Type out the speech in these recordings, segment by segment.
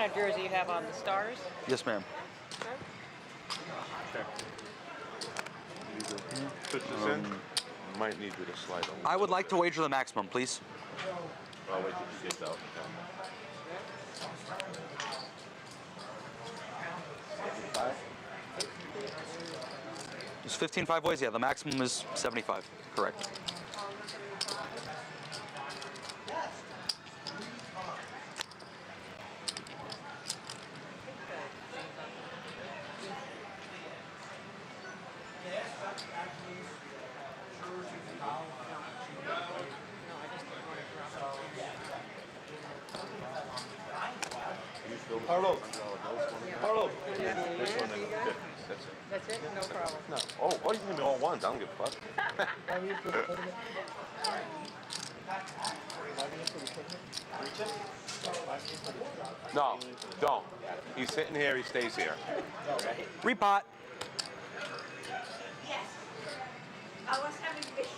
of jersey you have on? The stars? Yes, ma'am. Okay. Push this in. Might need you to slide over. I would like to wager the maximum, please. I'll wait till she gets out. It's 15 5-ways. Yeah, the maximum is 75. Correct. Carlo. Carlo. This one and 50. That's it. That's it? No problem. No. Oh, you can give me all ones. I don't give a fuck. No, don't. He's sitting here. He stays here. Repot. Yes. I was having issues.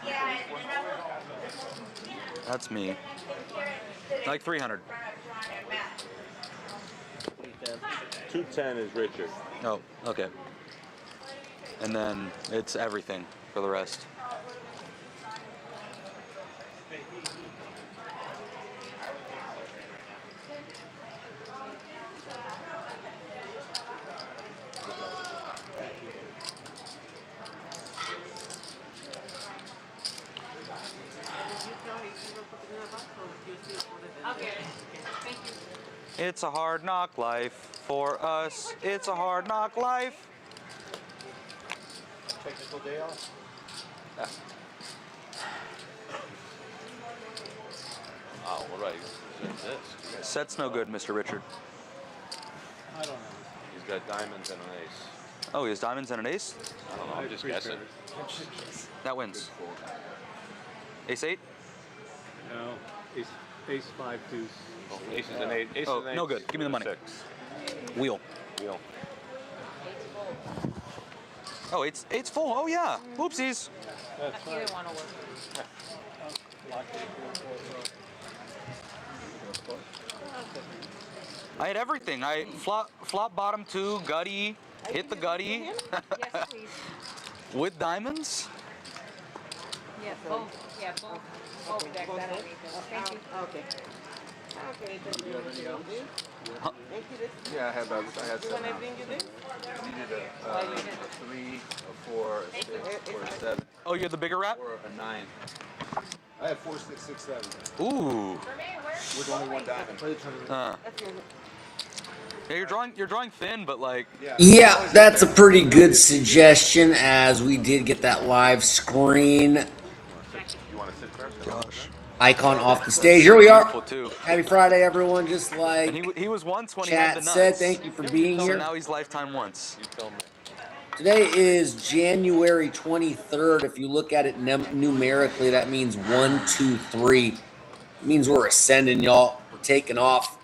Yeah, and I was, That's me. Like 300. 210 is Richard. Oh, okay. And then it's everything for the rest. Okay. Thank you. It's a hard knock life for us. It's a hard knock life. Technical day off? Yeah. Oh, what right. This. Set's no good, Mr. Richard. I don't know. He's got diamonds and an ace. Oh, he has diamonds and an ace? I don't know. I'm just guessing. That wins. Ace 8? No. Ace 5 deuce. Oh, aces and eight. Aces Oh, and eights. no good. Give me the money. 6. Wheel. Wheel. Oh, eight's full. Oh, yeah. Whoopsies. That's Either right. one will work. I had everything. I flop bottom 2, gutty, hit the gutty Yes, please. with diamonds. Yeah, both. Yeah, both. Both decks. That'll be good. Thank you. Okay. Okay, thank you. Thank you. Yeah, I had seven. When I bring you this? I needed a 3, a 4, a 6, or a 7, Oh, you're the bigger rat? or a 9. I had 4, 6, 6, 7 Ooh. with only one diamond. Yeah, you're drawing thin, but like Yeah, that's a pretty good suggestion as we did get that live screen You want to sit first? gosh. icon off the stage. Here we are. Beautiful too. Happy Friday, everyone. Just And like he was once when he had chat the nuts. said, thank you for being So here. now he's lifetime once. You tell me. Today is January 23rd. If you look at it numerically, that means 1, 2, 3. It means we're ascending, y'all. We're taking off.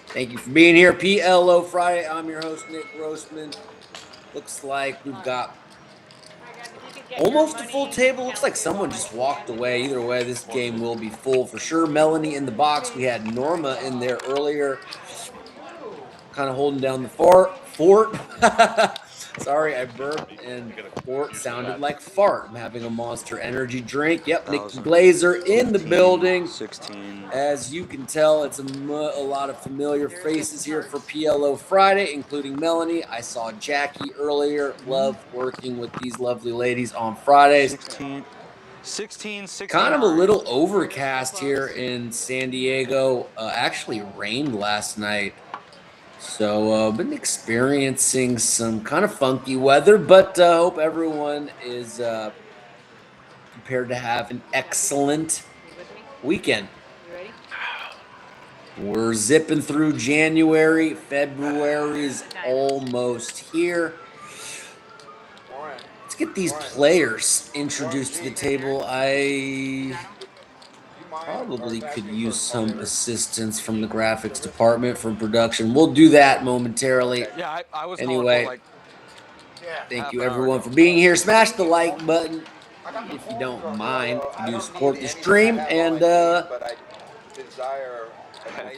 Thank you for being here. PLO Friday. I'm your host, Nick Roastman. Looks like we've got almost a full table. Looks like someone just walked away. Either way, this game will be full for sure. Melanie in the box. We had Norma in there earlier, kind of holding down the fort. Sorry, I burped, and fort sounded like fart. I'm having a Monster Energy drink. Yep, Nick Glazer in the building. 16. As you can tell, it's a lot of familiar faces here for PLO Friday, including Melanie. I saw Jackie earlier. Love working with these lovely ladies on Fridays. 16. Kind of a little overcast here in San Diego. Actually rained last night. So been experiencing some kind of funky weather, but hope everyone is prepared to have an excellent weekend. You ready? We're zipping through January. February is almost here. Let's get these players introduced to the table. I probably could use some assistance from the graphics department, from production. We'll do that momentarily. Yeah, I was Anyway, calling for thank you everyone for being here. Smash the like button if you don't mind. If you do support the stream, and desire.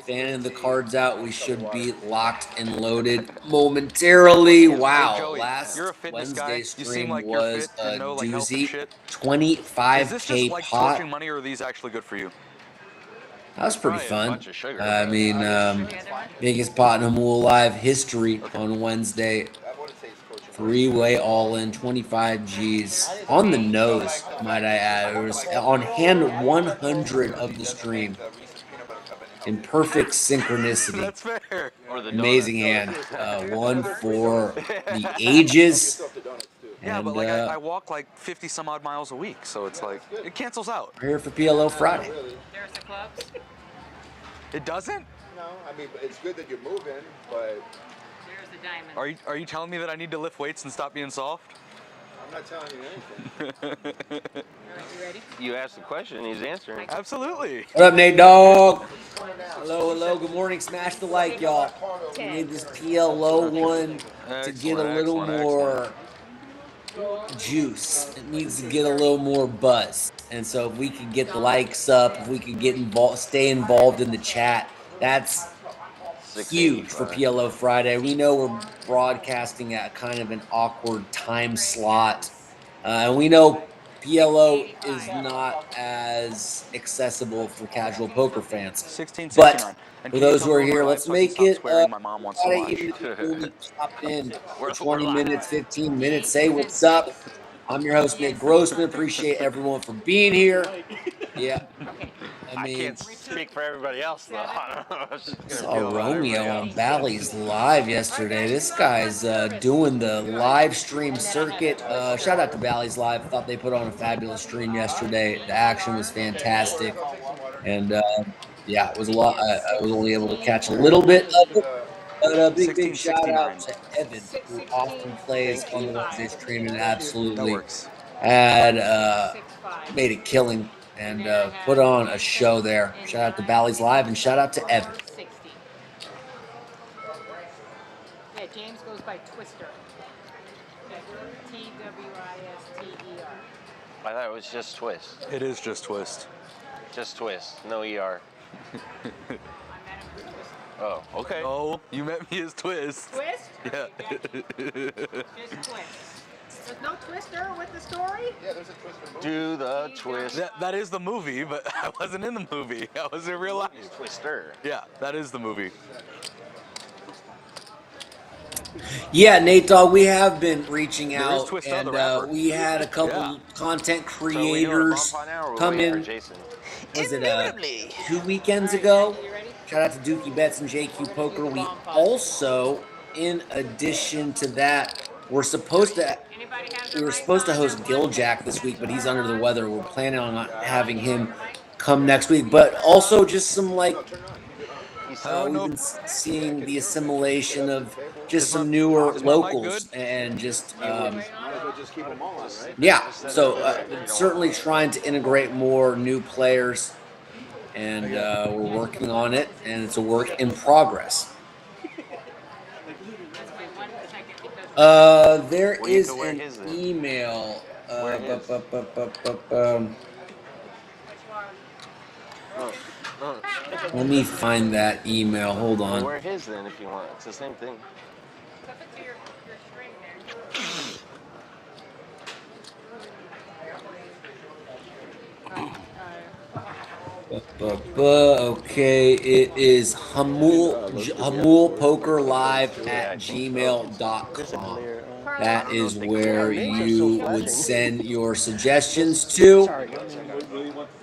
Fanning the cards out. We should be locked and loaded momentarily. Wow. Joey, Last you're a fitness Wednesday guy. You seem stream like you're was fit and a know like health and doozy. shit. Is this 25K just like pot. torching money, or are these actually good for you? That was pretty Probably a fun. bunch of sugar, I but- mean, biggest pot in Hamul Live history on Wednesday. Three-way all-in, 25 G's. On the nose, might I add. It was on hand 100 of the stream. In perfect synchronicity. That's fair. Or the Amazing donuts. hand. One for the ages. Yeah, And but like I walk like 50 some odd miles a week, so it's like it cancels out. we're here for PLO Friday. There's the clubs. It doesn't? No, I mean, it's good that you're moving, but There's the diamond. Are you telling me that I need to lift weights and stop being soft? I'm not telling you anything. All right, you ready? You asked the question, he's answering. Absolutely. What up, Nate Dogg? Hello. Good morning. Smash the like, y'all. We need this PLO one to get a little more juice. It needs to get a little more buzz. And so if we could get the likes up, if we could get involved, stay involved in the chat, that's huge for PLO Friday. We know we're broadcasting at kind of an awkward time slot. And we know PLO is not as accessible for casual poker fans. 1669. But And for can you those tell who are me here, where let's I fucking make stop it swearing? My mom wants to Friday watch. evening before we pop in for We're 20 live. minutes, 15 minutes. Say what's up. I'm your host, Nate Grossman. Appreciate everyone for being here. Yeah. I I mean, can't speak for everybody else though. I don't know. It's just gonna saw feel about Romeo everybody on else. Bally's live yesterday. This guy's doing the live stream circuit. Shout out to Bally's Live. Thought they put on a fabulous stream yesterday. The action was fantastic, and yeah, it was a lot. I was only able to catch a little bit of it. But a big shout out to Evan, who often plays on the Wednesday stream and That absolutely works. had 6-5. made a killing and put on a show there. Shout out to Bally's Live and shout out to Evan. 60. Yeah, James goes by Twister. Twister. I thought it was just twist. It is just twist. Just twist. No ER. I met him for Twister. Oh, okay. Oh, you met me as twist. Twist? Yeah. Just twist. There's no Twister with the story? Yeah, there's a twist for movie. Do the twist. That is the movie, but I wasn't in the movie. I was in real life. Twister. Yeah, that is the movie. Yeah, Nate Dogg, we have been reaching There is out, Twista, and the rapper. we had a couple Yeah. content So we doing a creators bump on now, or we come waiting for in. Jason? Was it 2 weekends ago? Shout out to Dookie Betts and JQ Poker. We also, in addition to that, we're supposed to. Anybody have We were supposed to host Giljack this week, but he's under the weather. We're planning on not having him come next week, but also just some like we've been seeing the assimilation of just some newer locals and just Might as well just keep them all on, right? yeah. So certainly trying to integrate more new players, and we're working on it, and it's a work in progress. There We need is to wear an his then. email. Wear his. Let me find that email. Hold on. Wear his then if you want. It's the same thing. Clip it to your string there. Okay, it is Hamul Poker Live at gmail.com. That is where you would send your suggestions to.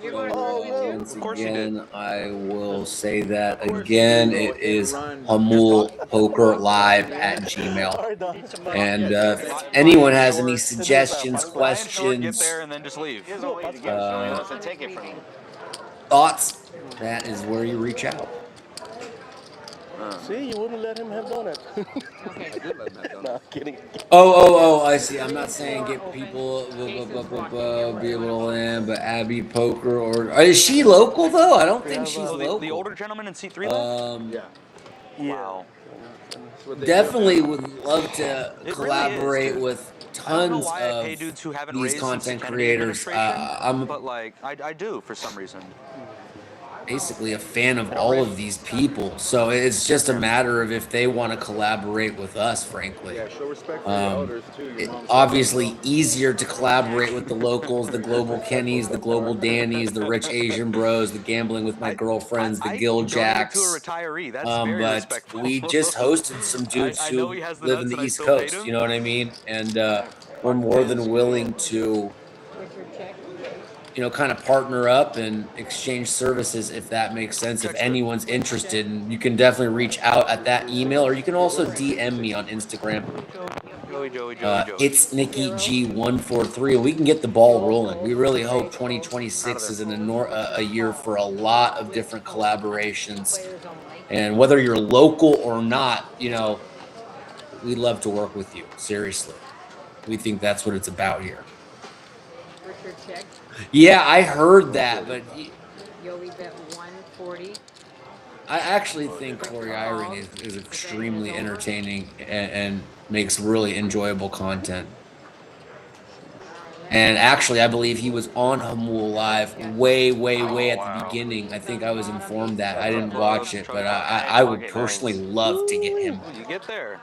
Once again, I will say that again. It is Hamul Poker Live at Gmail. And if anyone has any suggestions, Get questions, there and then just leave. He doesn't want you to get it, so he wants to take it from you. thoughts, that is where you reach out. See, you wouldn't let him have donuts. No, kidding. Oh, I see. I'm not saying get people be able to land, but Abby Poker or is she local though? I don't think she's Oh, local. the older gentleman in C3 left? Wow. Definitely would love to really collaborate is, dude. with I don't know tons why I pay of dudes who haven't these raised since the content Kennedy creators. administration, I'm but like I do for some reason. basically a fan of all of these people. So it's just a matter of if they want to collaborate with us, frankly. Yeah, show respect for your elders too. Your mom said Obviously easier to collaborate with the locals, the global Kennys, the global Dannies, the rich Asian bros, the gambling with my girlfriends, the Gill Donated to a Jacks. retiree. That's very But respectful. we just hosted some dudes I know who he has the live in nuts the and I East still paid Coast. him. You know what I mean? And we're more than willing to, Richard, check. kind of partner up and exchange services if that makes sense. If anyone's interested, and you can definitely reach out at that email, or you can also DM me on Instagram. Joey. It's Nikki G143. We can get the ball rolling. We really hope 2026 is a year for a lot of different collaborations. Players only. And whether you're local or not, we'd love to work with you. Seriously. We think that's what it's about here. Richard, check. Yeah, I heard that, but Yogi bet 140. I actually think Corey Iring is extremely entertaining and makes really enjoyable content. And actually, I believe he was on Hamul Live way at the beginning. I think I was informed that. I didn't watch it, but I would personally love to get him on. You get there.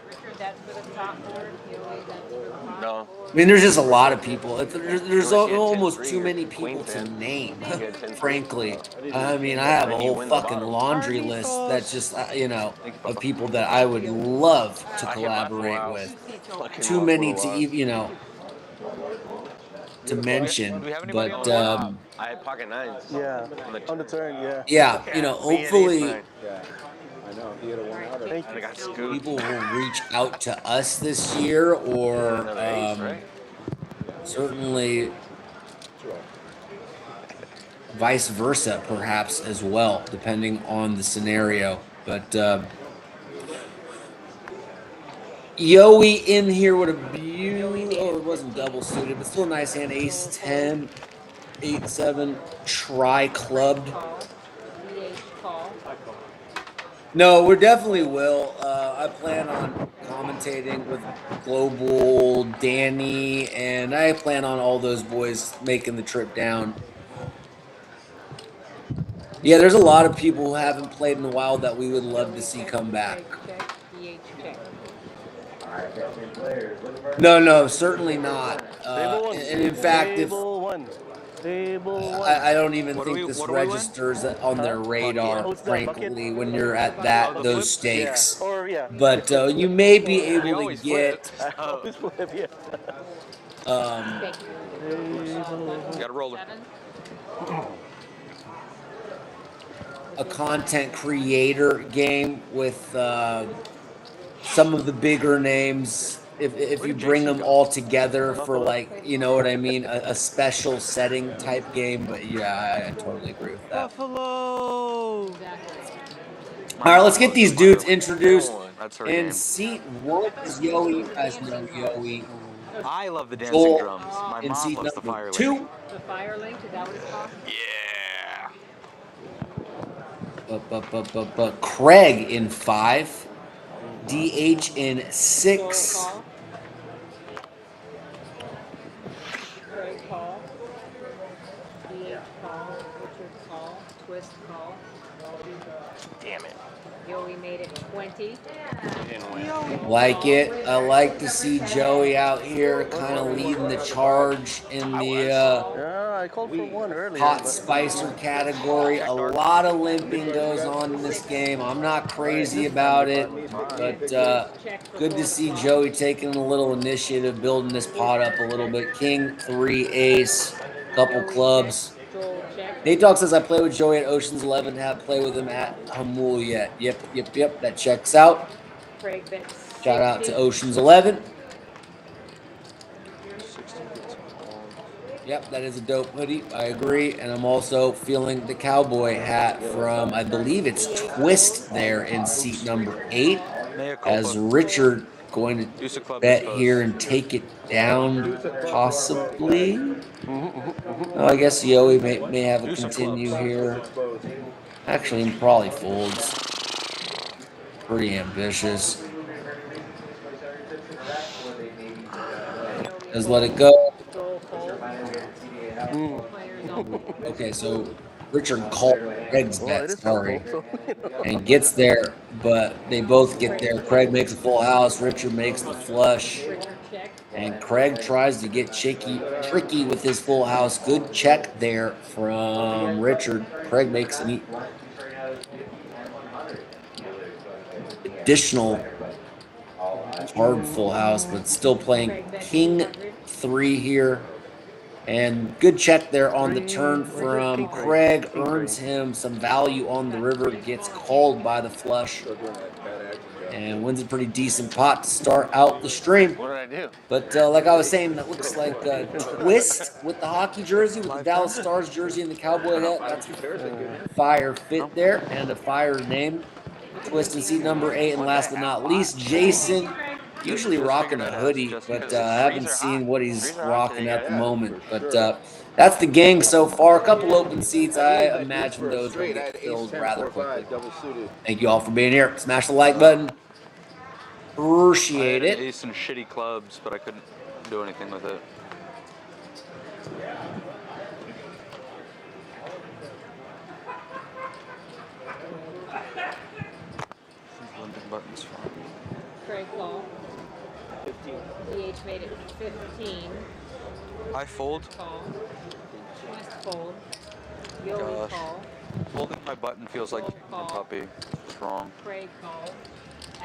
Richard, that's for the top board. Yogi, that's for the bottom. No. I mean, there's just a lot of people. There's almost too many people to name, frankly. I mean, I have a whole fucking laundry list that's just, of people that I would love to collaborate with. Too many to even, to mention. But, I had pocket nines. Yeah. On the turn, yeah. yeah, hopefully Yeah, I know. He had a 1 outer. I got scooped. people will reach out to us this year, or Another ace, right? certainly vice versa, perhaps as well, depending on the scenario. But Yoey in here with a it wasn't double suited, but still a nice hand. Ace 10, 8-7, tri clubbed. Call. VH call. No, we definitely will. I plan on commentating with Global, Danny, and I plan on all those boys making the trip down. Yeah, there's a lot of people who haven't played in a while that we would love to see come back. Check. VH check. No, certainly not. And in fact, if Table one. I don't even What do think we- this what do we win? registers on their radar, Oh, it's that frankly, bucket? when you're at those stakes. Yeah. Or yeah. But you may be We able to always get flip. Always flip, yeah. Thank you. Got a roller. 7. a content creator game with some of the bigger names. If you bring them all together for, like, you know what I mean, a special setting type game. But yeah, I totally agree with that. Buffalo. Exactly. All right, let's get these dudes introduced. That's her In game. seat 1 is Yoey. You guys know Yoey. I love the dancing Joel drums. My in mom seat loves the number fire 2. link. The fire link, is that what it's called? Yeah. But Craig in 5. DH in 6. Call. Craig call. VH call. Richard call. Twist call. Damn it. Yoey made it 20. Didn't win. Like it. I like to see Joey out here kind of leading the charge in the Yeah, I called for one earlier. hot but- spicer category. A lot of limping goes on in this game. I'm not crazy about it, but good to see Joey taking a little initiative, building this pot up a little bit. King, 3, ace, couple clubs. Joel check. Nate Dogg says, I play with Joey at Ocean's 11, haven't played with him at Hamul yet. Yep, that checks out. Craig bet Shout out to 60. Ocean's 11. Yep, that is a dope hoodie. I agree. And I'm also feeling the cowboy hat from, I believe it's Twist there in seat number 8. As Richard going to bet here and take it down, possibly. Oh, I guess Yoey may have a continue here. Actually, he probably folds. Pretty ambitious. Just let it go. Joel call. Players only. Okay, so Richard called Craig's Well, it bet, is sorry, helpful. So, and gets there, but they both get there. Craig makes a full house, Richard makes the flush, Richard check. and Craig tries to get tricky with his full house. Good check there from Richard. Craig makes an additional hard full house, but still playing King 3 here. And good check there on the turn from Craig. Earns him some value on the river. Gets called by the flush. Still doing that bad action job. And wins a pretty decent pot to start out the stream. What did I do? But like I was saying, that looks like a twist with the hockey jersey, with the Dallas Stars jersey and the cowboy hat. That's fire fit there, and a fire name. Twist in seat number 8, and last but not least, Jason. Usually rocking a hoodie, but I haven't seen what he's rocking at the moment. But that's the gang so far. A couple open seats. I imagine those will get filled rather quickly. Double suited. Thank you all for being here. Smash the like button. Appreciate I had it. an ace and shitty clubs, but I couldn't do anything with it. Buttons from. Craig call. 15. DH made it 15. I fold. Call. Twist fold. Yoey Gosh. call. Folding my button feels like a puppy. It's wrong. Craig call.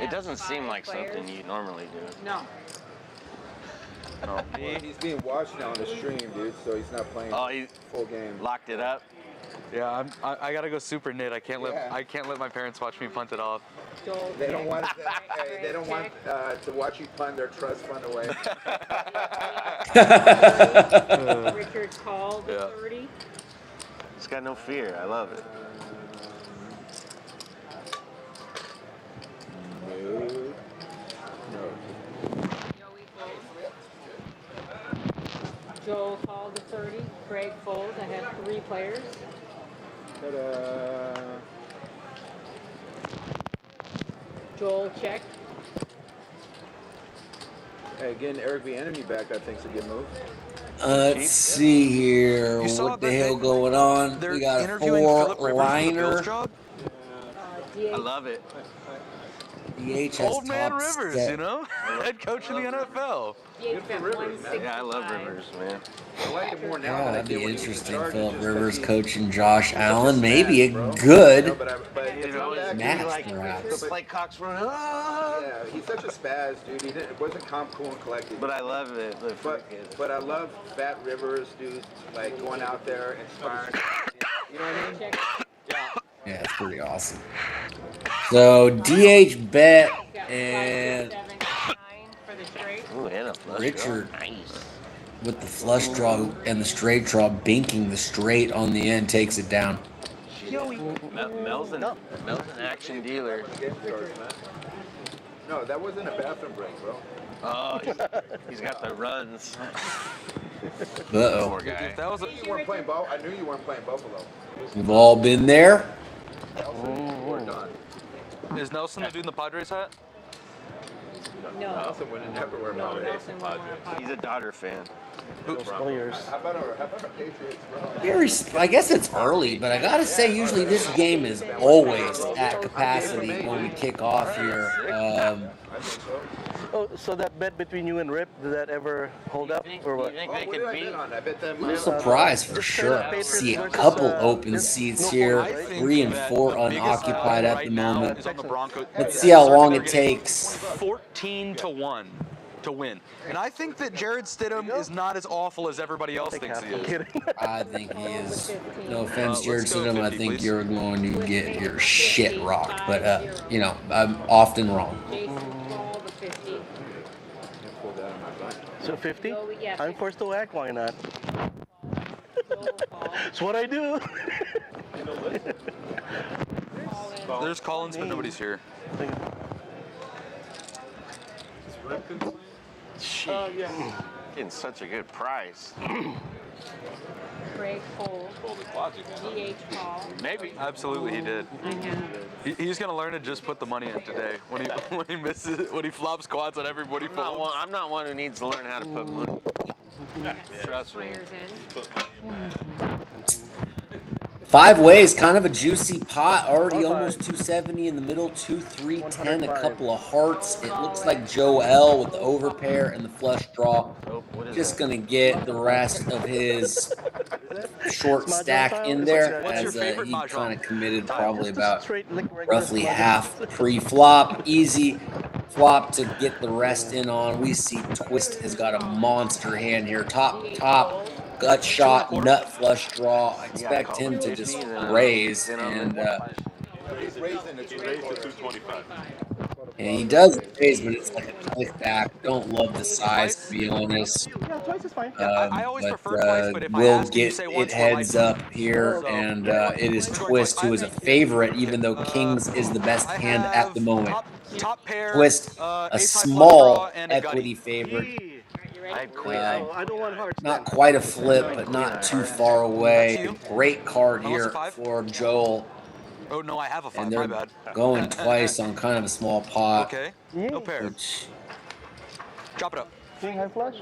It doesn't seem Five like players. something you normally do. No. No. Well, he's being watched now on the stream, dude, so he's not playing Oh, he full game. locked it up. Yeah, I gotta go super nit. I can't Yeah. let my parents watch me punt it off. Joel They don't check. want Craig they don't want check. to watch you punt their trust fund away. Richard called Yeah. 30. It's got no fear. I love it. Joey fold. Joel called to 30. Craig fold. I have 3 players. Ta-da. Joel check. Hey, getting Eric the enemy back, I think, is a good move. Let's see here. You saw What the that hell they- going on? They're We got a interviewing Philip Rivers for the four-liner. Bills job. DH. I love it. DH has Old man top Rivers, step. you know, head coach in the NFL. DH bet 165. Yeah, I love Rivers, man. I like it more now Yeah, than I that'd did be when he was in interesting. charge, Philip just 'cause Rivers he's coaching Josh such a Allen. Maybe a spaz, bro. good You know, but You it's know, not that match, good. like perhaps. the play cocks running. Ah! Yeah, he's such a spaz, dude. He didn't, wasn't calm, cool, and collected. But I love it. The But freaking- I love Fat Rivers, dude. Like going out there, inspiring. You know what I mean? Check. Yeah, it's pretty awesome. So DH bet Got and 5, 6, 7, 9 for the straight. Ooh, and a flush Richard. draw. Nice. with the flush draw and the straight draw, banking the straight on the end takes it down. Mel's an action dealer. Game starts, man. No, that wasn't a bathroom break, bro. Oh, he's got the runs. Uh-oh. Poor guy. If that was a, You weren't playing I knew you weren't playing Buffalo. We've all been there. We're done. is Nelson the dude in the Padres hat? No. Nelson wouldn't ever wear No, Padres. Nelson won't wear a He's a Dodger fan. all yours. How about our Patriots, bro? Very, I guess it's early, but I gotta say, usually this game is always at capacity when we kick off here. I think so. Oh, so that bet between you and Rip, did that ever hold up or You what? think Oh, they what did can I beat? bet on? I bet them. I'm surprised for sure. See a couple open seats here, 3 and 4 unoccupied at the moment. Is on the Broncos. Let's see how long it takes. 14-1 to win. And I think that Jared Stidham is not as awful as everybody else thinks he I'm is. kidding. I think he is. No offense, Let's Jared go Stidham. I 50, think please. you're going to get your shit rocked, but you know, I'm often wrong. Jason called the 50. So 50? No, yeah, I'm forced to act, why not? Joel called. It's what I do. Call in. There's Collins, but nobody's here. Getting such a good price. Craig fold. DH call. Maybe. Absolutely, he did. I have. He's gonna learn to just put the money in today. When he misses, when he flops quads on everybody I'm not, folds. one, I'm not one who needs to learn how to put money. Trust me. Players in. 5 ways, kind of a juicy pot. Already almost 270 in the middle, 2, 3, 10, a couple of hearts. It looks like Joe L with the overpair and the flush draw. Just going to get the rest of his short stack in there What's your as favorite he mahjong? kind of committed probably about roughly half pre-flop. Easy flop to get the rest in on. We see Twist has got a monster hand here. Top, gut shot, nut flush draw. I expect him to just raise, and He's raising it. He's raised to 225. he does raise, but it's like a click back. Don't love the size, to Twice? be honest. Yeah, twice is fine. Yeah, I always But prefer twice, but if I we'll ask and you get say it once, we're heads life. up here, So, and it is enjoy Twist, twice. who is a favorite, even though Kings is the best I hand at the have moment. top pair, Twist, a ace high flush small draw, and a equity gutty. favorite. I had queen. I don't want hearts. Not quite a flip, but not too far That's away. you. Great card Unless a here 5. for Joel, Oh no, I have a 5. and My they're bad. going twice on kind of a small pot, Okay. No pair. which Chop it up. King high flush.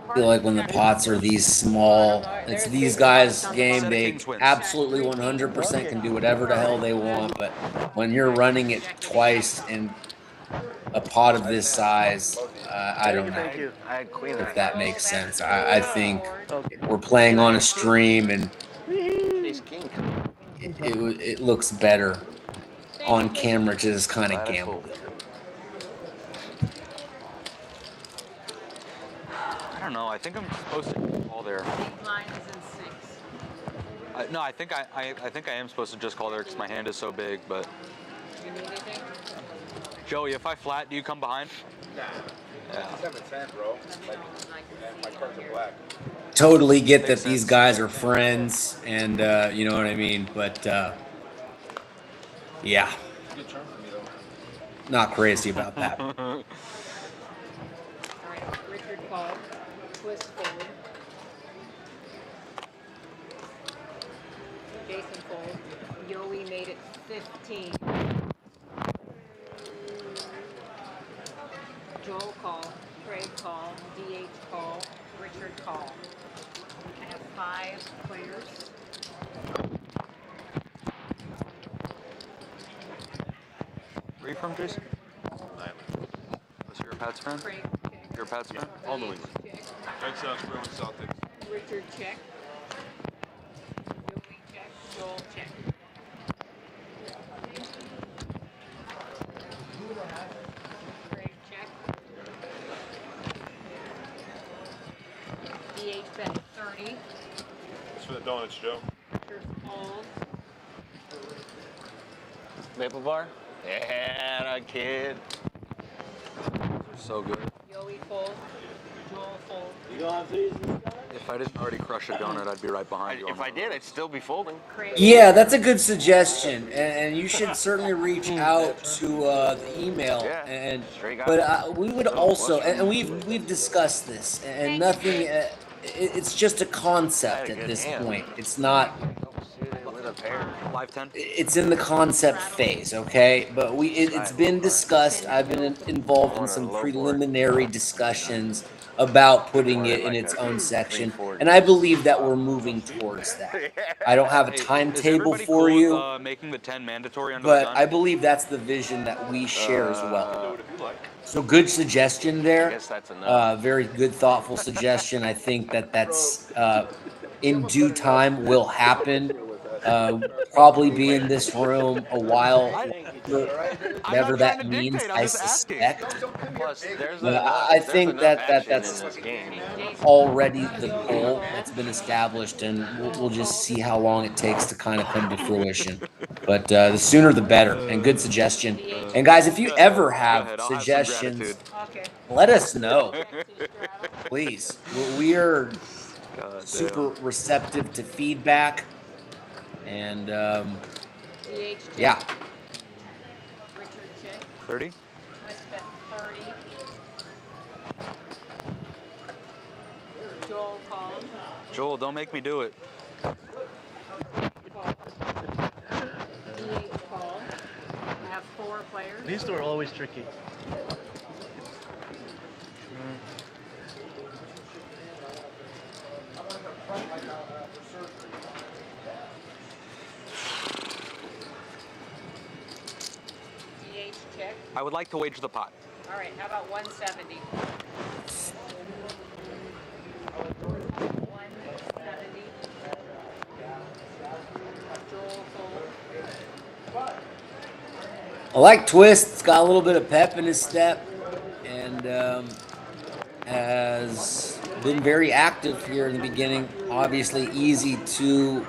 I feel like when the pots are these small, it's these guys' game. Set of They kings wins. absolutely 100% can do whatever the hell they want, but when you're running it twice in a pot of this size, I don't know Thank you. I had queen. if that makes sense. I think we're playing on a stream, and Ace king. it looks better on camera to just kind of gamble. I don't know. I think I'm supposed to call there. Big blind is in 6. No, I think I am supposed to just call there because my hand is so big. But You need anything? Joey, if I flat, do you come behind? Nah. Yeah. 7-10, bro. And my cards are black. Totally get Makes that these sense. guys are friends, and you know what I mean. But yeah, Good turn for me, though. not crazy about that. All right, Richard called. Twist forward. Jason fold. Yoey made it 15. Joel call. Craig call. DH call. Richard call. I have 5 players. Where are you from, Jason? Was your Pats fan? Craig check. You're a Pats fan? All New England. Check. Red Sox, Bruins, Celtics. Richard check. Joey check. Joel check. Craig check. DH bet 30. It's for the donuts, Joe. Richard fold. Maple bar? Yeah, that kid. So good. Yoey fold. Joel fold. If I didn't already crush a donut, I'd be right behind you. on If I that. did, I'd still be folding. Craig. Yeah, that's a good suggestion, and you should certainly reach out to the email. Yeah, And straight guy. but we would also, and we've discussed this, and nothing. It's just a concept at this point. It's not. With a pair. Live 10? It's in the concept phase, okay? But it's been discussed. I've been involved in some preliminary discussions about putting it in its own section, and I believe that we're moving towards that. I don't have a Hey, is timetable everybody for cool you, with, making the 10 mandatory under but the gun? I believe that's the vision that we share as well. Do it if you like. So good suggestion I there. guess that's enough. Very good, thoughtful suggestion. I think that's in due time will happen. Probably be in this room a while, whatever trying that to means. dictate, I'm I just asking. suspect. Plus, there's But enough, I there's think enough that's action in this game. already the goal that's been established, and we'll just see how long it takes to kind of come to fruition. But the sooner the better. And good suggestion. And guys, if you ever have ahead, I'll have some suggestions, gratitude. Okay. let us know, please. We are God super receptive to feedback, and DH check. yeah. Richard check. 30? Twist bet 30. Joel call. Joel, don't make me do it. Call. DH call. I have 4 players. These two are always tricky. I would like to wager the pot. All right, how about 170? 170. Joel sold. I like Twist. It's got a little bit of pep in his step, and has been very active here in the beginning. Obviously, easy to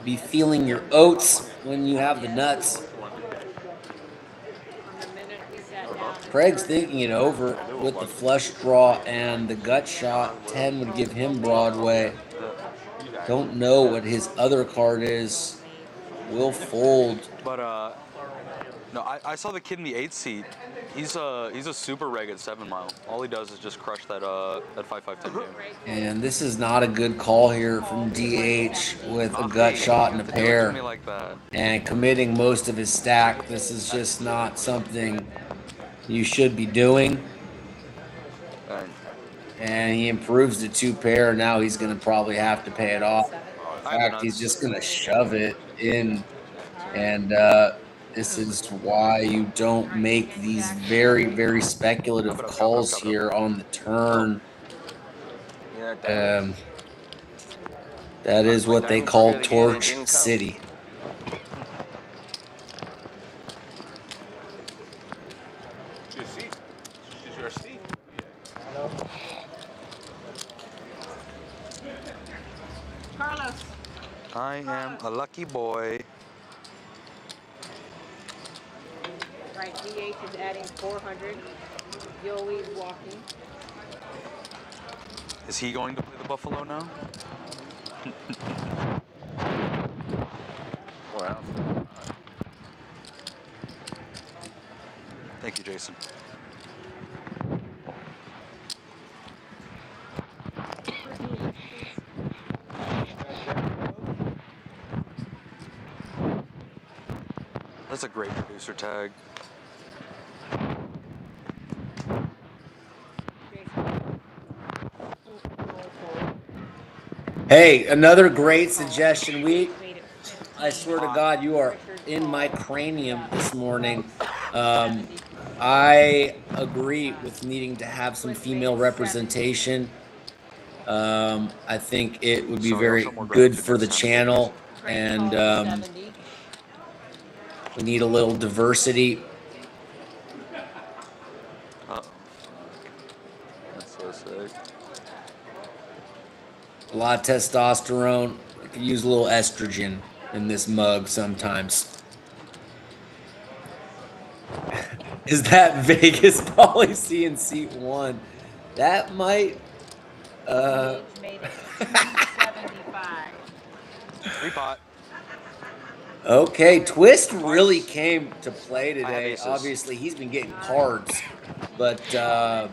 be feeling your oats when you have the nuts. From the minute we sat down. Craig's thinking it over with the flush draw and the gut shot. 10 would give him Broadway. Don't know what his other card is. Will fold. But no, I saw the kid in the 8th seat. He's a super reg at 7 Mile. All he does is just crush that 5-5-10 game. And this is not a good call here from DH with a gut shot and a Don't do pair. me like that. And committing most of his stack. This is just not something you should be doing. And he improves to 2 pair. Now he's going to probably have to pay it off. In fact, he's just going to shove it in. And this is why you don't make these very, very speculative calls here on the turn. That is what they call Torch City. It's your seat. It's your seat. Carlos. I am a lucky boy. Right, DH is adding 400. Yoey's walking. Is he going to play the Buffalo now? Well, Thank you, Jason. That's a great producer tag. Hey, another great suggestion. I swear to God, you are in my cranium this morning. I agree with needing to have some female representation. I think it would be very good for the channel, and we need a little diversity. Uh-oh. That's so sick. A lot of testosterone. I could use a little estrogen in this mug sometimes. Is that Vegas policy in seat 1? That might. DH made it 275. 3-pot. Okay, Twist really came to play today. aces. Obviously, he's been getting cards, but For his 400. And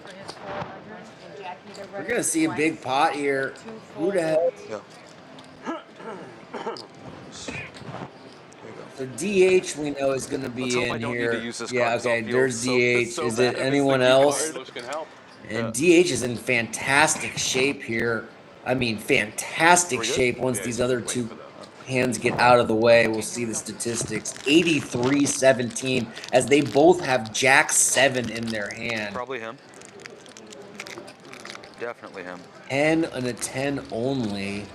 Jackie, they're we're running gonna see a twice. big pot here. Who the hell? Yeah. So DH we know is gonna Let's be hope I in don't need here. to use this Yeah, card, 'cause I'll okay. feel There's so- DH. it's so Is bad it if it's anyone the key else? card. Those can help. And DH is in fantastic shape here. I mean, fantastic shape once these other two hands get out of the way. We'll see the statistics. 83-17 as they both have Jack 7 in their hand. Probably him. Definitely him. 10 and a 10 only.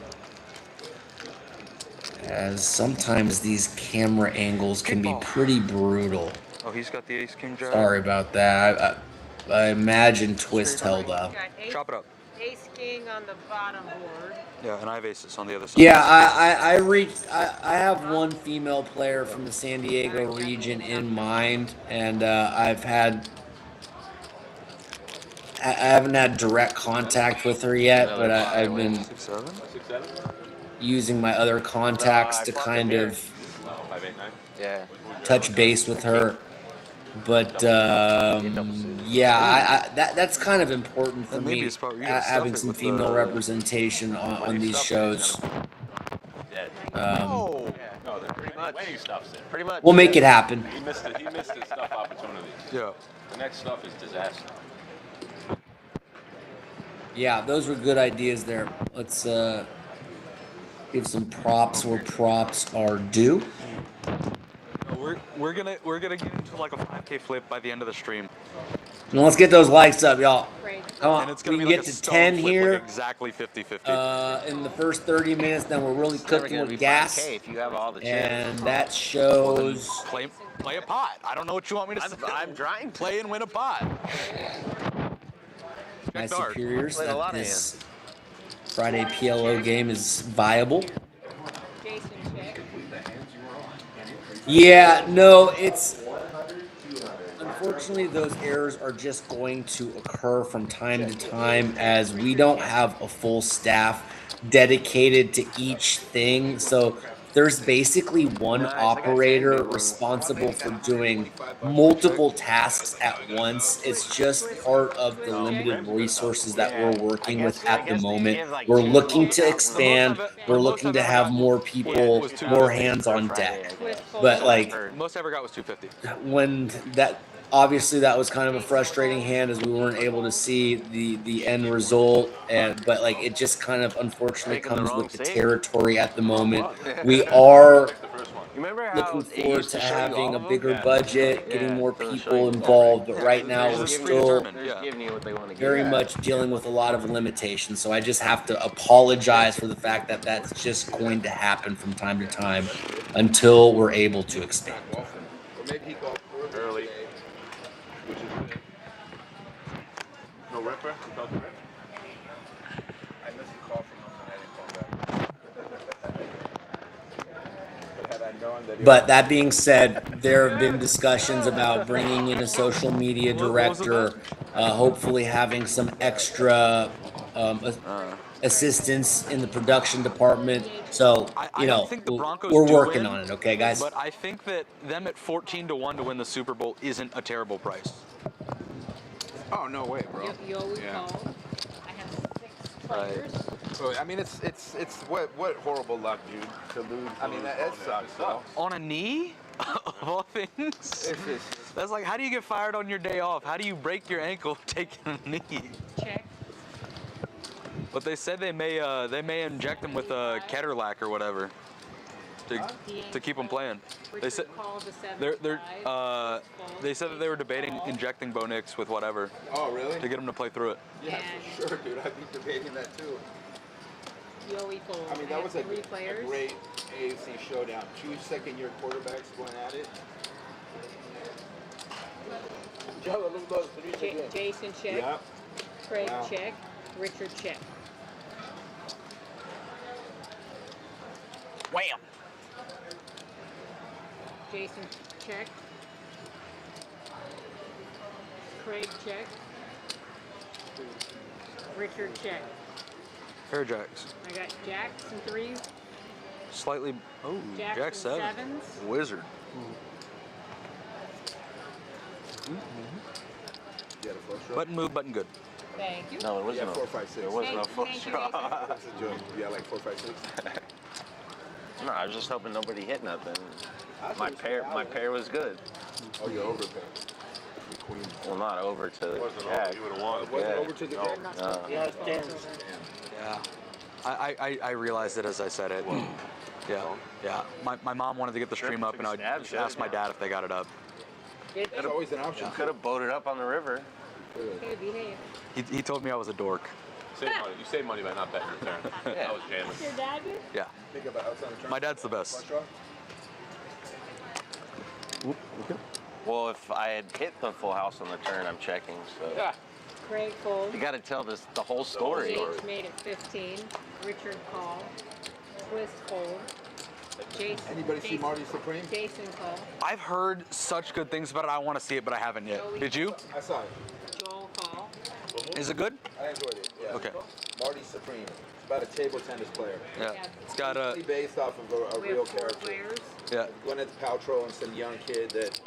As sometimes these camera angles can be pretty brutal. Oh, he's got the ace king jack. Sorry about that. I imagine Twist held up. Got ace, Chop it up. ace king on the bottom board. Yeah, and I have aces on the other side. Yeah, I have one female player from the San Diego region in mind, and I haven't had direct contact with her yet, but I've been 6-7. 6-7? using my other contacts to kind of 5, 8, 9. yeah. touch base with her. But yeah, that's kind of important for That may be me, a spot where you gotta having stuff it some with female the- representation on these shows. Dead. Oh, No, they're pretty much. When he stuffs it. pretty much. We'll make it happen. He missed it. He missed his stuff opportunity. Yeah. The next stuff is disaster. Yeah, those were good ideas there. Let's give some props where props are due. we're gonna get into like a 5K flip by the end of the stream, And let's get those likes up, y'all. Craig Come on, and it's we gonna can be like get a to stone 10 flip, here like exactly 50-50. in the first 30 minutes. Then we're really It's never cooking gonna be with gas, 5K if you have all the chips. and that Well, then shows. play a pot. I don't know what you want me to say. I'm trying to. Play and win a pot. My Check dark. superiors Played a that lot of this Friday PLO game is viable. Jason check. Yeah, no, it's unfortunately those errors are just going to occur from time to time as we don't have a full staff dedicated to each thing. So there's basically one Nice, I got operator candy ones. responsible for doing multiple tasks at once. It's just part of the limited resources that we're working with at the moment. We're looking to expand. We're looking to have more people, more hands on deck. But like Most I ever got was 250. when that obviously that was kind of a frustrating hand as we weren't able to see the end result, and but like it just kind of unfortunately Picking the comes wrong with the save. territory at the moment. We are You remember how looking it forward used to show you all having a of them? bigger budget, getting Yeah, more it doesn't show people you. involved, but Yeah, right now because we're it's still predetermined. They're just Yeah. giving you what they want to give very you. much dealing with a lot of limitations. So I just have to apologize for the fact that that's just going to happen from time to time until we're able to expand. Or maybe he called early, which is good. No ripper? You called the ripper? I missed a call from him and I didn't call back. But had I known that he But that being said, there have been discussions about bringing in a social media What was it director, hopefully having some extra assistance in the production department. So, I don't think the Broncos we're do working win, on it, okay, guys? But I think that them at 14-1 to win the Super Bowl isn't a terrible price. Oh, no way, bro. You always Yeah. call. I have 6 players. So, I mean, it's what horrible luck, dude, to lose. I mean, that sucks, though. On a knee, of all things. It's just, That's like, how do you get fired on your day off? How do you break your ankle taking a knee? Check. But they said they may inject him with a Keterlac or whatever to keep him playing. They said they said that they were debating injecting Bo Nix with whatever oh, really? to get him to play through it. Yeah, for sure, dude. I'd be debating that, too. Yoey Cole. I mean, that was a three players. great AFC showdown. 2 second-year quarterbacks going at it. Jason check. Yeah. Craig Wow. check. Richard check. Wham! Jason check. Craig check. Richard check. Fair Jacks. I got jacks and 3s. Slightly. Oh, Jacks Jack and 7. 7s. Wizard. You had a flush draw? Button move, button good. Thank you. No, it wasn't. Yeah, 4, 5, 6. There was no Thank full you, draw. That's a joke. You got like 4, 5, 6? No, I was just hoping nobody hit nothing. My pair was good. Oh, you're overpaid. The queen. Well, not over to the jack. You would have won. It wasn't Yeah. over to the jack? Yeah. I realized it as I said it. Yeah. Yeah. My mom wanted to get the stream up, and I just asked my dad if they got it up. That's always an option. Could have boated up on the river. Okay, behave. He told me I was a dork. You saved money by not betting your turn. That was jamming. Your dad did? Yeah. Think about outside the turn. My dad's the best. Flush draw? Well, if I had hit the full house on the turn, I'm checking. So Craig fold. you got to tell the whole story. Gage made it 15. Richard call. Twist fold. Jason. Anybody see Marty Supreme? Jason call. I've heard such good things about it. I want to see it, but I haven't yet. Did you? I saw it. Joel call. Is it good? I enjoyed it. Yeah. Okay. Marty Supreme. It's about a table tennis player. Yeah. It's got a. It's based off of a We real have 4 character. players. Yeah. Gwyneth Paltrow and some young kid that.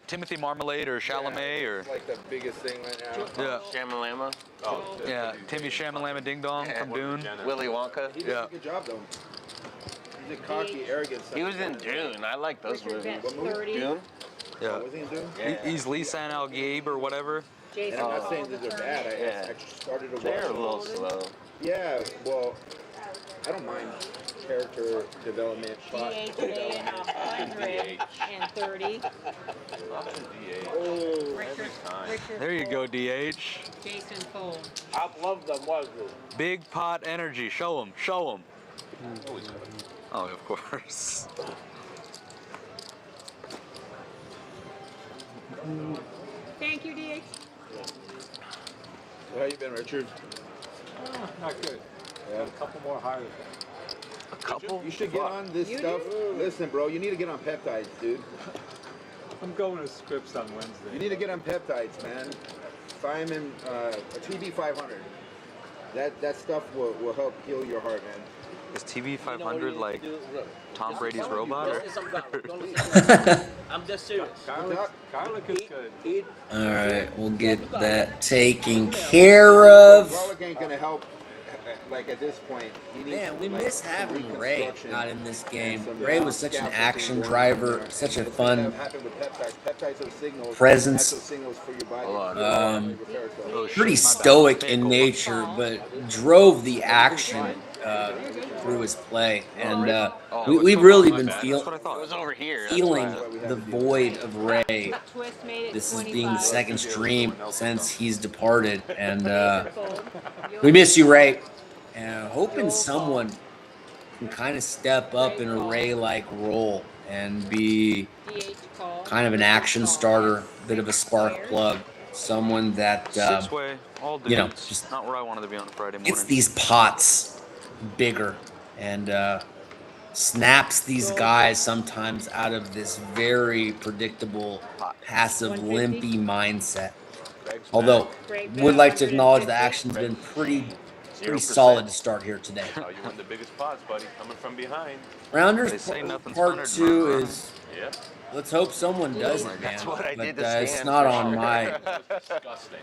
Timothy Marmalade or Chalamet or. It's like the biggest thing right now. Yeah. Shamalama, Joel. Yeah. Timmy Shamalama Ding Dong from Dune. Willy Wonka. He does Yeah. a good job though. He's a cocky, arrogant. He was in Dune. I like those Richard movies. bets What movie? 30. Dune? Yeah. Was he in Dune? Yeah. He's Lee San Al Gabe or whatever. Jason And I'm not call saying the that they're tournament. bad. Yeah. I started to watch They're a them. little slow. Yeah, well, I don't mind character development. plot DH development. paying 130. Oh, Richard, Richard There you go, Cole, DH. Jason Cole. I love them, was it? Big pot energy. Show him. Show him. Oh, of course. Thank you, DH. How you been, Richard? Not good. Yeah. A couple more hires. A couple? You should get on this You stuff. Listen, bro, you need to get on peptides, dude. I'm going to Scripps on Wednesday. You need to get on peptides, man. Thiamine, a TB500. That stuff will help heal your heart, man. Is TB500 like Tom Brady's robot? I'm just serious. Garlic is good. All right, we'll get that taken care of. Garlic ain't gonna help. Like at this point, you need Man, we like, miss some having Ray reconstruction not in this and game. some, Ray was such an scaffolding action going on driver, there. such a What's gonna fun happen with peptides? Peptides are signals. presence. That's signals for your body. Hold on. Oh, shit, pretty my bad. stoic in nature, but drove the action through his play. And we've really been That's what I It thought. was over here. that's feeling why. the void of Ray. Twist made it This is 25. being the second stream since he's departed. And Cole. we miss you, Ray. And hoping someone can kind of step up in a Ray-like role and be DH Cole. kind of an action starter, bit of a spark plug, someone that Six-way, all dudes. you know, just not where I wanted to be on a Friday morning. gets these pots bigger and snaps these guys sometimes out of this very predictable, passive, limpy mindset. Although, would like to acknowledge the action's been pretty 0%. solid to start here today. Oh, you won the biggest pots, buddy. Coming from behind. Rounders They say nothing's part 100 two miles. is Yeah. let's hope someone does it, man. That's what I But did to it's Stan, not for on sure. my, Disgusting.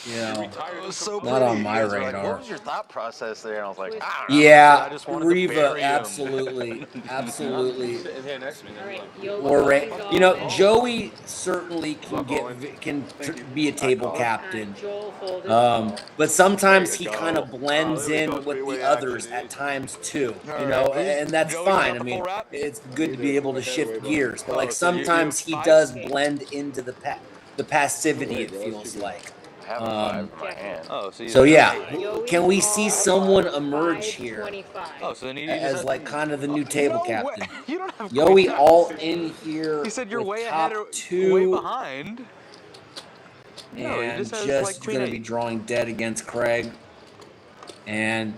you know, It was so not on pretty. my You guys were like, radar. what was your thought process there? And I was like, I don't know. Yeah, I just wanted to Reva, bury him. absolutely, absolutely. Sitting here next to me. All right, Like, Yola Or Ray, Gonzalez. you know, Joey certainly can be a table captain. Joel folded. But sometimes he kind of blends in with the others at times too, you know, and that's fine. I mean, it's good to be able to shift gears, but like sometimes he does blend into the passivity. It feels like. I have a 5 in my hand. Oh, so, So yeah, Yoey can we see Cole, someone emerge here 525. Oh, so then he as just like kind of the new table no way. captain? You don't have Yoey queens. all in here. He said you're with way top ahead or way two. behind. No, he And just has, just like, queen going to be eight. drawing dead against Craig. And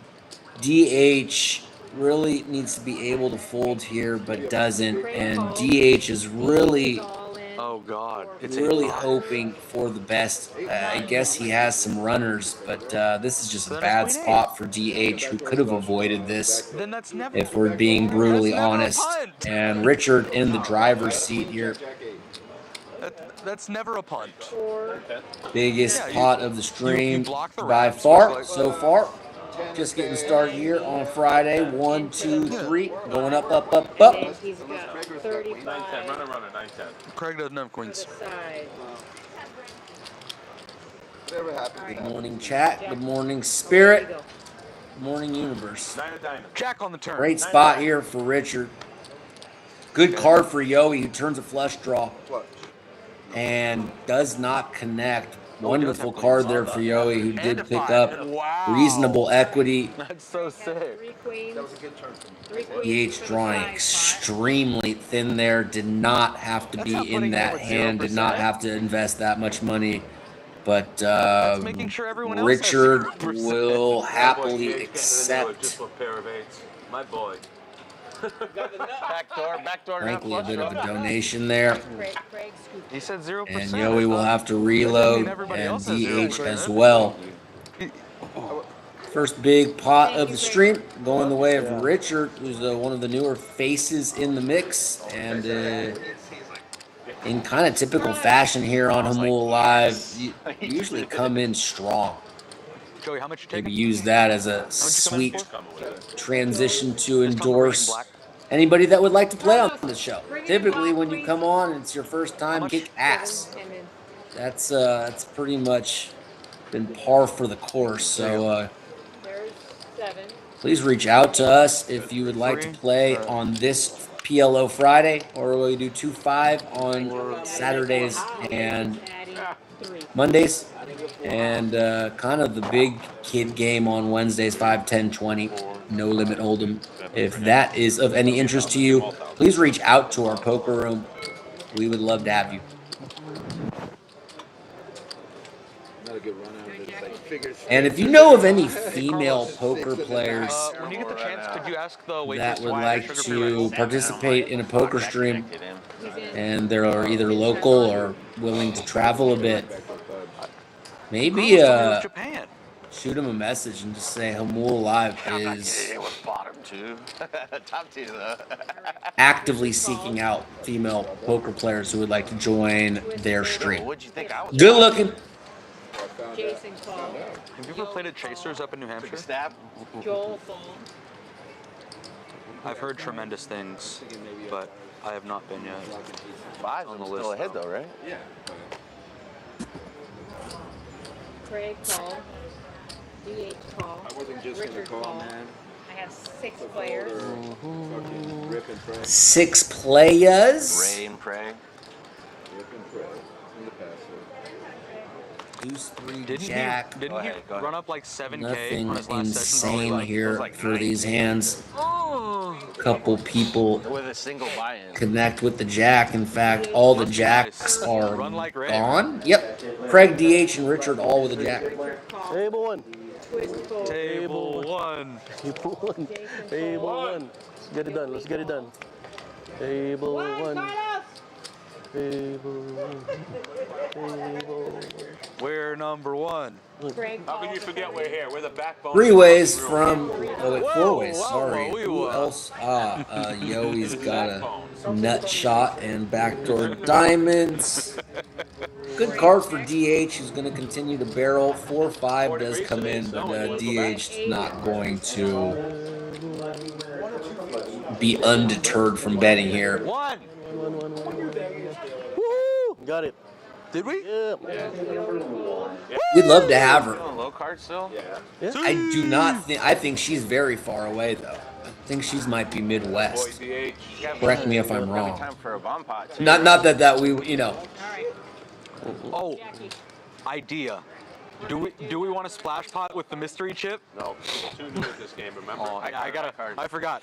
DH really needs to be able to fold here, but doesn't. And DH is really, All in. Oh God, it's really a hoping for the best. I guess he has some runners, but this is just a Then bad it's queen spot for DH, who could have avoided this Then that's never. if we're being brutally That's never a honest. punt. And Richard in the driver's seat here. That's never a punt. Biggest Yeah, you- pot of the stream block the by wraps, far like- so far. Just getting started here on Friday. 1, 2, 3, going up, up, up, up. And he's got 35 9-10. Runner, 9-10. Craig doesn't have to queens. the side. Whatever happened. Good morning, chat. Good morning, There you Spirit. go. Good morning, Universe. 9 of diamonds. Jack on the turn. Great spot here for Richard. Good card for Yoey, who turns a flush draw Clutch. and does not connect. Wonderful card there for Yoey, who did pick up Wow. reasonable equity. That's so sick. 3 queens. That was a good turn for me. 3 queens. DH to the drawing side pot. extremely thin there. Did not have to That's be not in putting that him with hand. Did not 0%. have to invest that much money. But That's making sure everyone else has Richard 0%. will My boy happily Gage can't do it accept, just for a pair of 8s. My boy. Backdoor. frankly, a bit of a donation there. Craig scooped. He said 0%. And Yoey will have to reload, and DH as well. First big pot of the stream, going the way of Richard, who's one of the newer faces in the mix, and in kind of typical fashion here on Hamul Live, you usually come in strong. Joey, how much you Maybe taking? use that as a How much you coming sweet for? Coming with it. transition to Just on the red and endorse black. anybody that would like to play on the show. Typically, when you come on, it's your first time, kick ass. And then That's pretty much been par for the course. So there's 7. Please reach out to us if you would like to play on this PLO Friday, or will you do 2-5 on Saturdays and Adding 3. Mondays, and kind of the big kid game on Wednesdays, 5, 10, 20, no limit hold'em. If that is of any interest to you, please reach out to our poker room. We would love to have you. And if you know of any female poker players When you get the chance, could you ask the waitress that would why like sugar-free to Red participate in a poker stream, Connected him. and they're either local or willing to travel a bit, maybe Bull? It was Japan. shoot them a message and just say Hamul Live I'm not is kidding. It was bottom two. Top two, though. actively seeking out female poker players who would like to join their stream. What'd you think I was? Good looking. Jason Cole. Have you ever played at Chasers up in New Hampshire? Stab. Joel Fold. I've heard tremendous things, but I have not been yet. Five On the still list. ahead, though, right? Craig Cole. DH Cole. I wasn't just gonna Richard call, Cole. man. I have 6 players. Fucking rip and pray. 6 players. Ray and pray. Rip and pray. In the past, Deuce 3 Didn't Jack. he Go ahead. run up like 7K Nothing on his last session? insane like- it here was like for 9. these hands. Oh, Couple people With a single buy-in. connect with the Jack. In fact, all the Jacks are Run like Ray. gone. Yep. Craig, DH, and Richard all with a Jack. Richard Cole. Table one. Twist Cole. table one. Table one. Jason Table Cole. one. Let's get it done. Let's get it done. Table one. Carlos! Table one. Table We're number 1. Craig How can Cole. you forget we're here? We're the backbone. 3 ways from. Oh, wait, 4 Whoa, ways. whoa, Sorry. whoa, we Who were- else? Yoey's got a nut shot and backdoor diamonds. Good card for DH, who's going to continue to barrel. 4-5 does come in, but DH not going to be undeterred from betting here. 1. one. Woo! Got it. Did we? Yeah. We'd love to have her. Doing low card still? I do not think. I think she's very far away, though. I think she's might be Midwest. DH. Correct me if I'm wrong. Time for a bomb pot, too. Not that we All right. Oh, Jackie. idea. Do we want a splash pot with the mystery chip? No, too new at this game, remember? Oh, I forgot.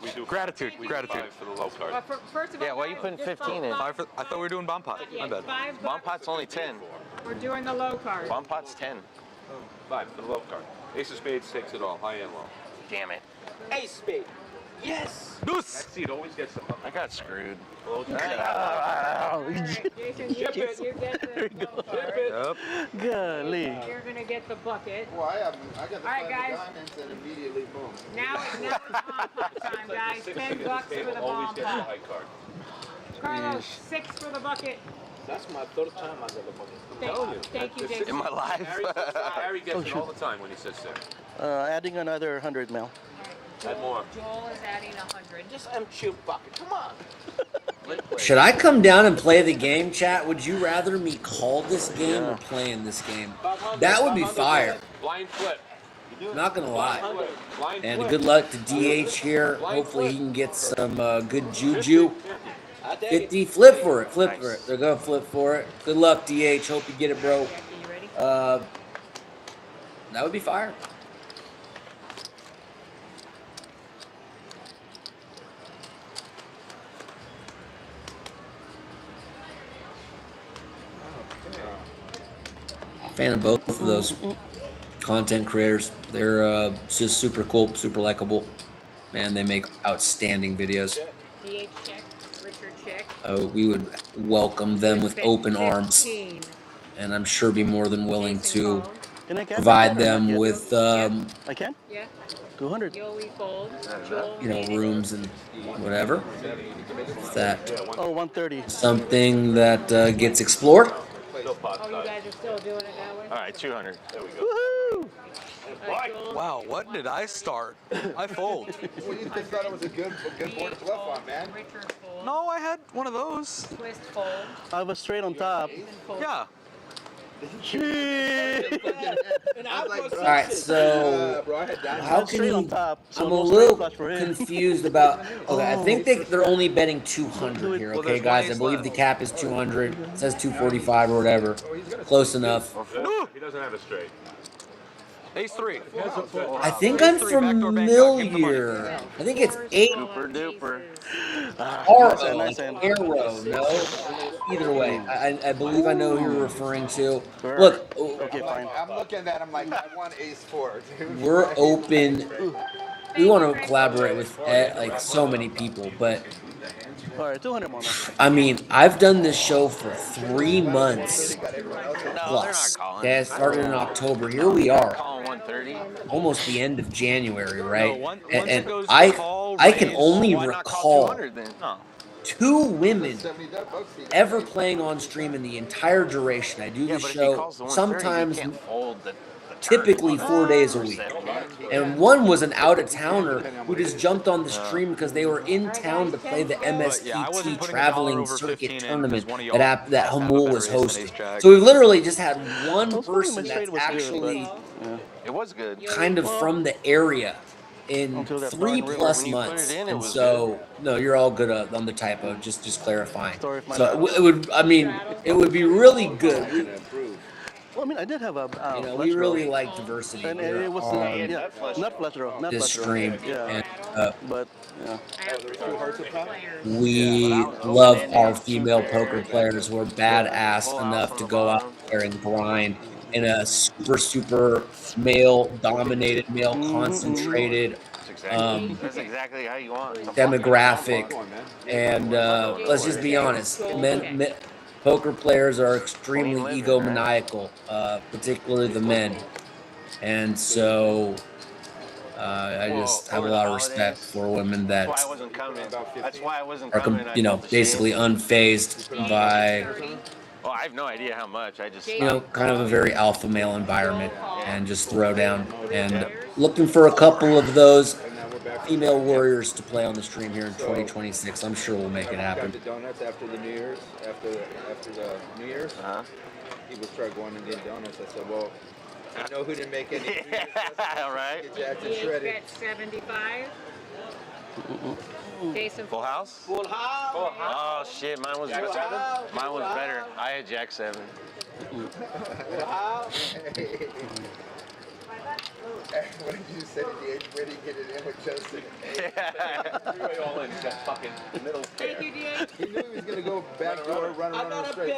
We do Gratitude. we do Gratitude. 5 for the low card. But first of all, Yeah, why you guys, putting just 15 in? five- I thought we were doing bomb pot. yeah, My bad. $5 Bomb pot's only 10. We're doing the low card. Bomb pot's 10. 5 for the low card. Ace of spades takes it all, high and low. Damn it. Ace spade. Yes. Deuce. That seat always gets the I got screwed. Oh, All right, Jason, you get the low card. Yep. golly. You're gonna get the bucket. Well, I got the All right, 5 of guys. diamonds and immediately boom. Now it's bomb pot time, guys. $10 for the always bomb gets the pot. high card. Carlos, 6 for the bucket. That's my third time I got the money. Thank you, In Jason. my life. Harry gets it all the time when he says 6. Adding another 100 mil. Add more. Joel is adding 100. Just empty your bucket. Come on. Should I come down and play the game, chat? Would you rather me call this game or play in this game? That would be fire. Blind flip. Not gonna lie. Blind And flip. good luck to DH here. Hopefully he can get some good juju. 50, flip for it, flip for it. They're gonna flip for it. Good luck, DH. Hope you get it, bro. Jackie, you ready? That would be fire. Fan of both of those content creators. They're just super cool, super likable. Man, they make outstanding videos. DH check. Richard check. We would welcome them with open arms, 15. and I'm sure be more than willing Jason to Cole. Can I cancel provide that or not them yet? with I can? Yeah. 200. Yoey fold. Joel you know, Manning. rooms and whatever. Is that Oh, 130. something that gets explored? Oh, you guys are still doing it that way? All right, 200. Woohoo! Joel, Wow, what did I start? I fold. Well, you just thought it was a good board to bluff on, man. Richard fold. No, I had one of those. Twist fold. I was straight on top. Jason fold. Yeah. All right, so bro, I had that. how That's can straight on he? top, so I'm no a straight little flush for him. confused about. Okay, I think they're only betting 200 here. Well, Okay, there's one guys, I ace believe the left. cap is 200. It says 245 or whatever. Close enough. He doesn't have a straight. Ace 3. I think Ace I'm 3, backdoor Bangkok. Give him the money. familiar. I think it's 8 Super duper. Nice RO, hand, like nice hand. arrow. No, either way, I believe I know who you're referring to. Sure. Look, Okay, fine. I'm looking at him like I want ace 4, dude. we're open. We want to collaborate with like so many people, but All right, 200 more. Man. I mean, I've done this show for 3 months No, they're not plus. calling. Okay, it started in October. Here we They're are, calling 130. almost the end of January, right? once And, it goes to I call, I can raise, only Why not call recall 200 then? No. 2 women ever playing on stream in the entire duration. I do Yeah, this but if he show calls the 130, sometimes, you can't fold the typically turn. 4 days a week. And one was an out-of-towner who just jumped on the Uh. stream because they were in town to play the But, yeah, I wasn't MSTT putting traveling $1 over circuit 15 in tournament 'cause one of that y'all that has to have a Hamul better was ace than hosting. ace-jack. So we've literally just had one I was thinking person my that's straight was good, actually It was good. kind of from the area in Until that 3 fine plus When you put months. it in, it And was so, no, you're all good on the typo, just clarifying. Sorry if my So bad. it would, I mean, it would be really good. We, Well, I mean, I did have a you know, flush we draw. really like diversity And here it was on yeah, not flush draw, not this flush draw. stream. Yeah, And but yeah. I have 4 players. we love our female poker players who are badass enough to go out there and grind in a super male-dominated, male-concentrated That's exactly how you want it. demographic. And let's just be honest, men, poker players are extremely egomaniacal, particularly the men. And so I just have a lot of respect for women that That's why I wasn't coming. That's why I wasn't are, coming. I you know, felt ashamed. basically unfazed by, Oh, I have no idea how much. I just. you know, kind of a very alpha male environment and just throw down. And looking for a couple of those female warriors to play on the stream here in 2026. I'm sure we'll make it happen. Got the donuts after the New Year's, after the New Year's. Uh-huh. People started going and getting donuts. I said, well, I know who didn't make any. New Year's All right. Get jacked and DH shredded. bet 75. Jason Full house? Oh shit, mine was better. I had Jack 7. What did you say to the age where did you get it in with Justin? all in that fucking middle Thank you, DH. He knew he was gonna go backdoor, run straight.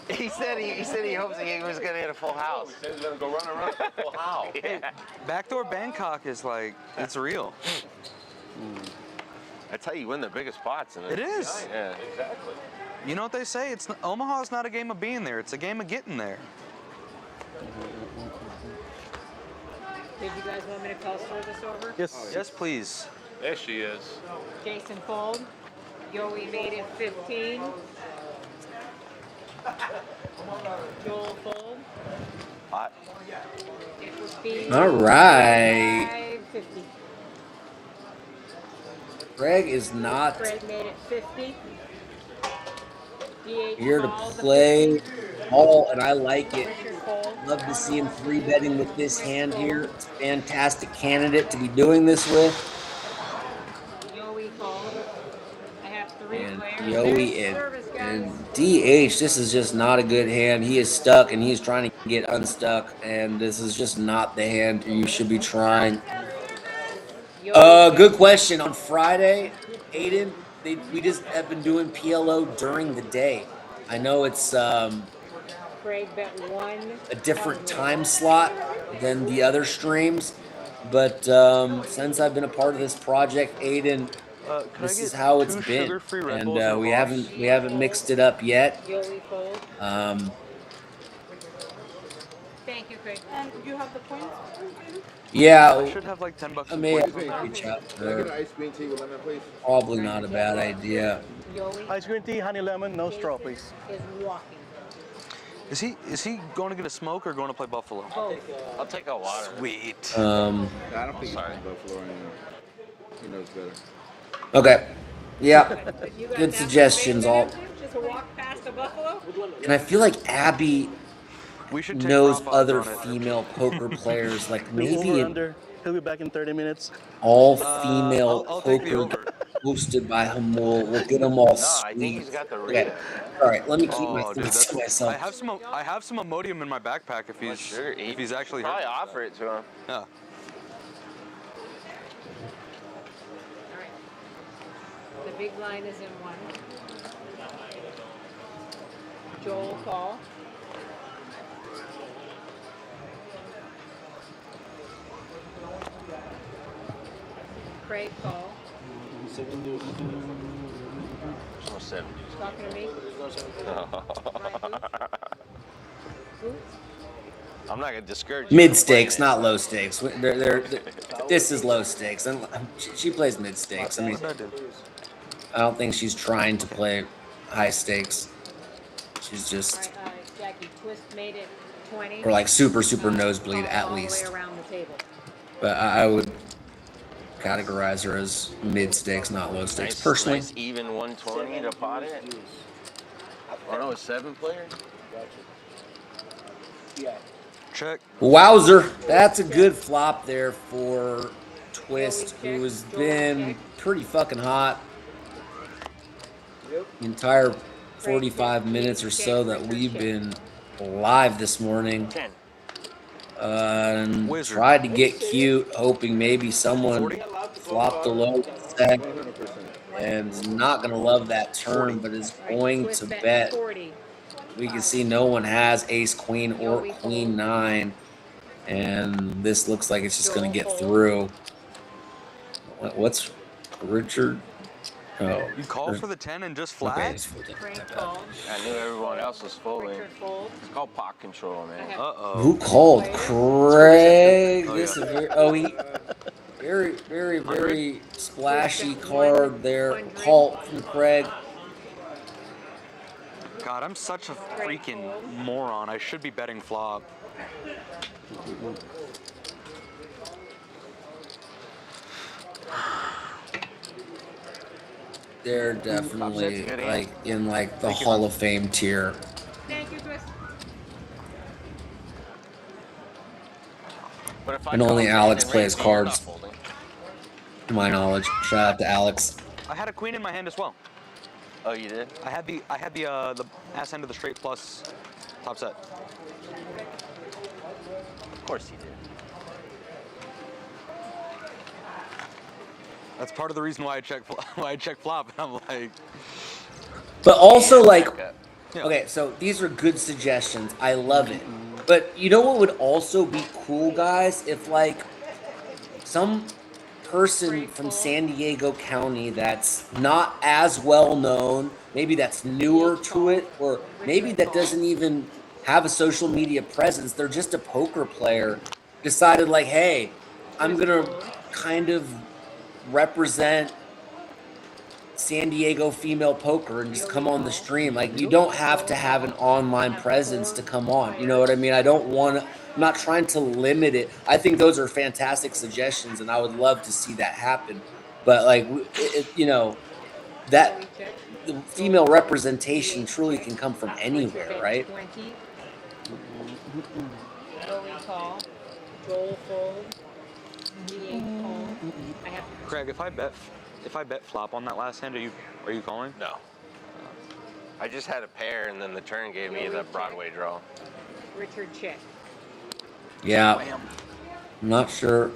He said he hopes he was gonna hit a full house. He said he's gonna go run around. Well, how? Yeah. Backdoor Bangkok is like, it's real. That's how you win the biggest spots. It is. Yeah. Exactly. You know what they say? Omaha's not a game of being there. It's a game of getting there. Did you guys want me to call store this over? Yes. Yes, please. There she is. Jason fold. Joey made it 15. Joel fold. Hot. It would be All right. 550. Greg is not Greg made it 50. DH here to called the play 50. all, and I like it. Richard fold. Love to see him 3-betting with this hand here. It's a fantastic candidate to be doing this with. Joey fold. I have 3 And players. Yoey There's service, guys. and DH, this is just not a good hand. He is stuck and he's trying to get unstuck, and this is just not the hand you should be trying. Good question. On Friday, Aiden, we just have been doing PLO during the day. I know it's Craig bet 1. a different time slot than the other streams, but since I've been a part of this project, Aiden, this is how it's been, and we haven't mixed it up yet. Joey fold. Thank you, Craig. And you have the points? Yeah, I should have like $10 I in may points. have to reach out to Can I get an her. ice green tea with lemon, please? Probably not a bad idea. Joey Ice green tea, honey lemon, no straw, please. is walking. Is he going to get a smoke or going to play Buffalo? Both. I'll take a water. Sweet. No, I don't think he's from Buffalo anymore. He knows better. Okay. Yeah. You got Good that suggestions. much All. faith in him? Just to walk past a buffalo? And I feel like Abby We should take knows prop odds other on it. female poker players, like The maybe over an under. He'll be back in 30 minutes. all female I'll take the poker over. hosted by Hamul. We'll get them all No, I think sweet. he's got the Okay. Rita. All right, let me keep my Oh, dude, thoughts to myself. I have some Imodium in my backpack if he's actually probably hurt. offer it to him. Yeah. All right. The big line is in 1. Joel call. Craig call. No 70. Talking to me. I'm not gonna discourage you. Mid stakes, not low stakes. This is low stakes, and she plays mid stakes. I mean, I don't think she's trying to play high stakes. She's just Jackie, twist made it 20. or like super nosebleed at all least. the way around the table. But I would categorize her as mid stakes, not low stakes. Personally, nice even 120 to pot it. Oh no, a 7 player. Check. wowzer, that's a good flop there for Twist, who has been pretty fucking hot the entire 45 minutes or so that we've been live this morning. 10. And Wizard. tried to get cute, hoping maybe someone flopped a low set and is not going to love that turn, but is going to bet. 40. We can see no one has ace queen or queen 9, and this looks like it's just going to get through. What's Richard? Oh, You call for the 10 and just flat? okay, it's full deck. Craig call. I knew everyone else was folding. Richard fold. It's called pot control, man. Uh-oh. Who called? Craig. Oh, This yeah. is very splashy card there. Call from Craig. God, I'm such a freaking moron. I should be betting flop. They're definitely like in like the Hall of Fame tier. Thank you, Twist. But if I And only call Alex and plays raise, you're not cards. folding. To my knowledge. Shout out to Alex. I had a queen in my hand as well. Oh, you did? I had the ass end of the straight plus top set. Of course you did. That's part of the reason why I check flop. And I'm like, But also like yeah. okay, so these are good suggestions. I love it. But you know what would also be cool, guys? If like some person from San Diego County that's not as well known, maybe that's newer to it, or maybe that doesn't even have a social media presence, they're just a poker player, decided like, hey, I'm gonna kind of represent San Diego female poker and just come on the stream. Like, you don't have to have an online presence to come on. You know what I mean? I'm not trying to limit it. I think those are fantastic suggestions, and I would love to see that happen. But like, you know, that the female representation truly can come from anywhere, right? 20. Joey call. Joel fold. DH call. I have Craig, if I bet flop on that last hand, are you calling? No. I just had a pair, and then the turn gave me the Broadway draw. Richard check. Yeah. I'm not sure.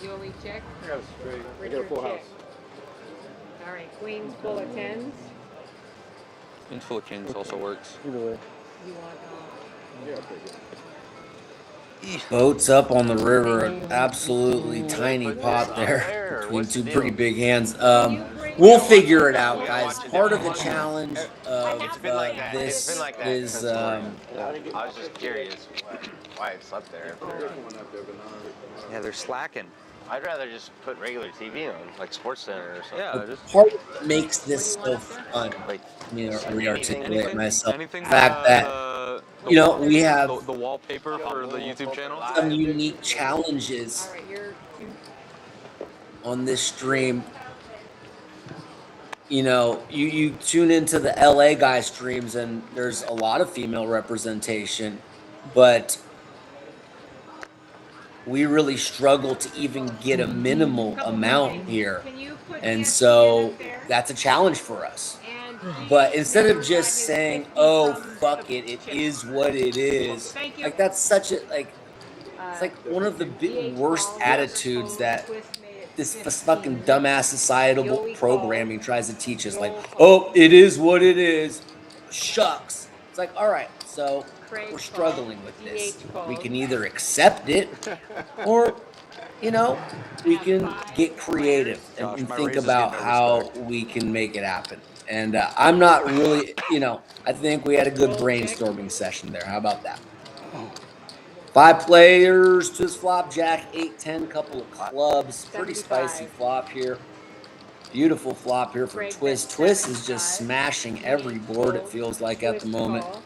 Joey check. I got a straight. I got a Richard full check. house. All right, queens full of 10s. Queens full of kings also works. Either way. You want Yeah, I'll take it. Boats up on the river, an absolutely tiny pot there between two pretty big hands. We'll figure it out, guys. Part of the challenge of this is I was just curious why it slept there. Yeah, they're slacking. I'd rather just put regular TV on, like Sports Center or something. Yeah, just part of what makes this so fun. Like, You know, re-articulate myself. The anything fact that you know we have the wallpaper for the YouTube channel. some unique challenges All right, you're on this stream. you know, you tune into the LA guy streams and there's a lot of female representation, but we really struggle to even get a minimal amount here. Can you put And ESPN so up there? that's a challenge for us. And But DH instead number of 5 just is saying, 50 "Oh, from fuck the it, it chip. is what it is," Thank you. like that's such a like it's Uh, like one of the DH worst ball, attitudes Nicole, that Twist made it this 15. fucking dumbass societal Joey programming called. tries to teach us. Like, Joel "Oh, called. it is what it is." Shucks. It's like, all right, so Craig we're called. struggling with this. DH We called. can either accept it, or you know, we can get creative Josh, and my think raise is about getting no how respect. we can make it happen. And I'm not really, you know, I think we had a good brainstorming session there. How about that? 5 players, twist flop, jack, 8-10, couple of clubs. Pretty spicy 75. flop here. Beautiful flop here for Craig Twist. bet Twist is just 75. smashing every board, it Fold. feels like, at the Twist moment. call.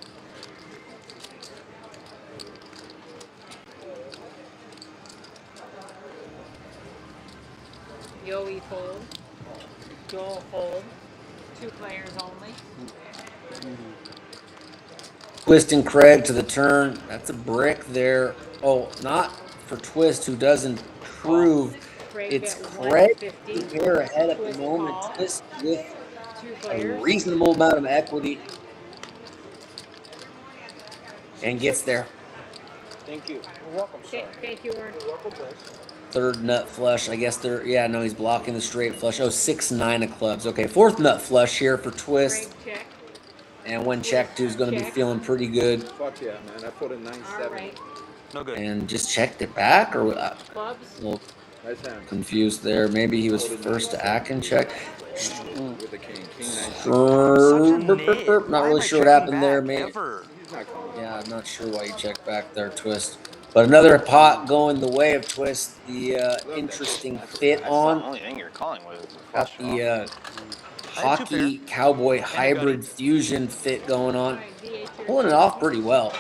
Yoey fold. Joel fold. 2 players only. Twist and Craig to the turn. That's a brick there. Oh, not for Twist, who doesn't prove. Craig It's bet Craig 150. here ahead at the Twist moment. call. Twist with 2 a players. reasonable amount of equity and gets there. Thank you. Thank you, Warren. Third nut flush. I guess they're, yeah, no, he's blocking the straight flush. Oh, 6-9 of clubs. Okay, fourth nut flush here for Twist. Craig check. And when check two is going to be Check. feeling pretty good. Fuck yeah, man. I put a 9-7. All right. No good. And just checked it back, or Clubs. a little Nice hand. confused there. Maybe he was first to act and check. With the king. King 9. Not really sure what happened there. Maybe. Ever. He's not coming. Yeah, I'm not sure why you checked back there, Twist. But another pot going the way of Twist. The interesting fit That's the on. only thing you're calling with is a Got flush the I had 2 hockey cowboy hybrid fusion fit going on. All right, DH. Pulling it off pretty well.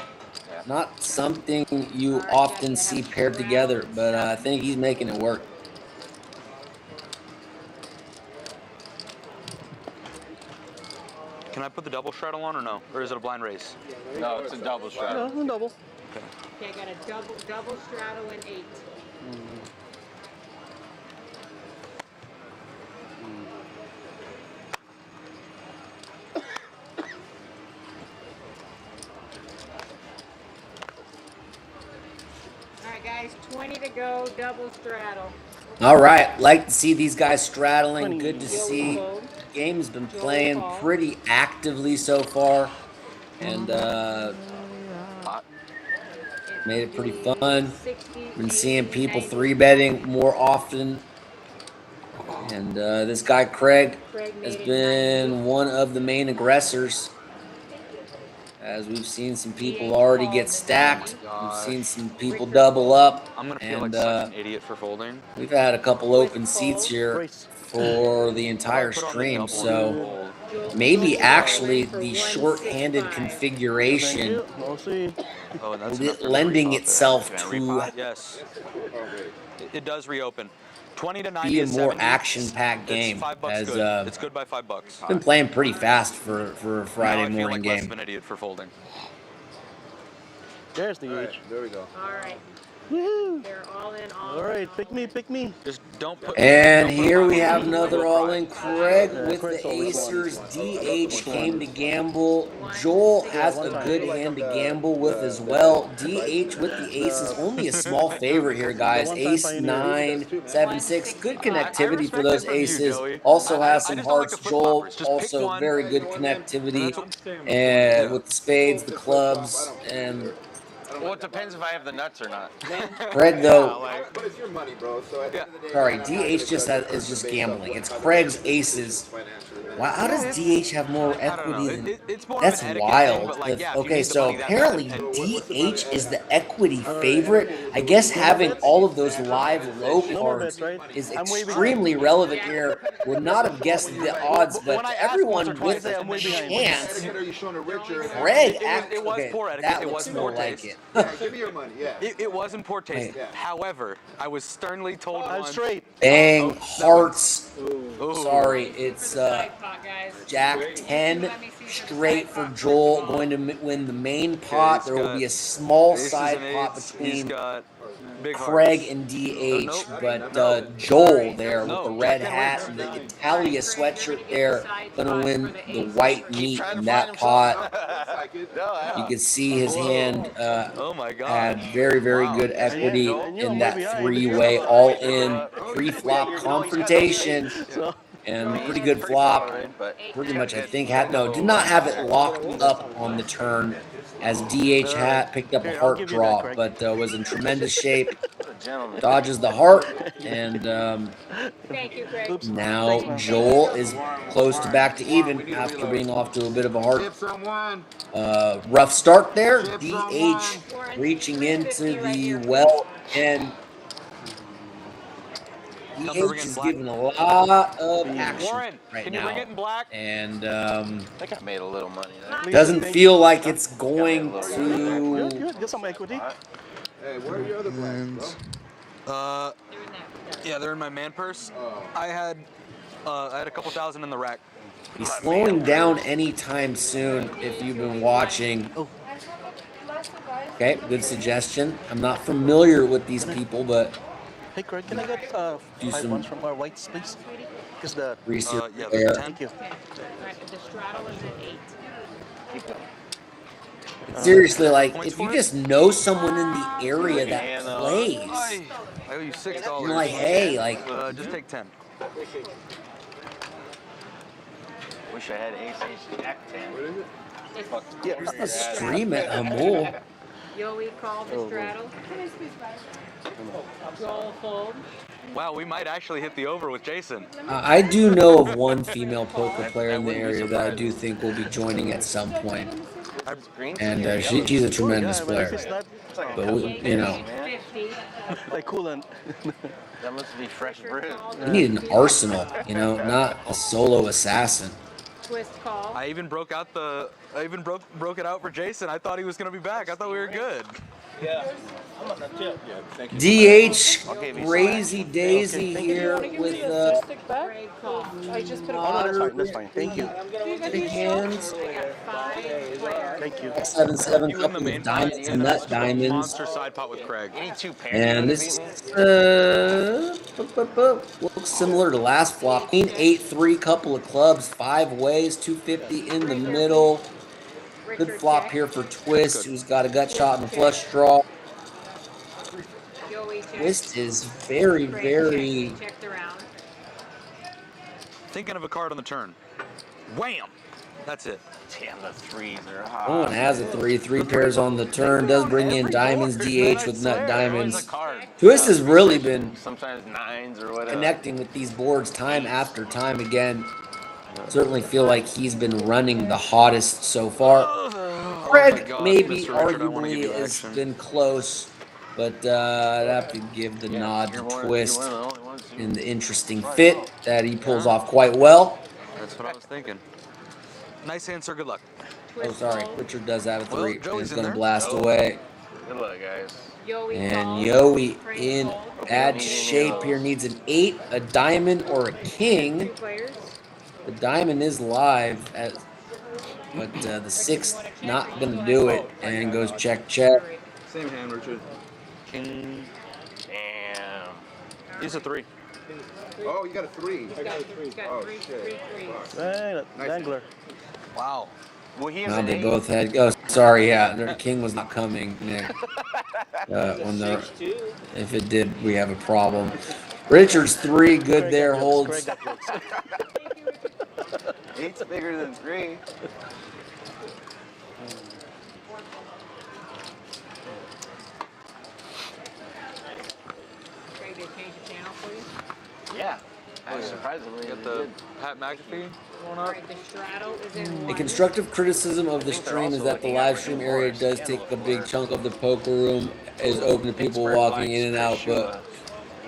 Not something you often see paired together, but I think he's making it work. Can I put the double straddle on or no? Or is it a blind race? No, it's a double shot. No, double. Okay, I got a double straddle and 8. All right, guys, 20 to go, double straddle. All right, like to see these guys straddling. Good to see. Game's been playing pretty actively so far, and made it pretty fun. Been seeing people 3-betting more often, and this guy Craig has been one of the main aggressors. As we've seen some people already get stacked, we've seen some people double up, I'm gonna feel and like such an idiot for folding. we've had a couple open seats here for the entire Put on the stream, double so fold. maybe actually the short-handed configuration We'll see. Oh, and that's enough to lending refill it. itself Can I to repot? Yes. It does reopen. 20 to 90 be a is more 70. action-packed game, It's $5 as good. It's good by $5. been playing pretty fast for a Now Friday I feel morning like less game. of an idiot for folding. There's the All right, H. there we go. All right, Woohoo! they're all in, all All right, in, pick me, pick me. Just don't put. And don't put here a we bottom have on another the all-in pride. Craig Yeah, with Craig's the always Acers. DH came to gamble. Joel has a good hand to gamble with as well. DH with the aces, only a small favorite here, guys. Ace 9, 7, 6. Good connectivity for those aces. Also has some I just don't like hearts. the flip Joel floppers. Just pick also one. very good connectivity, That's and with the spades, the clubs, and Well, it depends if I have the nuts or not. Craig though. But it's your money, bro. So at the end of the day, Sorry, DH is just gambling. It's Craig's aces. Wow, how does DH have more I don't know. equity than? It's more That's of an etiquette wild. thing, but like, yeah, if you Okay, need the so money that apparently bad, DH is the equity favorite. I guess having all of those live low cards is extremely relevant here. Would not have guessed the odds, but everyone with a chance. Are you showing a richer? Craig, it was okay, poor etiquette. that It looks was more poor like taste. it. Yeah, give me your money. Yeah. It was in poor taste. Wait. However, I was sternly told I'm once. straight. Bang, hearts, Ooh. Sorry, it's Side pot, guys. Jack 10 straight for Joel. Going to win the main pot. he's There will got be a small aces side and pot eights. He's between got big Craig hearts. and DH, nope. but No. Joel there with No, the Jack red 10 hat wins. and the Italia sweatshirt there, gonna win the white meat Trying to in find that himself. pot. No, You can see his hand Oh my god. had very, very Wow. good equity And you in I'm that way behind. three-way all-in pre-flop confrontation, So, and pretty good flop. Pretty much, I think, did not have it locked up on the turn, as DH hat picked up a Here, I'll heart give you that, draw, Craig. but was in tremendous shape. gentleman. Dodges the heart, and Thank you, Greg. Oops. now Thanks, man. Joel is close to back to even after being off to a bit of a hard, rough start there. DH reaching into the well, and DH is giving a lot of action Warren, right can you bring it now, in black? and I think I made a little money there. doesn't Thank feel like it's going Good, to. good. Get some equity. Hey, where are your other blacks, bro? Yeah, they're in my man purse. I had a couple thousand in the rack. He's slowing down anytime soon if you've been watching. Okay, good suggestion. I'm not familiar with these people, but Hey, Craig, can I get Do 5 some- ones from our whites, please? Because the research Yeah, there. the 10. thank you. Okay. All right, the straddle is at 8. Keep going. Seriously, like, if you just know someone in the area that Piano. plays, I owe you $6. you're like, hey, like, Just take 10. Wish I had ace jack 10. let's stream it, Hamul. Yoey called the straddle. Joel fold. Wow, we might actually hit the over with Jason. I do know of one female poker player in the area that I do think will be joining at some point, Green? and she's a tremendous Yeah, but if player. it's not But you know, 50. like coolant. That must be fresh brew. you need an arsenal, you know, not a solo assassin. Twist call. I even broke it out for Jason. I thought he was gonna be back. I thought we were good. DH Crazy Daisy here with Greg call. Oh, no, that's fine. Thank you. big hands. I got 5 players. Thank you. 7-7 You win the couple main of pot. diamonds and nut diamonds. Monster side pot with Craig. You need 2 pairs. And this looks similar to last flop. Queen 8-3, couple of clubs, 5 ways, 250 in the middle. Good Richard flop check. here for Twist, who's got a gut shot and a flush draw. Yoey check. Twist is very, Craig very. check. Check the round. Thinking of a card on the turn. Wham! That's it. Damn, the 3s are hot. No one has a 3 pairs on the turn. Does bring in diamonds, DH with nut diamonds. Twist has really been Sometimes 9s or whatever. connecting with these boards time after time again. Certainly feel like he's been running the hottest so far. Craig God, maybe Mr. Richard, I wanna arguably give you has action. been close, but I'd have to give the nod to Twist in the interesting fit that he pulls off quite well. That's what I was thinking. Nice answer. Good luck. Oh, Twist sorry, fold. Richard does have a 3. Well, Joey's He's in gonna there. blast away. Good luck, guys. Yoey And calls. Yoey Craig in fold. bad shape here. Needs an 8, a diamond, or a 2 king. players. The diamond is live, but the 6 not gonna do it, and goes check, check. Same hand, Richard. King. Damn. He's a 3. Oh, you got a 3. He's got Oh, three shit. threes. Hey, dangler. Wow. Well, he has Now an they 8. both had. Oh, sorry, yeah, the king was not coming, Nick. If it did, we have a problem. Richard's 3, good Craig there, got jokes. holds. Craig got jokes. 8's bigger than 3. Greg, they changed the channel for you? Yeah. Surprisingly, You got the Pat McAfee going All up. right, the straddle is in A 1. constructive criticism of the stream is that the live stream area does take a big chunk of the poker room, is open to people walking in and out, but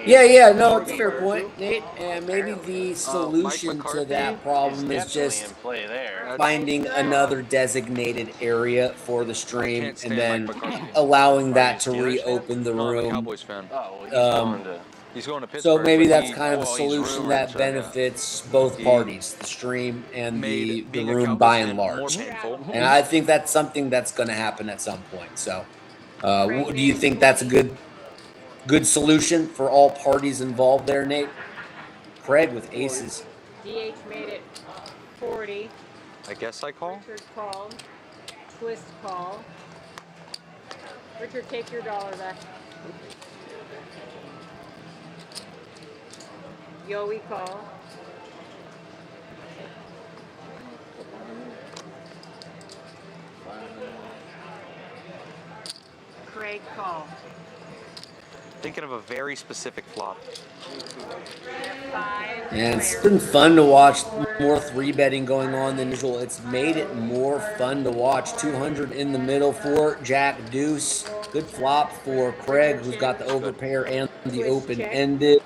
yeah, no, it's a fair point, Nate. And maybe the solution to that problem is just in play there. finding another designated area for the stream Can't stand and then Mike McCarthy. allowing that to reopen the I'm a room. Cowboys fan. Oh, well, he's Um, going to. He's going to So Pittsburgh. maybe but that's he- kind of a well, he's solution rumored that to, benefits both He parties, the stream and made the being a room Cowboys by fan and more large. painful. And I think that's something that's going to happen at some point. So, Craig do you made think that's a 20. good solution for all parties involved there, Nate? Craig with aces. DH made it 40. I guess I call. Richard called. Twist call. Richard, take your dollar back. Yoey call. Craig call. Thinking of a very specific flop. 5. And it's players. been fun to watch more three betting going on than usual. It's made it more fun to watch. 200 in the middle for Jack Deuce. Good flop for Craig, who's got the overpair and the open ended.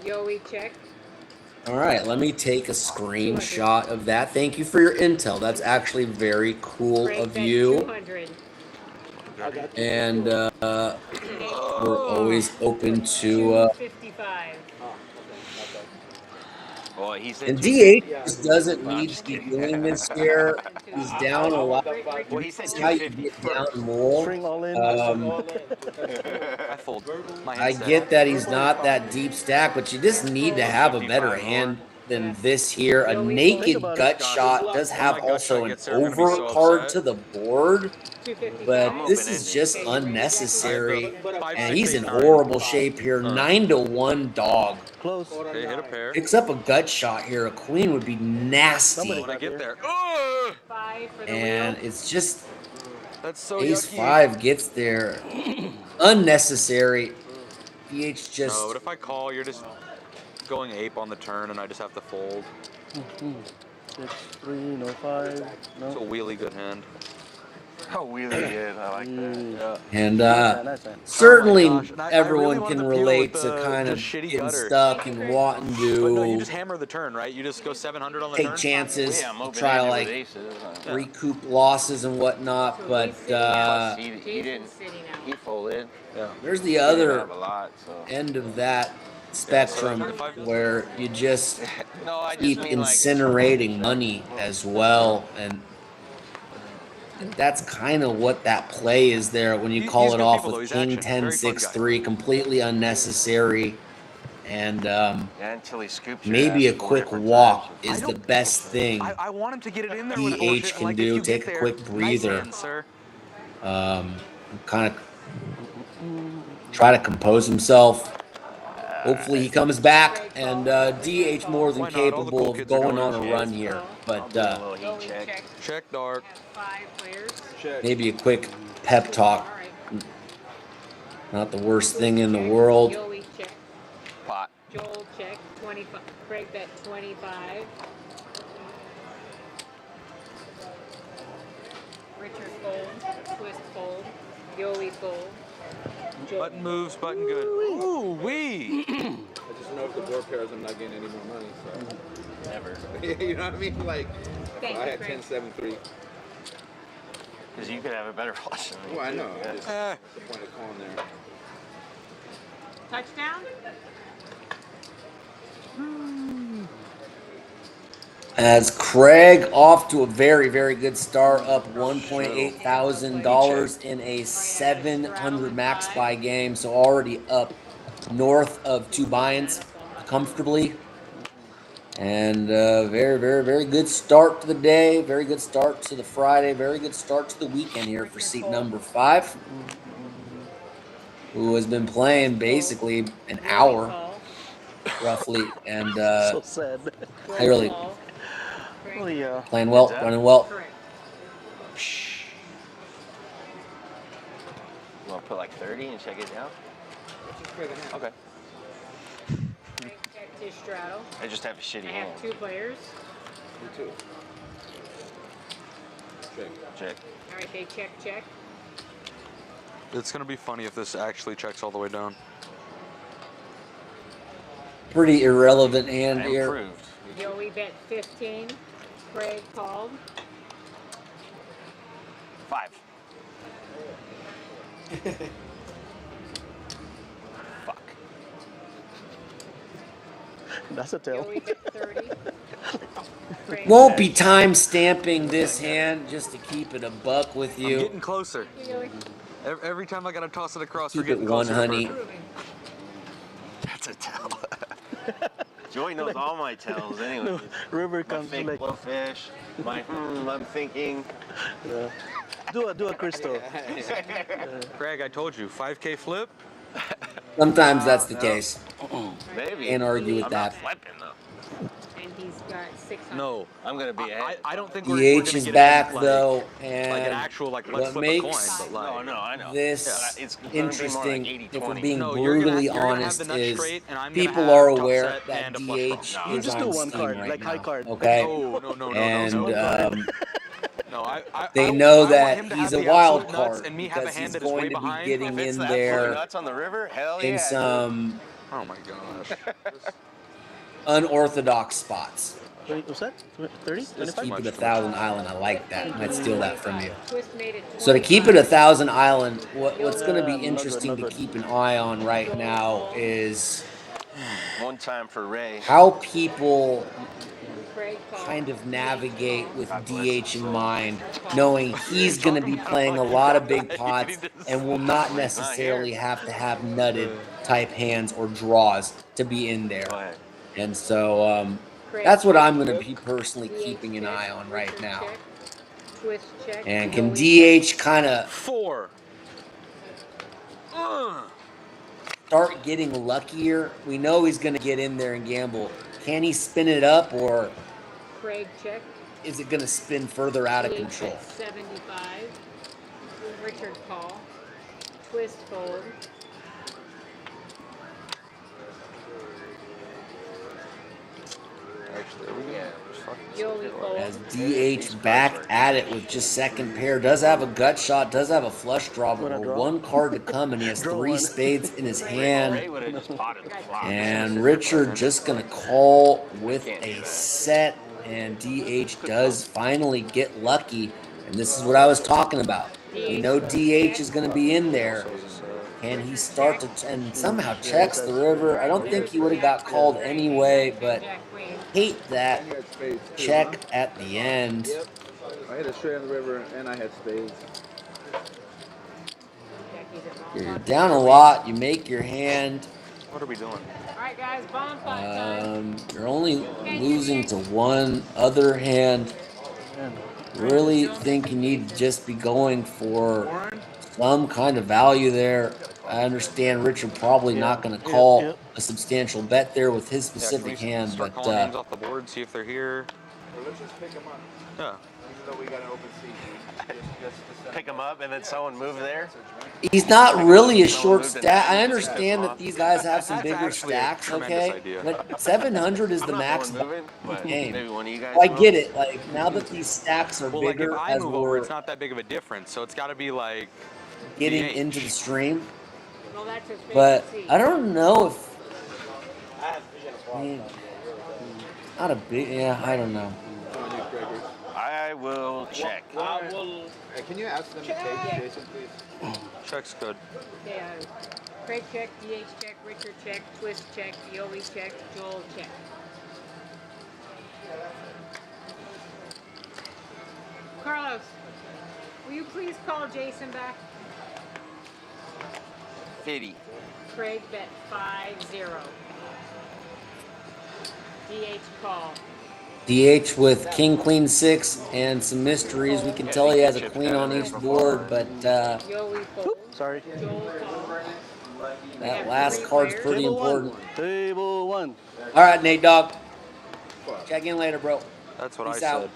Yoey check. All right, let me take a screenshot of that. Thank you for your intel. That's actually very cool Craig of bet you. 200. And we're always open to. 255. Well, he said And 250. DH just doesn't I'm need just to be kidding. doing this here. He's down a lot. Well, he said This is how you 250 get down first. more. String all in. I fold. My I hand's set. get that he's not that deep stack, but you just need to have a better 55 hand than this here. A Think naked about gut it. shot does When have my gut also shot an gets there, I'm gonna be so overcard upset. to the board, 255. but this is open-ended. just Okay, you ready, unnecessary. I have a 5, And 6, he's 8, in 9. horrible shape here. 9-1 dog. Close. They hit a pair. Picks up a gut shot here. A queen would be nasty. When I get there. Ugh! 5 for the And wheel. it's just That's so ace yucky. 5 gets there. Unnecessary. DH just. No, but if I call, you're just going ape on the turn, and I just have to fold. 6-3, no 5. It's a No. wheelie good hand. Oh, really good. I like that. Yeah. And Nice hand. certainly Oh my gosh, and I everyone really wanted can to peel relate with to the- kind the of shitty getting gutter. stuck and wanting But no, you to just hammer the turn, right? You just go 700 on the take turn. chances, Yeah, I'm to open try to with like aces. recoup losses and whatnot. So But he's sitting out. He Jason's didn't. sitting out. He folded. Yeah. there's the He didn't other have a lot, so. end of that spectrum if I- where you just No, I just keep mean like. incinerating money as well, and that's kind of what that play is there when you He's call good it off people, though. with He's King action. 10 Very fun guy. 6-3, completely unnecessary, and Yeah, until he scoops your maybe a ass 4 quick different walk times. is the best thing I want him to get it in there with DH bullshit. can Like, do. if you Take get a there, quick nice breather. hand, sir. Kind of try to compose himself. Hopefully he comes back, and DH more than Why not? All the capable cool of kids are going going on a to run check. here. I'll But do a little heat Yoey check. check. Check dark. Have 5 players. maybe a quick pep talk. All right. Not the worst thing in the world. Yoey check. Pot. Joel check. 25. Craig bet 25. Richard fold. Twist fold. Yoey fold. Joel. Button moves, button good. Ooh, wee. I just know if the board pairs, I'm not getting any more money. So. Never. You know what I mean? Like, Thank I you, had Craig. 10-7-3. Because you could have a better flush than me. Well, I too. know. Yeah. Just Eh. the point of calling there. Touchdown. As Craig off to a very, very good start, up $1.8 thousand in a 700 max buy game. So already up north of 2 buy-ins comfortably. And very, very, very good start to the day. Very good start to the Friday. Very good start to the weekend here for seat number 5, who has been playing basically an hour Call. roughly, and So sad. I really Call. Craig. Well, yeah. playing well, Heads up. running well. Correct. You want to put like 30 and check it down? Okay. Craig checked his straddle. I just have a shitty I hand. have 2 players. Me too. Check. Check. All right, they check. It's gonna be funny if this actually checks all the way down. Pretty irrelevant hand I here. improved. Yoey bet 15. Craig called. 5. That's a tail. Joey bet 30. Craig Won't be bet time stamping this hand just to keep it a buck with I'm you. getting closer. Joey. Every time I gotta toss it across, we're Keep it getting one, closer. honey. Proving. That's a tell. Joey knows all my tells anyway. No, river My comes fake like blowfish, my I'm thinking. do a crystal. Craig, I told you, 5K flip. Sometimes that's the No. case. Maybe. Can't argue with I'm that. not flipping though. And he's got 600. No, I'm gonna be ahead. I don't think we're DH gonna is get back it in, though, like and an actual let's what flip a coin, makes but No, like no, I know. this It's gonna be interesting, more like if we're 80-20. being no, brutally you're gonna have honest, the nut is straight, and I'm people gonna have are top aware set that and a flush DH draw. No, is just on do one Steam card, right like now. high card. Okay, No, and no. I they don't- know I want that him to he's have a the wild absolute nuts card and me have a because hand he's that is way going to be behind. getting If it's in the absolute there nuts on the river, hell yeah. in some Oh my gosh. unorthodox spots. What's that? 30? Just 25? keep it 1,000 Island. I like that. Might steal that from you. Twist made it So to keep it 25. 1,000 Island, what's going to be Not good, interesting not to good. keep an eye on right now is One time for Ray. how people Craig call. kind of navigate with God bless DH his in soul. mind, knowing he's going to be playing a lot of big pots and will not necessarily have to have nutted type hands or draws to be in there. Go ahead. And so Craig that's what check. I'm going to be personally DH keeping an check. eye on right Richard now. check. Twist check. And can Joey DH kind of 4. start getting luckier? We know he's going to get in there and gamble. Can he spin it up, or Craig check. is it going to spin further out of DH control? bet 75. Richard call. Twist fold. Actually, are we gonna Joey fold. As DH back at it with just second pair, does have a gut shot, does have a flush draw, but Wanna with draw? one card to come, and he has Draw 3 one. spades in his Ray hand. would have just potted the flop. And Richard just gonna call with a set, and DH does finally get lucky. And this is what I was talking about. We know DH is gonna be in there. Can he start to and somehow checks the river? I don't think he would have got called anyway, but Jack queen. hate that You had spades too, check huh? at the end. Yep. I hit it straight on the river and I had spades. Jackie's at You're bomb. down a lot. You make your hand. What are we doing? All right, guys, bomb pot time. You're only losing to one other hand. Really think you need to just be going for some kind of value there. I understand Richard probably not going to call a substantial bet there with his Yeah, can specific we hand, start but calling names off the board, see if they're here. Well, let's just pick them up, Yeah. even though we got an open seat. Just Pick them up and then someone move there. he's not really a short stack. I understand that these guys have some That's bigger actually a stacks, tremendous okay? idea. But 700 is I'm the not max the one moving, but game. maybe one of you guys. I move. get it. Like, now that these stacks are Well, like if bigger I as move over, we're it's not that big of a difference. So it's got to be like getting DH. into the stream. Well, that's his favorite But seat. I don't know if. I mean, not a big. Yeah, I don't know. I will check. Hey, can you ask them to take Jason, please? Check's good. Okay, Craig check, DH check, Richard check, Twist check, Joey check, Joel check. Carlos, will you please call Jason back? 50. Craig bet 5-0. DH call. DH with King, Queen, 6, and some mysteries. We can tell he has a queen on each board, but Joey fold. Sorry. Joel call. that last card's pretty Table important. 1. Table 1. All right, Nate Dog. Check in later, bro. That's what Peace I out. said.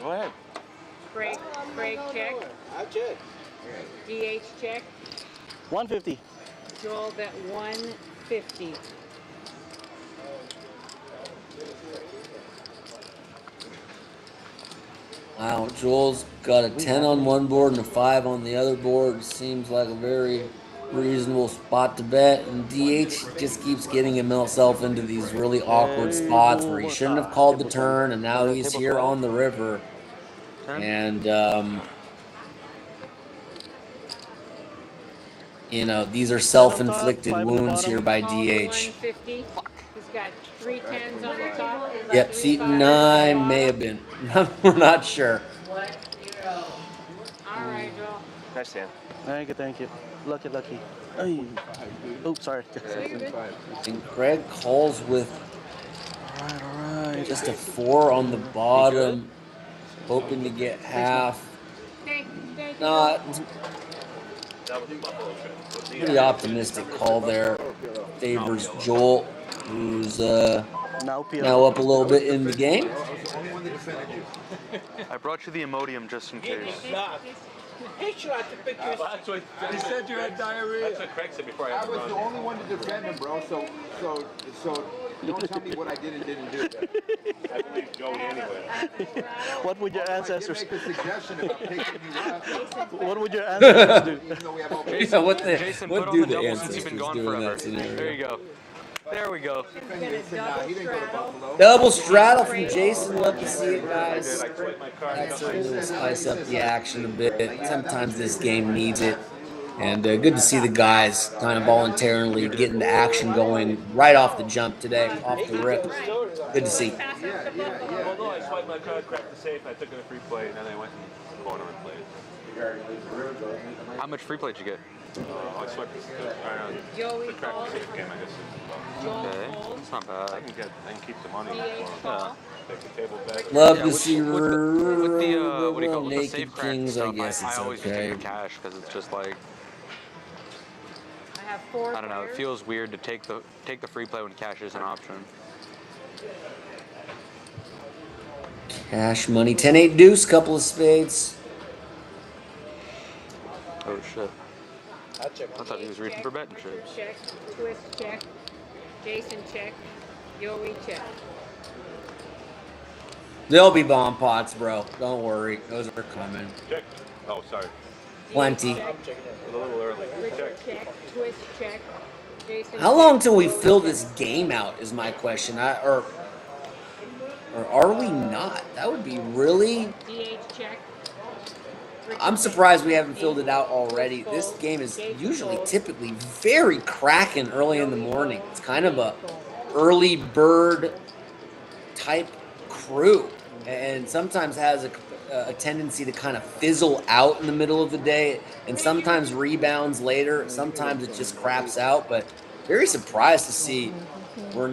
Go ahead. Craig check. I check. DH check. 150. Joel bet 150. Wow, Joel's got a 10 on one board and a 5 on the other board. Seems like a very reasonable spot to bet. And DH just keeps getting himself into these really awkward spots where he shouldn't have called the turn, and now he's here on the river. And You know, these are Five on top, self-inflicted five on the wounds here bottom. by Call DH. 150. He's got 3 10s on the top. Yep, 3 seat 5s on the 9 may have bottom. been. We're not sure. All right, Joel. Nice hand. Thank you. Lucky. Ay. Oh, sorry. And Greg calls with All right. just a 4 on the bottom, hoping to get half. Thank you, Not That was the Buffalo trip. pretty optimistic call there. Favors Joel, who's Now PLO. now up a little bit in the game. I brought you the Imodium just in case. He said you had diarrhea. That's what Craig said before I I had was to the run. only one to defend him, bro. So don't tell me what I did and didn't do. I believe Joey anyway. What would your I did ancestors? make a suggestion about picking you up, What would your ancestors do? even though we have all Yeah, Jason, what put do on the the double since you've been ancestors gone do in forever. that scenario? There you go. There we go. He didn't go to Buffalo. Double straddle from Jason. Love to see it, guys. I swiped my card. That's a little spice up the action a bit. Sometimes this game needs it. And good to see the guys kind of voluntarily getting the action going right off the jump today, off the rip. Good to see. Well, no, I swiped my card, cracked the safe, I took it a free play, and then I went and bought and played. How much free play did you get? I swiped Joey the cracked call. the safe game, I guess. Joel Okay, call. that's not I bad. can keep the money. DH For call. take the table back. Love Yeah, to see with the what do you call it, with the naked safe crack kings. I stuff, guess I it's always just okay. take the cash because it's just like, I have 4 I don't know, it players. feels weird to take the free play when cash is an option. Cash money. 10-8 deuce. Couple of spades. Oh shit. I thought he was reaching for betting chips. Check. Twist check. Jason check. Joey check. There'll be bomb pots, bro. Don't worry. Those are coming. Check. Oh, sorry. Plenty. Check. A little early. Richard check. Twist check. Jason How long check. till we Joey fill check. this game out is my question. Or are we not? That would be really... DH check. I'm surprised we haven't filled it out already. This game is usually typically very cracking early in the morning. It's kind of a early bird type crew, and sometimes has a tendency to kind of fizzle out in the middle of the day, and sometimes rebounds later. Sometimes it just craps out, but very surprised to see we're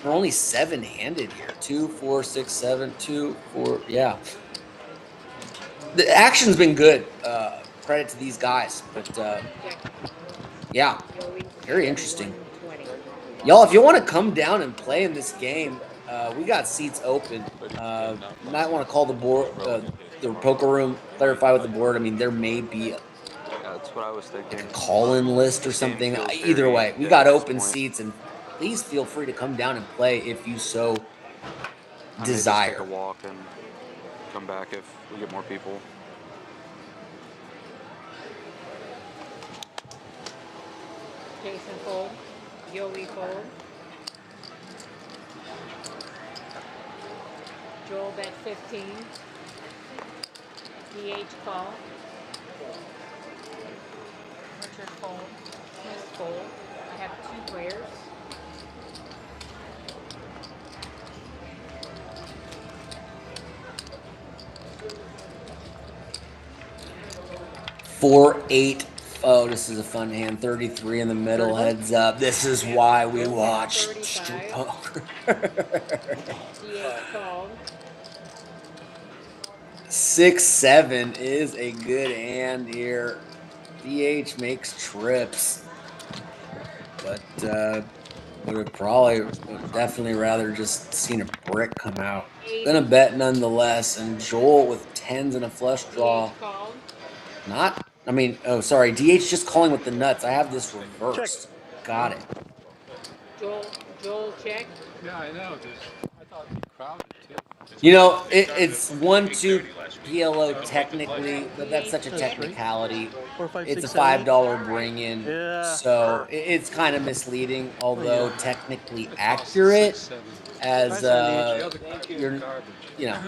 only 7-handed here. 2, 4, 6, 7, 2, 4, yeah. The action's been good. Credit to these guys, but yeah, very interesting. Y'all, if you want to come down and play in this game, we got seats open. You might want to call the board, the poker room, clarify with the board. I mean, there may be Yeah, that's what I was thinking. a call-in list or something. Feels Either very way, we dead got at this open point. seats, and please feel free to come down and play if you so I may just desire. take a walk and come back if we get more people. Jason fold. Joey fold. Joel bet 15. DH call. Richard fold. Smith fold. I have 2 players. Four, 8. Oh, this is a fun hand. 33 in the middle. Heads up. This is why we watch 35. poker. DH called. 6, 7 is a good hand here. DH makes trips, but would have definitely rather just seen a brick come out. Gonna bet nonetheless. And Joel with 10s and a flush draw. DH called. DH just calling with the nuts. I have this reversed. Got it. Joel check. Yeah, I know. I thought it'd be crowded too. You know, it's 1-2 PLO technically, but that's such a technicality. 4, 5, It's 6, a 7. $5 bring-in, Yeah. so it's kind of misleading, although technically accurate, as you're, you know,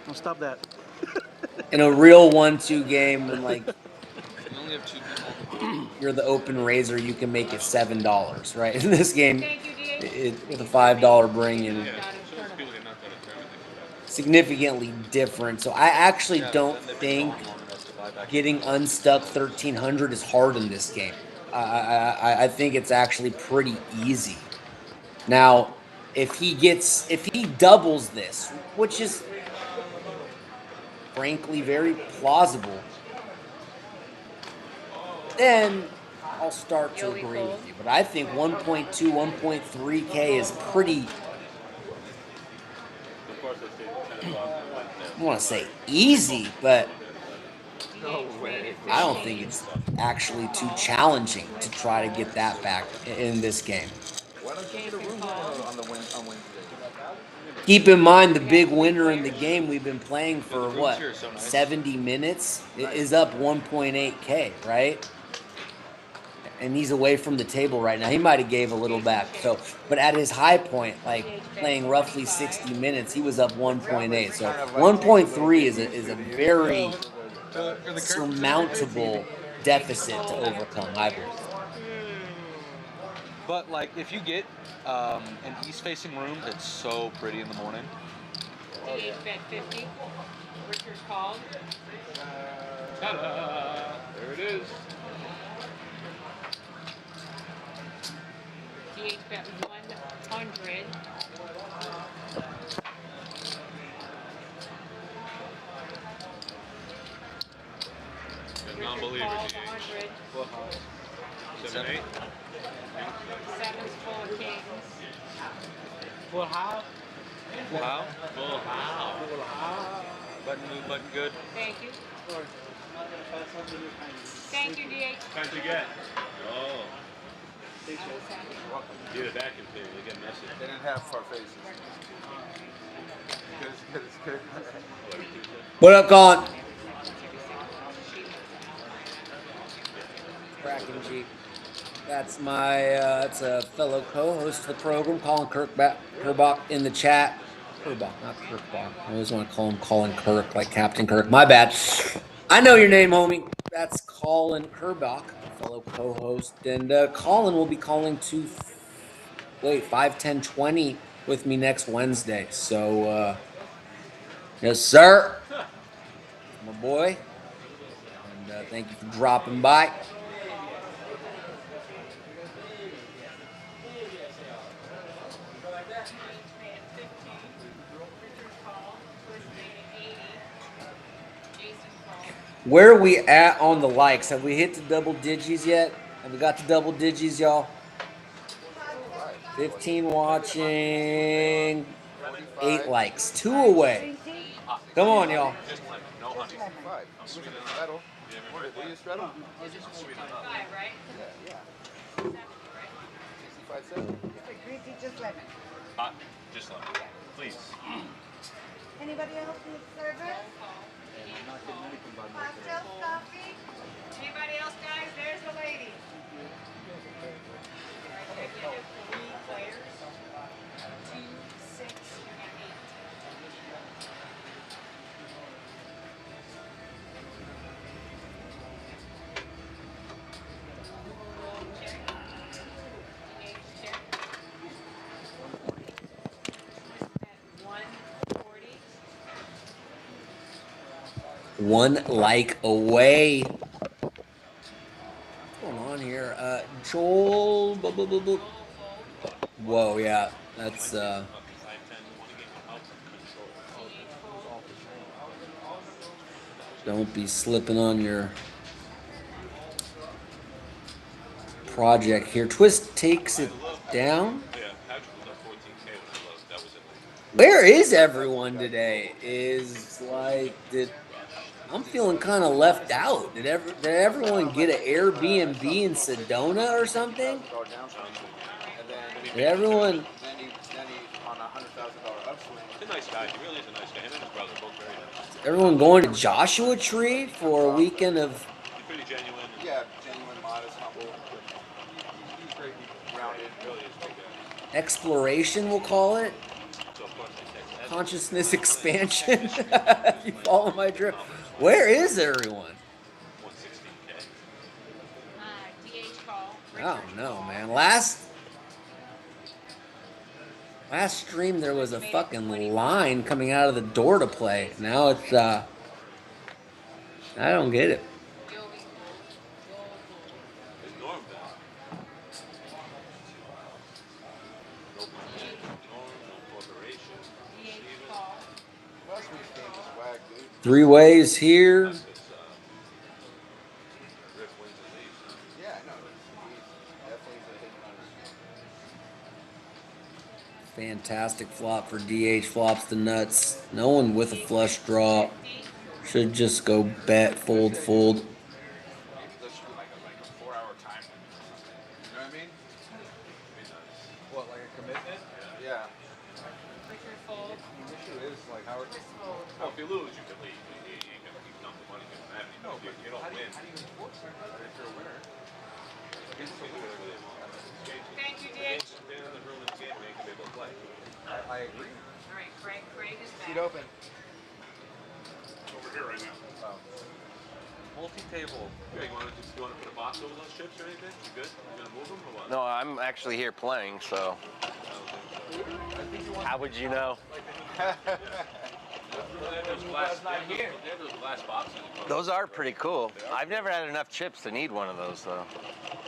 Don't stop that. in a real 1-2 game when like We only have 2 people. you're the open raiser, you can make it $7, right? In this game, Thank you, DH. with a $5 bring in, Got a tournament. People get knocked out of tournament. significantly different. So I actually Yeah, but don't then they've been think gone long enough to buy back getting the unstuck 1300 is hard in this game. I think it's actually pretty easy. Now, if he doubles this, which is frankly very plausible, then I'll start to agree with you. But I think 1.2, 1.3K is pretty, Of course, I stayed 10 o'clock on Wednesday. I don't want to say easy, but No way. I don't think it's actually too challenging to try to get that back in this game. Why don't you get a room on Wednesday? Keep in mind the big winner in the game we've been playing for rooms what, here are so nice. 70 minutes is up 1.8K, right? And he's away from the table right now. He might have gave a little back. So, but at his high point, like playing roughly 60 minutes, he was up 1.8. So 1.3 is a very surmountable deficit to overcome, I believe. But like, if you get an east-facing room, it's so pretty in the morning. DH bet 50. Richard called. Ta-da! There it is. DH bet 100. A non-believer, Calls DH. 100. 7, 8. Sevens full of kings. Full house. Full house. Full house. Button new, button good. Thank you. Thank you, DH. How'd you get? Oh. Get it back in here. You get messy. They didn't have far faces. Good. What up, Colin? Kraken Jeep. That's that's a fellow co-host of the program, Colin Kerbach in the chat. Kerbach, not Kirkbach. I always want to call him Colin Kirk, like Captain Kirk. My bad. I know your name, homie. That's Colin Kerbach, fellow co-host. And Colin will be calling 5-10-20 with me next Wednesday. So, yes, sir. My boy. And thank you for dropping by. Where are we at on the likes? Have we hit the double digits yet? Have we got the double digits, y'all? 15 watching, 8 likes, 2 away. Come on, y'all. No honey. 5. Look at the straddle. What do you straddle? 5, right? Yeah. 65.7. Hot. Just lemon. Please. Anybody else need service? Cocktails, coffee? Anybody else, guys? There's the lady. Three players. 2, 6, and 8. Check. At 140. 1 like away. What's going on here? Joel. Whoa, yeah. That's don't be slipping on your project here. Twist takes it down. Yeah, Patrick was up 14K when I looked. That was it. Where is everyone today? I'm feeling kind of left out. Did everyone get an Airbnb in Sedona or something? Go down some. And then Did everyone? then he on a $100,000 upswing. He's a nice guy. He really is a nice guy. Him and his brother both very nice. Everyone going to Joshua Tree for a weekend of He's pretty genuine. And Yeah, genuine, modest, humble. He's great, grounded. really is a big guy. exploration, we'll call it. So of course they text. Consciousness expansion. You follow my drift. Where is everyone? 116K. don't know, man. Last stream there was a fucking line coming out of the door to play. Now it's I don't get it. Ignore him then. No corporation. Last week's game was whack, dude. 3 ways here. Riff wins and leaves. Yeah, I know. He's definitely a hit runner. Fantastic flop for DH. Flops the nuts. No one with a flush draw. Should just go bet, fold, fold. Maybe let's do like a 4-hour time limit or something. You know what I mean? What, like a commitment? Yeah. Richard fold. The issue is like how Chris fold. Well, if you lose, you can leave. You ain't gonna keep dumping money. You don't win. how do you enforce it? If you're a winner. It's a winner. Thank you, DH. Stand in the room in the game, they can be able to play. I agree. All right, Craig is Seat back. open. Over here right now. Multi-table. Yeah, you want to put a box over those chips or anything? You good? You gonna move them or what? No, I'm actually here playing, so how would you know? They have those glass boxes. Those are pretty cool. I've never had enough chips to need one of those, though.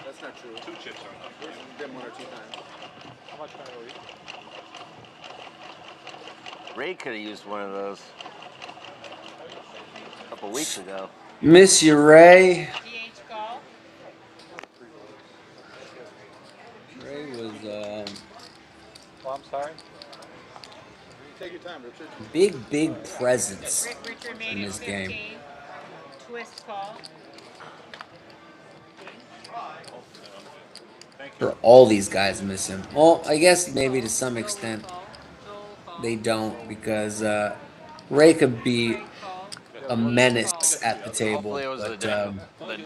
That's not true. 2 chips are enough. We've been 1 or 2 times. How much time are we? Ray could have used one of those a couple weeks ago. Miss you, Ray. DH call. Ray was Oh, I'm sorry. Take your time, Richard. big presence Richard made in it this 15. game. Twist call. For all these guys miss him. Well, I guess maybe to some extent Call. Joel call. they don't because Ray could be Craig call. a menace at the table. Hopefully it was But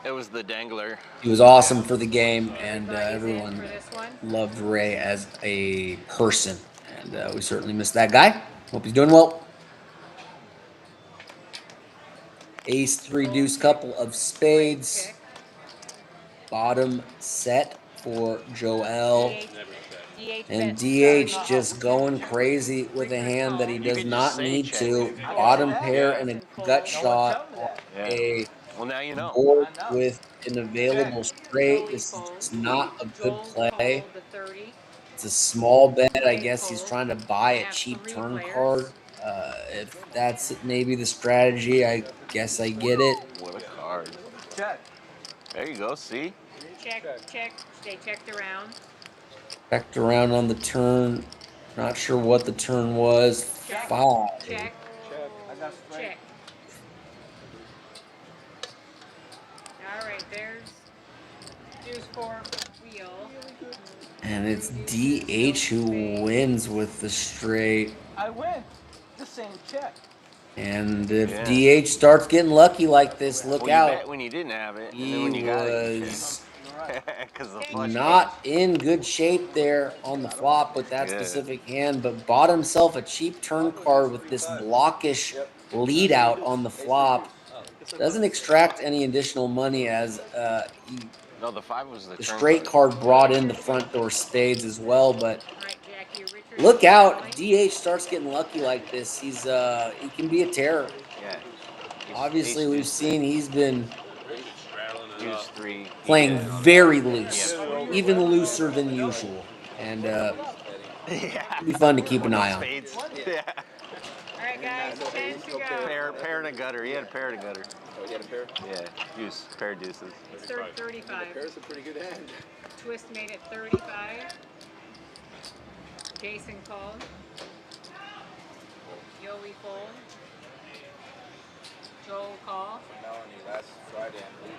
it was the dangler. he was awesome for the game, and Everybody's in everyone for this one. loved Ray as a person. And we certainly miss that guy. Hope he's doing well. Ace, 3 deuce, couple of spades. Pick. Bottom set for Joel. DH And bets. DH just going crazy with a hand that he does can just not say need check. to. Bottom pair and a gut shot on Yeah. a Well, now you know. board with an available straight. This is just not a good Joel play. called the 30. It's a small bet. I guess he's trying to buy a cheap turn card. If that's maybe the strategy, I guess I get it. What a card. There you go. See? Check. They checked around. Checked around on the turn. Not sure what the turn was. 5. Check. Check. All right, there's deuce 4 wheel. And it's DH who wins with the straight. I win. The same check. And if Yeah. DH starts getting lucky like this, look Well, you out. bet when you didn't have it, and He then when you got it, was because the flush not in good shape there on the flop with that Yeah. specific hand, but bought himself a cheap turn card with this blockish lead out on the flop. Doesn't extract any additional money as No, the 5 was the the turn straight card brought in the front door spades as well, but All right, Jackie, Richard. look out. If DH starts getting lucky like this, he can be a terror. Yeah. Obviously, we've seen he's been Use 3. playing very loose, even looser than usual. And Yeah. it'd be fun to keep an eye on. Spades. Yeah. All right, guys, 10 to go. Pair and a gutter. He had a pair and a gutter. Oh, he had a pair? Yeah. Deuce. Pair of deuces. It's 35. Pair's a pretty good hand. Twist made it 35. Jason called. Yoey fold. Joel called. Melanie, last Friday, I'm leaving.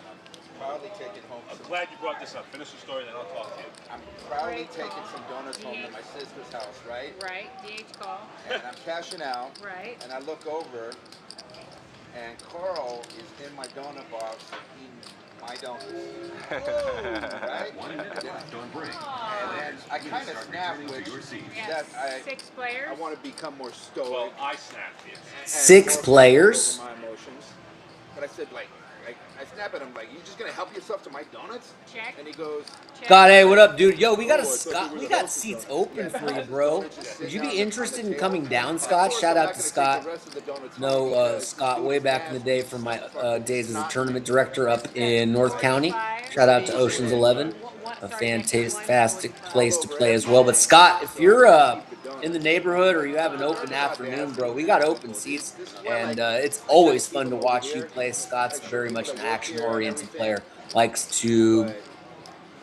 I'm proudly taking home I'm some. glad you brought this up. Finish the story, then I'll talk to you. I'm proudly taking some donuts home to my sister's house, right? Right, DH call. And I'm cashing out. Right. And I look over, and Carl is in my donut box eating my donuts. Right? And then I kind of snapped, which that Yes, 6 players. I want to become more stoic. Well, I snapped it. and 6 more players. control over my emotions. But I said, like, I snap at him like, you just gonna help yourself to my donuts? Check. And he goes, Scott, hey, what up, dude? Yo, we got "Oh, I thought we were the got hostess seats of-" open Yeah, for you, the bro. donuts just Would sit you down be on interested the in table. coming down, Of Scott? course, Shout I'm out not to gonna take Scott. the rest of the donuts home No, because Scott, the way food's back in the day nasty. from my Fucking days as a snot tournament thing. director up in North County. 45. Shout out to Ocean's 11. A Sorry, next to fantastic 145. place to play as well. But Scott, if you're in the neighborhood or you have an open afternoon, bro, we got open seats, and it's always fun to watch you play. Scott's very much an action-oriented player, likes to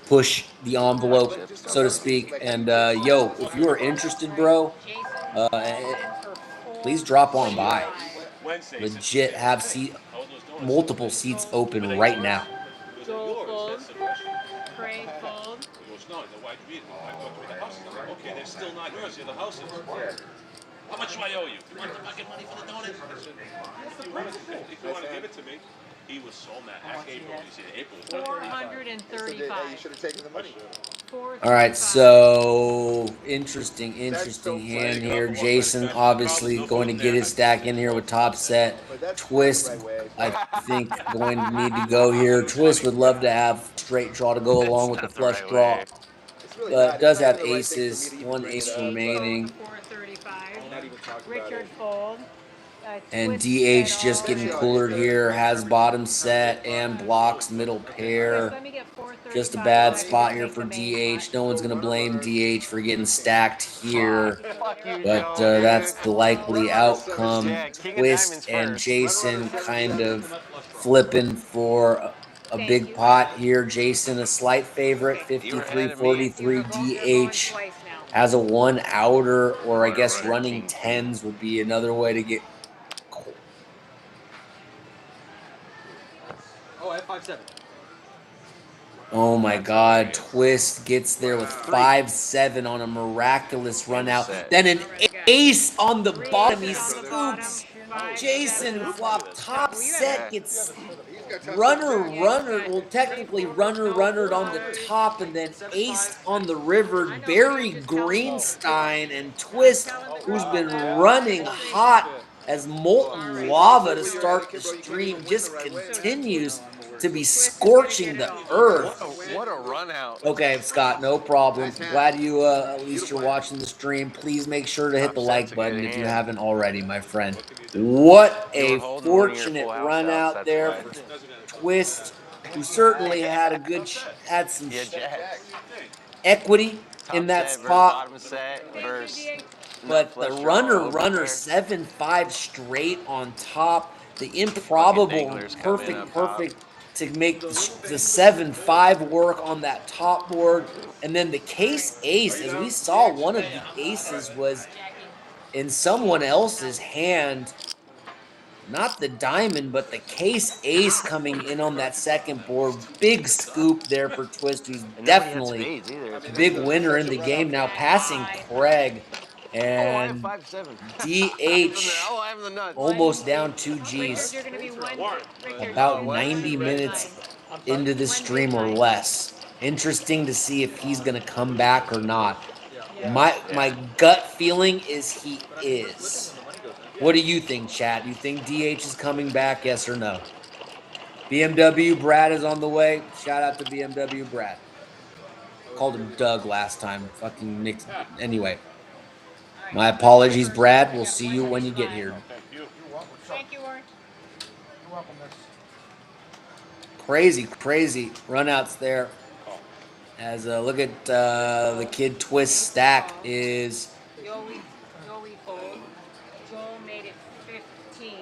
push the envelope, so to speak. And yo, if you are interested, bro, please drop on by. Legit have multiple seats open right now. Joel fold. Craig fold. He goes, no, the white beat. I thought with the houses. I'm like, okay, they're still not yours. They're the houses. How much do I owe you? You want the fucking money for the donut? If you want to give it to me. He was so mad. Ask April. He said April. 435. You should have taken the money. All right, so interesting hand here. Jason obviously going to get his stack in here with top set. Twist, I think, going to need to go here. Twist would love to have straight draw to go along with the flush draw, but does have aces, one ace remaining. 435. Richard fold. And DH just getting coolered here, has bottom set and blocks middle pair. Just a bad spot here for DH. No one's going to blame DH for getting stacked here, but that's the likely outcome. Twist and Jason kind of flipping for a big pot here. Jason a slight favorite, 53-43. DH has a one outer, or I guess running tens would be another way to get. Oh, at 5-7. Oh my God! Twist gets there with 5-7 on a miraculous run out. Then an ace on the bottom. He scoops. Jason flop top set gets runner. Well, technically runner on the top, and then ace on the river. Barry Greenstein and Twist, who's been running hot as molten lava to start the stream, just continues to be scorching the earth. What a run out. Okay, Scott, no problem. Glad you at least you're watching the stream. Please make sure to hit the like button if you haven't already, my friend. What a fortunate run out there for Twist, who certainly had some equity in that spot. But the runner 7-5 straight on top. The improbable perfect to make the 7-5 work on that top board. And then the case ace, as we saw, one of the aces was in someone else's hand. Not the diamond, but the case ace coming in on that second board. Big scoop there for Twist, who's definitely a big winner in the game now, passing Craig. And DH almost down 2 Gs. About 90 minutes into the stream or less. Interesting to see if he's going to come back or not. My gut feeling is he is. What do you think, chat? Do you think DH is coming back, yes or no? BMW Brad is on the way. Shout out to BMW Brad. Called him Doug last time. Fucking mixed. Anyway. My apologies, Brad. We'll see you when you get here. Thank you, Warren. You're welcome, miss. Crazy runouts there. As look at the kid Twist stack is Joey fold. Joel made it 15.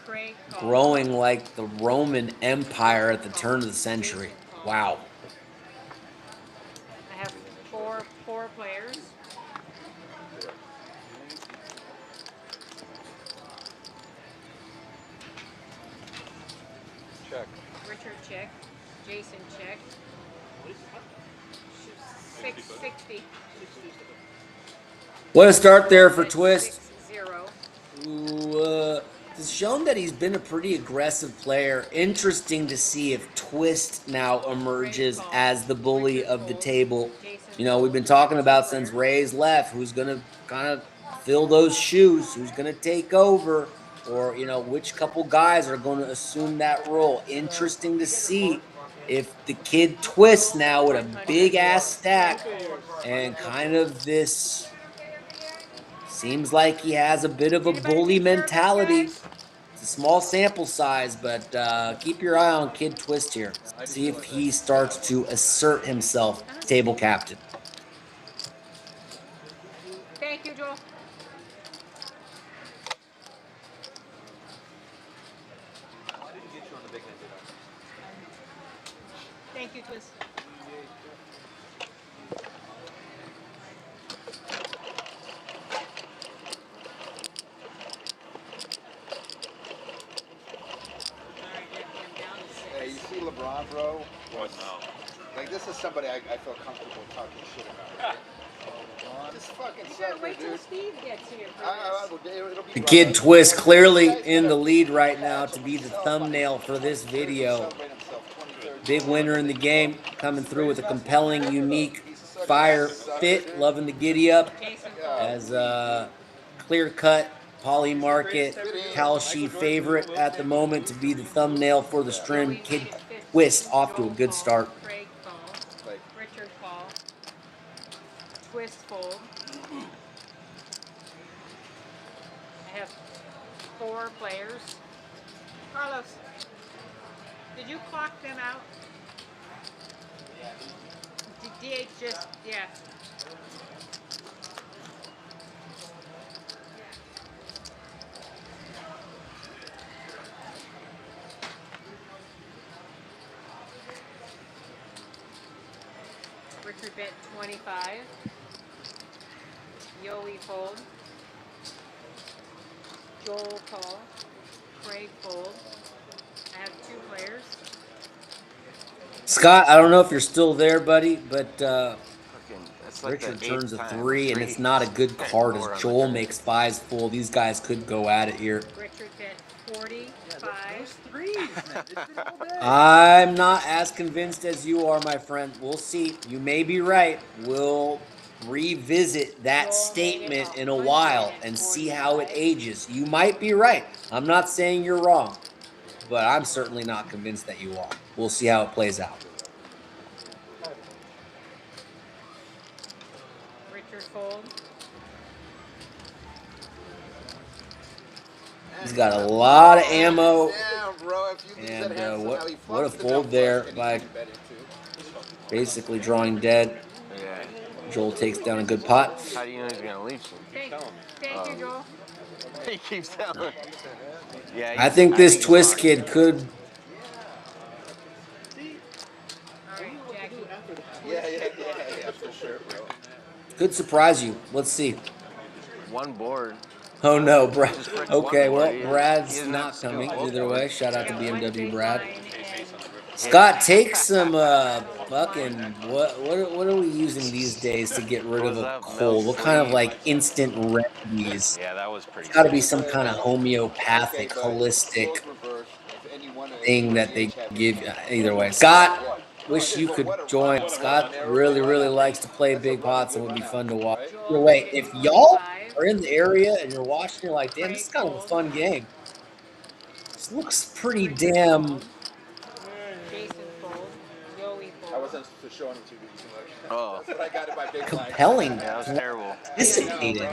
Craig called. growing like the Roman Empire at the turn of the century. Wow. I have four players. Check. Richard check. Jason check. 660. What a start there for Twist. 6-0. Who has shown that he's been a pretty aggressive player. Interesting to see if Twist now emerges as the bully of the table. You know, we've been talking about since Ray's left, who's going to kind of fill those shoes, who's going to take over. or which couple guys are going to assume that role. Interesting to see if the kid twists now with a big ass stack, and kind of this seems like he has a bit of a bully mentality. It's a small sample size, but keep your eye on Kid Twist here. See if he starts to assert himself table captain. Thank you, Joel. Thank you, Twist. Hey, you see LeBron, bro? What now? Like, this is somebody I feel comfortable talking shit about. This fucking You gotta sucker, wait till dude. Steve gets here for It'll be The brought Kid up. Twist clearly This guy's in got the a lead big right now patch to on be the himself thumbnail on for this his video. celebrate himself 23rd Big winner in the game, coming through with a compelling, unique, fire fit, loving the giddy up as clear-cut, poly-market, Kalshi favorite at the moment to be the thumbnail for the stream. Kid Twist off to a good start. Craig Paul, Richard Paul, Twist fold. I have 4 players. Carlos, did you clock them out? DH just, yeah. Richard bet 25. Yoey fold. Joel call. Craig fold. I have 2 players. Scott, I don't know if you're still there, buddy, but Like Richard turns a 3, and it's not a good card as Joel makes 5s full. These guys could go at it here. Richard bet 45. I'm not as convinced as you are, my friend. We'll see. You may be right. We'll revisit that statement in a while and see how it ages. You might be right. I'm not saying you're wrong, but I'm certainly not convinced that you are. We'll see how it plays out. Richard fold. He's got a lot of ammo, and what a fold there by basically drawing dead. Yeah. Joel takes down a good pot. How do you know he's gonna leave? Thank you, Joel. He keeps telling. Yeah. I think this Twist kid could. All right, Jackie. Yeah, for sure, bro. Could surprise you. Let's see. One board. Oh no, Brad. Okay, well, He Brad's doesn't not have to coming do either way. Shout out to Yeah, one BMW big Brad. line and Scott, take some fucking what are we using these days to get rid of a cold? What kind of like instant remedies? Yeah, that was pretty. It's got to be some kind of homeopathic, holistic thing that they give. Either way, Scott, wish you could join. Scott really likes to play big pots and would be fun to watch. Either way, if y'all are in the area and you're watching, you're like, damn, this is kind of a fun game. This looks pretty damn. Jason fold. Yoey fold. I wasn't showing it to you. Oh. That's what I got in my big Compelling. Yeah, that was terrible. Dissipated.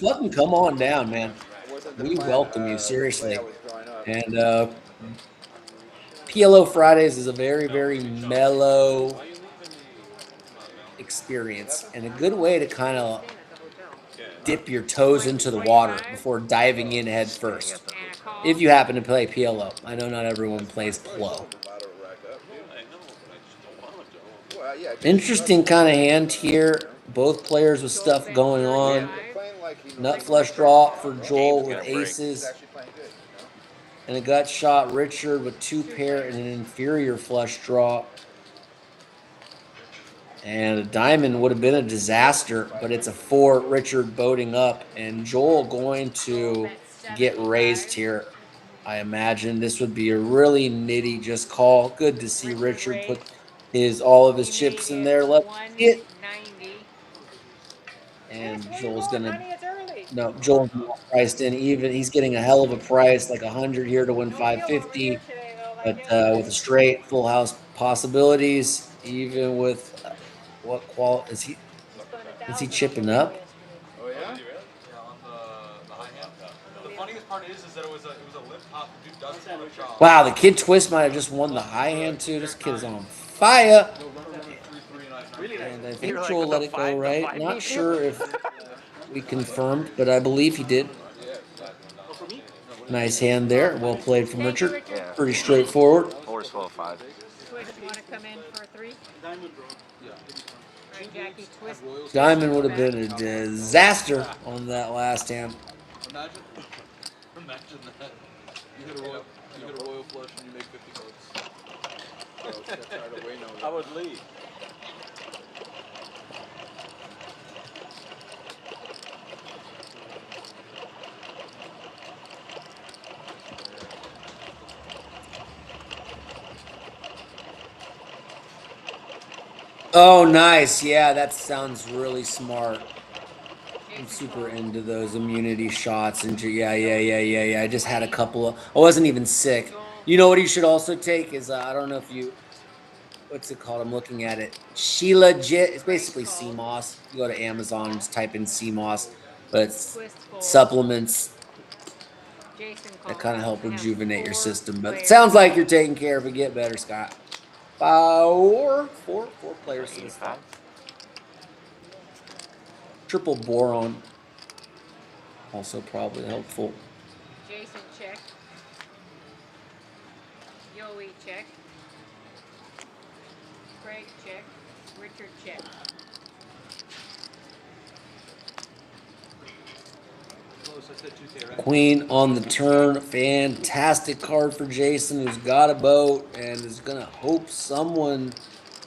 Fucking come on down, man. We welcome you, seriously. And PLO Fridays is a very mellow experience and a good way to kind of dip your toes into the water before diving in head first. If you happen to play PLO. I know not everyone plays PLO. Interesting kind of hand here. Both players with stuff going on. Nut flush draw for Joel with aces. And a gut shot Richard with 2 pair and an inferior flush draw. And a diamond would have been a disaster, but it's a 4, Richard boating up. And Joel going to get raised here. I imagine this would be a really nitty just call. Good to see Richard put all of his chips in there. Let's see it. And Joel's gonna No, Joel's not priced in even. He's getting a hell of a price, like 100 here to win No field over here 550. today, though, But like yesterday. with a straight full house possibilities, even with what quality is he? He spun Is he 1,000 on the chipping wheel up? yesterday. Oh yeah? Yeah, on the high hand. The funniest part is that it was a lip pop. The dude doesn't want to draw. Wow, the kid Twist might have just won the high hand too. This kid is on fire. And I think You're like, Joel what, let the it go five- the right. five Not beat sure if we confirmed, but I believe he did. Nice hand there. Well played from Thank you, Richard. Richard. Pretty straightforward. Horse 12-5. Twist, you want to come in for a 3? All right, Jackie, Twist. Diamond would have been a disaster on that last hand. Imagine that. You hit a royal flush and you make 50 bucks. I would leave. Oh, nice. Yeah, that sounds really smart. I'm super into those immunity shots. And yeah. I just had a couple of. I wasn't even sick. You know what you should also take is I don't know if you. What's it called? I'm looking at it. Sheila Jit. It's basically CMOS. You go to Amazon and just type in CMOS, but it's Twist fold. supplements Jason that call. kind of help I have rejuvenate your 4 system. But it players. sounds like you're taking care of it. Get better, Scott. Four players to this time. Triple boron. Also probably helpful. Jason check. Yoey check. Craig check. Richard check. Queen on the turn. Fantastic card for Jason, who's got a boat and is going to hope someone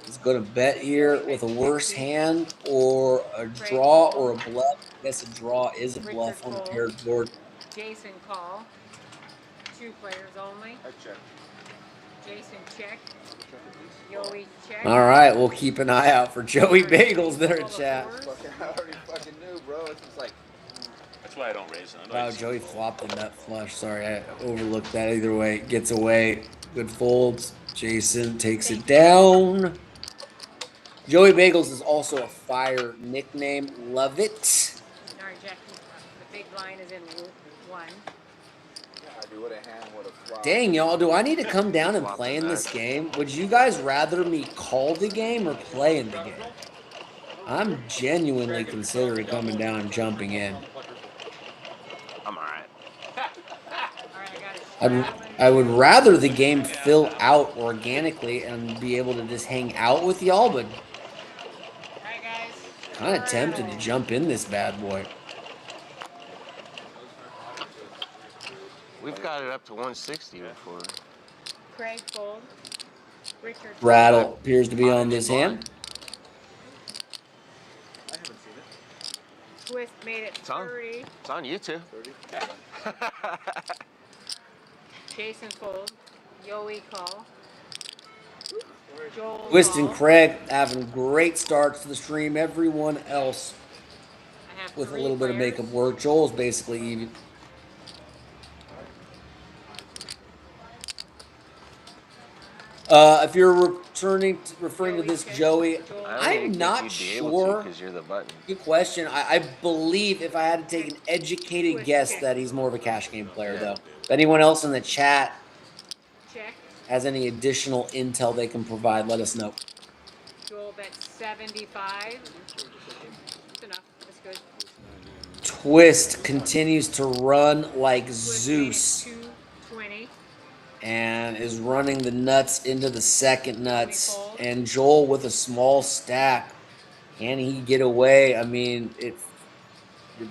is going to bet here with a worse hand or a draw or a bluff. I guess a draw is a bluff on a paired board. Jason call. 2 players only. I check. Jason check. Yoey check. All right, we'll keep an eye out for Joey Bagels there in All the chat. fours. I already fucking knew, bro. It's just like, That's why I don't raise it. Wow, Joey flopped the nut flush. Sorry, I overlooked that. Either way, gets away. Good folds. Jason takes it down. Joey Bagels is also a fire nickname. Love it. All right, Jackie. The big blind is in 1. I do what a hand would have flopped. Dang, y'all, do I need to come down and play in this game? Would you guys rather me call the game or play in the game? I'm genuinely considering coming down and jumping in. I'm alright. All right, I got it. I would rather the game fill out organically and be able to just hang out with y'all, but All right, guys. kind of tempted to jump in this bad boy. We've got it up to 160 before. Craig fold. Richard Rattle appears to be on this hand. I haven't seen it. Twist made it It's on. 30. It's on YouTube. 30. Jason fold. Yoey call. Joel Twist and call. Craig having great starts to the stream. Everyone else I have with a 3 little bit of players. makeup work. Joel's basically even. If you're referring to this, Joey, I'm not sure. Because you're the button. Good question. I believe if I had to take an educated guess that he's more of a cash game player, though. If anyone else in the chat Check. has any additional intel they can provide, let us know. Joel bet 75. That's enough. That's good. Twist continues to run like Twist made it Zeus 220. and is running the nuts into the second nuts. And Joel with a small stack. Can he get away? I mean, you're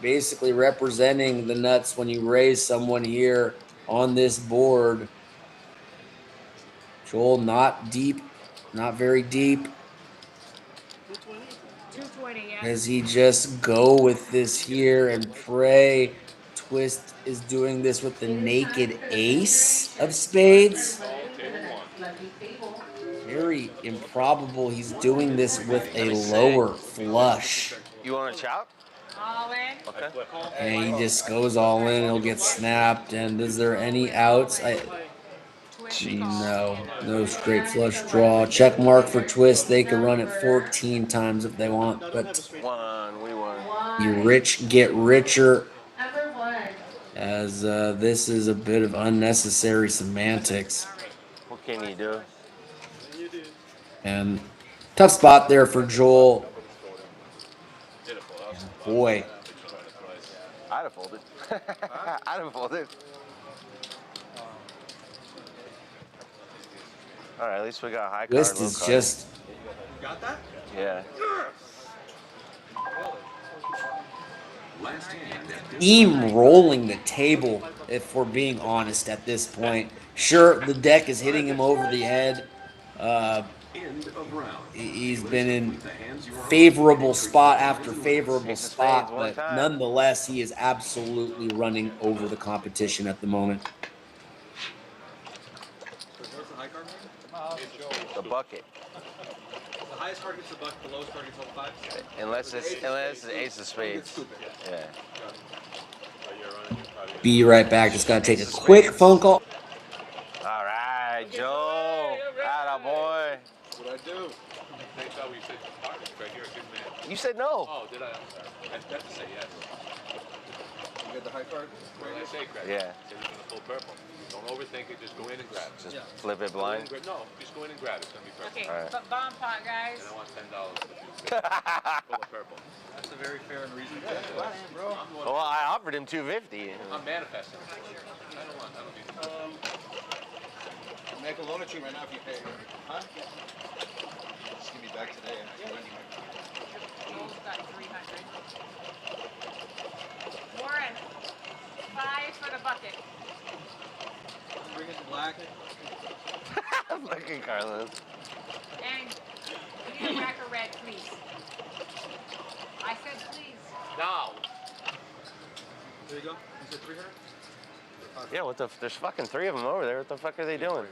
basically representing the nuts when you raise someone here on this board. Joel not deep, not very deep. 220, yeah. Does he just go with this here and pray? Twist is doing this with the naked ace of spades. Very improbable he's doing this with a lower flush. You want to chop? All in. Okay. And he just goes all in. He'll get snapped. And is there any outs? No straight flush draw. Check mark for twist. They could run it 14 times if they want, but We won. you rich get richer. As this is a bit of unnecessary semantics. What can you do? And tough spot there for Joel. And boy, I'd have folded. I'd have folded. All right, at least we got a high card. twist low is card. just Got that? Yeah. rolling the table, if we're being honest at this point. Sure, the deck is hitting him over the head. He's been in favorable spot after favorable spot, but nonetheless, he is absolutely running over the competition at the moment. The bucket. The highest card gets the bucket, the lowest card gets all five. Unless it's ace of spades. Yeah. Be right back. Just gotta take a quick phone call. All right, Joe. Atta boy. What'd I do? Thank God we said partners, Craig. You're a good man. You said no. Oh, did I? I'm sorry. I meant to say yes. You get the high card? What did I say, Craig? Yeah. I said you're gonna pull purple. Don't overthink it. Just go in and grab it. Just flip it blind. No, just go in and grab it. It's gonna be purple. Okay, Alright. but bomb pot, guys. And I want $10 if you pull a purple. That's a very fair and reasonable. Well, I offered him 250. I'm manifesting. I don't need Make a loan at you right now if you pay. Huh? Just give me back today. Joel's got 300. Warren, 5 for the bucket. Bring it to black. Look at Carlos. And we need a rack of red, please. I said please. Now. There you go. You said 300? Yeah, what the? There's fucking 3 of them over there. What the fuck are they doing?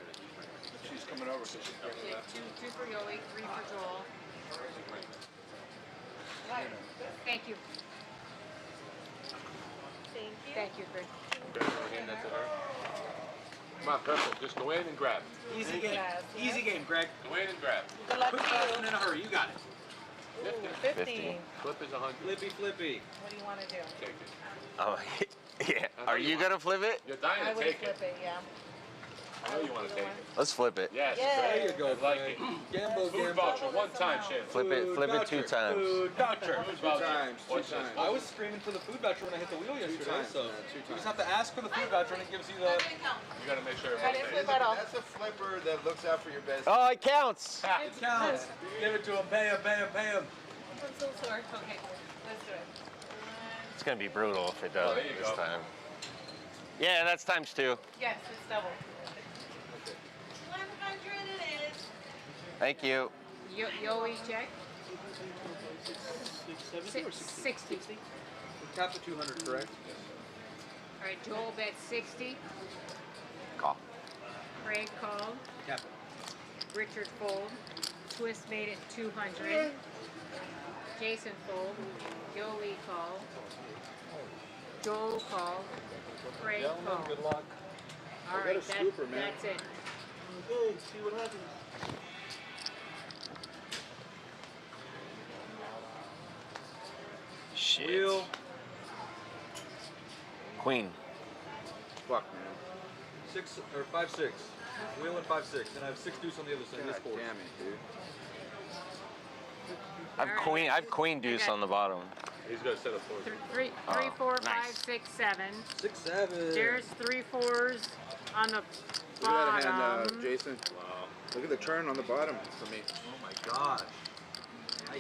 She's coming over, so she's bringing it up. Two for Yoey, 3 for Joel. Thank you. Thank you, Greg. Hand that to her. Come on, purple. Just go in and grab it. Easy game. Easy game, Greg. Go in and grab it. Good luck Quick to fast you. one in a hurry. You got it. 50. Flip is 100. Flippy, flippy. What do you want to do? Take it. Oh, yeah. Are you gonna flip it? You're dying I to would take flip it. it, yeah. I know you want to take it. Let's flip it. Yes. There you go, I like Greg. it. Gamble, Food gamble. voucher, one time, Shannon. Flip it 2 times. Food voucher. Food voucher. times, two What's this? times. I was screaming for the food voucher when I hit the wheel yesterday, times, so man, 2 you times. just have to ask for the food voucher and it gives you the... You gotta make sure I everybody's didn't safe. flip at all. That's a flipper that looks out for your best. Oh, it counts. It counts. Give it to him. Pay him, pay him, pay him. I'm so sorry. Okay, let's do it. It's gonna be brutal if it does there you this go. time. Yeah, that's times 2. Yes, it's double. 100 it is. Thank you. Yoey check. 60. Tap the 200, correct? All right, Joel bet 60. Call. Craig called. Tap it. Richard fold. Twist made it 200. Jason fold. Yoey call. Joel call. Craig call. Good luck. All I got right, a scooper, man. that's it. Okay, see what happens. Shit. Wheel. Queen. Fuck, man. 6 or 5-6. Wheel and 5-6, and I have 6 deuce on the other side. God This board. damn it, dude. I've queen deuce on the bottom. He's gonna set up for it. Three, Oh, 4, nice. 5, 6, 7. 6, 7. There's 3 4s on the Look at that hand, bottom. Jason. Wow. Look at the turn on the bottom for me. Oh my gosh. All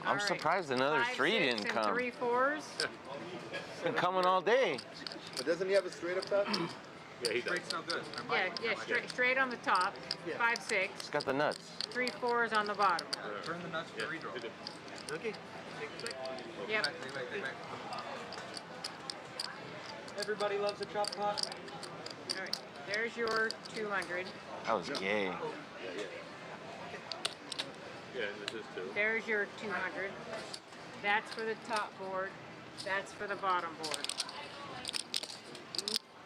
I'm right. surprised another 5, 3 6, didn't and come. 3 4s. It's been coming all day. But doesn't he have a straight up top? Yeah, he does. Straight's no good. Yeah, straight on the top. 5, 6. It's got the nuts. 3 4s on the bottom. Turn the nuts for the redraw. Okay. Yep. Take back. Everybody loves a chop pot. All right. There's your 200. That was gay. Yeah, and this is too. There's your 200. That's for the top board. That's for the bottom board.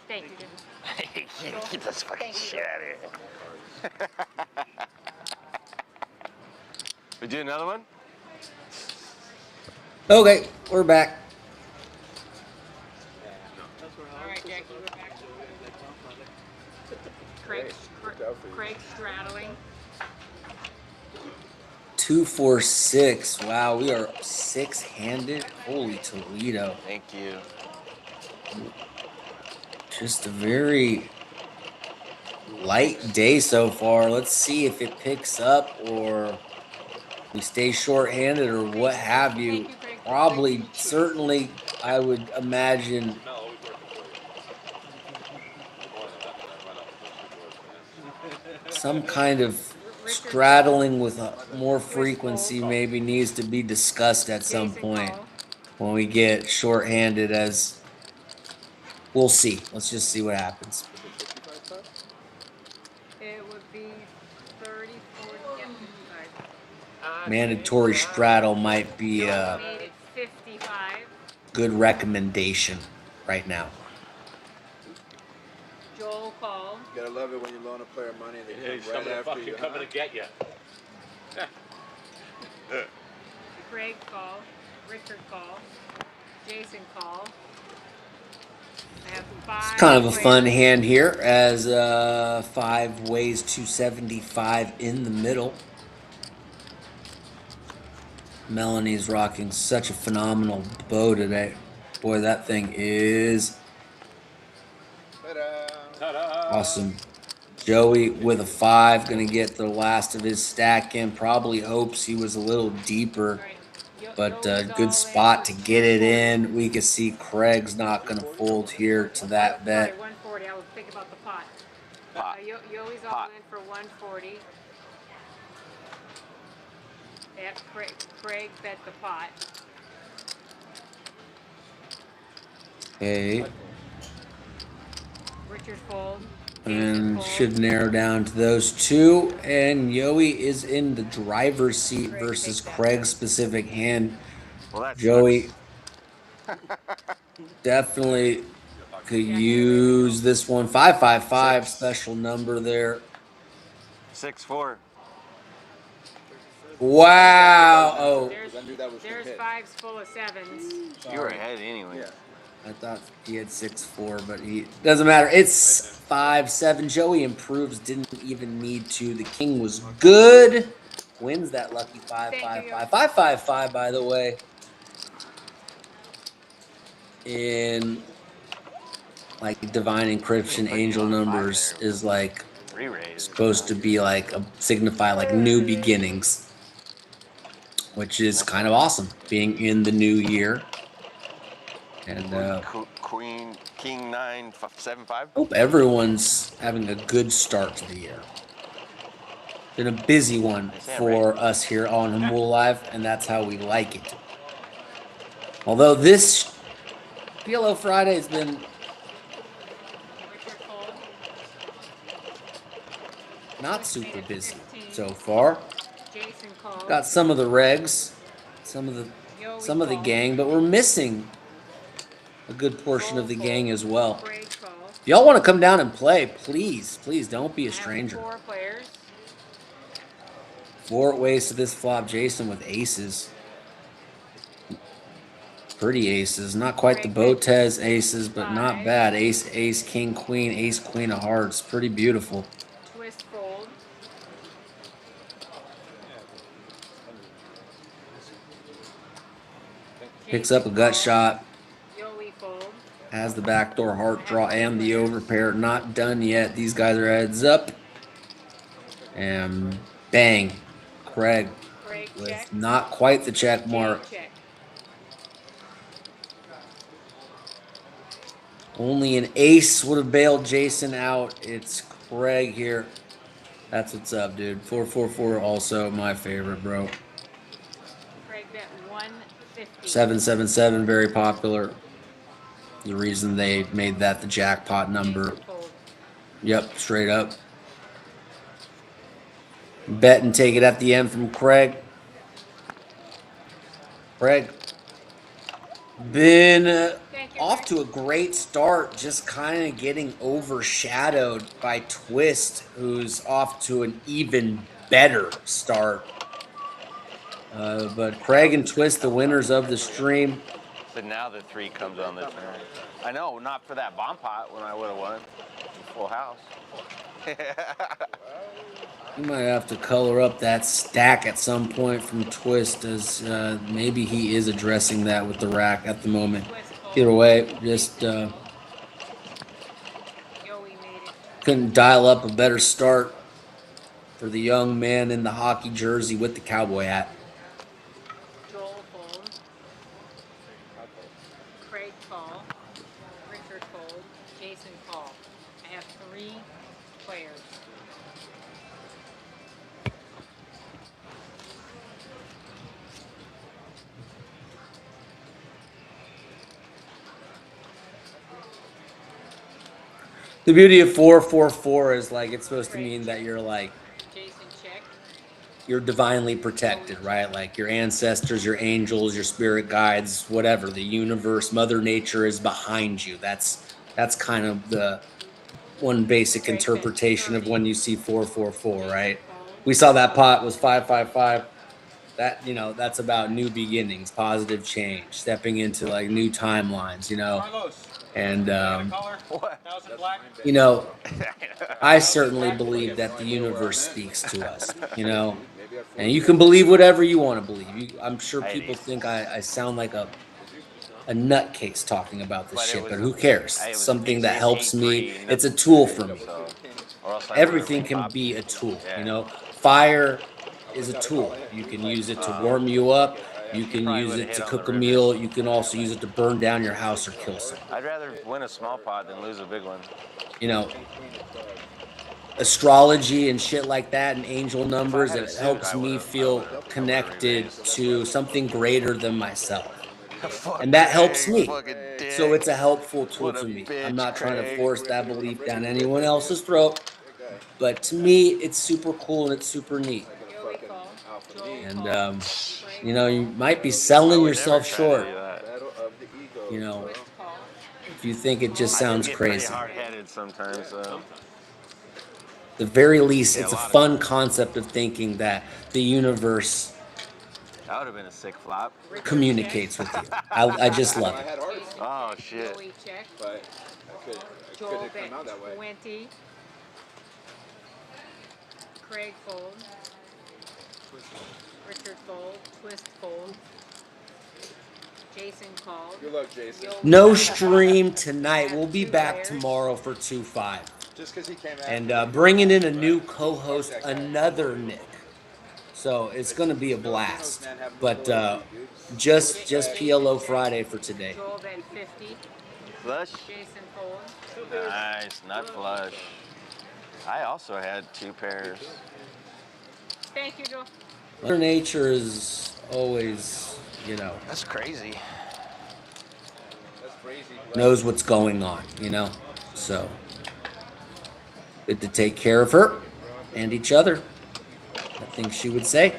Thank you. Get this fucking shit out of here. We do another one? Okay, we're back. All right, Jackie, we're back. Craig straddling. 246. Wow, we are 6-handed. Holy Toledo. Thank you. Just a very light day so far. Let's see if it picks up or we stay short-handed or what have you. Probably, certainly, I would imagine some kind of straddling with more frequency maybe needs to be discussed at some point when we get short-handed, as we'll see. Let's just see what happens. It would be 30, 40, yeah, 55. Mandatory straddle might be a Made it 55. good recommendation right now. Joel called. You gotta love it when you loan a player money and they He's come right coming to after fucking you. coming to get you. Craig called. Richard called. Jason called. I have 5. It's kind of a players. fun hand here, as 5 weighs 275 in the middle. Melanie's rocking such a phenomenal bow today. Boy, that thing is Ta-da! awesome. Joey with a 5, gonna get the last of his stack in. Probably hopes he was a little deeper, but good spot to get it in. We can see Craig's not gonna fold here to that bet. Sorry, 140. I was thinking about the pot. Pot. Yoey's all Pot. in for 140. Yeah, Craig bet the pot. Okay, Richard fold. and should narrow down to those two. And Yoey is in the driver's seat versus Craig's specific hand. Well, that Joey sucks. definitely could use this one. 555 special number there. 6-4. Wow. Oh, There's 5s full of 7s. You were ahead anyway. I thought he had 6-4, but he doesn't matter. It's 5-7. Joey improves. Didn't even need to. The king was good. Wins that lucky 5-5-5. 5-5-5, by the way. In like divine encryption, angel numbers is like Re-raise. supposed to be like signify like new beginnings, which is kind of awesome being in the new year. And Queen, King 9, 7-5. hope everyone's having a good start to the year. Been a busy one for us here on Hamul Live, and that's how we like it. Although this PLO Friday has been not super busy so far. Jason called. Got some of the regs, some of the gang, but we're missing a good portion of the gang as well. Craig called. If y'all want to come down and play, please don't be a I have stranger. 4 players. 4 ways to this flop. Jason with aces. Pretty aces. Not quite the Botez aces, but not bad. Ace, ace, king, queen, ace, queen of hearts. Pretty beautiful. Twist fold. Picks up a gut shot. Yoey fold. Has the backdoor heart draw and the overpair. Not done yet. These guys are heads up. And bang. Craig with check. not quite the check mark. Check. Only an ace would have bailed Jason out. It's Craig here. That's what's up, dude. 4-4-4 also my favorite, bro. Craig bet 150. 7-7-7, very popular. The reason they made that the jackpot number. Fold. Yep, straight up. Bet and take it at the end from Craig. Craig Been Thank you, off Rick. to a great start, just kind of getting overshadowed by Twist, who's off to an even better start. But Craig and Twist, the winners of the stream. But now the 3 comes on the turn. I know, not for that bomb pot when I would have won. Full house. You might have to color up that stack at some point from Twist, as maybe he is addressing that with the rack at the moment. Either way, just Joey made it. couldn't dial up a better start for the young man in the hockey jersey with the cowboy hat. Joel fold. Craig call. Richard fold. Jason call. I have 3 players. The beauty of 444 is like it's supposed to mean that you're like Jason check. you're divinely protected, right? Like your ancestors, your angels, your spirit guides, whatever, the universe, Mother Nature is behind you. That's kind of the one basic interpretation of when you see 444, right? We saw that pot was 555. That, you know, that's about new beginnings, positive change, stepping into like new timelines, you know. And you know, I certainly believe that the universe speaks to us, you know, and you can believe whatever you want to believe. I'm sure people think I sound like a nutcase talking about this shit, but who cares? It's something that helps me. It's a tool for me. Everything can be a tool, you know. Fire is a tool. You can use it to warm you up. You can use it to cook a meal. You can also use it to burn down your house or kill someone. I'd rather win a small pot than lose a big one. You know, astrology and shit like that and angel numbers, it helps me feel connected to something greater than myself. And that helps me. So it's a helpful tool to me. I'm not trying to force that belief down anyone else's throat. But to me, it's super cool and it's super neat. Joey call. Joel And, call. you know, you might be selling yourself short. You know, Twist call. if you think it just sounds crazy. Hard-headed sometimes, so. The very least, it's a fun concept of thinking that the universe That would have been a sick flop. communicates with you. I just love it. Oh, shit. Joey check. But I Joel couldn't bet come out that way. 20. Craig fold. Richard fold. Twist fold. Jason called. Good luck, Jason. No stream tonight. We'll be back tomorrow for 2-5. Just because he came out. And bringing in a new co-host, another Nick. So it's going to be a blast. But just PLO Friday for today. Joel bet 50. Flush. Jason fold. Nice, nut flush. I also had 2 pairs. Thank you, Joel. Mother Nature is always, you know, That's crazy. That's crazy. knows what's going on, you know. So good to take care of her and each other. I think she would say. I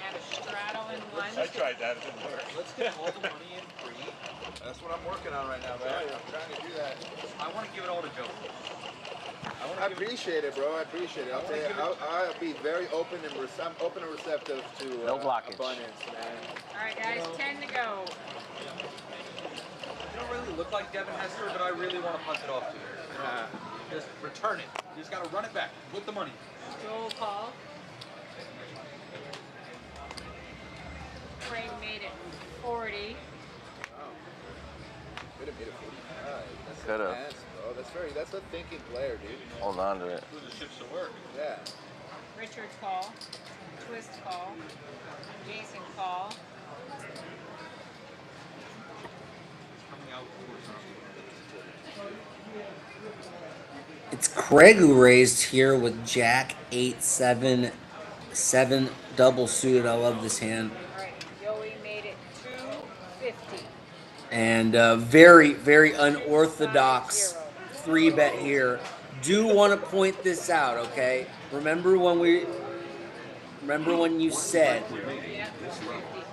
have a straddle in one. I tried that, it didn't work. Let's get all the money in free. That's what I'm working on right now, man. I'm trying to do that. I want to give it all to Joe. I appreciate it, bro. I appreciate it. I'll tell you, I'll be very open and I'm open and receptive to No blockage. abundance, man. All right, guys, 10 to go. You don't really look like Devin Hester, but I really want to punt it off to you. You know, just return it. You just got to run it back with the money. Joel call. Craig made it 40. Could have made it 45. That's Could have. advanced, bro. That's a thinking player, dude. Hold on to it. Who the ships to work? Yeah. Richard call. Twist call. Jason call. Coming out It's Craig who raised here with Jack 8-7, 7 double suited. I love this hand. All right, Joey made it 250. And very, very unorthodox 3-bet here. Do want to point this out, okay? Remember when you said Yeah, 250.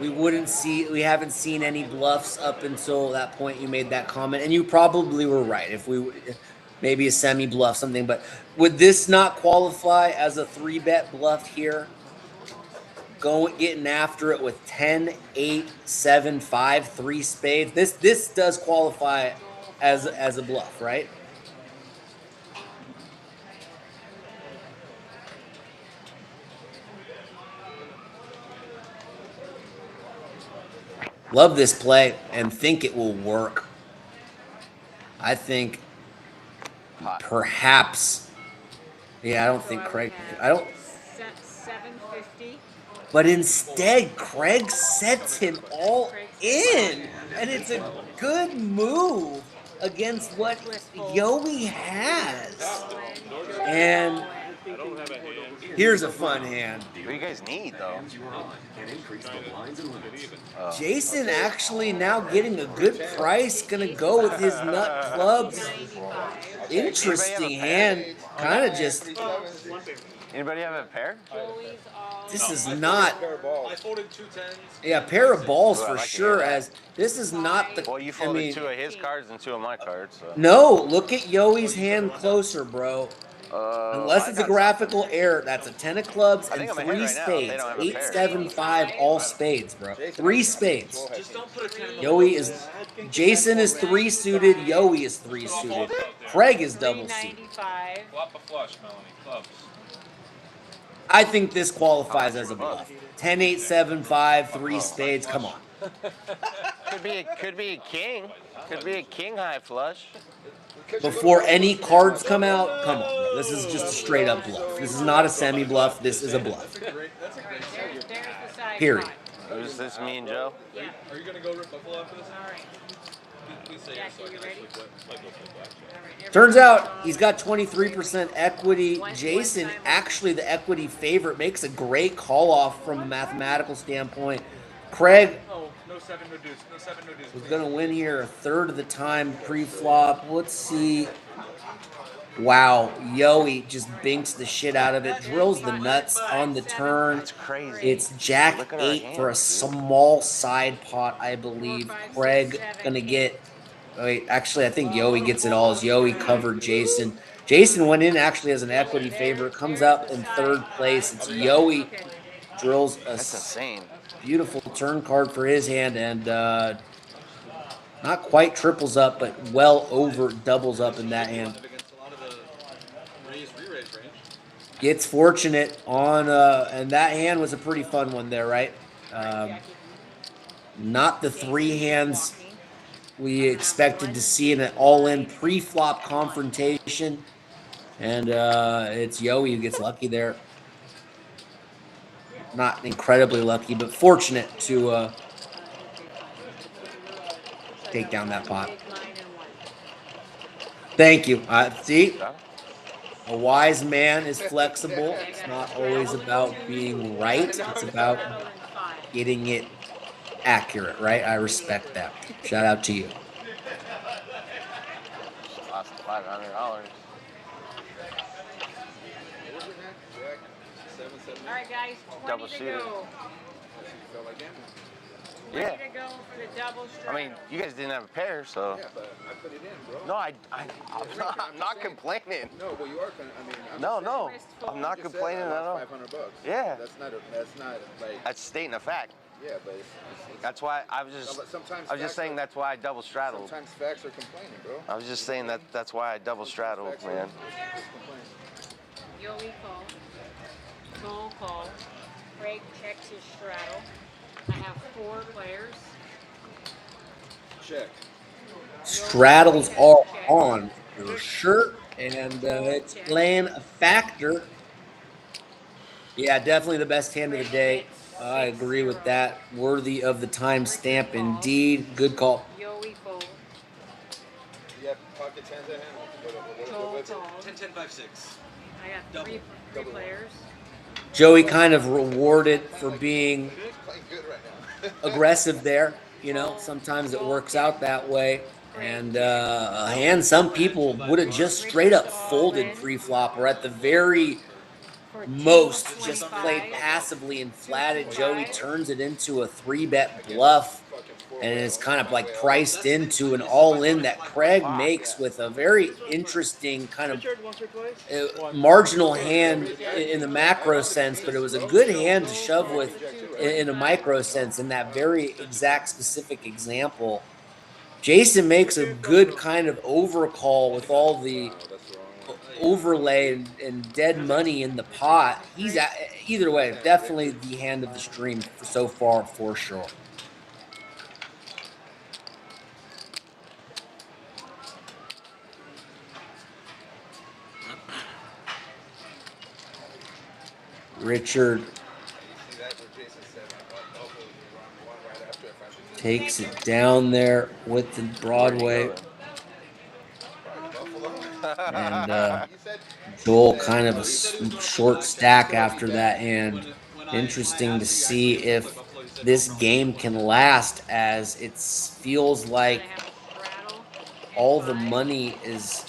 we haven't seen any bluffs up until that point you made that comment, and you probably were right. If we maybe a semi bluff something, but would this not qualify as a 3-bet bluff here? Getting after it with 10, 8, 7, 5, 3 spades. This does qualify as a bluff, right? Love this play and think it will work. I think perhaps. Yeah, I don't think Craig. I don't. 750. But instead, Craig sets him all in, and it's a good move against what Yowie has. And here's a fun hand. What do you guys need, though? Jason actually now getting a good price. Gonna go with his nut clubs. Interesting hand. Kind of just. Anybody have a pair? This is not. I folded 2 10s. Yeah, a pair of balls for sure. As this is not the. Well, you folded 2 of his cards and 2 of my cards. So. No, look at Yoey's hand closer, bro. Unless it's a graphical error, that's a 10 of clubs and 3 spades. 8, 7, 5, all spades, bro. 3 spades. Yoey is. Jason is 3 suited. Yoey is 3 suited. Craig is double suited. Flop a flush, Melanie. Clubs. I think this qualifies as a bluff. 10, 8, 7, 5, 3 spades. Come on. Could be a king. Could be a king high flush. Before any cards come out, come on, bro. This is just a straight up bluff. This is not a semi bluff. This is a bluff. Period. Is this me and Joe? Yeah. Are you going to go rip Buffalo after this? All right. Please say yes so I can actually flip. Turns out he's got 23% equity. Jason, actually the equity favorite, makes a great call off from a mathematical standpoint. Craig Oh, no 7, no deuce. No 7, no deuce. was going to win here a third of the time pre-flop. Let's see. Wow, Yoey just binks the shit out of it. Drills the nuts on the turn. That's crazy. It's Jack 8 for a small side pot, I believe. Craig going to get... Wait, actually, I think Yoey gets it all as Yoey covered Jason. Jason went in actually as an equity favorite. Comes up in 3rd place. It's Yoey. Drills a That's insane. beautiful turn card for his hand. And not quite triples up, but well over doubles up in that hand. Gets fortunate on, and that hand was a pretty fun one there, right? Not the 3 hands we expected to see in an all-in pre-flop confrontation. And it's Yoey who gets lucky there. Not incredibly lucky, but fortunate to take down that pot. Thank you. See? A wise man is flexible. It's not always about being right. It's about getting it accurate, right? I respect that. Shout out to you. Lost $500. All right, guys. 20 to go. Yeah. 20 to go for the double strike. I mean, you guys didn't have a pair, so. Yeah, but I put it in, bro. No, I'm not complaining. No, well, you are. I mean, No, I'm not complaining at all. $500. Yeah. That's not like. That's stating a fact. Yeah, but it's That's why I was No, just. but sometimes I was just facts saying are- that's why I double straddled. Sometimes facts are complaining, bro. I was just saying that's why I double straddled, Facts are man. Yoey call. Cole call. Craig checks his straddle. I have 4 players. Check. Straddles are on for sure, and it's playing a factor. Yeah, definitely the best hand of the day. I agree with that. Worthy of the timestamp, indeed. Good call. Yoey fold. You have pocket tens at hand? Cole call. 10, 10, 5, 6. I got 3 players. Joey kind of rewarded for being Playing good right now. aggressive there. You know, sometimes it works out that way. And a hand some people would have just straight up folded pre-flop or at the very for most team just 25, played passively and flatted. Joey turns it into a 3-bet bluff, and it's kind of like priced into an all-in that Craig makes with a very interesting kind of marginal hand in the macro sense, but it was a good hand to shove with in a micro sense in that very exact specific example. Jason makes a good kind of overcall with all the overlay and dead money in the pot. He's either way, definitely the hand of the stream so far for sure. Richard takes it down there with the Broadway. And Joel kind of a short stack after that hand. Interesting to see if this game can last, as it feels like all the money is...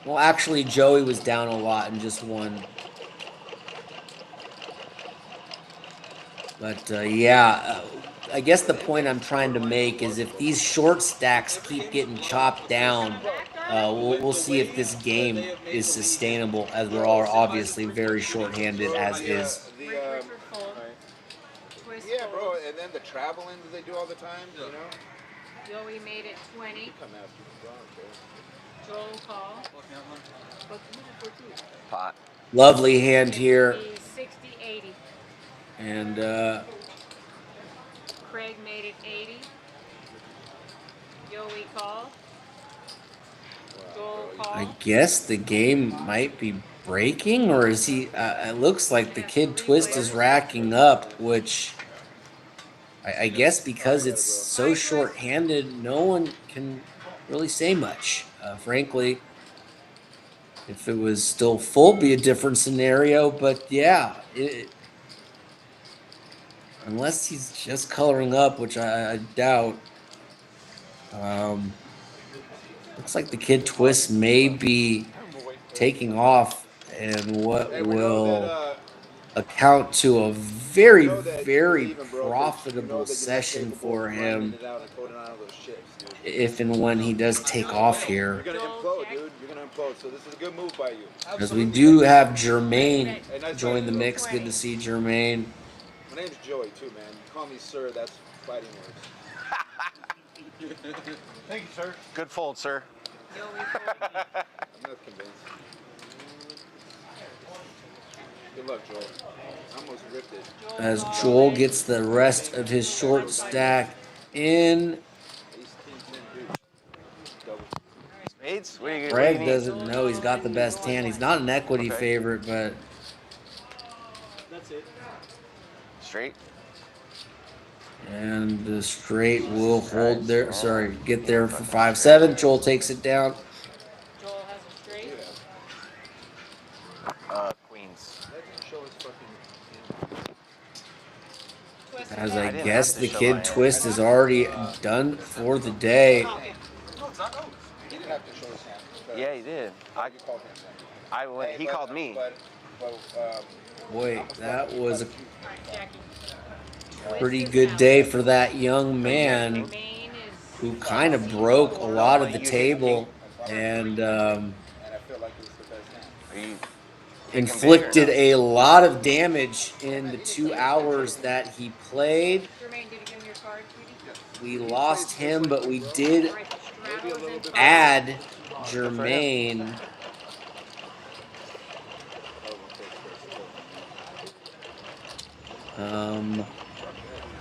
Well, actually, Joey was down a lot and just won. But yeah, I guess the point I'm trying to make is if these short stacks keep getting chopped down, we'll see if this game is sustainable, as we're all obviously very short-handed as is. Yeah, bro, and then the traveling that they do all the time, you know? Joey made it 20. Joel call. Pot. Lovely hand here. 60, 80. And Craig made it 80. Joey call. Joel call. I guess the game might be breaking, or is he... it looks like the Kid Twist is racking up, which... I guess because it's so short-handed, no one can really say much. Frankly, if it was still full, it'd be a different scenario. But yeah, unless he's just coloring up, which I doubt. Looks like the Kid Twist may be taking off, and what will account to a very, very profitable session for him if and when he does take off here. You're gonna implode, dude. You're gonna implode. So this is a good move by you. Because we do have Jermaine join the mix. Good to see Jermaine. My name's Joey too, man. You call me sir, that's fighting words. Thank you, sir. Good fold, sir. I'm not convinced. Good luck, Joel. I almost ripped it. As Joel gets the rest of his short stack in. Spades? Greg doesn't know he's got the best hand. He's not an equity favorite, but... That's it. Straight? And the straight will hold there. Sorry, get there for 5-7. Joel takes it down. Joel has a straight. Queens. As I guess the Kid Twist is already done for the day. Yeah, he did. He called me. Boy, that was a pretty good day for that young man who kind of broke a lot of the table and inflicted a lot of damage in the 2 hours that he played. We lost him, but we did add Jermaine.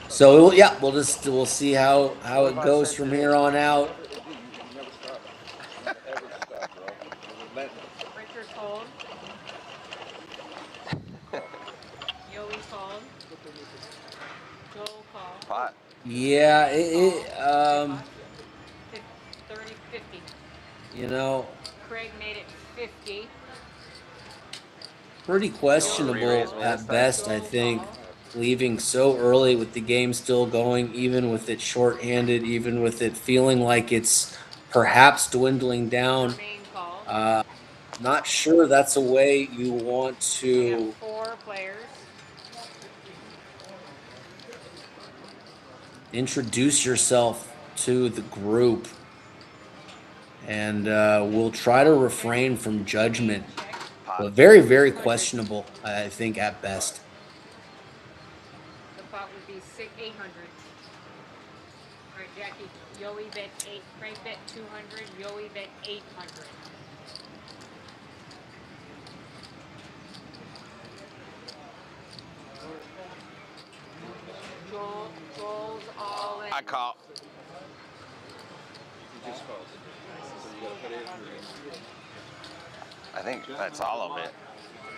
So yeah, we'll see how it goes from here on out. Richard called. Joey called. Joel called. Pot. Yeah, 30, 50. you know, Craig made it 50. pretty questionable at best, I think, leaving so early with the game still going, even with it short-handed, even with it feeling like it's perhaps dwindling down. Not sure that's a way you want We to have 4 players. introduce yourself to the group. And we'll try to refrain from judgment, but very, very questionable, I think, at best. The pot would be 800. All right, Jackie. Yoey bet 8. Craig bet 200. Yoey bet 800. Joel's all in. I call. He just calls. So you gotta put 800 in. I think that's all of it.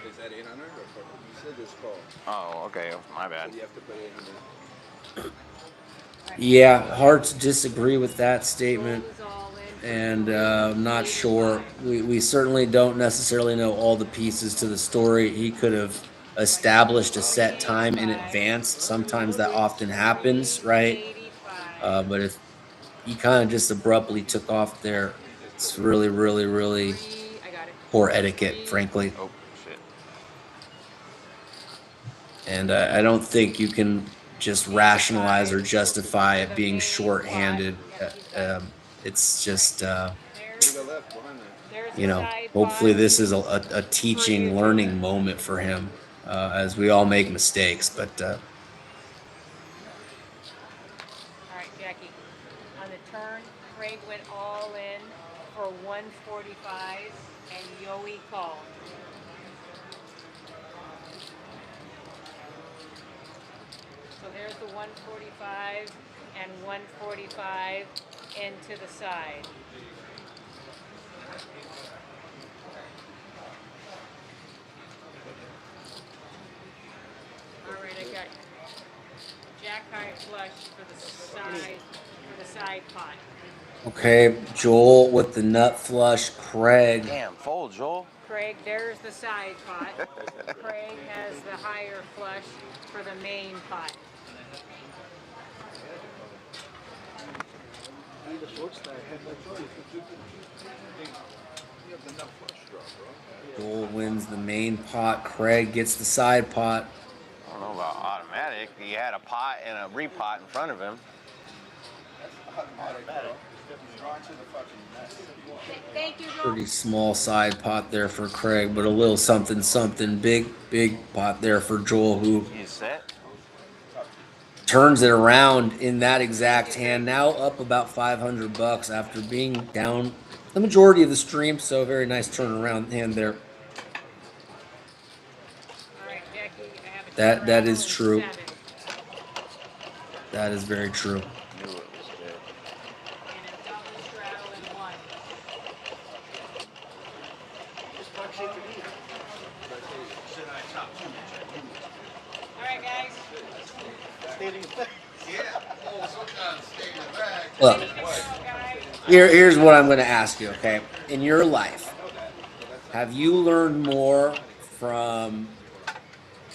Is that 800 or you said just call? Oh, okay. My bad. So you have to put 800. Yeah, hard to disagree with that statement. And I'm not sure. We certainly don't necessarily know all the pieces to the story. He could have established a set time in advance. Sometimes that often happens, right? But if he kind of just abruptly took off there, it's really, really, really poor etiquette, frankly. Oh, shit. And I don't think you can just rationalize or justify it being shorthanded. It's just, you know, hopefully this is a teaching, learning moment for him, as we all make mistakes. But All right, Jackie. On the turn, Craig went all in for 145, and Yoey called. So there's the 145 and 145 into the side. All right, I got Jack high flush for the side pot. okay, Joel with the nut flush, Craig. Damn, fold, Joel. Craig, there's the side pot. Craig has the higher flush for the main pot. Joel wins the main pot. Craig gets the side pot. I don't know about automatic. He had a pot and a repot in front of him. Thank you, Joel. Pretty small side pot there for Craig, but a little something, something. Big, big pot there for Joel, who He's set. turns it around in that exact hand. Now up about $500 after being down the majority of the stream. So very nice turnaround hand there. All right, Jackie, I have a That is true. 7. That is very true. Knew it was good. And a double straddle in 1. All right, guys. Look, here's what I'm going to ask you, okay? In your life, have you learned more from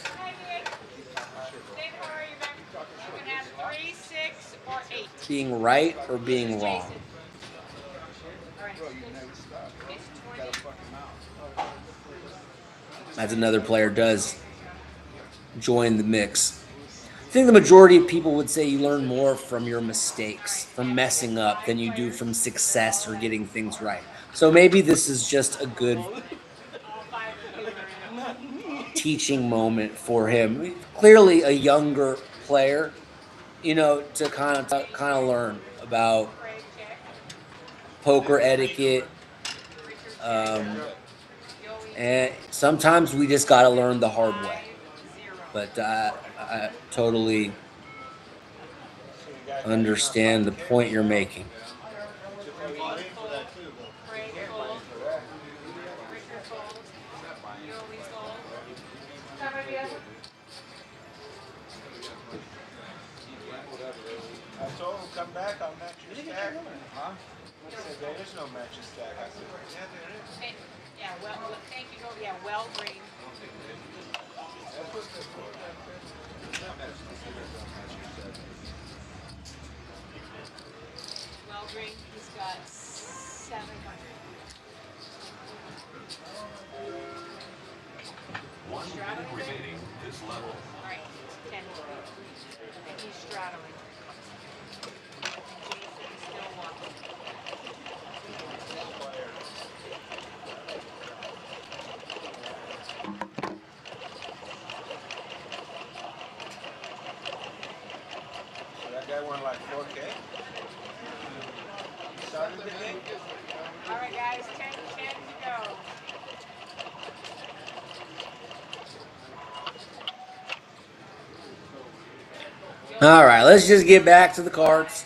Hi, Dave. Dave, how are you, man? You can have 3, 6, or 8. being right or being wrong? Jason. All right. It's 20. As another player does join the mix. I think the majority of people would say you learn more from your mistakes, from messing up, than you do from success or getting things right. So maybe this is just a good teaching moment for him. Clearly a younger player, you know, to kind of learn about poker etiquette. And sometimes we just got to learn the hard way. But I totally understand the point you're making. I told him come back, I'll match your stack. Huh? I said, there is no match your stack. I said, yeah, there is. Yeah, well, thank you. Yeah, well, green. Well, green, he's got 700. Alright, 10. And he's straddling. And Jason is still walking. So that guy won like 4K. Started the game. Alright guys, 10 to go. All right, let's just get back to the cards.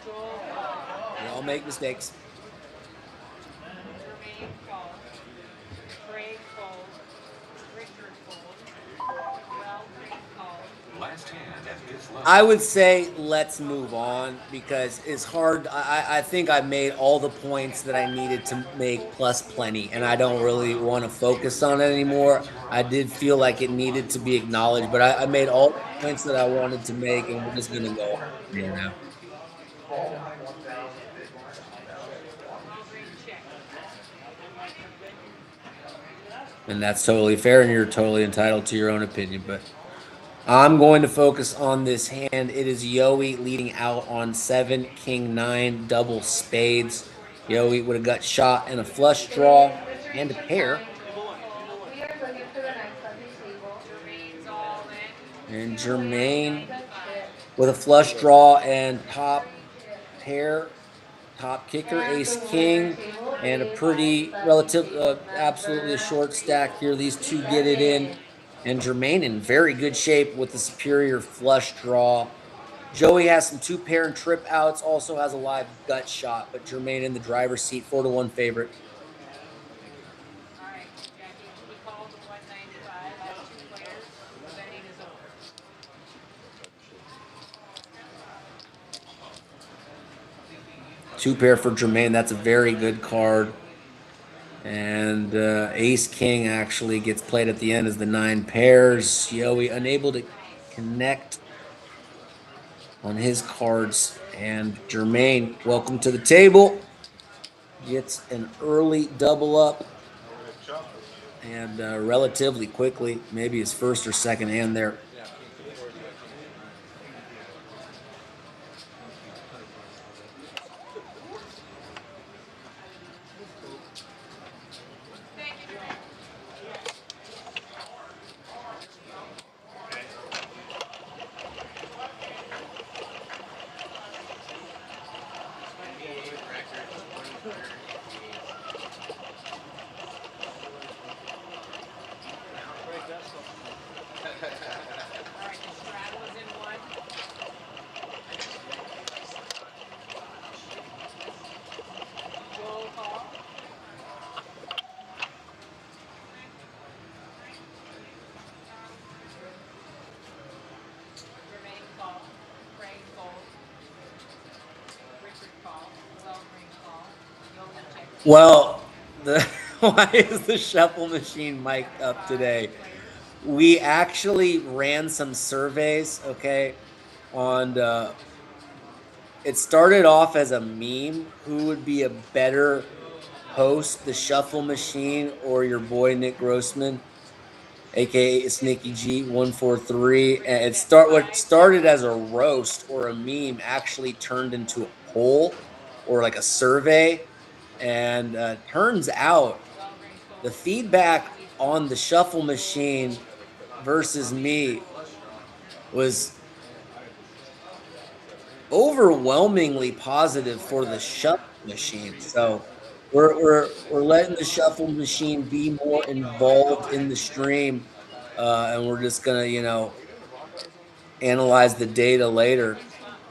We all make mistakes. Jermaine falls. Craig falls. Richard falls. Green falls. I would say let's move on because it's hard. I think I made all the points that I needed to make plus plenty, and I don't really want to focus on it anymore. I did feel like it needed to be acknowledged, but I made all the points that I wanted to make, and we're just going to go on here now. And that's totally fair, and you're totally entitled to your own opinion, but I'm going to focus on this hand. It is Yoey leading out on 7, King 9, double spades. Yoey with a gut shot and a flush draw and a pair. And Jermaine with a flush draw and top pair, top kicker, ace king, and a pretty relative, absolutely a short stack here. These two get it in. And Jermaine in very good shape with the superior flush draw. Joey has some 2-pair and trip outs, also has a live gut shot, but Jermaine in the driver's seat, 4-1 favorite. All right, Jackie, we called the 195. That's 2 players. The betting is over. 2-pair for Jermaine. That's a very good card. And ace king actually gets played at the end as the 9 pairs. Yoey unable to connect on his cards. And Jermaine, welcome to the table. Gets an early double up. And relatively quickly, maybe his first or second hand there. Well, why is the shuffle machine mic'd up today? We actually ran some surveys, okay, on it started off as a meme. Who would be a better host, the shuffle machine or your boy Nick Grossman, aka Sneaky G 143? And what started as a roast or a meme actually turned into a poll or like a survey. And turns out the feedback on the shuffle machine versus me was overwhelmingly positive for the shuffle machine. So we're letting the shuffle machine be more involved in the stream, and we're just gonna analyze the data later.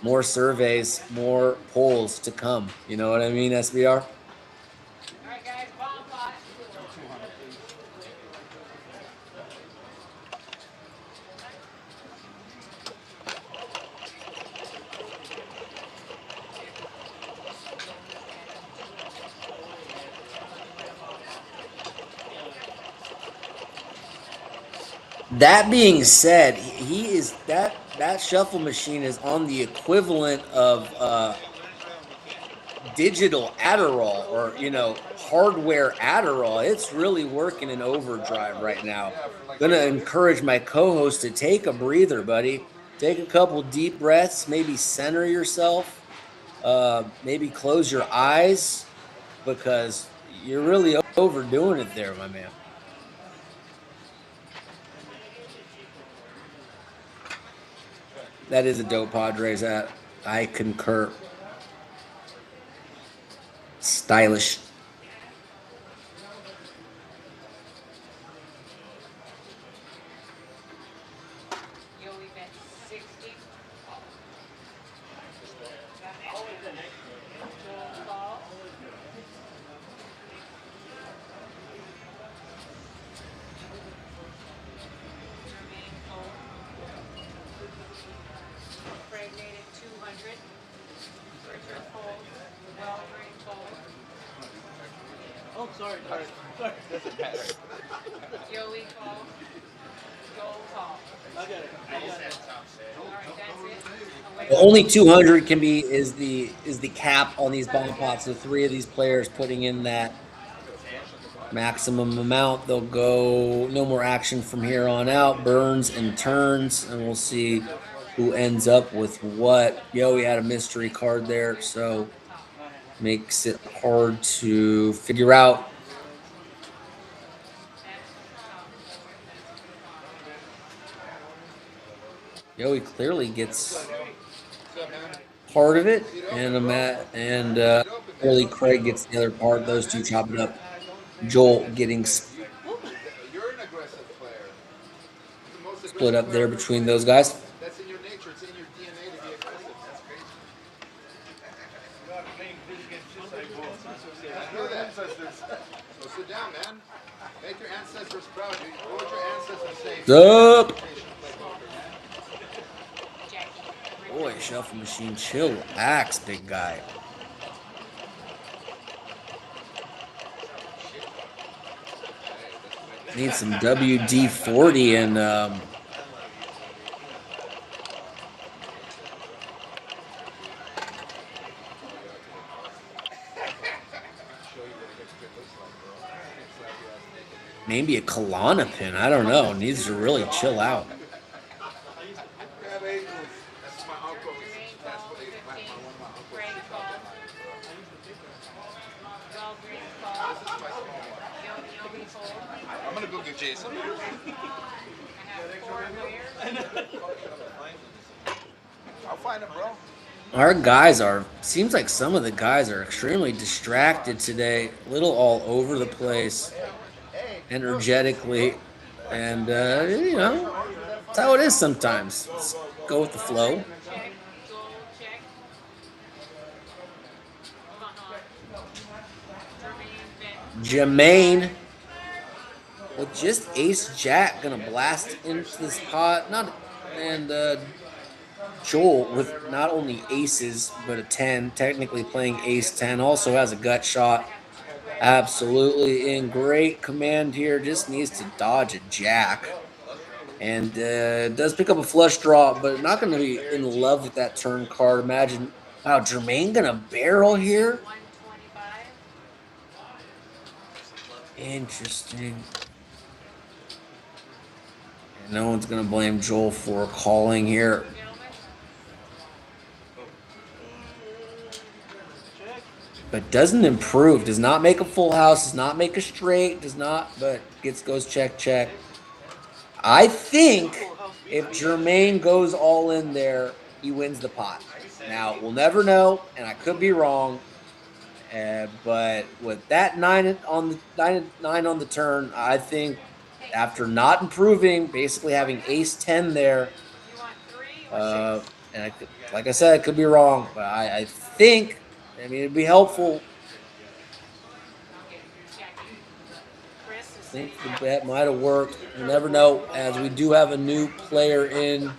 More surveys, more polls to come. You know what I mean, SBR? That being said, he is that shuffle machine is on the equivalent of digital Adderall or, hardware Adderall. It's really working in overdrive right now. Gonna encourage my co-host to take a breather, buddy. Take a couple deep breaths, maybe center yourself, maybe close your eyes because you're really overdoing it there, my man. That is a dope Padres hat. I concur. Stylish. Yowie bet 60. Joel call. Jermaine fold. Craig made it 200. Richard fold. Wellring fold. Oh, sorry. Doesn't matter. Yowie call. Joel call. I got it. All right, that's it. Well, only 200 is the cap on these bomb pots. The three of these players putting in that maximum amount. They'll go no more action from here on out. Burns and turns, and we'll see who ends up with what. We had a mystery card there, so makes it hard to figure out. Yowie clearly gets part of it, and clearly Craig gets the other part. Those two chop it up. Joel getting You're an aggressive player. split up there between those guys. That's in your nature. It's in your DNA to be aggressive. That's crazy. I know that. So sit down, man. Make your ancestors proud. What would your ancestors say? Up. Boy, shuffle machine, chillax, big guy. Need some WD-40 and maybe a Klonopin. I don't know. Needs to really chill out. I'm gonna go get Jason. I'll find him, bro. Our guys seems like some of the guys are extremely distracted today, a little all over the place, energetically, and that's how it is sometimes. Let's go with the flow. Jermaine with just ace jack gonna blast into this pot. Joel with not only aces but a 10, technically playing ace 10, also has a gut shot. Absolutely in great command here. Just needs to dodge a jack, and does pick up a flush draw, but not going to be in love with that turn card. Imagine, wow, Jermaine gonna barrel here. Interesting. And no one's gonna blame Joel for calling here. But doesn't improve, does not make a full house, does not make a straight, but goes check, check. I think if Jermaine goes all in there, he wins the pot. Now, we'll never know, and I could be wrong, but with that nine on the turn, I think after not improving, basically having ace 10 there, and like I said, I could be wrong, but I think, it'd be helpful. I think the bet might have worked. You never know, as we do have a new player in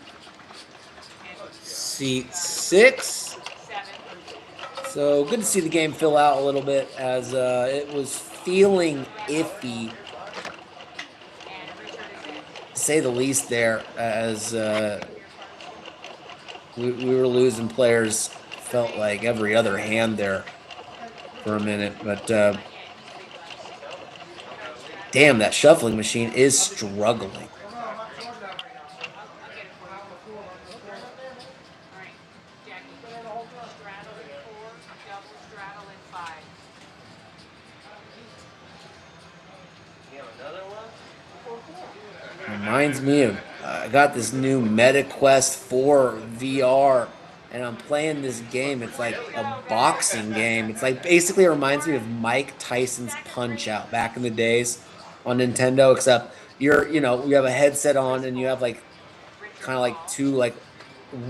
seat 6. So good to see the game fill out a little bit, as it was feeling iffy, to say the least there, as we were losing players, felt like every other hand there. for a minute, but damn, that shuffling machine is struggling. Alright, Jackie. Straddle in 4, double straddle in 5. Reminds me of I got this new MetaQuest 4 VR, and I'm playing this game. It's like a boxing game. It's like basically it reminds me of Mike Tyson's Punch Out back in the days on Nintendo, except you have a headset on and you have like kind of like two like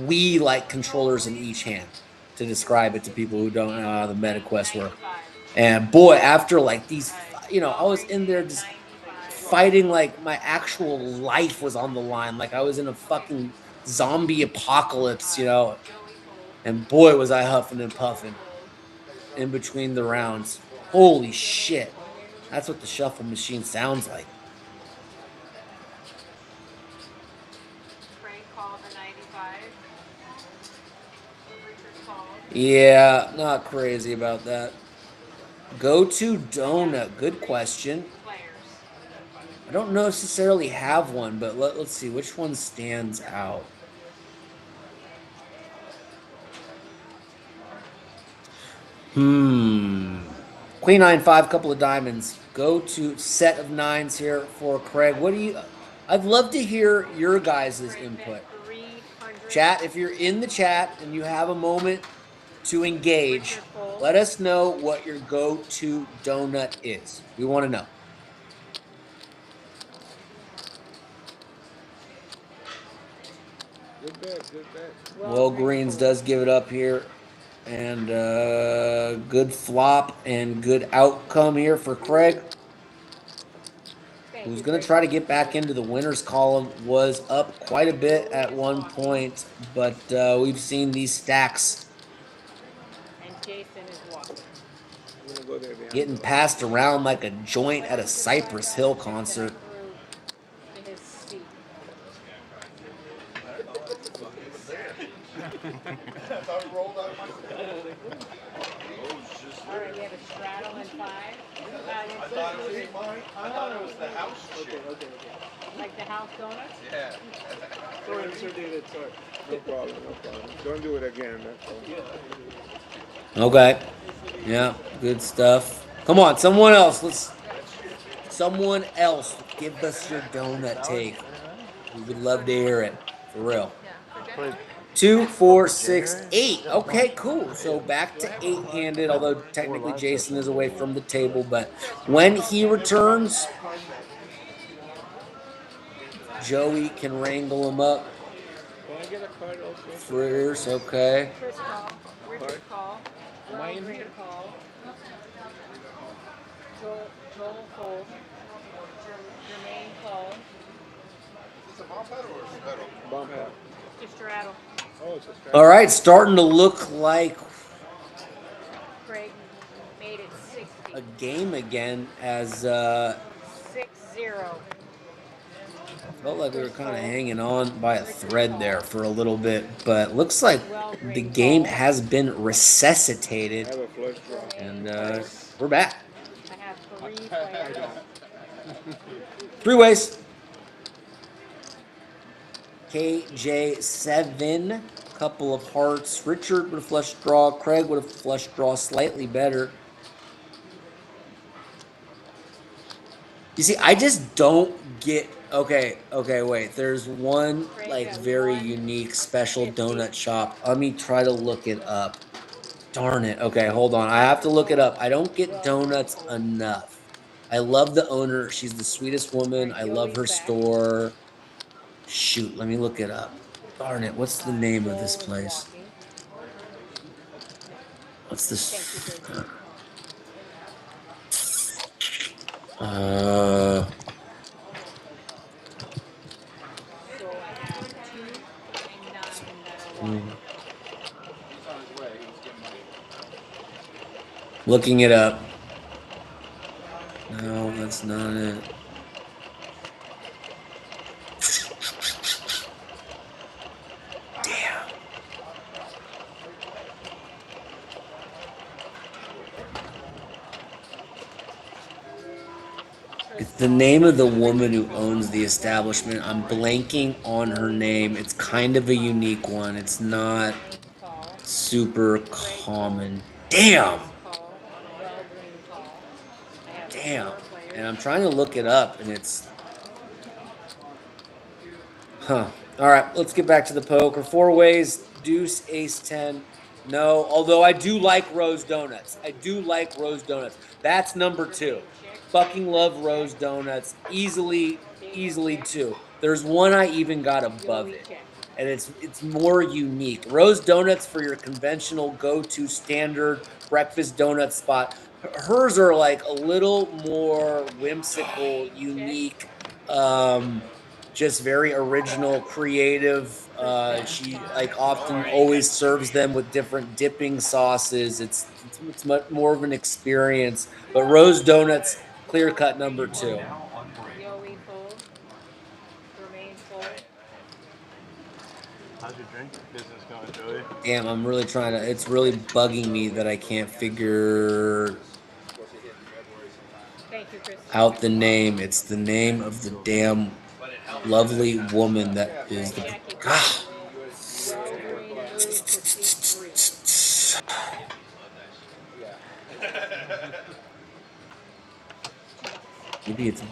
Wii like controllers in each hand to describe it to people who don't know how the MetaQuest work. And boy, after like these, I was in there just fighting like my actual life was on the line, like I was in a fucking zombie apocalypse, and boy was I huffing and puffing in between the rounds. Holy shit. That's what the shuffle machine sounds like. Frank called the 95. Richard called. Yeah, not crazy about that. Go to donut. Good question. I don't necessarily have one, but let's see which one stands out. Queen 9-5, couple of diamonds. Go to set of nines here for Craig. I'd love to hear your guys' input. Chat, if you're in the chat and you have a moment to engage, let us know what your go-to donut is. We want to know. Good bet, good bet. Walgreens does give it up here. And good flop and good outcome here for Craig, who's going to try to get back into the winners column. Was up quite a bit at one point, but we've seen these stacks getting passed around like a joint at a Cypress Hill concert. Alright, we have a straddle in 5. I thought it was the house shit. Okay. Like the house donuts? Yeah. Sorry, Sir David, sorry. No problem. Don't do it again, that's all. Okay. Yeah, good stuff. Come on, someone else. Someone else give us your donut take. We would love to hear it. For real. 2, 4, 6, 8. Okay, cool. So back to 8-handed, although technically Jason is away from the table. But when he returns, Joey can wrangle him up. Fritters, okay. Chris call. Richard call. Green call. Joel fold. Jermaine call. Is it a bomb pad or a pedal? Bomb pad. Just straddle. Oh, it's a straddle. All right, starting to look like Craig made it 60. a game again as 6-0. felt like we were kind of hanging on by a thread there for a little bit, but looks like the game has been resuscitated, and we're back. I have 3 players. 3 ways. KJ7, couple of hearts. Richard with a flush draw. Craig with a flush draw, slightly better. You see, I just don't get. Okay, wait. There's one like very unique special donut shop. Let me try to look it up. Darn it. Okay, hold on. I have to look it up. I don't get donuts enough. I love the owner. She's the sweetest woman. I love her store. Shoot, let me look it up. Darn it. What's the name of this place? What's this? Looking it up. No, that's not it. Damn. The name of the woman who owns the establishment, I'm blanking on her name. It's kind of a unique one. It's not super common. Damn. Damn. And I'm trying to look it up, and it's... Huh. All right, let's get back to the poker. 4 ways, deuce, ace 10. No, although I do like Rose Donuts. I do like Rose Donuts. That's number 2. Fucking love Rose Donuts. Easily 2. There's one I even got above it, and it's more unique. Rose Donuts for your conventional go-to standard breakfast donut spot. Hers are like a little more whimsical, unique, just very original, creative. She like often always serves them with different dipping sauces. It's much more of an experience. But Rose Donuts, clear cut number 2. Yoey fold. Remain fold. How's your drink business going, Joey? Damn, I'm really trying to. It's really bugging me that I can't figure out the name. It's the name of the damn lovely woman that is the. Ah. Maybe it's.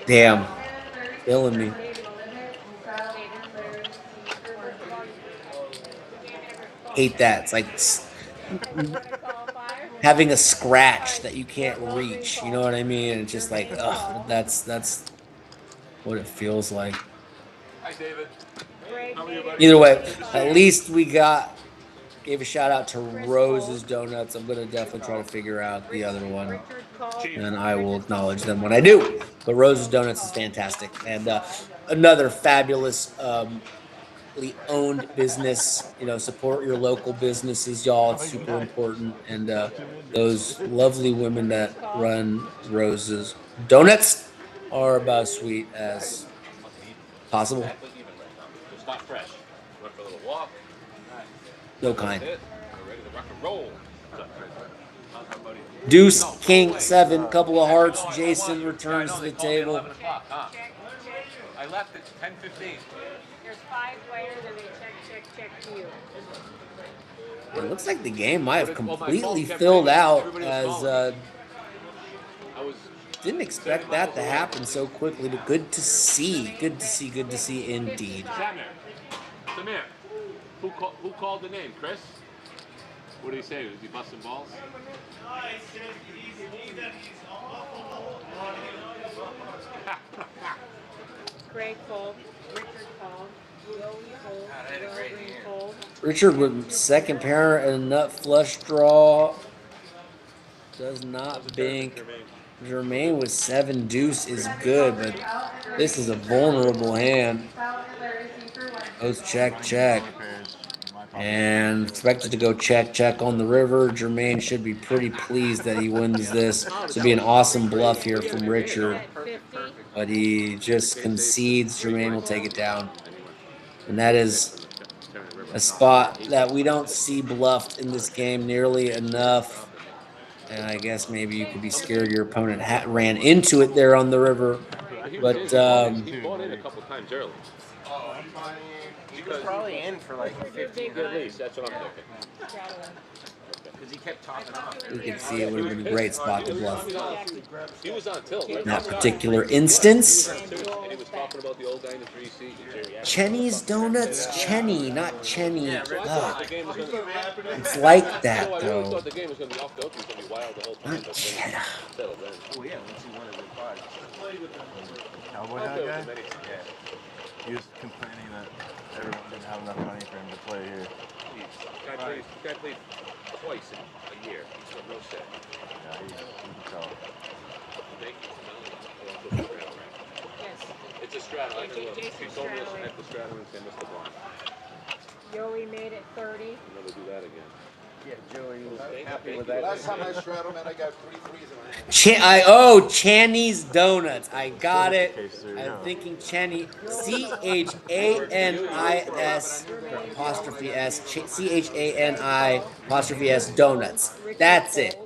Damn, killing me. Hate that. It's like having a scratch that you can't reach. You know what I mean? And it's just like, ugh, that's what it feels like. Hi, David. Either way, at least we gave a shout out to Rose's Donuts. I'm gonna definitely try to figure out the other one, and I will acknowledge them when I do. But Rose's Donuts is fantastic, and another fabulous owned business. You know, support your local businesses, y'all. It's super important. And those lovely women that run Rose's Donuts are about as sweet as possible. It's not fresh. Went for a little walk. No kind. We're ready to rock and roll. Deuce, King, 7, couple of hearts. Jason returns to the table. I left at 10:15. There's 5 players and they check to you. It looks like the game might have completely filled out as didn't expect that to happen so quickly, but good to see. Good to see indeed. Samir, who called the name? Chris? What did he say? Was he busting balls? Greg fold. Richard fold. Yoey fold. Green fold. Richard with second pair and a nut flush draw. Does not bink. Jermaine with 7 deuce is good, but this is a vulnerable hand. Goes check. And expected to go check on the river. Jermaine should be pretty pleased that he wins this. This would be an awesome bluff here from Richard. But he just concedes. Jermaine will take it down. And that is a spot that we don't see bluffed in this game nearly enough. And I guess maybe you could be scared your opponent ran into it there on the river. But he bought in a couple times early. He was probably in for like 15 At least, that's what I'm thinking. because he kept talking off. you can see it would have been a great spot to bluff. He was on tilt. In that particular instance, And he was talking about the old guy in the 3 seat. Chenny's Donuts, Chenny, not Chenny. Ugh. The game was going to be. It's like that, I always though. thought the game was going to be off the open. It was going to be wild the whole time. Not But Chen. then settled in. Oh yeah, once he wanted the cards. Cowboy Okay, hat guy? yeah. He was complaining that everyone didn't have enough money for him to play here. Guy played twice in a year. He's got no set. Yeah, you can tell. Thank you. Yes. It's a straddle. I know. Jason She told me straddling. at the straddle and say Mr. Bond. Yoey made it 30. We'll never do that again. Happy with that. Last time I shred them, and I got 3 threes in my hand. Channy's Donuts. I got it. I'm thinking Channy. CHANIS apostrophe S. CHANI apostrophe S Donuts. That's it.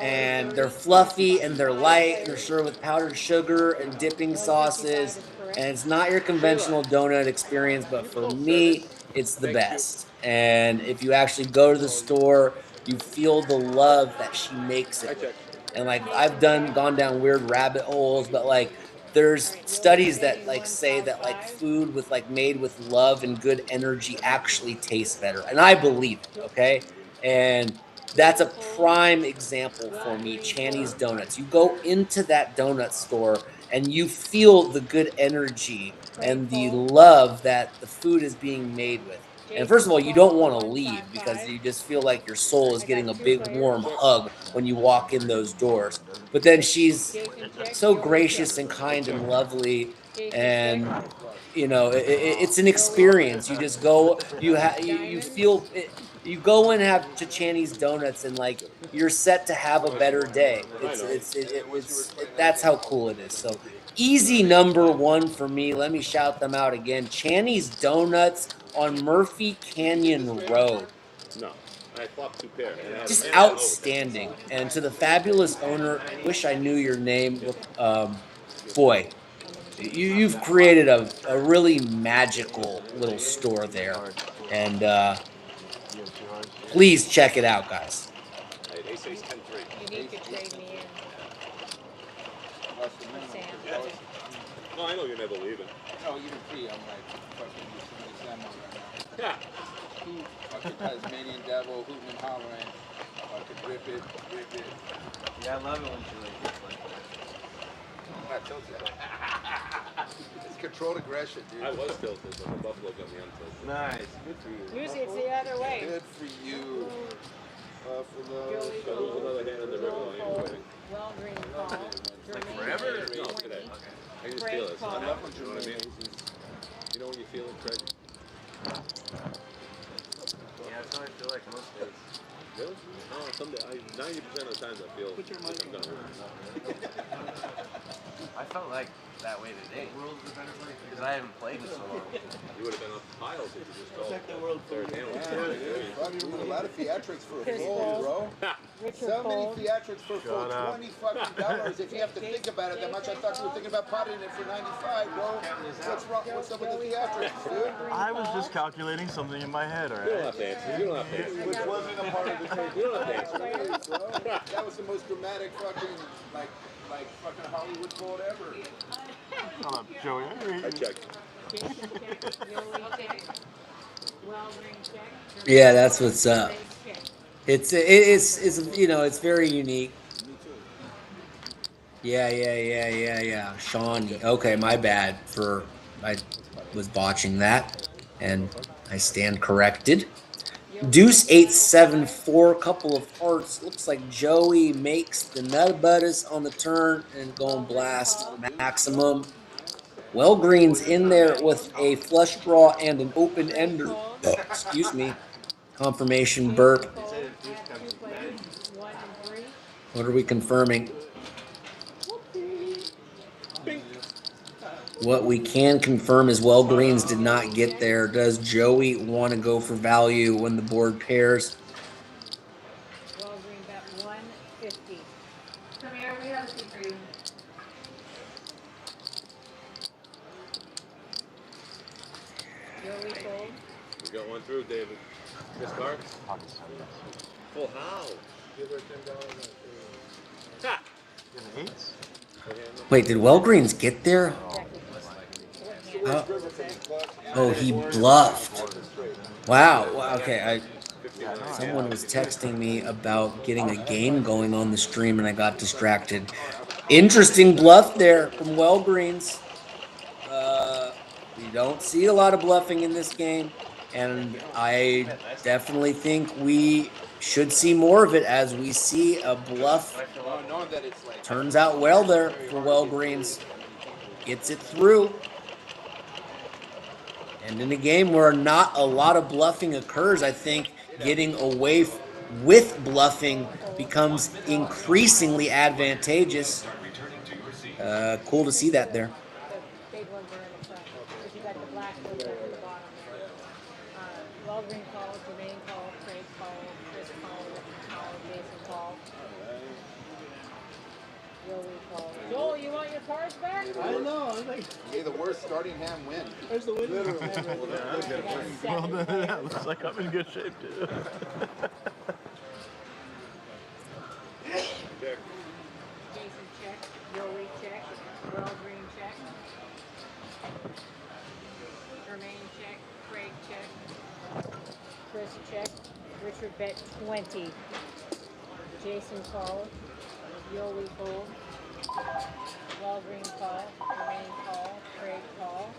And they're fluffy and they're light and they're served with powdered sugar and dipping sauces. And it's not your conventional donut experience, but for me, it's the best. And if you actually go to the store, you feel the love that she makes it with. And like I've gone down weird rabbit holes, but like there's studies that like say that like food with like made with love and good energy actually tastes better. And I believe it, okay? And that's a prime example for me, Channy's Donuts. You go into that donut store and you feel the good energy and the love that the food is being made with. And first of all, you don't want to leave because you just feel like your soul is getting a big warm hug when you walk in those doors. But then she's so gracious and kind and lovely, and it's an experience. You just go, you feel it, you go and have to Channy's Donuts and like you're set to have a better day. That's how cool it is. So easy number one for me. Let me shout them out again. Channy's Donuts on Murphy Canyon Road. No, I flopped 2 pair. Just outstanding. And to the fabulous owner, wish I knew your name. Boy, you've created a really magical little store there. And please check it out, guys. They say it's 10-3. You need to trade me in. Sam. No, I know you're never leaving. No, even free. I'm like fucking using the salmon right now. Yeah. Fucking Tasmanian devil, hooting and hollering. Fucking rip it. Yeah, I love it when she like that. I told you. It's controlled aggression, dude. I was tilted, but the Buffalo got me untilted. Nice. Good for you. Usually it's the other way. Good for you. Buffalo. So who's another hand in the river on you? Well, green call. Like forever? No, today. I can just feel it. It's not happening. You know what I mean? You know when you feel it, Craig? Yeah, that's how I feel like most days. Really? No, someday. 90% of the times I feel like I'm done. I felt like that way today. Because I haven't played in so long. You would have been up piles if you just called third hand. A lot of theatrics for a fold, bro. So many theatrics for a fold. $20 fucking if you have to think about it that much. I thought you were thinking about potting it for 95, bro. What's wrong? What's up with the theatrics, dude? I was just calculating something in my head, alright? You don't have to answer. You don't have to answer. Which wasn't a part of the tape. You don't have to answer. Bro. That was the most dramatic fucking, like fucking Hollywood fold ever. Shut up, Joey. I checked. Yeah, that's what's up. It's it's very unique. Yeah. Shawnee. Okay, my bad I was botching that, and I stand corrected. Deuce 8-7-4, couple of hearts. Looks like Joey makes the nut butters on the turn and going blast maximum. Well, Green's in there with a flush draw and an open ender. Excuse me. Confirmation burp. What are we confirming? What we can confirm is Well Greens did not get there. Does Joey want to go for value when the board pairs? Well, green bet 150. Come here, we have a seat for you. Joey fold. We got one through, David. Miss Carr? Full house. Give her $10. Ha! Wait, did Well Greens get there? Oh, he bluffed. Wow. Okay, someone was texting me about getting a game going on the stream, and I got distracted. Interesting bluff there from Well Greens. We don't see a lot of bluffing in this game, and I definitely think we should see more of it as we see a bluff. Turns out well there for Well Greens. Gets it through. And in a game where not a lot of bluffing occurs, I think getting away with bluffing becomes increasingly advantageous. Cool to see that there. The big ones are in the front. Because you got the black ones at the bottom there. Walgreen call, Jermaine call, Craig call, Chris call, Richard call, Jason call. Joey call. Joel, you want your cards back? I know. I'm like, May the worst starting hand win. where's the winner? Well, that looks like I'm in good shape too. Jason check, Joey check, Walgreen check. Jermaine check, Craig check, Chris check, Richard bet 20. Jason call, Joey fold, Walgreen call, Jermaine call, Craig call.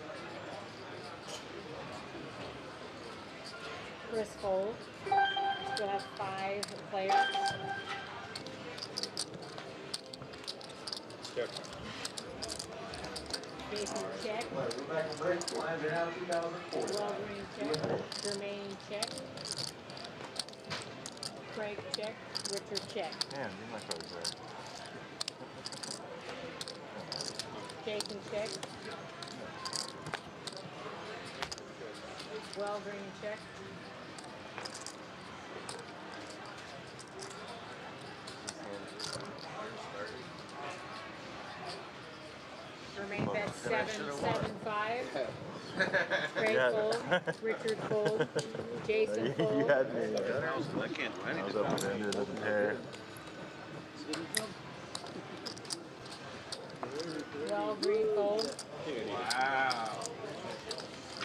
Chris fold. Still have 5 players. Jason check. Walgreen check. Jermaine check. Craig check. Richard check. Man, leave my cards there. Jason check. Walgreen check. Jermaine bet 7-7-5. Craig fold. Richard fold. Jason You fold. had me. I can't do I was anything. up with ended up in pair. Walgreen fold. Wow.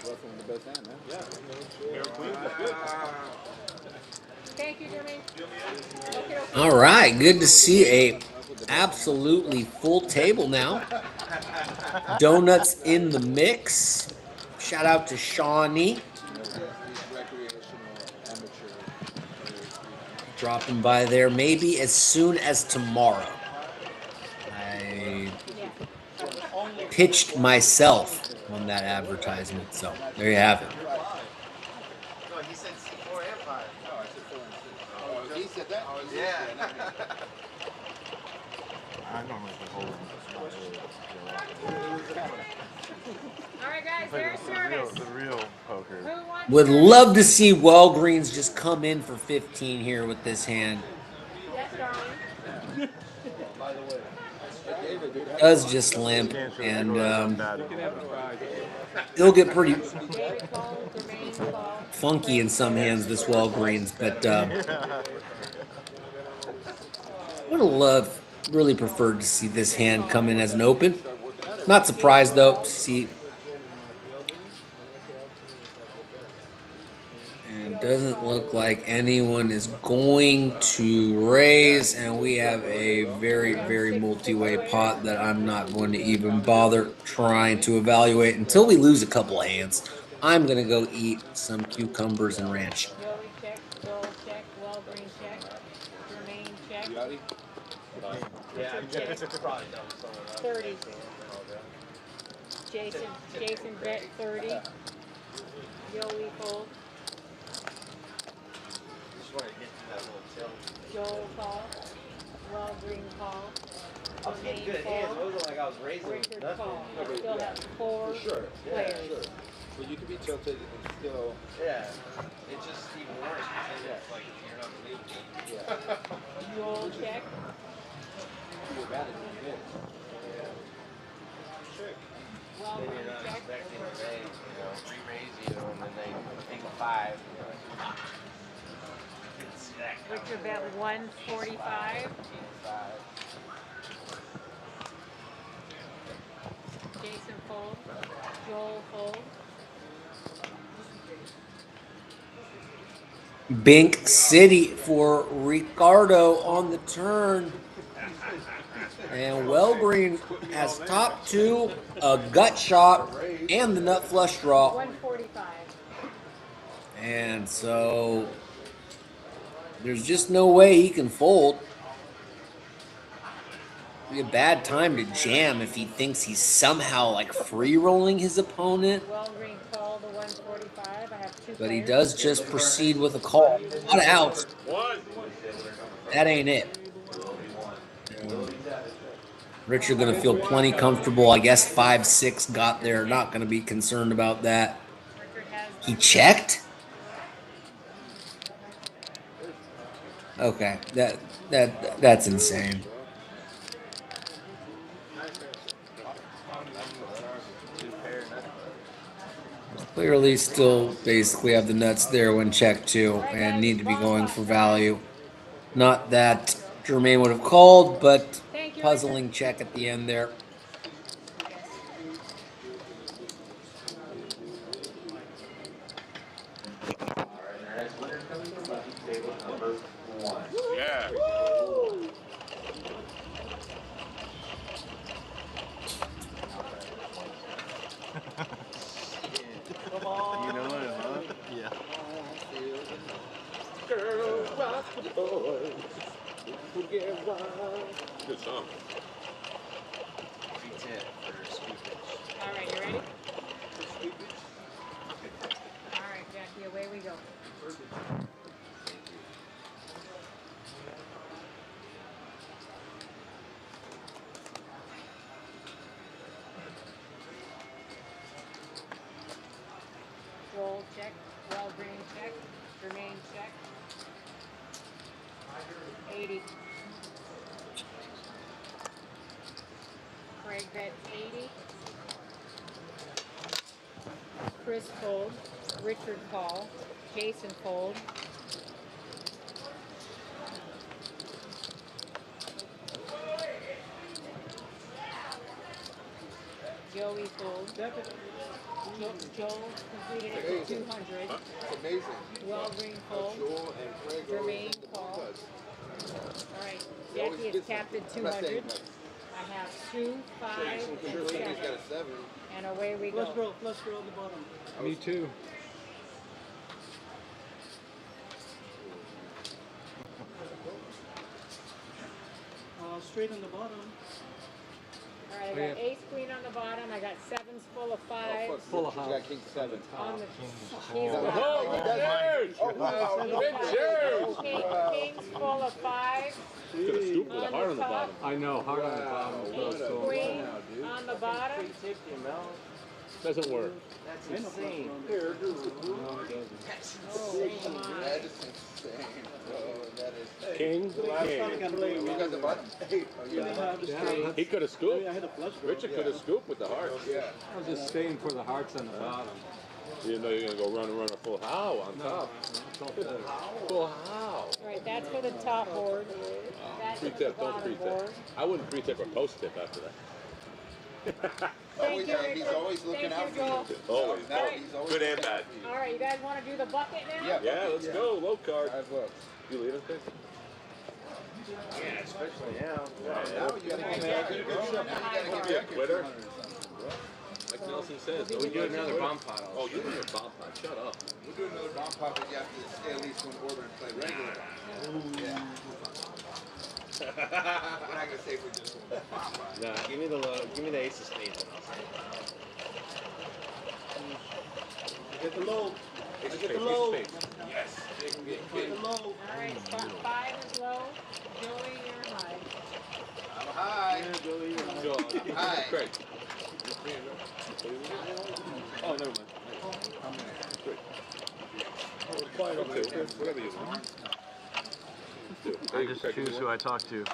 Bluffing the best hand, man. Thank you, Jermaine. Okay. All right, good to see a absolutely full table now. Donuts in the mix. Shout out to Shawnee dropping by there maybe as soon as tomorrow. I pitched myself on that advertisement, so there you have it. No, he said C4 and 5. No, I said 4 and 6. Oh, he said that? Yeah. I normally put holding. All right, guys, there's service. The real poker. Who wants Would service? love to see Walgreens just come in for 15 here with this hand. Yes, darling. Does just limp, and it'll get pretty David call, Jermaine call. funky in some hands, this Walgreens, but would have loved, really preferred to see this hand come in as an open. Not surprised though to see. And it doesn't look like anyone is going to raise, and we have a very, very multi-way pot that I'm not going to even bother trying to evaluate until we lose a couple of hands. I'm gonna go eat some cucumbers and ranch. Joey check, Joel check, Walgreen check, Jermaine check. Richard check. 30. Jason bet 30. Joey fold. Just wanted to get to that little tilt. Joel call. Walgreen call. I was getting good hands. It wasn't like I was raising Richard nothing. call. I still have 4 players. So you can be tilted and still. Yeah. It's just even worse because it's like you're not believable. Joel check. The advantage is big. Then Walgreen you're not check. expecting that they, re-raise you and then they take a 5. Richard bet 145. Jason fold. Joel fold. Bink City for Ricardo on the turn. And Wellgreen has top 2, a gut shot, and the nut flush draw. 145. And so there's just no way he can fold. Be a bad time to jam if he thinks he's somehow like free rolling his opponent. Walgreen call the 145. 5. I have 2 But he players. does just proceed with a call. A lot of outs. One. That ain't it. Richard going to feel plenty comfortable. I guess 5-6 got there. Not going to be concerned about that. He checked? Okay, that's insane. Clearly still basically have the nuts there when checked too and need to be going for value. Not that Jermaine would have called, but puzzling check at the end there. Yeah. Come on. You know it, huh? Yeah. Girl, rock the boy. Forget why. Good song. Free tip for scoopage. All right, you ready? All right, Jackie, away we go. Roll check, Well-Green check, Jermaine check. 80. Craig bet 80. Chris fold. Richard call. Jason fold. Joey fold. Joel completed it to 200. It's amazing. Well-Green fold. Joel and Craig are Jermaine call. All right, Jackie is capped at 200. I have 2, 5, and 7. And away we go. Flush draw on the bottom. Me too. Straight on the bottom. All right, I got ace queen on the bottom. I got 7s full of 5s. Full of house. You got king 7. On the he's got kings full of 5s. Could have scooped with a heart on the bottom. I know, hard on the bottom. Ace queen on the bottom. Doesn't work. That's insane. Oh, come on. That is insane. Oh, that is. King. You got the button? He could have scooped. Richard could have scooped with the heart. Yeah. I was just staying for the hearts on the bottom. You didn't know you were going to go run a full how on top. Full how. All right, that's for the top board. That's for the Pre-tip, don't bottom pre-tip. board. I wouldn't pre-tip or post-tip after that. Thank you, He's Richard. always looking Thank out you, for you. Joel. Always. No, he's always Good and looking bad. out for you. All right, you guys want to do the bucket now? Yeah. Yeah, let's go. Low card. 5 bucks. You leaving, Chris? Yeah, especially now. Now you gotta give me a good show. Now you gotta give me a Quitter? Like Nelson says. We do another bomb pot. Oh, you're doing a bomb pot. Shut up. We'll do another bomb pop, but you have to stay at least one order and play regular. Yeah. We're not gonna say for just one bomb pop. Nah, give me the ace of spades. Get the low. Ace of Get the spades, low. ace of spades. Yes. Get the low. All right, 5 is low. Joey, you're high. I'm high. So, Hi. Craig. Oh, never mind. Okay, whatever you want. I just choose who I talk to.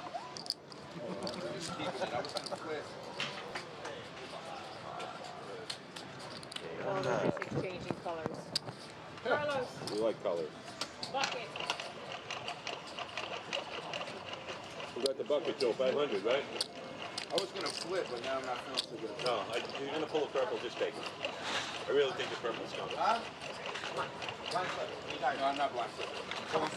Oh, they're just exchanging colors. Carlos, We like colors. bucket. We got the bucket, Joe. 500, right? I was gonna flip, but now I'm not feeling so good. No, you're going to pull a purple. Just take it. I really think the purple's coming. Huh? Blind flip. No, I'm not blind flipping. I'll put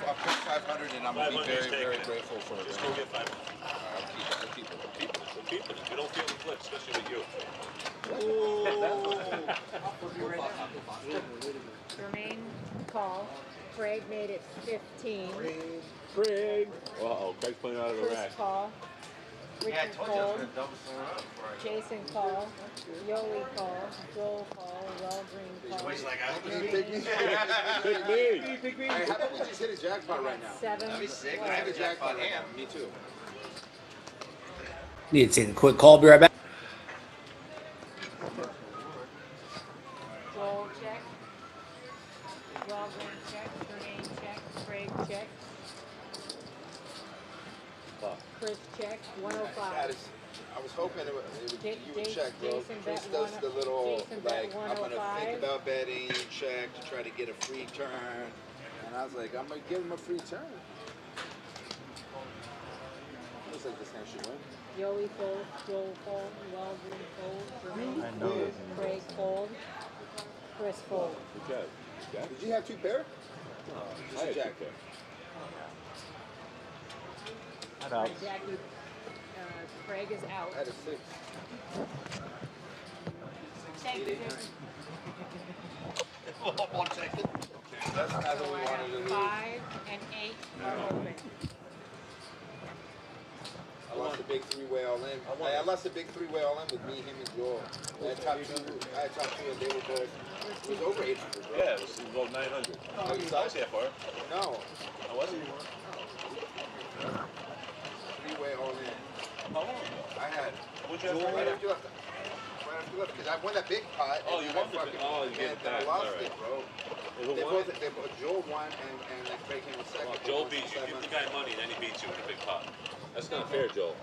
500 and I'm gonna be 500 very, is taking very it. grateful for it. Just go get 500. I'll keep it. We're keeping it. We don't feel the flip, especially with you. Jermaine, call. Craig made it 15. Craig. Uh-oh, Craig's playing out of the Chris rack. call. Yeah, I Richard told you I was Cole, gonna double someone up before I go. Jason Call, Yoey Call, Joel Call, Walgreen Call. He's like, I Pick me. Pick me. Hey, how about we just hit a jackpot right now? 7. That'd be sick. I have a jackpot right now. Me too. Need to take a quick call. Be right back. Joel check. Walgreen check. Renee check. Craig check. Chris check. 105. I was hoping you would check, bro. Jason Chris bet does the little, Jason bet like, I'm going to 105. think about betting, check to try to get a free turn. And I was like, I'm going to give him a free turn. Looks like this hand should win. Yoey fold, Joel fold, Walgreen fold, Renee I know this. Craig fold, Chris fold. Did you have 2 pair? Just a jack pair. That helps. Jackie, Craig is out. I had a 6. Thank you. One second. That's not what So we I wanted to have do. 5 and 8 are open. I lost a big 3-way all in. I lost a big 3-way all in with me, him, and Joel. I had top 2 and they were both. It was over 800, bro. Yeah, it was about 900. Oh, you I was here for it. No. I wasn't. 3-way all in. How long ago? I had What'd you have Joel for right it? after you left. Right after you left, because I won that big pot. Oh, and you then won the big- fucking- oh, you gave it and I back. lost All right. it, bro. Who They won? both, Joel won and Craig came in second. Well, Joel beat you. Give the guy money, then he beats you with a big pot. That's not fair, Joel.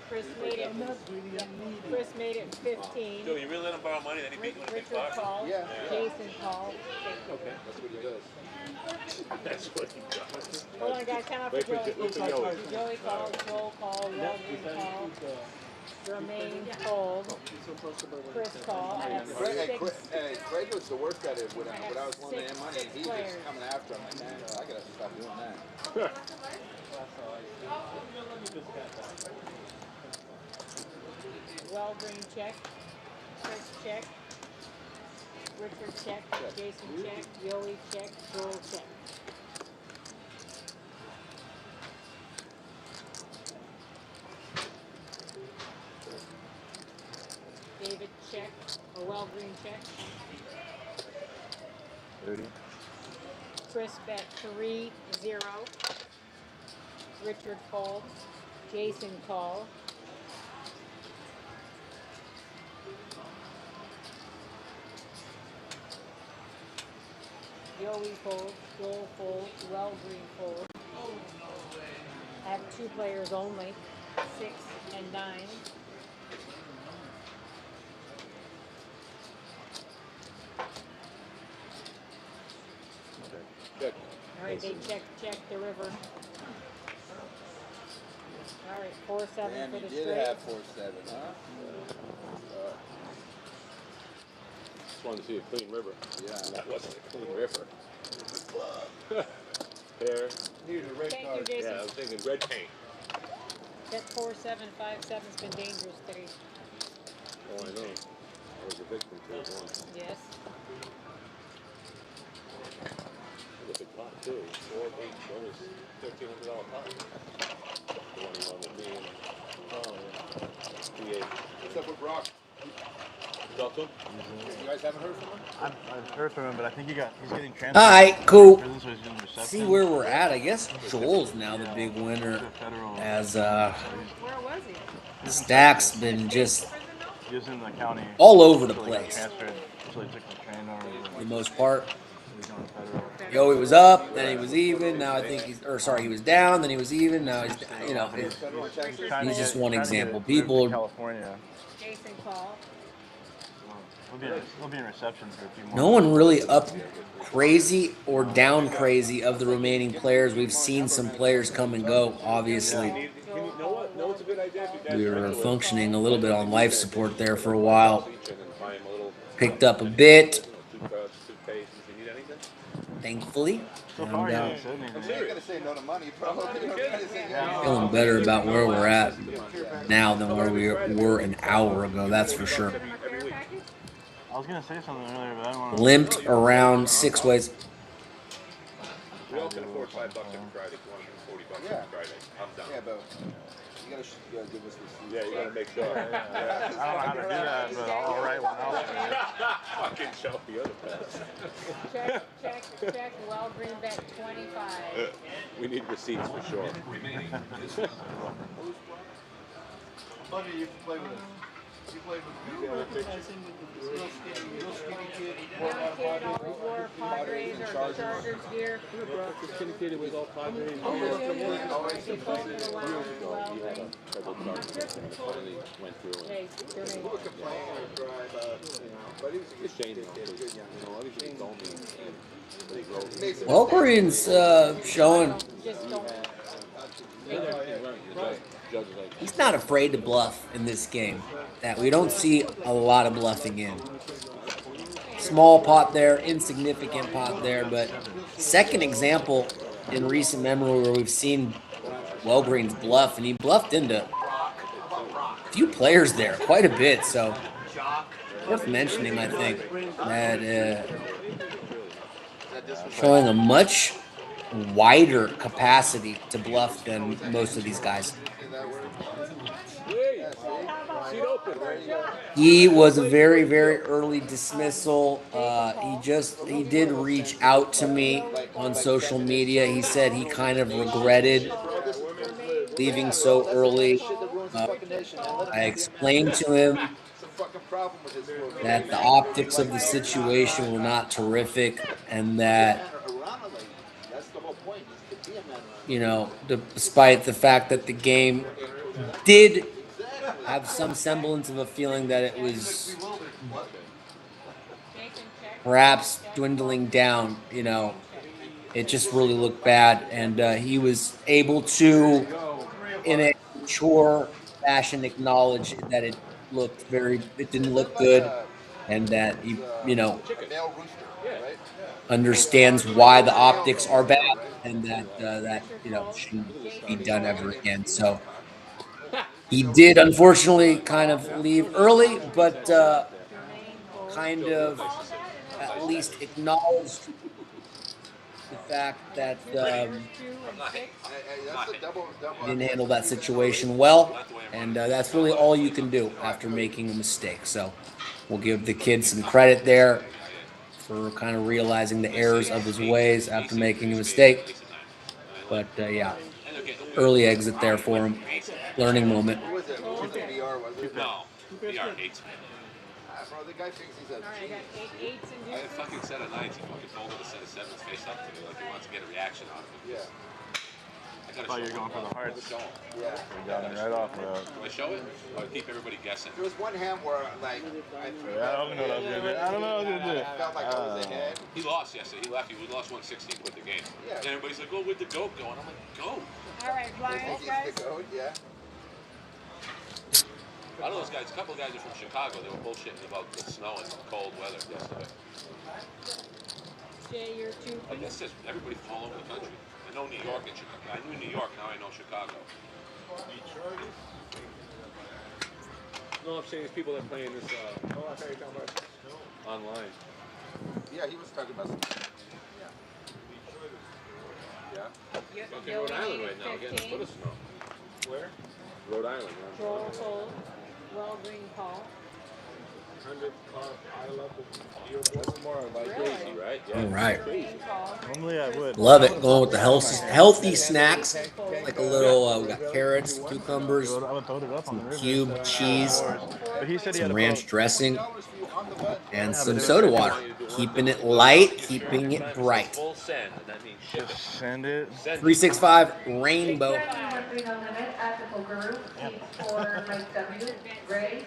Chris made it. Chris made it 15. Joe, you really let him borrow money, then he beat you with a big Richard pot? called. Yeah. Jason called. Okay. That's what he does. That's what he does. Hold on, guys. Time out for Wait for Joey. Jo- wait for Joey. Joey called. Joel called. Walgreen called. Romaine called. Chris called. I have Craig was the worst at it when I was wanting six to money, and he was players. coming after him. Like, man, I gotta stop doing that. Walgreen check. Chris check. Richard check. Jason check. Yoey check. Joel check. David check. Or Walgreen check. 30. Chris bet 3-0. Richard fold. Jason call. Yoey fold. Joel fold. Walgreen fold. I have 2 players only. 6 and 9. Good. All right, they check the river. All right, 4-7 Damn, for you the did straight. have 4-7, huh? Just wanted to see a clean river. Yeah. That wasn't a clean river. Hair. Need a red Thank you, card. Jason. Yeah, I was thinking red paint. That 4-7, 5-7's been dangerous today. Oh, I know. I was a victim to it once. Yes. It was a big pot, too. 4, 8, almost $1,300 pot. The one he won with me and, oh, yeah. 3-8. What's up with Brock? Talk to him? You guys haven't heard from him? I've heard from him, but I think he's getting transferred. All right, cool. Prison, so he's doing reception. See where we're at. I guess Joel's now the big winner, as Where was he? Stack's been just He was in the county. all over the until he got place. Transferred, until he took the train over. for the most part. He's going to federal. Yoey was up, then he was even. Now I think he's, or sorry, he was down, then he was even. Now he's, you know, he's just one example. People, California. Jason call. He'll be in reception for a few more. no one really up crazy or down crazy of the remaining players. We've seen some players come and go. Obviously, You know what? No, it's a good idea if you guys we are were into it. functioning a little bit on life support there for a while. Each and then buy him a little, Picked up a bit, toothbrush, toothpaste. Does he need anything? thankfully. So And, far, he hasn't said You anything. ain't gonna say no to money, bro. You don't gotta say no. feeling better about where we're at now than where we were an hour ago. That's for sure. I was going to say something earlier, but I don't want to. Limped around 6 ways. We all can afford $5 every Friday if you want to afford $40 Yeah. on Friday. I'm down. Yeah, but you gotta give us this. Yeah, you gotta make sure. I don't know how to do that, but I'll write one out for you. Fucking show the other pass. Check. Well, green bet 25. We need receipts for sure. Funny, you can play with it. You played with me. Real skinny kid. Young kid always wore Padres or Chargers gear. This skinny kid was all Padres. He folded it around well. Went through and Hey, People complain or cry about, but he was a good Shane, kid, good young a lot of people told me and they wrote Makes it- Walgreens showing just don't. he's not afraid to bluff in this game. That we don't see a lot of bluffing in. Small pot there, insignificant pot there, but second example in recent memory where we've seen Walgreens bluff, and he bluffed into a few players there, quite a bit. So worth mentioning, I think, that showing a much wider capacity to bluff than most of these guys. He was a very, very early dismissal. He did reach out to me on social media. He said he kind of regretted leaving so early. I explained to him that the optics of the situation were not terrific, and that, you know, despite the fact that the game did have some semblance of a feeling that it was perhaps dwindling down, you know, it just really looked bad. And he was able to, in a mature fashion, acknowledge that it didn't look good, and that he, you know, understands why the optics are bad, and that you know, shouldn't be done ever again. So he did unfortunately kind of leave early, but kind of at least acknowledged the fact that he didn't handle that situation well, and that's really all you can do after making a mistake. So we'll give the kid some credit there for kind of realizing the errors of his ways after making a mistake. But yeah, early exit there for him. Learning moment. No, VR hates me. Bro, the guy thinks he's a Alright, I got eights and I deuces. fucking set of nines. He fucking folded a set of sevens face up to me like he wants to get a reaction out of it. Yeah. I gotta thought show you were going for the hearts. Show him. Yeah. We got him right off that. Do I show it? Or keep everybody guessing? There was one hand where, like, I I don't know what I was gonna do. I don't know what I was gonna do. felt like I was ahead. He lost yesterday. He left. He lost 160 and quit the game. Yeah. And everybody's like, "Oh, where'd the goat go?" And I'm like, "Go." Alright, blinds, guys. Yeah. A lot of those guys, a couple of guys are from Chicago. They were bullshitting about the snow and cold weather yesterday. Jay, you're two. I guess just everybody from all over the country. I know New York and Chicago. I knew New York. Now I know Chicago. No, I'm saying there's people that play in this online. Yeah, he was talking about some. Yeah. Okay, Rhode Island right now, getting a foot of snow. Where? Rhode Island. Roll, fold. Well, green call. 100 I love it. That's more like crazy, right? Yeah. All right. Green call. Normally I would. Love it. Going with the healthy snacks, like a little, we got carrots, cucumbers, I would throw it up on the river. cubed cheese, But he said he had some a ranch boat. dressing, and some soda water. Keeping it light, keeping it bright. Full send, and that means ship it. Just send it. Send it. 365 Rainbow. 1-3 no limit at the poker room. Seats for Mike W. Ray.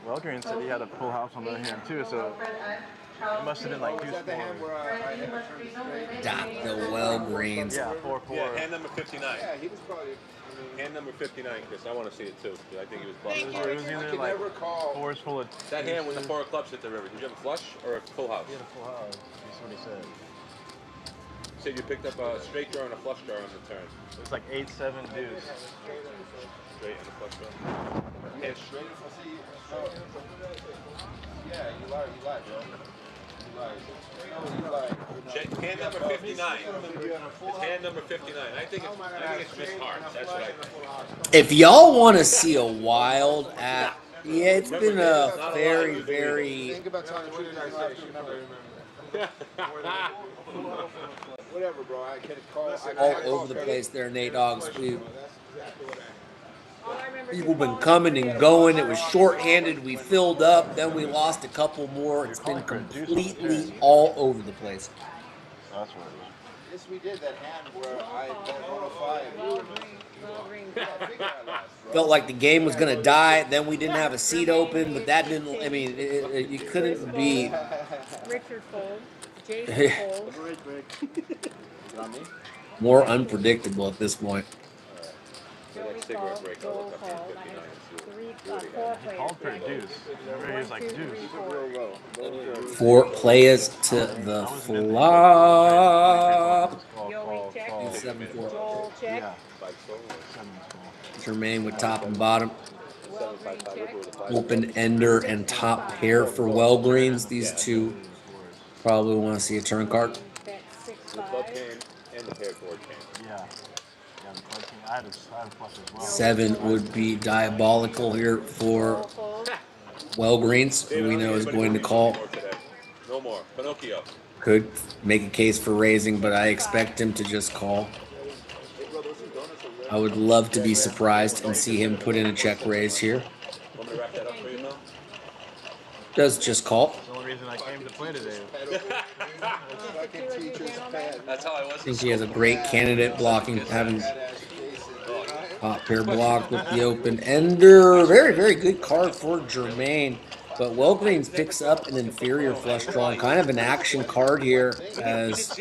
Walgreens said he had a full house on the other hand too, so it must have been like two Was that the hand where I had Dr. Walgreens. Yeah, 4-4. Yeah, hand number 59. Yeah, he was probably. Hand number 59, Chris. I want to see it too. 'Cause I think he was It bluffing. was I either can like never call. fours full of. That hand when the 4 of clubs hit the river. Did you have a flush or a full house? He had a full house. That's what he said. You said you picked up a straight draw and a flush draw on the turn. It was like 8-7 deuce. Straight and a flush draw. Yeah, straight if I see. Yeah, you lied, bro. Hand number 59. It's hand number 59. I think it's missed hearts. That's what I think. If y'all want to see a wild at, yeah, it's been a very, very Think about telling the truth. You don't have to remember. Whatever, bro. I can call. all over the place there, Nate Dogs. That's exactly what I People been coming and going. It was shorthanded. We filled up. Then we lost a couple more. It's been completely all over the place. That's what it Yes, we did that hand where I bet 105. Felt like the game was gonna die. Then we didn't have a seat open, but that didn't. I mean, you couldn't be Richard Fold, Jason Fold, more unpredictable at this point. Joey Call, Joel Call. I have 4 players. called for a deuce. Remember, he was like, deuce. 4 players to the flop. Joey check. 7-4. Joel check. Yeah. Jermaine with top and bottom. Well-green check. Open ender and top pair for well greens. These two probably want to see a turn card. Bet The club 6-5. came and the paired board came. Yeah. Yeah, the club team. I had a flush as well. 7 would be diabolical here for Joel Fold. well greens, who we know is going to call. No more. Pinocchio. Could make a case for raising, but I expect him to just call. I would love to be surprised and see him put in a check raise here. Want me to wrap that up for you, Mel? Does just call. That's the only reason I came to play today. That's how I was. I think he has a great candidate blocking, having top pair blocked with the open ender. Very, very good card for Jermaine. But Wellgreens picks up an inferior flush draw, kind of an action card here, as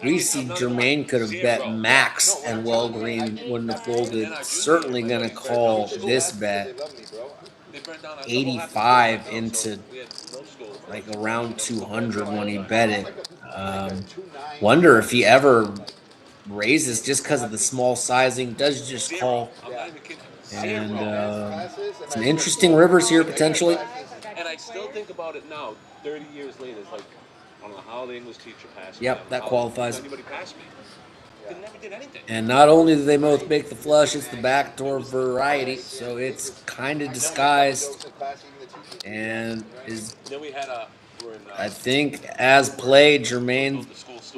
we see Jermaine could have bet max and Wellgreen wouldn't have folded. Certainly going to call this bet 85 into like around 200 when he bet it. Wonder if he ever raises just because of the small sizing. Does just call. And some interesting rivers here potentially. And I still think about it now, 30 years later. It's like, I don't know how the English teacher passed me. Yep, that How qualifies. Anybody passed me? They never did anything. And not only do they both make the flush, it's the backdoor variety, so it's kind of disguised. And is, Then we had I think, as played, Jermaine,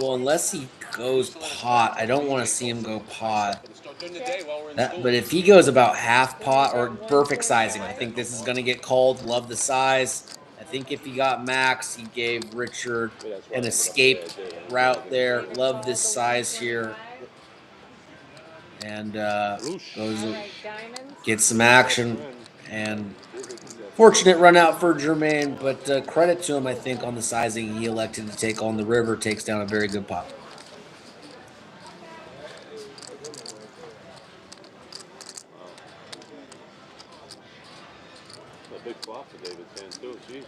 well, unless he goes pot, I don't want to see him go pot. during the day while we're in But if he goes about half pot or perfect sizing, I think this is going to get called. Love the size. I think if he got max, he gave Richard an escape route there. Love this size here. And goes gets some action. And fortunate run out for Jermaine, but credit to him, I think, on the sizing he elected to take on the river. Takes down a very good pot. A big flop for David's hand too. Jeez.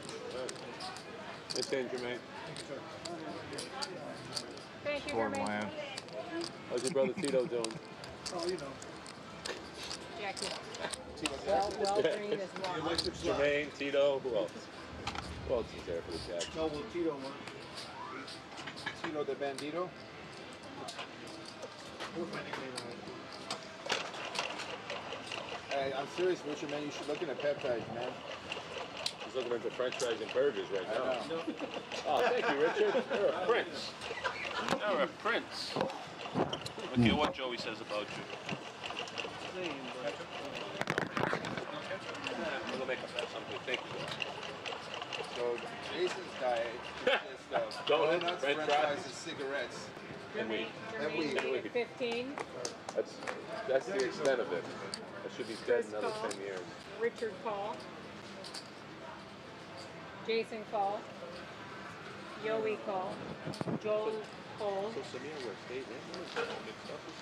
It's hand, Jermaine. Thank you, Jermaine. How's your brother Tito doing? Oh, you know. Jackie. Well, green as well. Jermaine, Tito, who else? Who else is there for the chat? No, well, Tito won. Tito the Bandito. Hey, I'm serious, Richard, man. You should look into peptides, man. He's looking into French fries and burgers right I now. know. Oh, thank you, Richard. You're a prince. You're a prince. Look at what Joey says about you. We'll make up something. Thank you. So Jason's diet consists of Donuts, donuts, French French fries, fries, and cigarettes. and weed. And weed. Jermaine made it 15. That's the extent of it. I should be dead in another 10 years. Richard Call. Jason Call. Yowie Call. Joel Cole. So Samir works 8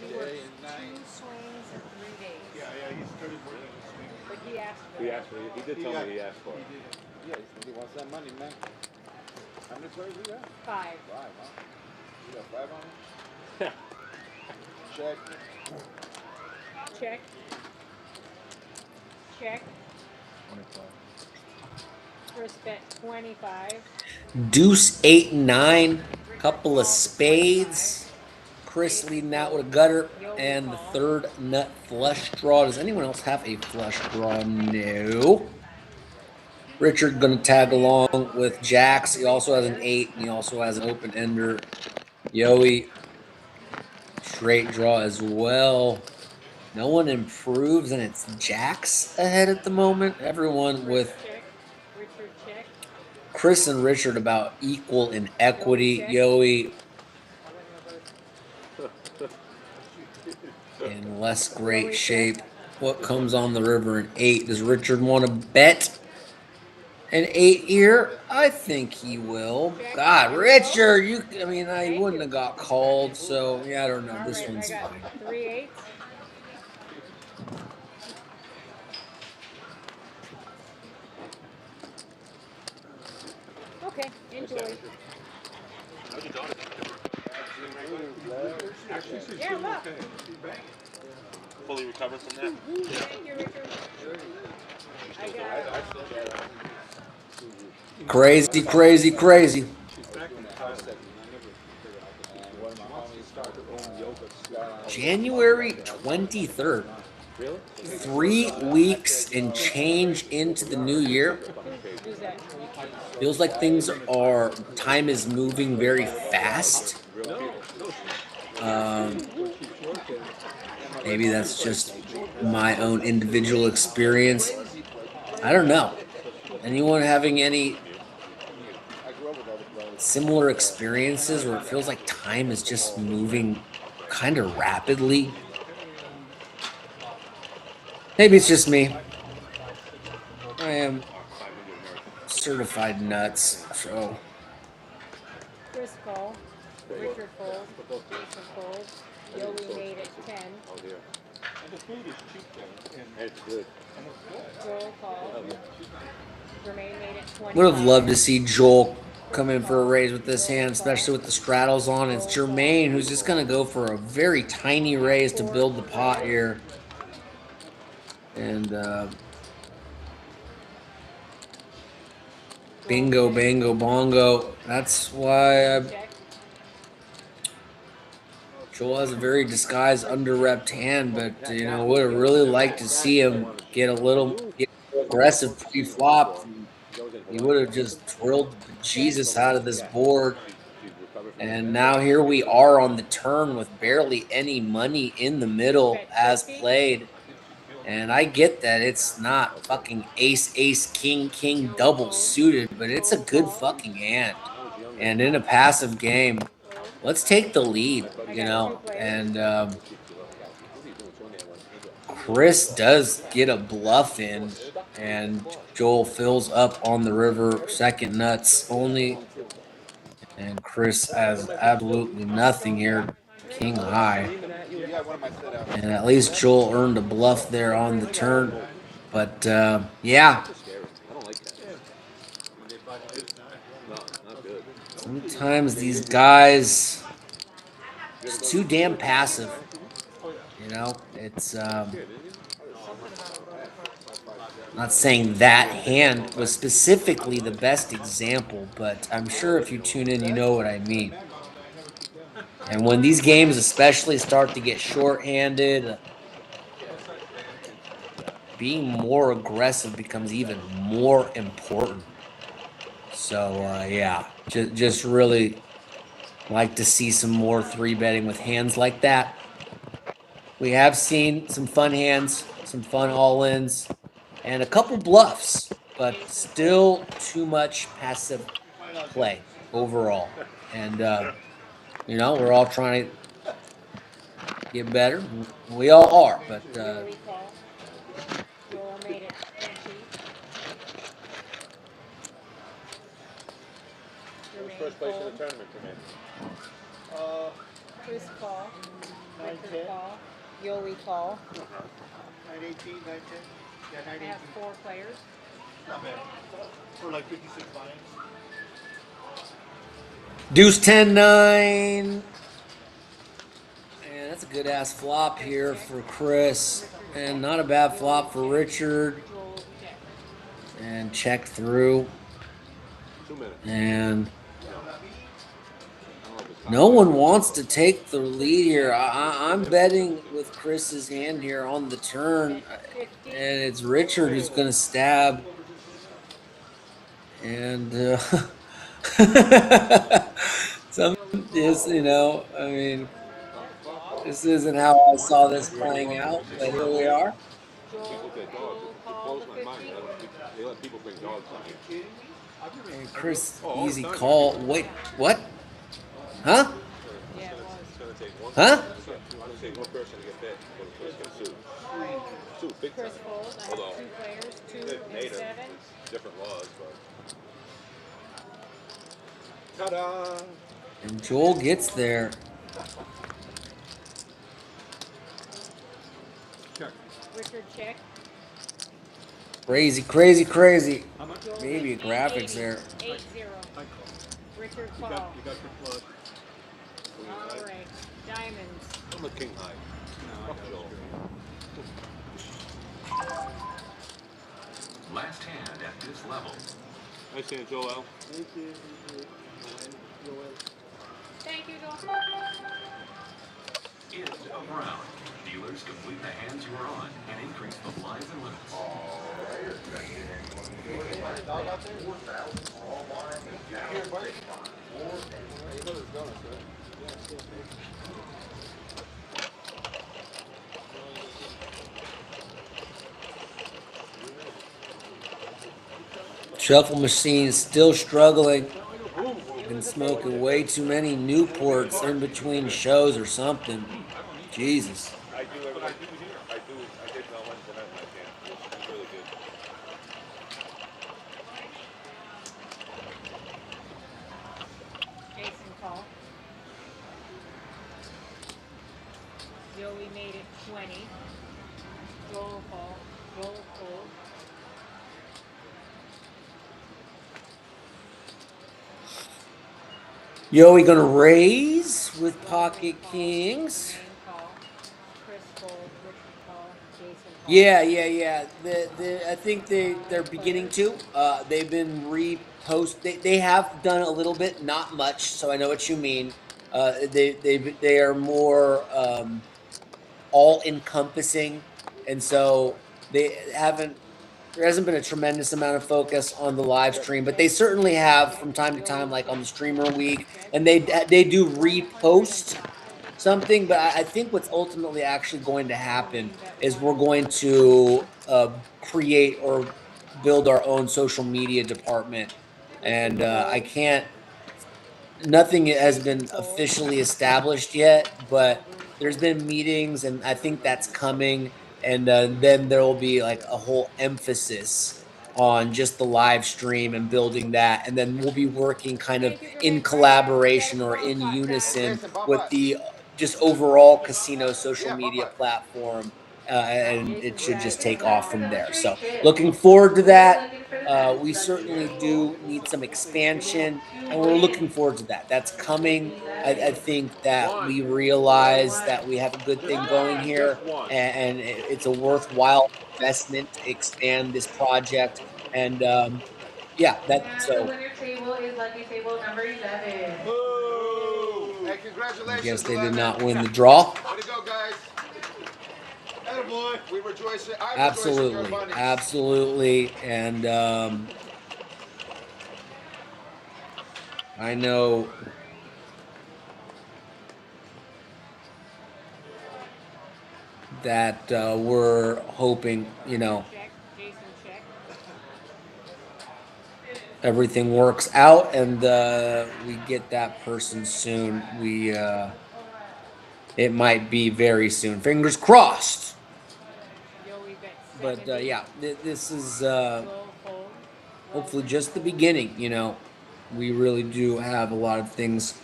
He works 2 swings in 3 days. Yeah, he's 30 more than this week. But he asked for He it. asked me. He did tell me he asked for it. Yeah, he wants that money, man. How many toys you got? 5. 5, huh? You got 5 on it? Check. Check. Check. 25. First bet 25. Deuce 8 and 9. Couple of spades. Chris leading out with a gutter. And the third nut flush draw. Does anyone else have a flush draw? No. Richard going to tag along with jacks. He also has an 8. And he also has an open ender. Yoey, straight draw as well. No one improves, and it's jacks ahead at the moment. Everyone with Chris and Richard about equal in equity. Yoey in less great shape. What comes on the river in 8? Does Richard want to bet an 8 here? I think he will. God, Richard, I wouldn't have got called, so yeah, I don't know. This one's fine. 3/8. Okay, enjoy. Yeah, look. Fully recovered from that? Thank you, Richard. I got Crazy, crazy, crazy. January 23rd. 3 weeks and change into the new year. Feels like time is moving very fast. Maybe that's just my own individual experience. I don't know. Anyone having any similar experiences where it feels like time is just moving kind of rapidly? Maybe it's just me. I am certified nuts, so. Chris call, Richard fold, Jason fold, Yogi made it 10. And the food is cheap though. It's good. Joel call, Jermaine made it 20. Would have loved to see Joel come in for a raise with this hand, especially with the straddles on. It's Jermaine who's just going to go for a very tiny raise to build the pot here. And bingo, bango, bongo. That's why Joel has a very disguised under-repped hand, but would have really liked to see him get more aggressive pre-flop. He would have just twirled the Jesus out of this board. And now here we are on the turn with barely any money in the middle as played. And I get that it's not fucking ace, ace, king, king double suited, but it's a good fucking hand. And in a passive game, let's take the lead, And Chris does get a bluff in, and Joel fills up on the river, second nuts only. And Chris has absolutely nothing here, king high. And at least Joel earned a bluff there on the turn. But, yeah. Sometimes these guys just too damn passive. It's not saying that hand was specifically the best example, but I'm sure if you tune in, you know what I mean. And when these games especially start to get short-handed, being more aggressive becomes even more important. So, yeah, just really like to see some more 3-betting with hands like that. We have seen some fun hands, some fun all-ins, and a couple bluffs, but still too much passive play overall. And, we're all trying to get better. We all are, but Joel made it 20. First place in the tournament, Chris call, Richard 9-10. call, Yoey call. 9-18, 9-10. Yeah, I 9-18. have 4 players. Not bad. For like 56 lines. Deuce 10-9. And that's a good ass flop here for Chris. And not a bad flop for Richard. And check through. And no one wants to take the lead here. I'm betting with Chris's hand here on the turn, and it's Richard who's going to stab. And some is, I mean, this isn't how I saw this playing out, but here we are. They let people bring dogs on. And Chris, easy call. Wait, what? Huh? Huh? It's gonna take one person to get bit before the person gets sued. Sued big time. Although they've made it. It's different laws, but. Ta-da! And Joel gets there. Richard check. Crazy, crazy, crazy. Maybe a graphics there. 8-0. Richard call. You got your plug. All right. Diamonds. I'm a king high. Fuck Joel. Last hand at this level. Nice hand, Joel. Thank you. Thank you, Joel. End of round. Dealers complete the hands you are on and increase the blinds and limits. Shuffle machine still struggling. Been smoking way too many Newports in between shows or something. Jesus. I did know Wednesday night when I can. It's really good. Jason call. Joey made it 20. Joel call. Joel fold. Yoey gonna raise with pocket kings. Call. Chris fold. Richard call. Jason call. Yeah. I think they're beginning to. They've been repost. They have done a little bit, not much. So I know what you mean. They are more all encompassing, and so they haven't. There hasn't been a tremendous amount of focus on the live stream, but they certainly have from time to time, like on the streamer week, and they do repost something. But I think what's ultimately actually going to happen is we're going to create or build our own social media department, and I can't. Nothing has been officially established yet, but there's been meetings, and I think that's coming. And then there will be like a whole emphasis on just the live stream and building that. And then we'll be working kind of in collaboration or in unison with the just overall casino social media platform. And it should just take off from there. So looking forward to that. We certainly do need some expansion, and we're looking forward to that. That's coming. I think that we realize that we have a good thing going here, and it's a worthwhile investment to expand this project. And yeah, that's so. The winner table is lucky table number 11. Hey, congratulations. I guess they did not win the draw. Way to go, guys. Attaboy. We rejoice. Absolutely. And I know that we're hoping, everything works out and we get that person soon. It might be very soon. Fingers crossed. But yeah, this is hopefully just the beginning. We really do have a lot of things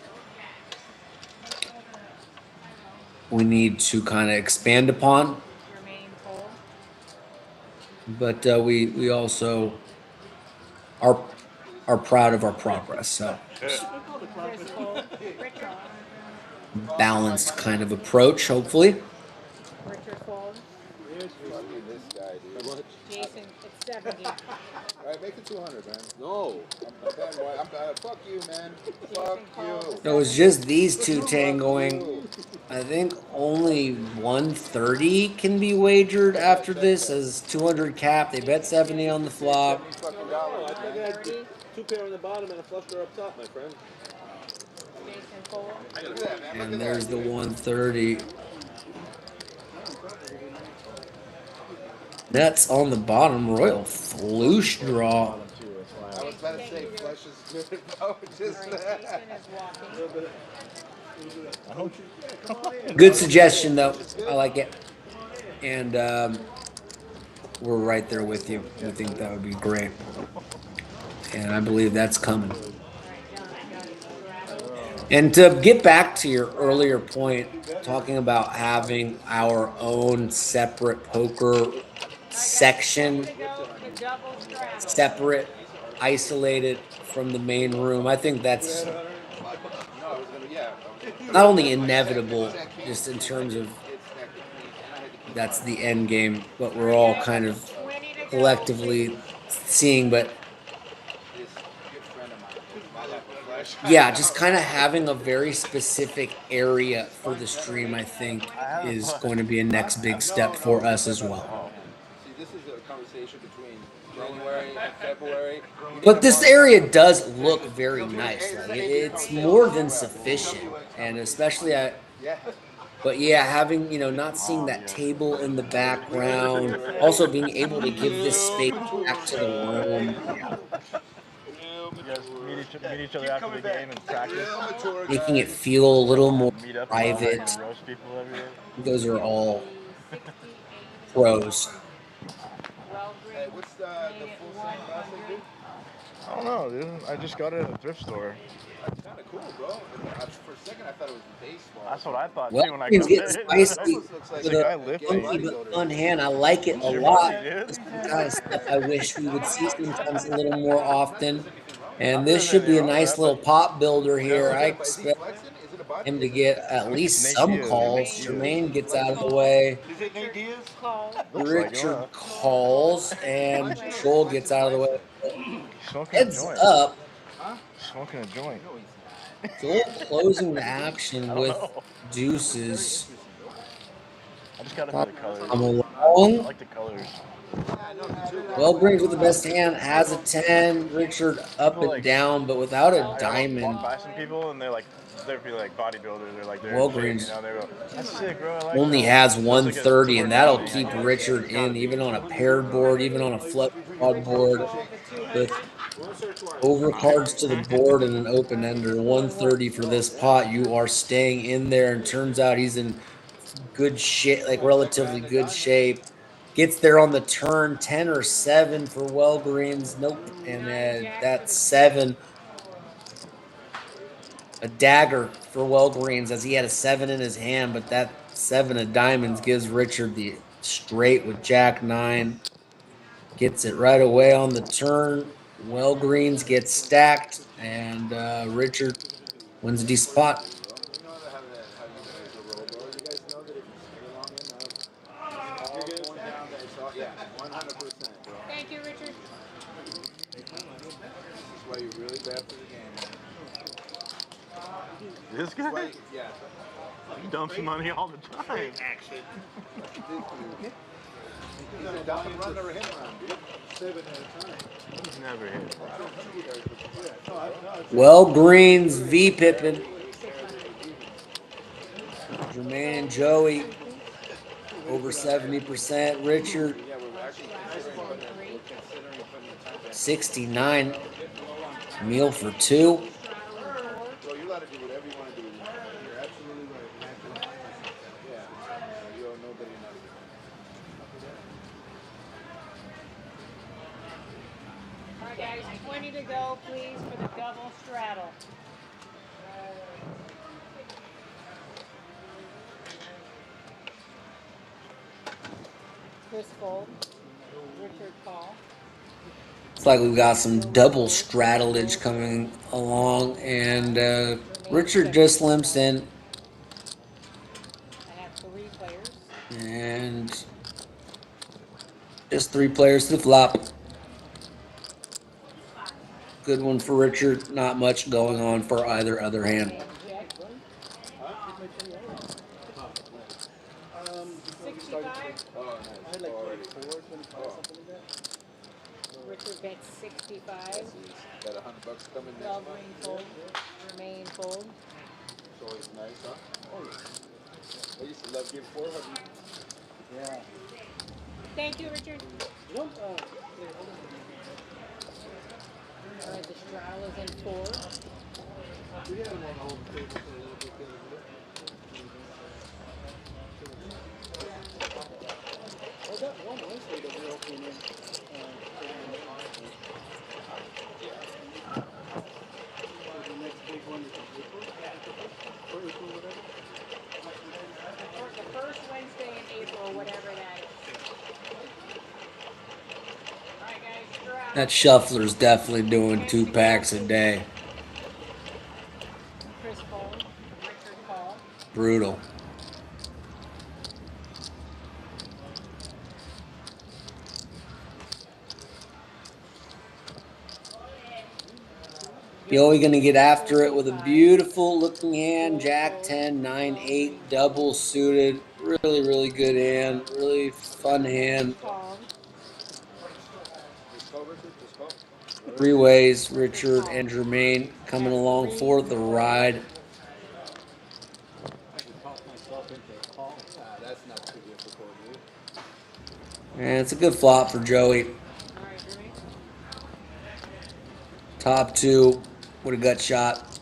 we need to kind of expand upon. But we also are proud of our progress. So balanced kind of approach, hopefully. Fucking this guy, dude. Jason, it's 70. All right, make it 200, man. No. Fuck you, man. Fuck you. So it's just these two tangoing. I think only 130 can be wagered after this as 200 cap. They bet 70 on the flop. Fucking Oh, dollars, I think I man. had two pair on the bottom and a flush draw up top, my friend. Jason Cole. Look at that, man. Look And at there's that. the 130. Nuts on the bottom. Royal flush draw. I was about to say flush is good, bro. Just Jason is walking. Good suggestion, though. I like it. And we're right there with you. We think that would be great. And I believe that's coming. And to get back to your earlier point, talking about having our own separate poker section, separate, isolated from the main room, I think that's not only inevitable, just in terms of that's the end game, but we're all kind of collectively seeing, but yeah, just kind of having a very specific area for the stream, I think, is going to be a next big step for us as well. See, this is a conversation between January and February. But this area does look very nice. Like it's more than sufficient, and especially but yeah, having not seeing that table in the background, also being able to give this space back to the room. You guys meet each other after the game and practice. Making it feel a little more Meet up private. and roast people every day. Those are all pros. Hey, what's the full sign last thing, dude? I don't know, dude. I just got it at a thrift store. That's kind of cool, bro. For a second, I thought it was baseball. That's what I thought Well, too when I things come get in. spicy with a funky lifting. but fun hand. I like it a lot. This is the kind of stuff I wish we would see sometimes a little more often. And this should be a nice little pop builder here. I expect him to get at least some calls. Jermaine gets out of the way. Is it Nate Diaz? Richard calls, and Joel gets out of the way. Smoking a Heads joint. up. Smoking a joint. Joel closing the action with deuces. I just got it for the colors. I'm I along. like the colors. Well, brings with the best hand, has a 10. Richard up and down, but without a I diamond. walk by some people and they'd be like bodybuilders or like they're Walgreens they go, that's sick, bro. I like only that. has That's like a 130, and that'll tour keep guide. Richard in, even on a paired board, even on a flush draw board, with overcards to the board and an open ender. 130 for this pot. You are staying in there, and turns out he's in good shape, like relatively good shape. Gets there on the turn, 10 or 7 for Walgreens. Nope, and that's 7. A dagger for Walgreens as he had a 7 in his hand, but that 7 of diamonds gives Richard the straight with Jack 9. Gets it right away on the turn. Walgreens gets stacked, and Richard wins a decent pot. Yeah, 100%, bro. Thank you, Richard. This is why you're really bad for the game, man. This guy? Why, yeah. He dumps money all the time. Action. He's a dump and run, never hit around, dude. 7 at a time. He's never hit. I don't think he does, but Walgreens V Pippin. Jermaine and Joey over 70%. Richard 69. Meal for 2. bro, you're allowed to do whatever you want to do. You're absolutely right. Yeah. You owe nobody nothing. All right, guys, 20 to go, please, for the double straddle. Chris fold. Richard call. Looks like we've got some double straddleage coming along, and Richard just limps in. I have 3 players. And Just 3 players to the flop. Good one for Richard. Not much going on for either other hand. 65. Oh, I nice. had like Already. 24, 25, something like that. Richard bets 65. Got $100 coming next Well, month. green fold. Remain fold. It's always nice, huh? Oh, yeah. I used to love giving 400. Yeah. Thank you, Richard. You know, All right, the straddle is in 4. we had him on the whole table for a little bit the other day. Oh, that one Wednesday that we're opening in. The next big one is April. Or April, whatever. The first Wednesday in April, whatever that is. All right, guys, straddle. That shuffler's definitely doing 2 packs a day. Chris fold. Richard call. Brutal. Yoey gonna get after it with a beautiful looking hand. Jack 10, 9, 8, double suited. Really, really good hand. Really fun hand. Call. 3 ways, Richard and Jermaine coming along for the ride. That's not too difficult, dude. And it's a good flop for Joey. Top 2 with a gut shot.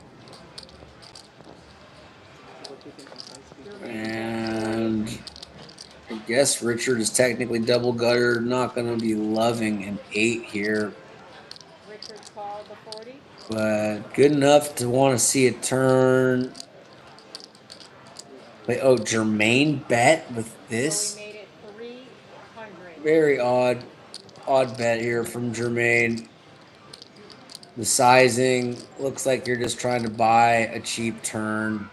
And I guess Richard is technically double gutter. Not going to be loving an 8 here. Richard called the 40. But good enough to want to see it turn. Wait, oh, Jermaine bet with this? So we made it 300. Very odd bet here from Jermaine. The sizing looks like you're just trying to buy a cheap turn.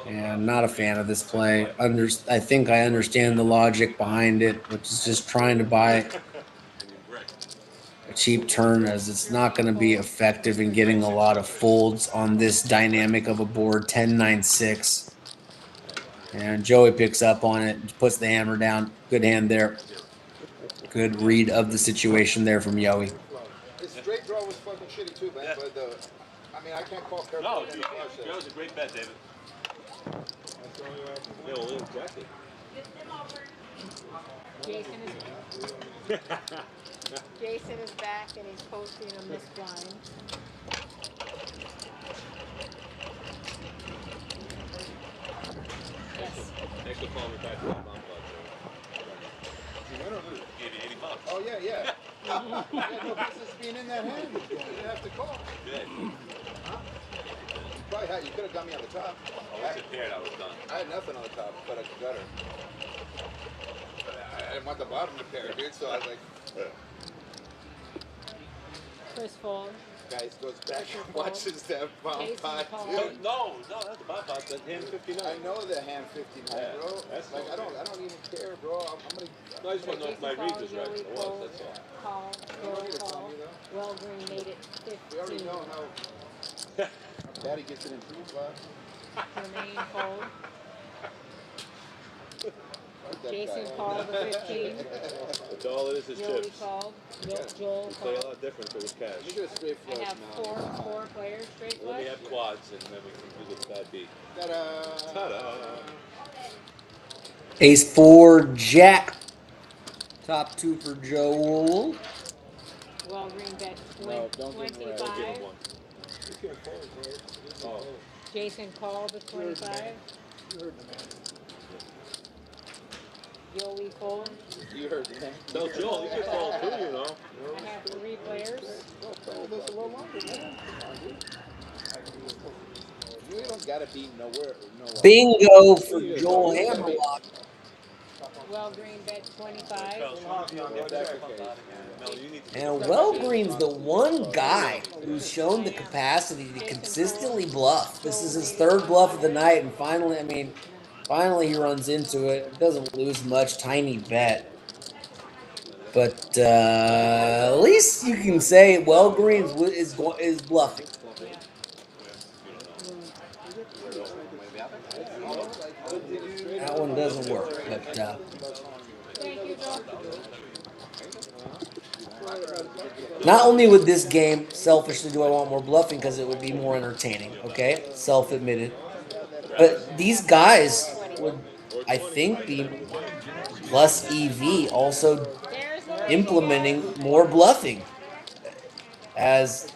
And I'm not a fan of this play. I think I understand the logic behind it, which is just trying to buy a cheap turn, as it's not going to be effective in getting a lot of folds on this dynamic of a board. 10-9-6. And Joey picks up on it and puts the hammer down. Good hand there. Good read of the situation there from Yoey. His straight draw was fucking shitty too, man. But I mean, I can't call careful. No, that was a great bet, David. Yeah, well, exactly. Jason is back and he's posting a missed blind. Yes. Thanks for calling me back from my mom. Gave you $80. Oh yeah, yeah. You had no business being in that hand. You didn't have to call. Good. Huh? You could have got me on the top. I was impaired, I was done. I had nothing on the top, but a gutter. But I didn't want the bottom to pair, dude. So I was like, Chris fold. guys goes back and watches that bomb Jason pot, call. dude. No, that's the bomb pot. That's hand 59. I know the hand 59, Yeah, bro. that's Like I don't even care, bro. I'm gonna. No, I just want to know if my Jason read called, was right. Yoey It was, fold, that's all. call, Yoey call. Well, green made it We already 15. know how Daddy gets it in 3 spots. Remain fold. Fuck that Jason guy. called the 15. That's all it is Joey chips. called. Joel Play a called. lot different if it was You cash. get a straight I flush have now. four players straight Let flush. me have quads and then we can do the bad beat. Ta-da! Ta-da! Ace 4, Jack. Top 2 for Joel. Well, green bet No, don't give him red. Don't give 25. him one. Oh, Jason called the 25. You heard the man. Joey fold. You heard me. tell Joel, he can fall too, you know. I have 3 players. Play this a little longer, man. You don't gotta be nowhere. Bingo for Joel Hammerlock. Well, green bet 25. If that's the case. No, you need to And Wellgreen's the one guy who's shown the capacity to consistently bluff. This is his 3rd bluff of the night, and finally he runs into it. Doesn't lose much. Tiny bet. But at least you can say Wellgreen's is bluffing. That one doesn't work, but not only would this game, selfishly, do I want more bluffing because it would be more entertaining. Okay, self-admitted. But these guys would, I think, be plus EV also implementing more bluffing, as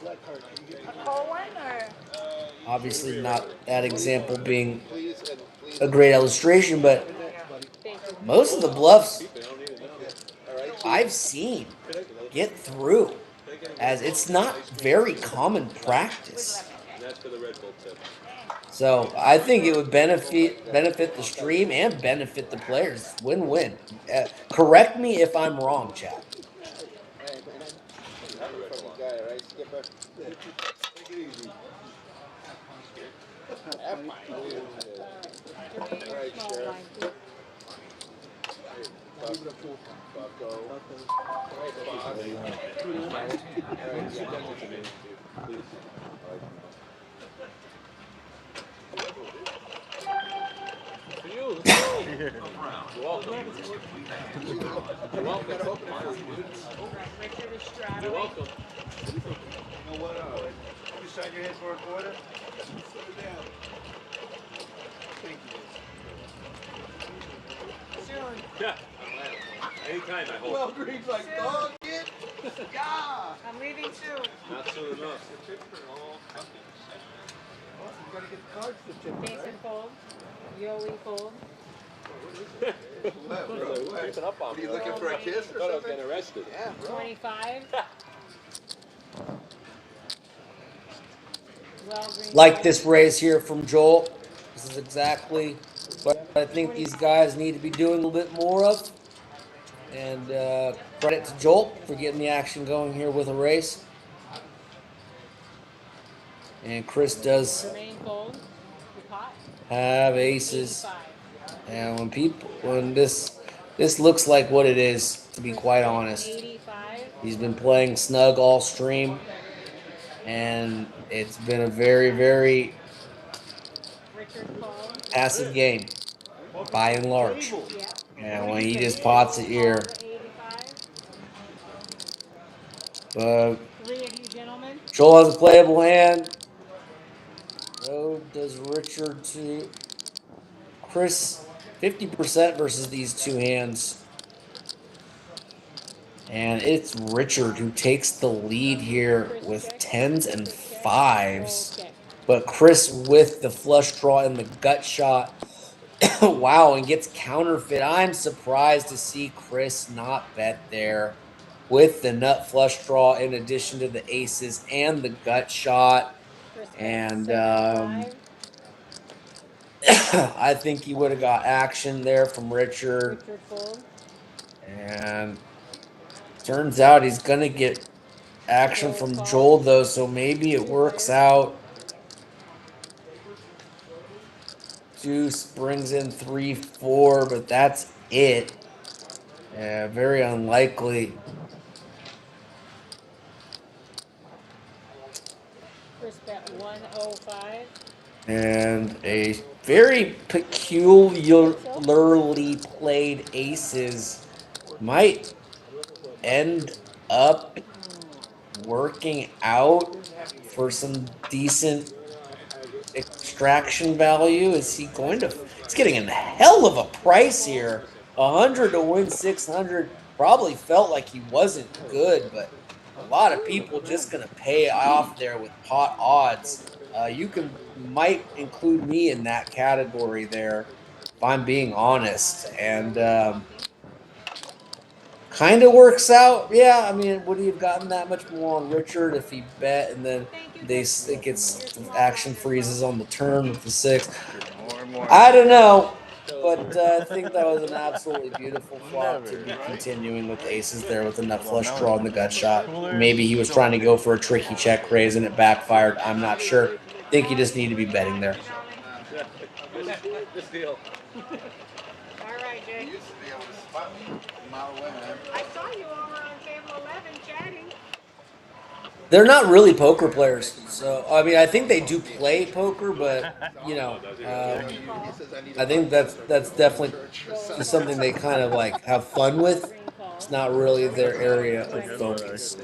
obviously not that example being a great illustration, but most of the bluffs I've seen get through, as it's not very common practice. So I think it would benefit the stream and benefit the players. Win-win. Correct me if I'm wrong, Chad. You're welcome. You're welcome. You're welcome. You know what? You sign your head for a quarter? Put it down. Thank you. Soon. Yeah. Anytime, I hope. Well, Green's like, dog it. Yeah. I'm leaving soon. Not soon enough. You gotta get the cards to tip, Face and fold. Yoli fold. What? Are you looking for a kiss or something? I thought I was getting arrested. Yeah, bro. 25. Like this raise here from Joel. This is exactly what I think these guys need to be doing a little bit more of. And credit to Joel for getting the action going here with a race. And Chris does have aces. And when this looks like what it is, to be quite honest. He's been playing snug all stream. And it's been a very, very passive game, by and large. And when he just pots it here. But Joel has a playable hand. So does Richard too. Chris, 50% versus these two hands. And it's Richard who takes the lead here with 10s and 5s. But Chris with the flush draw and the gut shot. Wow, and gets counterfeit. I'm surprised to see Chris not bet there with the nut flush draw in addition to the aces and the gut shot. And I think he would have got action there from Richard. And turns out he's going to get action from Joel, though, so maybe it works out. Juice brings in 3-4, but that's it. Yeah, very unlikely. Chris bet 105. And a very peculiarly played aces might end up working out for some decent extraction value. Is he going to? He's getting a hell of a price here. 100 to win 600. Probably felt like he wasn't good, but a lot of people just gonna pay off there with pot odds. You might include me in that category there, if I'm being honest. And kind of works out. Yeah, I mean, would he have gotten that much more on Richard if he bet and then it gets action freezes on the turn with the 6? I don't know, but I think that was an absolutely beautiful flop to be continuing with aces there with the nut flush draw and the gut shot. Maybe he was trying to go for a tricky check raise and it backfired. I'm not sure. I think he just needed to be betting there. This deal. All right, Jake. You used to be able to spot me a mile away, man. I saw you all They're not really poker players. So, I mean, I think they do play poker, but, you know, I think that's definitely just something they kind of like have fun with. It's not really their area of focus.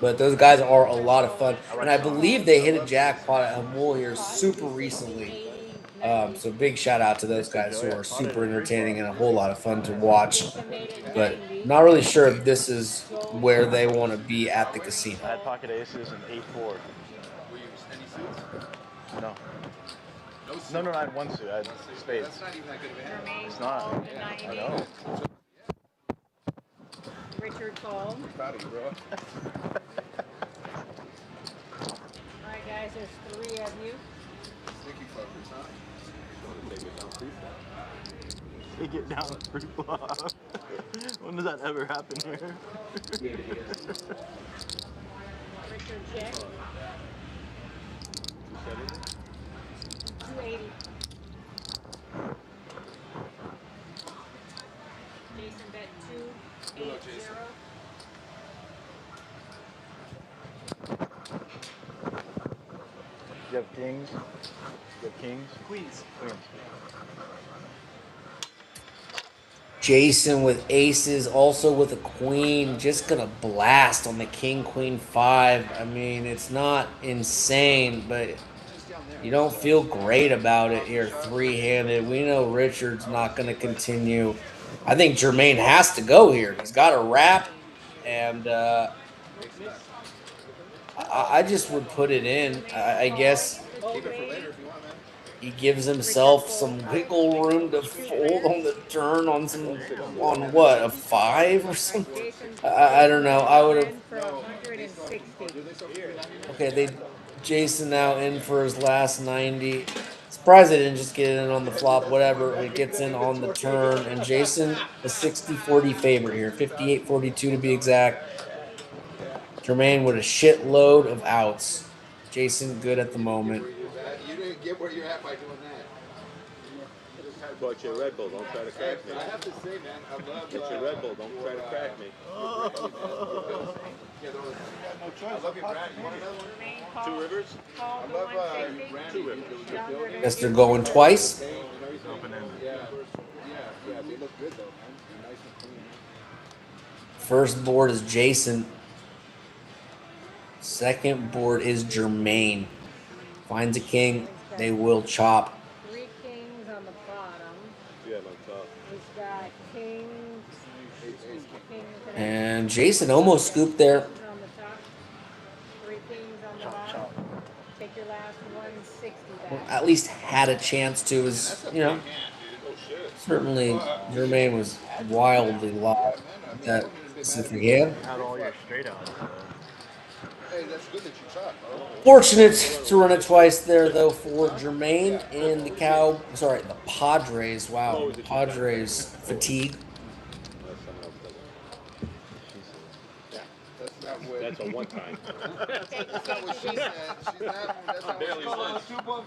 But those guys are a lot of fun. And I believe they hit a jackpot at Hamul here super recently. So big shout out to those guys who are super entertaining and a whole lot of fun to watch. But not really sure if this is where they want to be at the casino. I had pocket aces and 8-4. No. No, I had one suit. I had spades. It's not. I know. Richard called. Proud of you, bro. Alright guys, there's 3 of you. Sticky fuckers, huh? Take it down free flop. When does that ever happen here? Richard check. 280. Jason bet 280. You have kings? You have kings? Queens. Jason with aces, also with a queen, just gonna blast on the king, queen, 5. I mean, it's not insane, but you don't feel great about it here, 3-handed. We know Richard's not gonna continue. I think Jermaine has to go here. He's got a wrap, and I just would put it in. I guess he gives himself some wiggle room to fold on the turn on what, a 5 or something. I don't know. I would have. Okay, Jason now in for his last 90. Surprised they didn't just get in on the flop. Whatever, it gets in on the turn, and Jason a 60-40 favorite here, 58-42 to be exact. Jermaine with a shitload of outs. Jason good at the moment. You didn't get where you're at by doing that. Bought you a Red Bull, don't try to crack me. I have to say, man, I love. Get your Red Bull, don't try to crack me. I love your brand. You want another one? 2 Rivers? I love brand. 2 Rivers. Guess they're going twice. Yeah, they look good though, man. They're nice and clean. First board is Jason. Second board is Jermaine. Finds a king. They will chop. 3 kings on the bottom. Yeah, on top. He's got kings. And Jason almost scooped there. On the top. 3 kings on the bottom. Take your last 160 back. At least had a chance to. Is, you know, certainly Jermaine was wildly lost at that specific hand. Had all your straight outs. Hey, that's good that you chop, bro. Fortunate to run it twice there, though, for Jermaine and the the Padres. Wow, the Padres fatigue. That's a one-time. That's not what she said. She's not. That's not Barely what she said. Oh,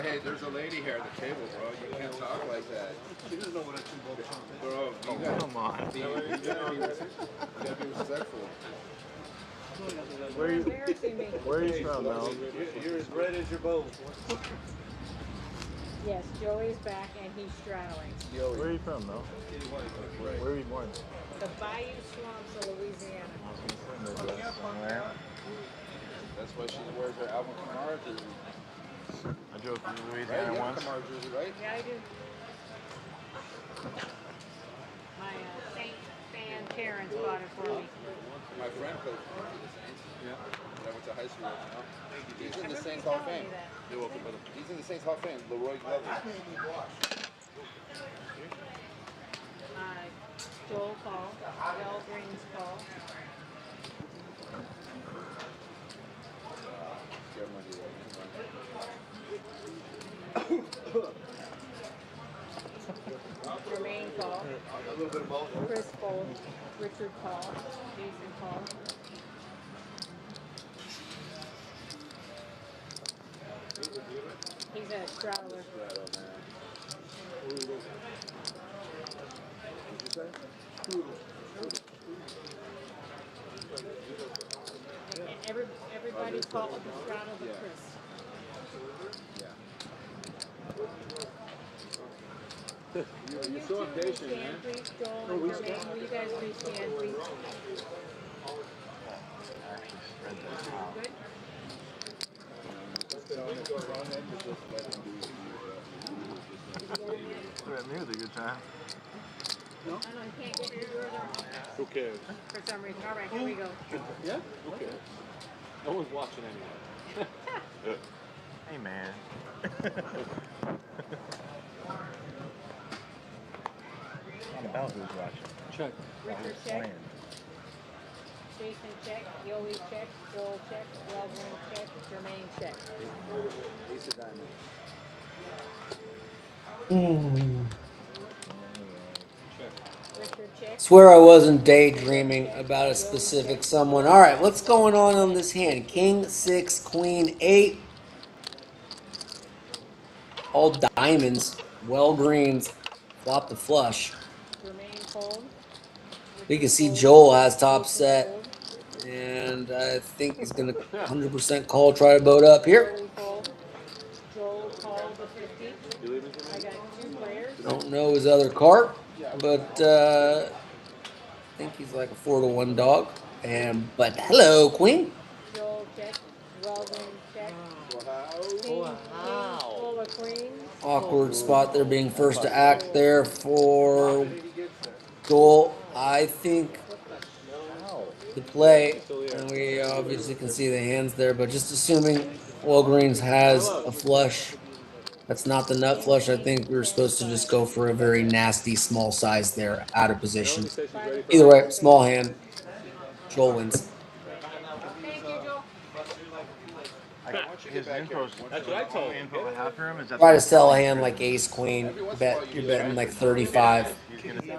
hey, there's a lady here at the table, bro. You can't talk like that. She doesn't know what a 2-bump chump is. Bro, you gotta, come on. You gotta be respectful. Where are you from, Mel? You're as red as your bowl. Yes, Joey's back and he's straddling. Where are you from, Mel? Where were you born? The Bayou Swamps of Louisiana. That's why she wears her Alvin Kamara jersey. I drove through Right? Louisiana You have a once. Kamara jersey, right? Yeah, I do. My Saint fan parents bought it for me. My friend played for the Saints. Yeah. I went to high school with him. He's in the Saints Hall of Fame. You're welcome, brother. He's in the Saints Hall of Fame. Leroy Glover. Joel call. Joel Green's call. Jermaine call. Chris fold. Richard call. Jason call. He's a straddler. call the straddle the Chris. You're so impatient, man. Please, Joel and Jermaine, will you guys please stand, please? Good. Me was a good time. No, you can't get your order Who cares? for some reason. All right, here we go. Yeah? Okay. No one's watching anyway. Hey, man. Not about who's watching. Check. Richard check. Jason check. Yoey check. Joel check. Waldron check. Jermaine check. Ace of diamonds. Richard check. Swear I wasn't daydreaming about a specific someone. All right, what's going on this hand? King, 6, Queen, 8. All diamonds. Well greens. Flop the flush. Jermaine fold. You can see Joel has top set. And I think he's going to 100% call, try to boat up here. Joey fold. Joel called the 50. I got 2 players. Don't know his other card, but I think he's like a 4-to-1 dog. But hello, Queen. Joel check. Waldron check. Wow. Full of queens. Awkward spot there, being first to act there for Joel. I think the play, and we obviously can see the hands there, but just assuming Walgreens has a flush. That's not the nut flush. I think we were supposed to just go for a very nasty small size there, out of position. Either way, small hand. Joel wins. Thank you, Joel. His info's, That's what I told him. info I have for him is that Try to sell a hand like ace queen. You're betting like 35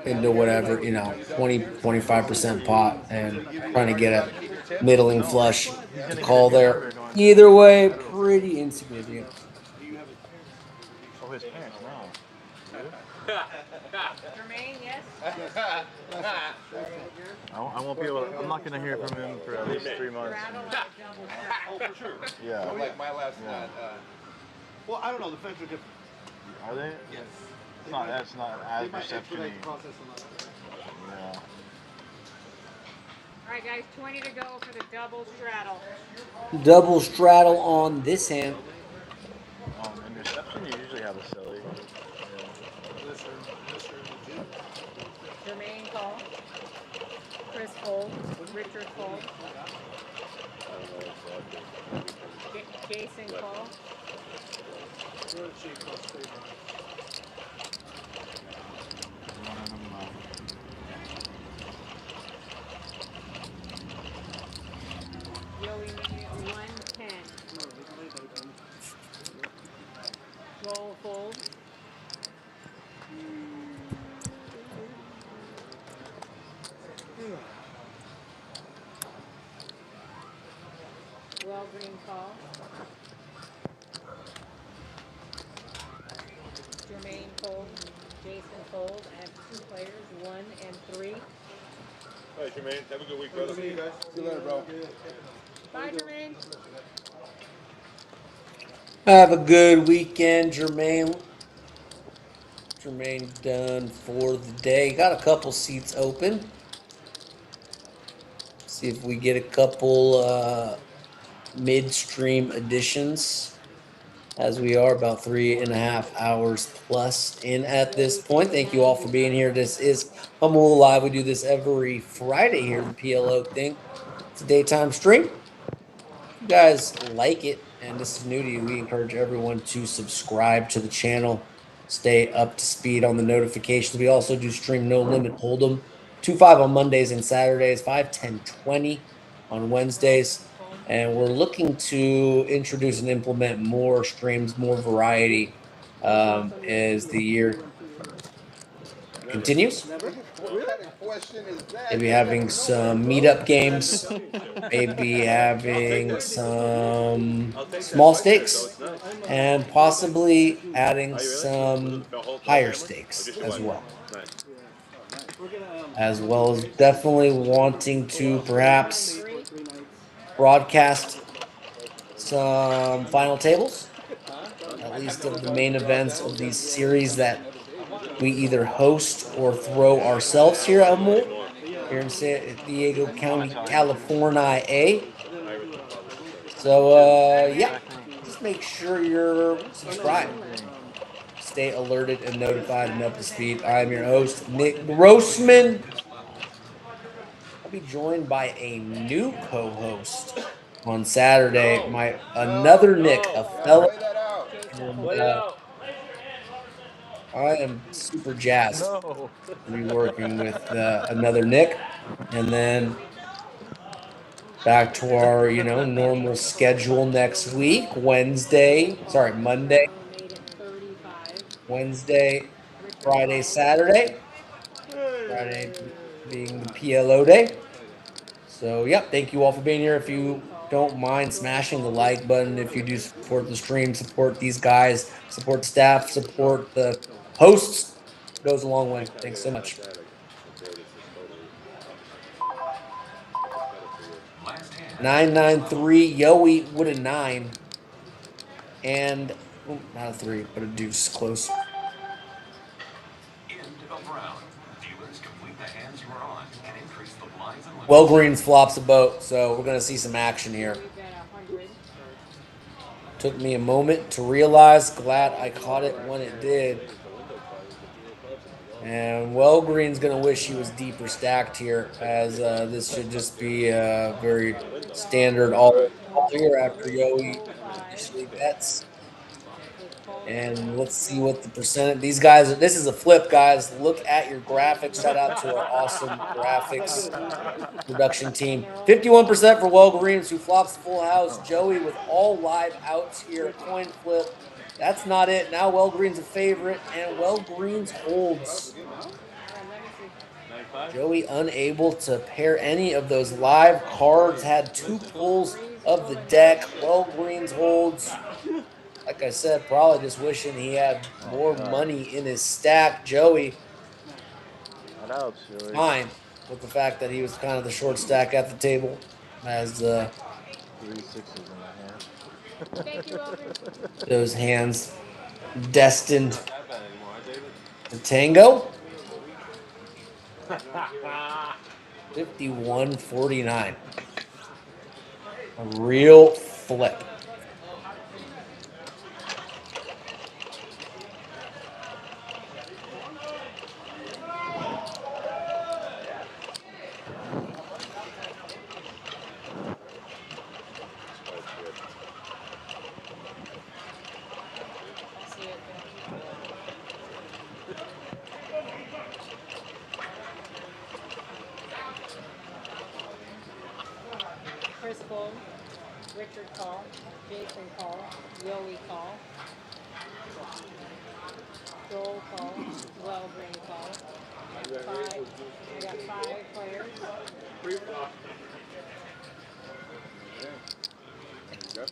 into whatever, 20-25% pot, and trying to get a middling flush to call there. Either way, pretty insignificant. oh, his parents, no. Jermaine, yes? I won't be able to, I'm not going to hear from him for at least 3 months. Oh, for sure. Yeah. Like my last night. Well, I don't know. The feds are different. Are they? Yes. That's not as reception-y. Expedite the process on that. Yeah. All right, guys, 20 to go for the double straddle. Double straddle on this hand. In reception, you usually have a silly. Jermaine call. Chris fold. Richard fold. Jason call. Joey Mania 110. Joel fold. Well, green call. Jermaine fold. Jason fold. I have 2 players, 1 and 3. All right, Jermaine. Have a good week, brother. See you guys. See you later, bro. Bye, Jermaine. Have a good weekend, Jermaine. Jermaine done for the day. Got a couple seats open. See if we get a couple midstream additions, as we are about 3.5 hours plus in at this point. Thank you all for being here. This is Humble Live. We do this every Friday here, the PLO thing. It's a daytime stream. If you guys like it and this is new to you, we encourage everyone to subscribe to the channel. Stay up to speed on the notifications. We also do stream No Limit Hold'em. 2-5 on Mondays and Saturdays, 5, 10, 20 on Wednesdays. And we're looking to introduce and implement more streams, more variety as the year continues. What kind of question is that? Maybe having some meetup games, maybe having some small stakes, and possibly adding some higher stakes as well. As well as definitely wanting to perhaps broadcast some final tables, at least of the main events of these series that we either host or throw ourselves here at Humboldt, here in San Diego County, California. So, yeah, just make sure you're subscribed. Stay alerted and notified and up to speed. I'm your host, Nick Grossman. I'll be joined by a new co-host on Saturday. Another Nick, a fellow. And, I am super jazzed to be working with another Nick, and then back to our normal schedule next week. Monday, Wednesday, Friday, Saturday. Friday being the PLO day. So, yep, thank you all for being here. If you don't mind smashing the like button, if you do support the stream, support these guys, support the staff, support the hosts, it goes a long way. Thanks so much. 993, Yowie with a 9. And, not a 3, but a deuce, close. Well, Greens flops a boat, so we're going to see some action here. Took me a moment to realize. Glad I caught it when it did. And Well Green's going to wish he was deeper stacked here, as this should just be a very standard all here after Yowie initially bets. And let's see what the percentage. These guys, this is a flip, guys. Look at your graphics. Shout out to our awesome graphics production team. 51% for Well Greens, who flops the full house. Joey with all live outs here. Coin flip. That's not it. Now Well Green's a favorite, and Well Greens holds. Joey unable to pair any of those live cards. Had 2 pulls of the deck. Well Greens holds. Like I said, probably just wishing he had more money in his stack. Joey, fine with the fact that he was kind of the short stack at the table, as 3 6s in the hand. Those hands destined to tango. 51-49. A real flip. Chris Bull, Richard call, Jason call, Yowie call, Joel call, Well Green call. I got 5 players.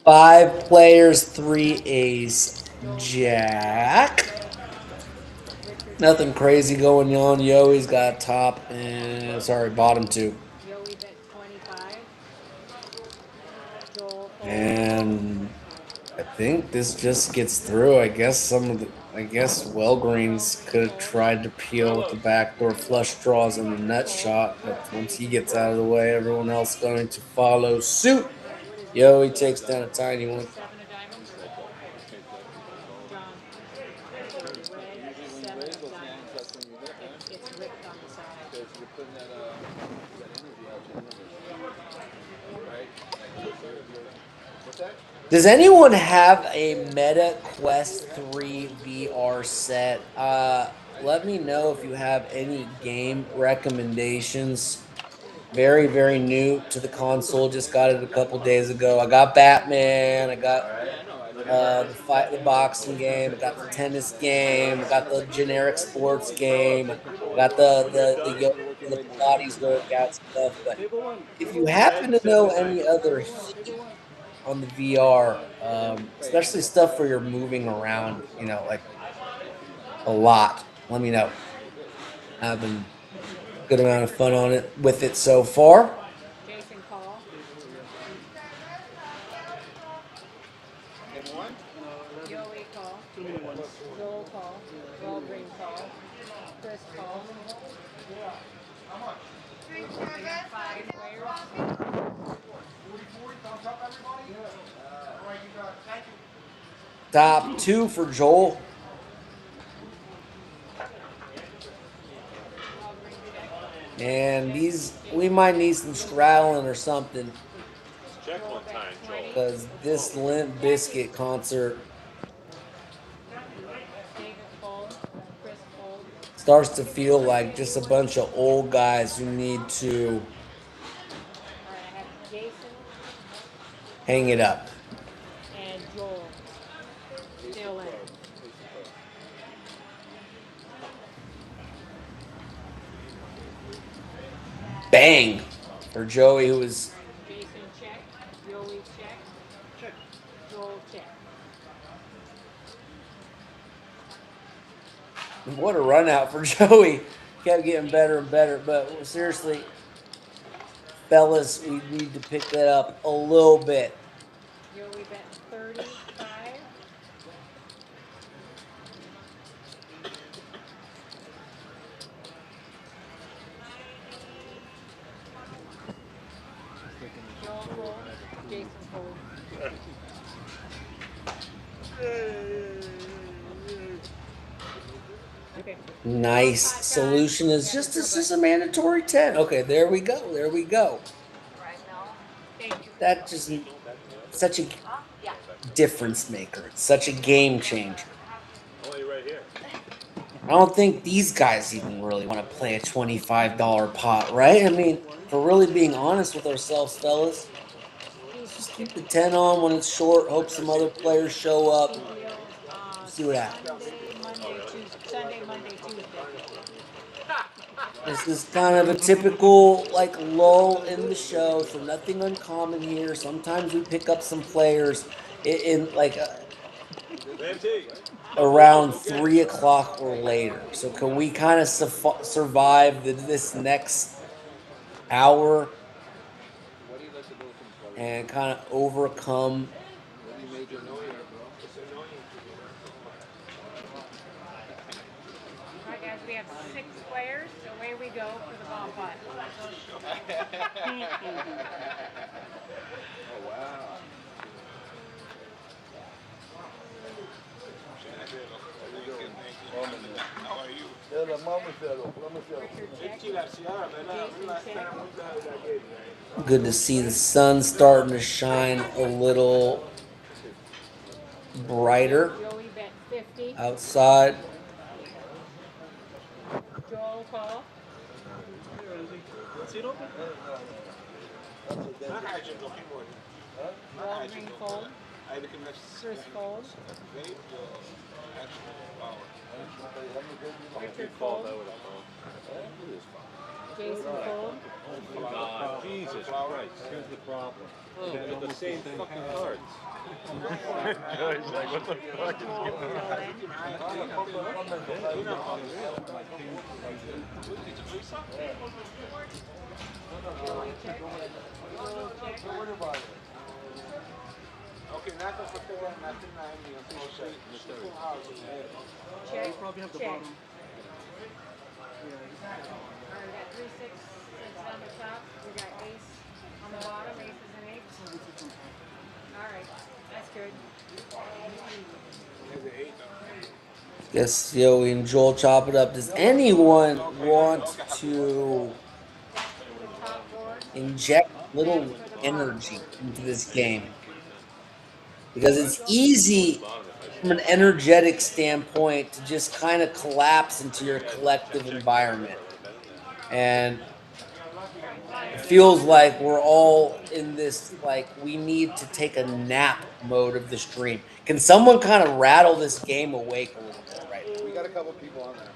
Five players, 3 ace, jack. Nothing crazy going on. Yoey's got top and bottom 2. Yowie bet 25. Joel call. And I think this just gets through. I guess Well Greens could have tried to peel with the backdoor flush draws and the nut shot, but once he gets out of the way, everyone else going to follow suit. Yo, he takes down a tiny one. 7 of diamonds. John. Red, 7 of diamonds. It's ripped on the side. Does anyone have a Meta Quest 3 VR set? Let me know if you have any game recommendations. Very, very new to the console. Just got it a couple days ago. I got Batman. I got the boxing game. I got the tennis game. I got the generic sports game. I got the Pilates workout stuff. But if you happen to know any other heat on the VR, especially stuff where you're moving around, like a lot, let me know. Having a good amount of fun with it so far. Jason call. Top 2 for Joel. And these, we might need some straddling or something. Check one time, Joel. Because this Limp Bizkit concert starts to feel like just a bunch of old guys who need to hang it up. And Joel. Still in. Bang for Joey, who was Jason check. Joey check. Check. Joel check. what a run out for Joey. Kept getting better and better, but seriously, fellas, we need to pick that up a little bit. Joey bet 35. Joel fold. Jason fold. Okay. Nice solution is just a mandatory 10. Okay, there we go. There we go. That just such a difference maker. It's such a game changer. I don't think these guys even really want to play a $25 pot, right? I mean, if we're really being honest with ourselves, fellas, just keep the 10 on when it's short. Hope some other players show up. See what happens. Sunday, Monday, Tuesday. This is kind of a typical like lull in the show, so nothing uncommon here. Sometimes we pick up some players in like around 3 o'clock or later. So can we kind of survive this next hour and kind of overcome? Alright guys, we have 6 players. Away we go for the bomb pot. Oh, wow. How are you? Good to see the sun starting to shine a little brighter Joey bet 50. outside. Joel call. Joel green fold. Chris fold. Richard fold. Jason fold. God, Jesus Christ, here's the problem. They're the same fucking cards. He's like, what the fuck is going Okay, nothing for 4, nothing 9, Check. Probably have the bottom. Alright, we got 3 6 on the top. We got ace on the bottom, aces and eights. Alright, that's good. Guess Joey and Joel chop it up. Does anyone want to inject a little energy into this game? Because it's easy from an energetic standpoint to just kind of collapse into your collective environment. And it feels like we're all in this, like, we need to take a nap mode of the stream. Can someone kind of rattle this game awake a little bit right now? We got a couple people on there.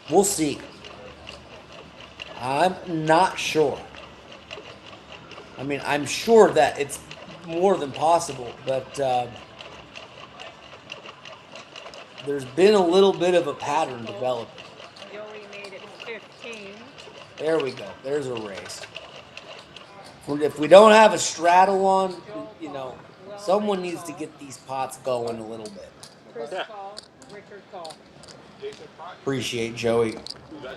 We'll see. I'm not sure. I mean, I'm sure that it's more than possible, but there's been a little bit of a pattern developing. Joey made it 15. There we go. There's a raise. If we don't have a straddle on, you know, someone needs to get these pots going a little bit. Chris call. Richard call. Appreciate Joey. I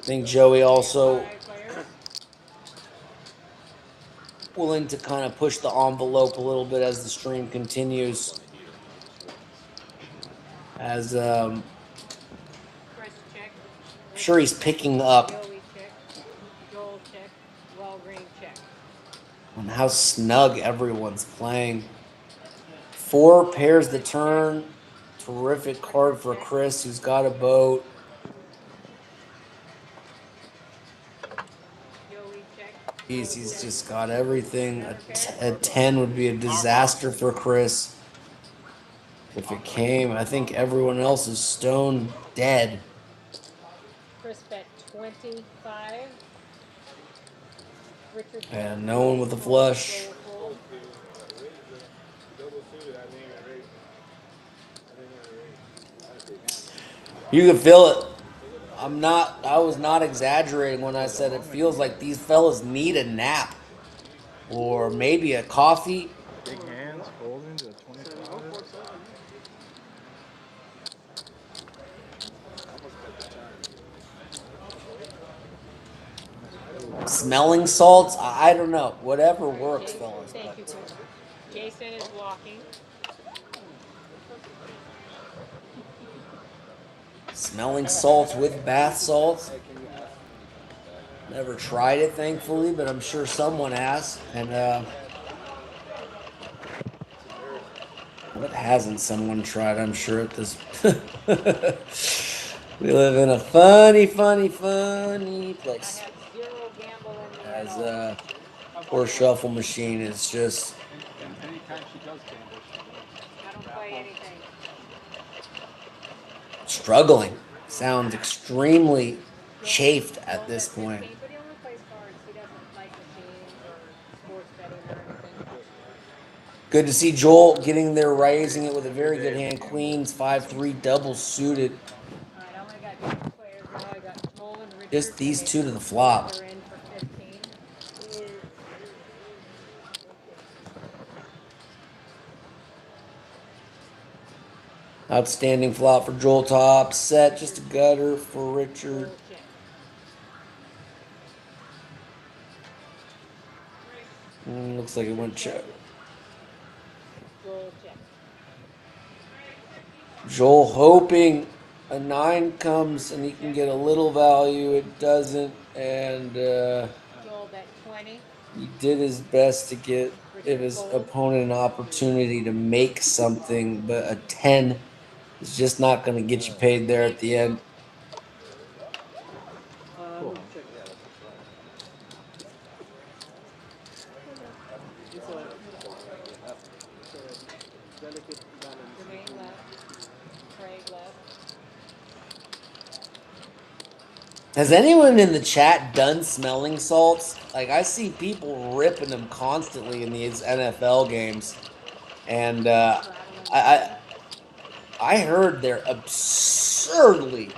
think Joey also willing to kind of push the envelope a little bit as the stream continues. As Chris check. I'm sure he's picking up Joey check. Joel check. Walgreen check. on how snug everyone's playing. 4 pairs the turn. Terrific card for Chris, who's got a boat. Joey check. He's just got everything. A 10 would be a disaster for Chris. If it came, I think everyone else is stone dead. Chris bet 25. Richard And no one with a flush. You can feel it. I was not exaggerating when I said it feels like these fellas need a nap. Or maybe a coffee. Big hands folding to a 25. Smelling salts? I don't know. Whatever works, fellas. Thank you, Chris. Jason is walking. Smelling salts with bath salts. Never tried it, thankfully, but I'm sure someone has. And what hasn't someone tried? I'm sure at this. We live in a funny place. As poor shuffle machine is just struggling. Sounds extremely chafed at this point. Good to see Joel getting there, raising it with a very good hand. Queens, 5-3, double suited. Just these two to the flop. Outstanding flop for Joel. Top set, just a gutter for Richard. Looks like it went check. Joel hoping a 9 comes and he can get a little value. It doesn't, and he did his best to give his opponent an opportunity to make something, but a 10 is just not going to get you paid there at the end. Has anyone in the chat done smelling salts? Like, I see people ripping them constantly in these NFL games, and I heard they're absurdly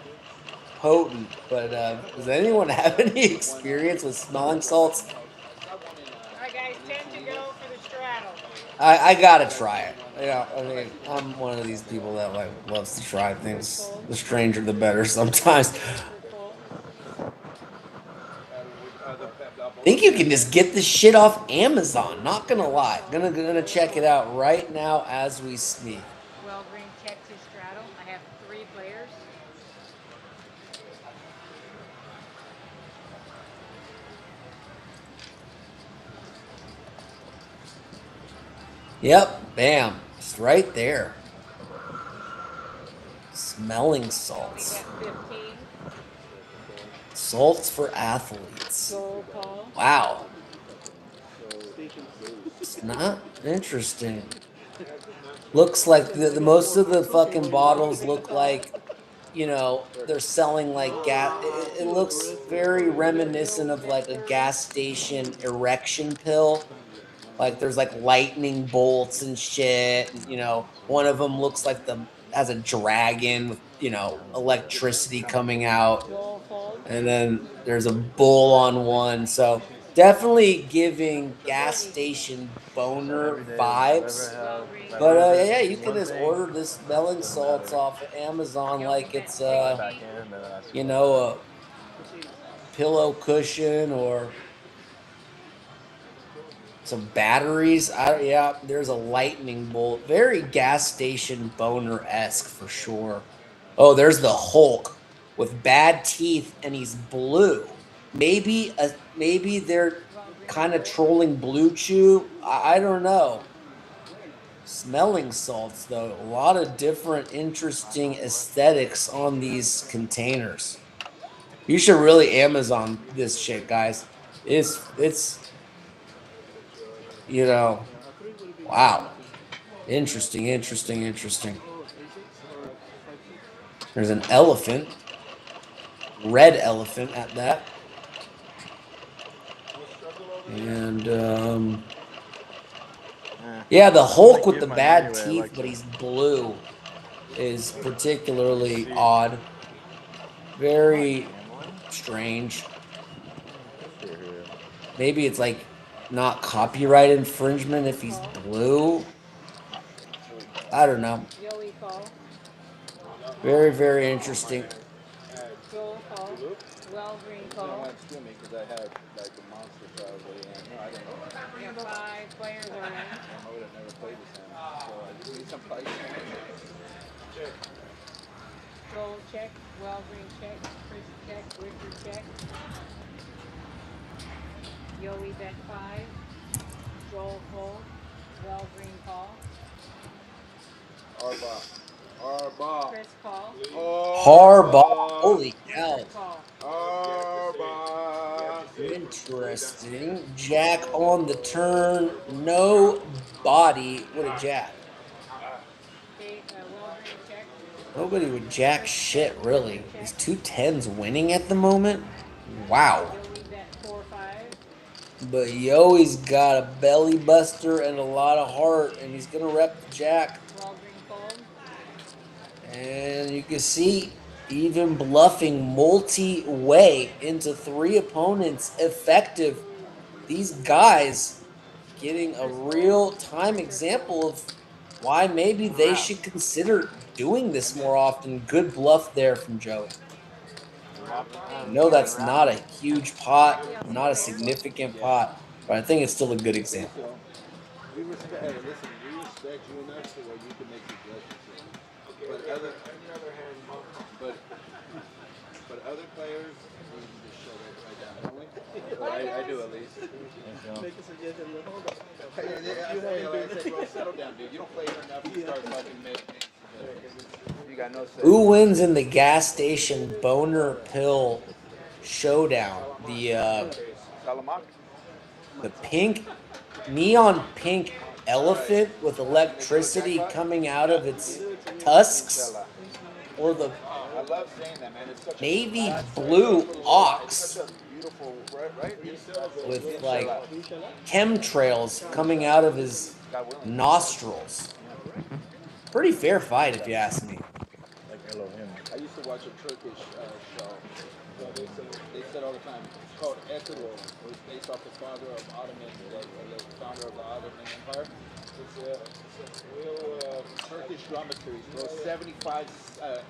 potent. But does anyone have any experience with smelling salts? Alright guys, 10 to go for the straddle. I gotta try it. Yeah, I mean, I'm one of these people that loves to try things. The stranger, the better sometimes. I think you can just get this shit off Amazon. Not gonna lie. Gonna check it out right now as we speak. Well, green checks his straddle. I have 3 players. Yep, bam. It's right there. Smelling salts. Salts for athletes. Wow. It's not interesting. Looks like the most of the fucking bottles look like, you know, they're selling like gas. It looks very reminiscent of like a gas station erection pill. Like there's like lightning bolts and shit. And, you know, one of them looks like has a dragon with, you know, electricity coming out. And then there's a bull on one. So definitely giving gas station boner vibes. But yeah, you can just order this smelling salts off of Amazon like it's you know, a pillow cushion or some batteries. Yeah, there's a lightning bolt. Very gas station boner-esque for sure. Oh, there's the Hulk with bad teeth, and he's blue. Maybe they're kind of trolling Blue Chew. I don't know. Smelling salts, though. A lot of different interesting aesthetics on these containers. You should really Amazon this shit, guys. It's you know, wow. Interesting. There's an elephant. Red elephant at that. And yeah, the Hulk with the bad teeth, but he's blue, is particularly odd. Very strange. Maybe it's like not copyright infringement if he's blue. I don't know. Very, very interesting. Joel call. Well green call. Because I had like a monster probably, and no, I don't know. We have 5 players are in. I would have never played with him, so I just need some price. Joel check. Well green check. Chris check. Richard check. Yoey bet 5. Joel fold. Well green call. Harbaugh. Chris call. Harbaugh. Holy cow. Harbaugh. Interesting. Jack on the turn. No body. What a jack. Well green check. Nobody would jack shit, really. Is 210s winning at the moment? Wow. Yoey bet 4-5. But Yoey's got a belly buster and a lot of heart, and he's going to rep the jack. Well green fold. And you can see even bluffing multi-way into 3 opponents effective. These guys getting a real-time example of why maybe they should consider doing this more often. Good bluff there from Joey. I know that's not a huge pot, not a significant pot, but I think it's still a good example. We respect you enough so that you can make suggestions. But other players, we can just show that right down, don't we? Well, I do at least. Make a suggestion. Hold on. I said, bro, settle down, dude. You don't play here enough to start fucking making. You got no say. Who wins in the gas station boner pill showdown? The pink, neon pink elephant with electricity coming out of its tusks, or the navy blue ox with like chemtrails coming out of his nostrils. Pretty fair fight, if you ask me. I used to watch a Turkish show. They said all the time, it's called Ecuador. It was based off the father of Ottoman, the founder of the Ottoman Empire. It's a real Turkish drama series. There were 75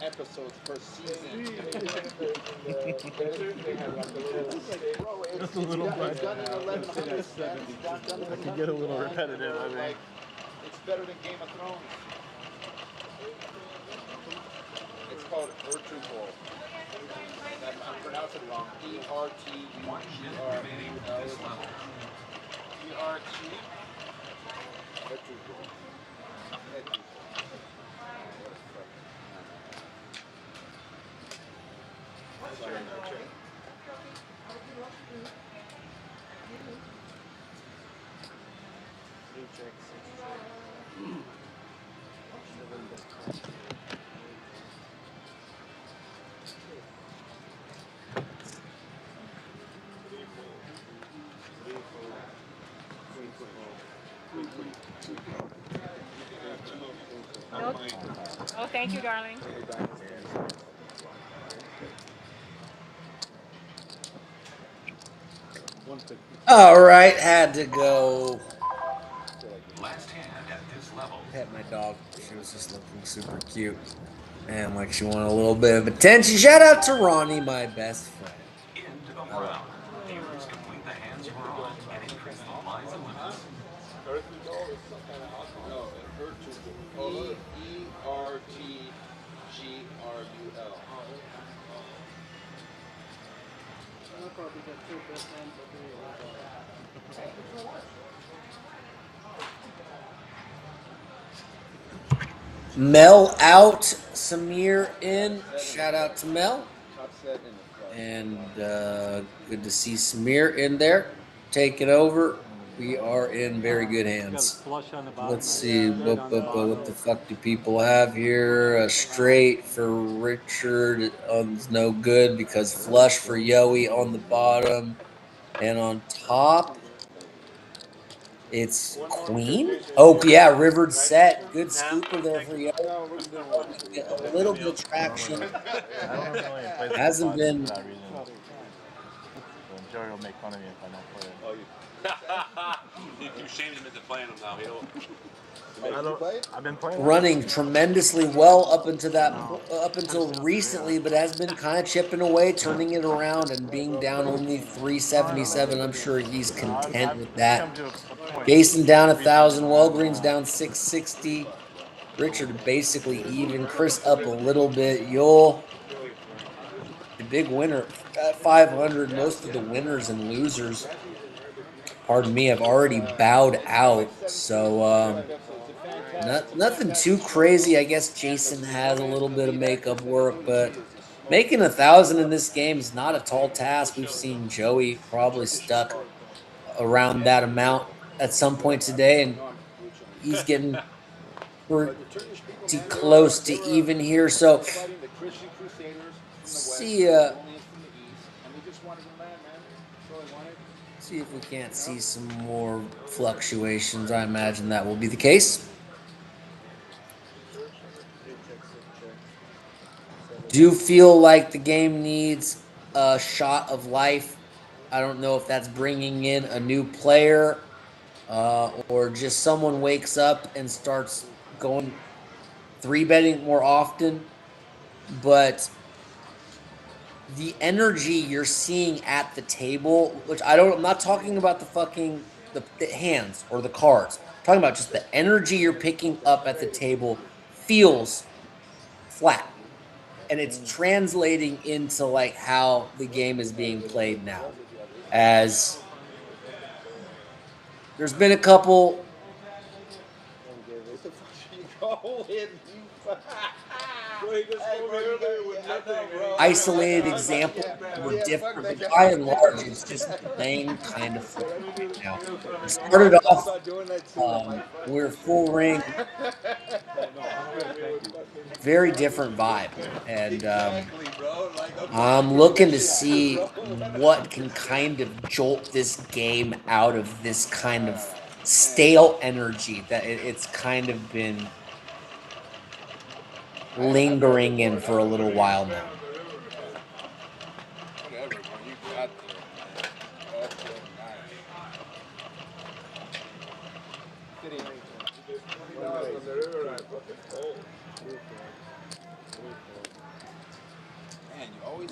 episodes per season. Just a little bit. That can get a little repetitive, I think. It's better than Game of Thrones. It's called Ertugrul. I'm pronouncing it wrong. E-R-T-U-G-R. E-R-T. Ertugrul. No. Oh, thank you, darling. All right, had to go Last hand at this level. pet my dog. She was just looking super cute and like she wanted a little bit of attention. Shout out to Ronnie, my best friend. End of round. Viewers complete the hands you are on and increase the lines of limits. Mel out, Samir in. Shout out to Mel. And good to see Samir in there. Take it over. We are in very good hands. Let's see what the fuck do people have here? A straight for Richard is no good because flush for Yoey on the bottom. And on top, it's Queen. Oh yeah, rivered set. Good scooper there for Yoey. Get a little bit of traction. Hasn't been. Jerry will make fun of me if I don't play it. You shamed him into playing him now. I've been playing. Running tremendously well up until recently, but has been kind of chipping away, turning it around, and being down only 377. I'm sure he's content with that. Jason down 1,000. Walgreens down 660. Richard basically even. Chris up a little bit. Yule, the big winner at 500. Most of the winners and losers, pardon me, have already bowed out. So nothing too crazy. I guess Jason has a little bit of makeup work, but making 1,000 in this game is not a tall task. We've seen Joey probably stuck around that amount at some point today, and he's getting pretty close to even here. So see if we can't see some more fluctuations. I imagine that will be the case. Do feel like the game needs a shot of life. I don't know if that's bringing in a new player or just someone wakes up and starts going 3-betting more often. But the energy you're seeing at the table, which I'm not talking about the hands or the cards. I'm talking about just the energy you're picking up at the table feels flat. And it's translating into like how the game is being played now. As there's been a couple isolated examples were different, but by and large, it's just the same kind of thing right now. It started off, we're full ring, very different vibe, and I'm looking to see what can kind of jolt this game out of this kind of stale energy that it's kind of been lingering in for a little while now. Man, you always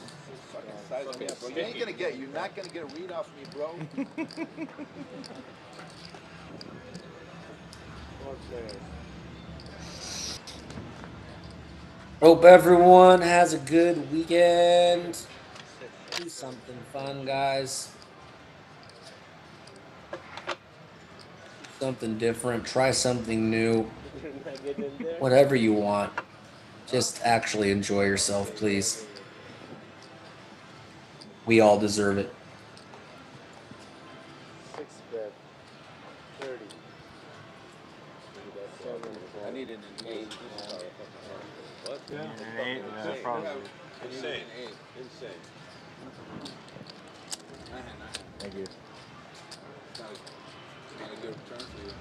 fucking size me up, bro. You're not gonna get a read off me, bro. Hope everyone has a good weekend. Do something fun, guys. Something different. Try something new. Whatever you want. Just actually enjoy yourself, please. We all deserve it. 6-bet, 30. I need an 8. What? Yeah. An 8? Yeah, probably. Insane. Insane. Thank you. Not a good return for you.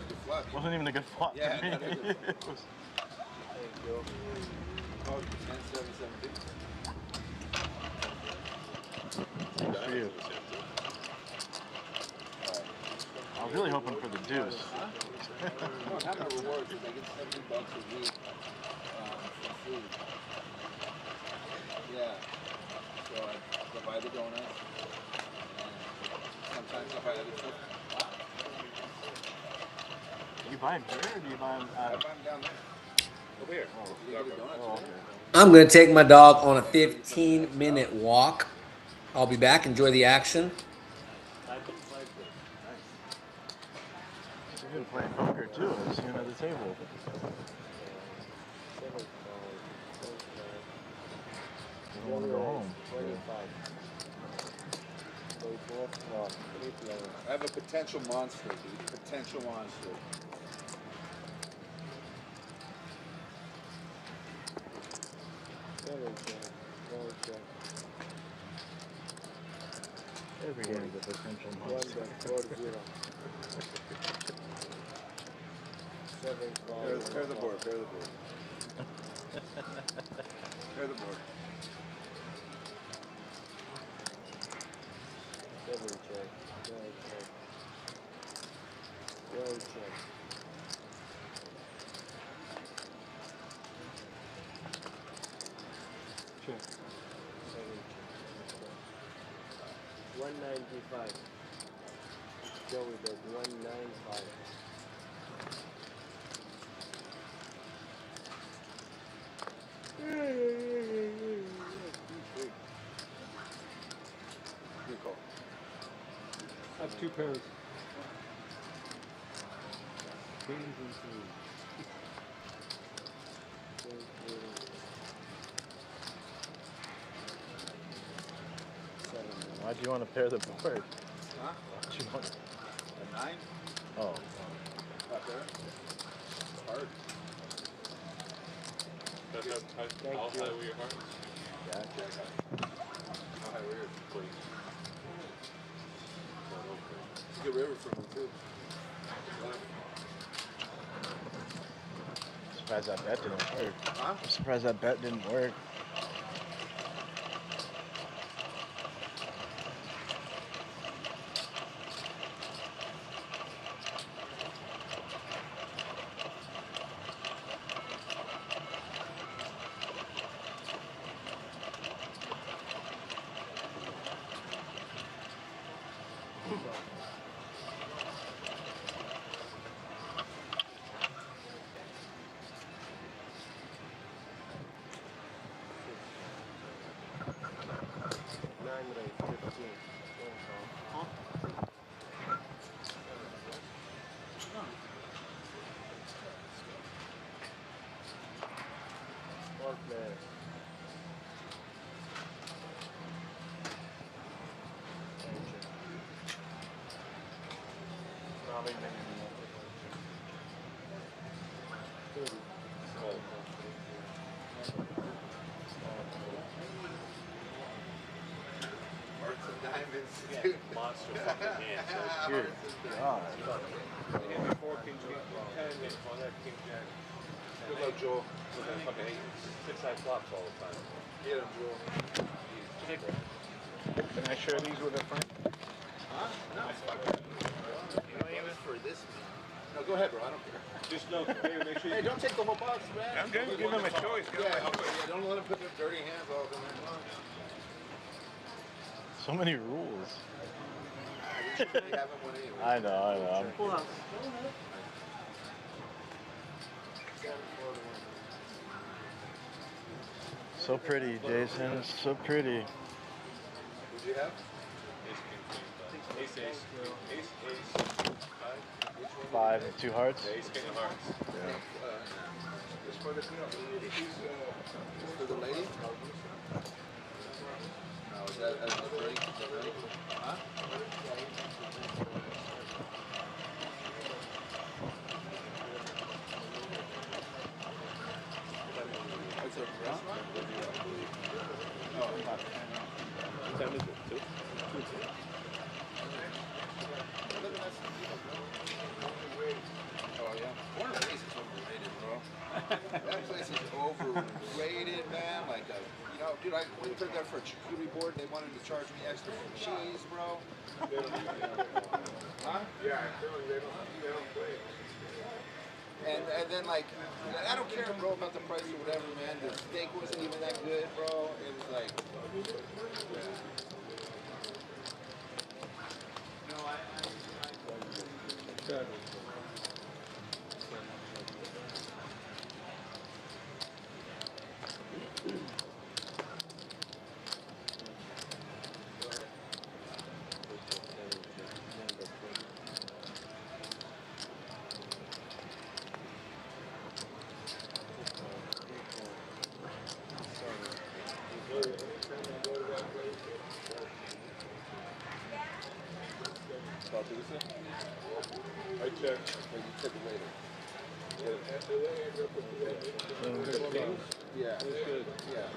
Good flop. Wasn't even a good flop. Yeah, to me. not a good It was. Thank you. Oh, 10, 7, 7, Good for you. I was really hoping for the deuce. No, not my rewards. I get $70 a week for food. Yeah. So I buy the donuts. And sometimes I buy other stuff. Do you buy them here or do you buy them I buy them down there. Over here. Oh, You get the donuts. okay. I'm going to take my dog on a 15-minute walk. I'll be back. Enjoy the action. You've been playing poker too. I've seen him at the table. You don't want to go home. I have a potential monster, dude. Potential monster. Every game's a potential monster. Pair the board. Pair the board. Pair the board. Check. 195. Joey bet 195. Good call. I have two pairs. Kings and queens. Why'd you want to pair the board? Huh? Why'd you want A 9? Oh. Not there. Hard. How high were your hearts? Yeah. How high were yours? Please. Get river from him too. Surprised that bet didn't work. Huh? I'm surprised that bet didn't work. Hearts and diamonds. Dude. Monster fucking hand. Good God. They hit me 4 king, 10 on that king jack. Good luck, Joel. Fucking 6-side flops all the time. Get him, Joel. Can I share these with a friend? Huh? No. You know, even for this. No, go ahead, bro. I don't care. Just know, make sure Hey, don't take the whole box, man. I'm good. Give him a choice. Yeah, don't let him put their dirty hands all in there. So many rules. We should be having one anyway. I know. Full house. So pretty, Jason. So pretty. What'd you have? Ace. 5 and 2 hearts. Ace, king of hearts. Yeah. Just for the for the lady? No, is that as a drink? Huh? That's a restaurant? No, not. What time is it? 2? 2. Oh yeah. Warner Base is overrated, bro. That place is overrated, man. Like, you know, dude, I went there for a charcuterie board. They wanted to charge me extra for cheese, bro. Huh? Yeah, they don't play. And then like, I don't care, bro, about the price or whatever, man. The steak wasn't even that good, bro. It was like. I check. Or you check it later? Yeah. That's good. Yeah.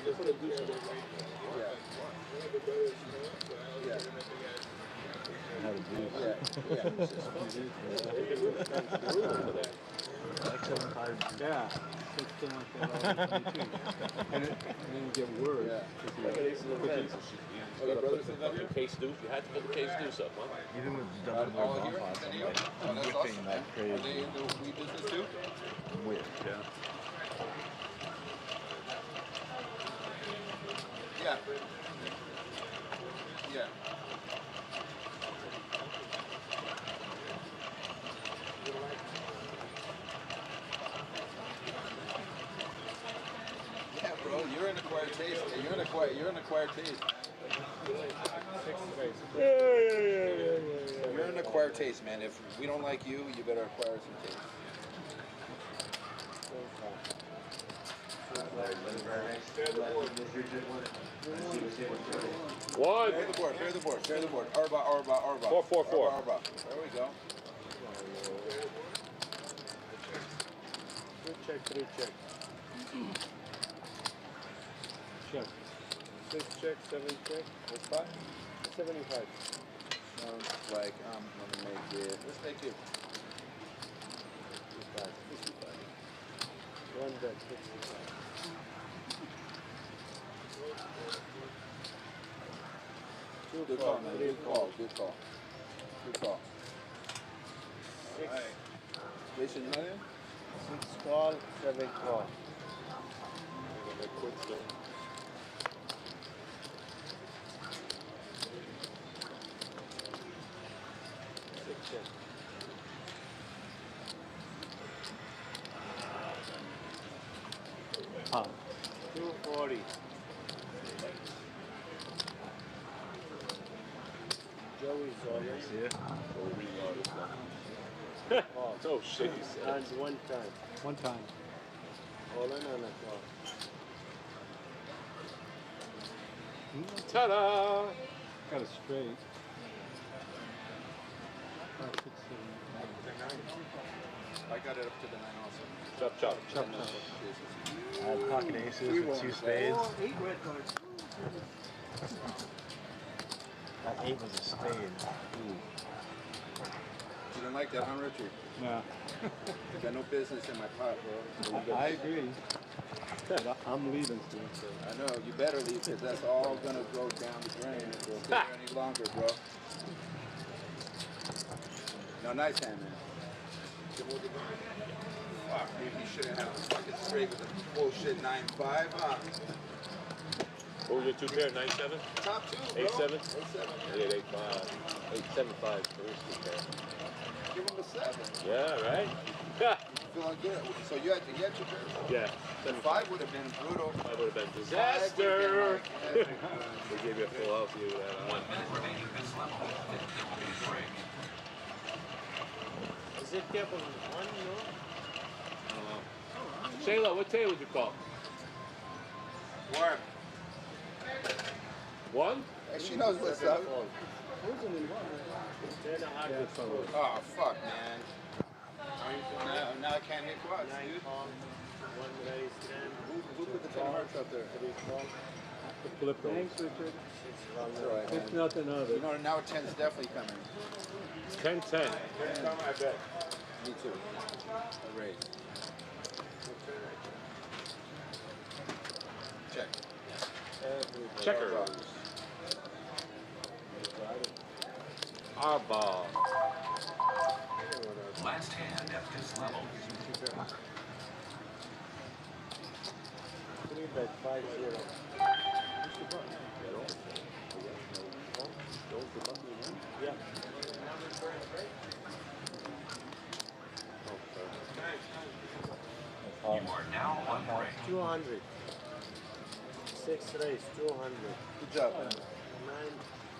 Just put a deuce in it. Yeah. Yeah. How to do it. Yeah. Yeah. Something like that. And then you get worse. Yeah. Oh, your brother's in that case deuce. You had to put the case deuce up, huh? Even with double All bomb here? pots, I'm Video? like Oh, that's whipping awesome, like man. Are crazy. they in the weed business too? Whip, yeah. Yeah. Yeah. Yeah, bro, you're an acquired taste. You're an acquired taste. You're an acquired taste, man. If we don't like you, you better acquire some taste. One. Share the board, share the board, share the board. Arba. 4-4-4. Arba. There we go. Three check. Check. 6 check, 7 check. What's 5? 75. Sounds like I'm gonna make it. Let's make it 55. One bet, 65. Good call, man. Good call. Good call. Good call. 6. Alright. Jason, you know him? 6 call, 7 call. Huh. 240. Joey's always here. Oh shit, you said. And one time. One time. All in on a call. Ta-da! Got it straight. 5, 6, 7, I got it up to the 9 also. Chop, chop. 8. Chop, chop. I had pocket aces with 2 spades. 8 red cards. That 8 was a spade. You didn't like that, huh, Richard? Nah. You got no business in my pot, bro. I agree. But I'm leaving soon, so. I know, you better leave, because that's all gonna go down the drain. It won't stay there any longer, bro. No, nice hand, man. Fuck, dude, he shouldn't have fucking straight with the bullshit 9-5, huh? What was your 2 pair? 9-7? Top 2, bro. 8-7? 8-7. Yeah, 8-5. 8-7-5. So this 2 pair. Give him a 7. Yeah, right? Yeah. Feeling good. So you had 2 pairs? Yeah. The 5 would have been brutal. That would have been 5 would've disaster. been like, yeah. They gave you a full house. You would have 1 minute remaining this level. Then there will be a break. Is it careful? 1, no? Shayla, what tail would you call? 1. 1? She knows what's up. Oh, fuck, man. Now I can't hit quads, dude. 1 raise, 10. Who put the 10 hearts up there? 3 call. Flip those. Thanks, Richard. 6 That's all right, It's man. nothing other. You know, now a 10's definitely coming. 10-10. I bet. Me too. A raise. Check. Checker. Our ball. Last hand at this level. 3 bet 5-0. Yeah. You are now on break. 200. 6 raise, 200. Good job, man. 9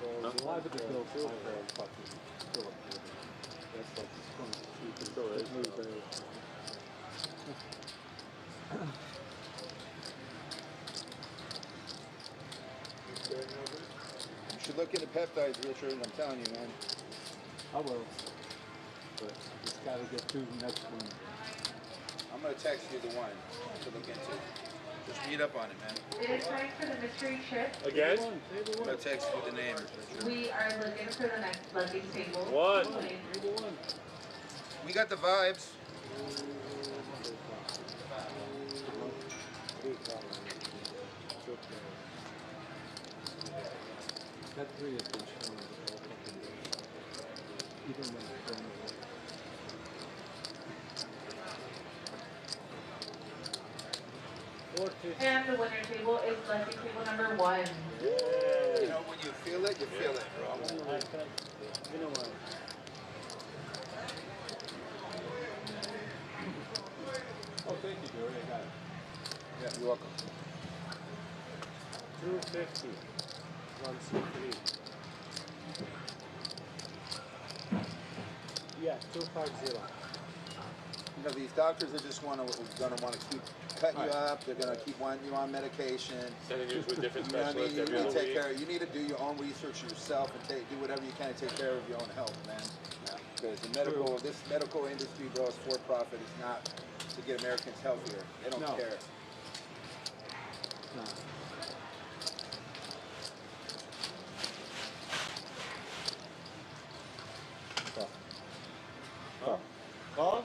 Why falls, would 1 the falls, bill 2 falls. That's like you can throw it. Move there. You should look into peptides, Richard. I'm telling you, man. I will. But it's got to get through the next one. I'm gonna text you the one to look into. Just read up on it, man. It is time for the mystery chip. Again? I'm gonna text you the name. We are looking for the next lucky table. One. We got the vibes. That 3 has been shown. Even when it's thrown away. And the winner table is lucky table number 1. You know, when you feel it, bro. You know what? Oh, thank you, Joey. I got it. Yeah, you're welcome. 250. 163. Yeah, 250. You know, these doctors are just gonna want to keep cutting you up. They're gonna keep wanting you on medication. Sending you to a different You know what I mean? specialist You every need to other take week. care. You need to do your own research yourself and do whatever you can to take care of your own health, man. Because this medical industry, bro, is for profit. It's not to get Americans healthier. They don't care. No. Call?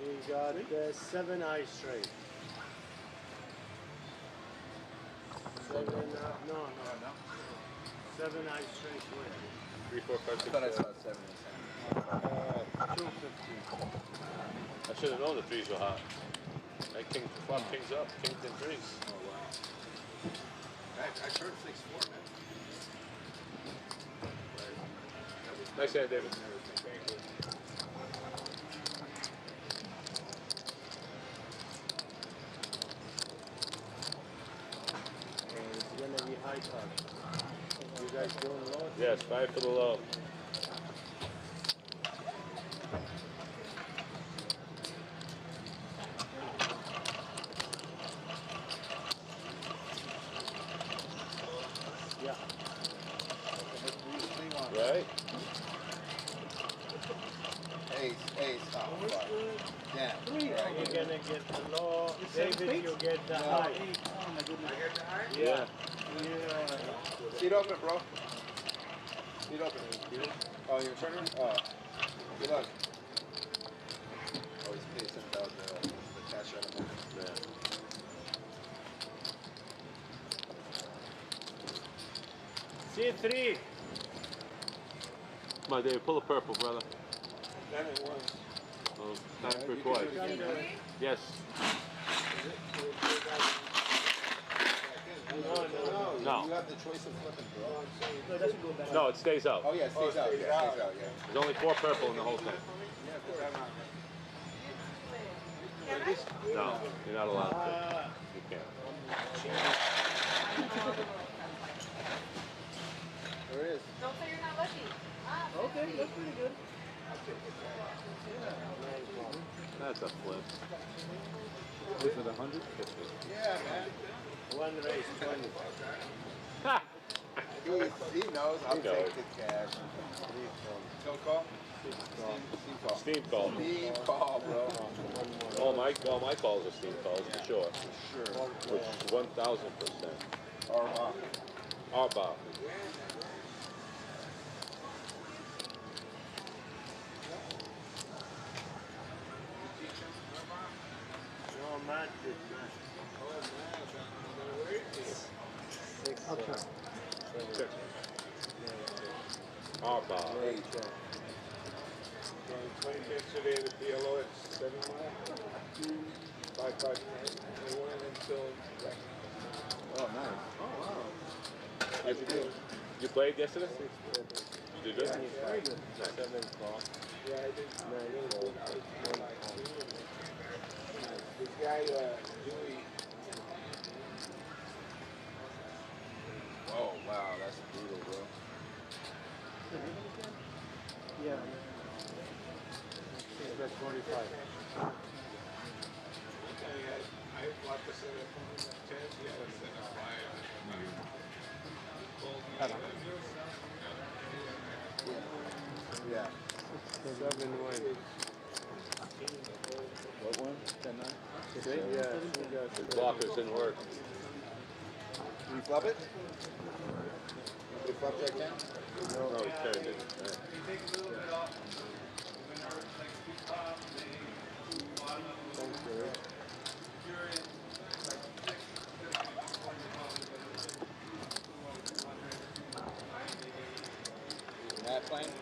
He got 7 eyes straight. 7, no. 7 eyes straight win. 3, 4, 5, 6, I thought I 7. saw 7 and 10. 250. I should have known the threes were hot. I flop kings up, kings and threes. Oh, wow. I turned 6-4, man. Nice hand, David. Thank you. It's gonna be high touch. You guys doing low? Yes, 5 for the low. Yeah. Right? Ace, oh, fuck. Damn. You're gonna get the low. David, you get the high. Oh my goodness. I get the high? Yeah. Seat open, bro. Seat open. Oh, you're turning? Oh. Good luck. Always pay attention about the cash out of money. Yeah. C3. Come on, David, pull a purple, brother. Then it was. Oh, time for twice. Yes. No. You have the choice of flipping, bro. No, it doesn't go back. No, it stays out. Oh, yeah, it stays out. Yeah, it stays out, yeah. There's only 4 purple in the whole thing. No, you're not allowed to. You can't. There it is. Don't say you're not lucky. Okay, that's pretty good. That's a flip. Was it 100? Yeah, man. One race, 20. Ha! He knows. I'll He take knows. the cash. No call? Steam call. Steam call. Steam call, bro. All my calls are steam calls for sure. For sure. Which is 1,000%. Or Arba. No, Matt did not. Okay. Check. Arba. 20 minutes today at the PLO at 7 Mile. 559. They went until. Oh, nice. Oh, wow. How'd you do? You played yesterday? You did good? Very good. Nice. 7 o'clock. Yeah, I did. This guy, Dewey. Oh, wow. That's brutal, bro. Yeah. That's 45. I watched Yeah. 7-1. What one? 10-9? Yeah. The blockers didn't work. Can you flop it? You flop Jack 10? No, he turned it. Matt playing?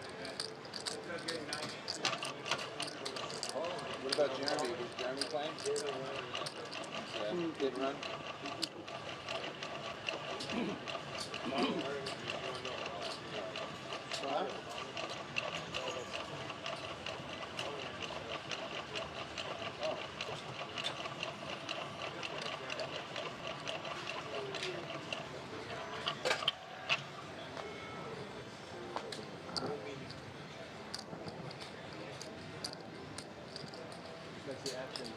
What about Jeremy? Was Jeremy playing? Yeah, didn't run. Huh? That's the action.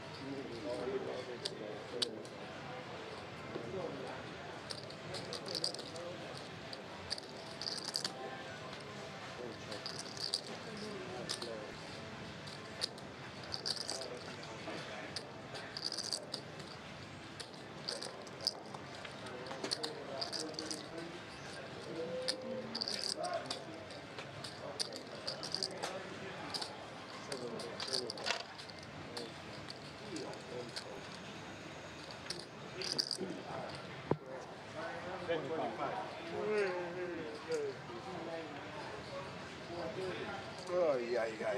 Oh, yeah, yeah. You got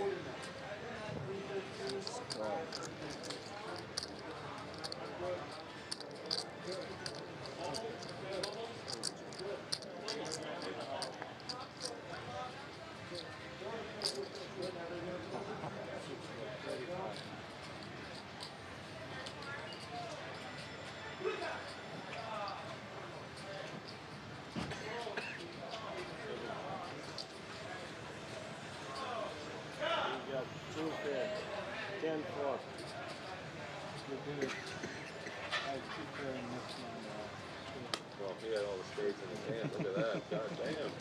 2 pair. 10-4. Well, he had all the spades in his hand. Look at that. God damn.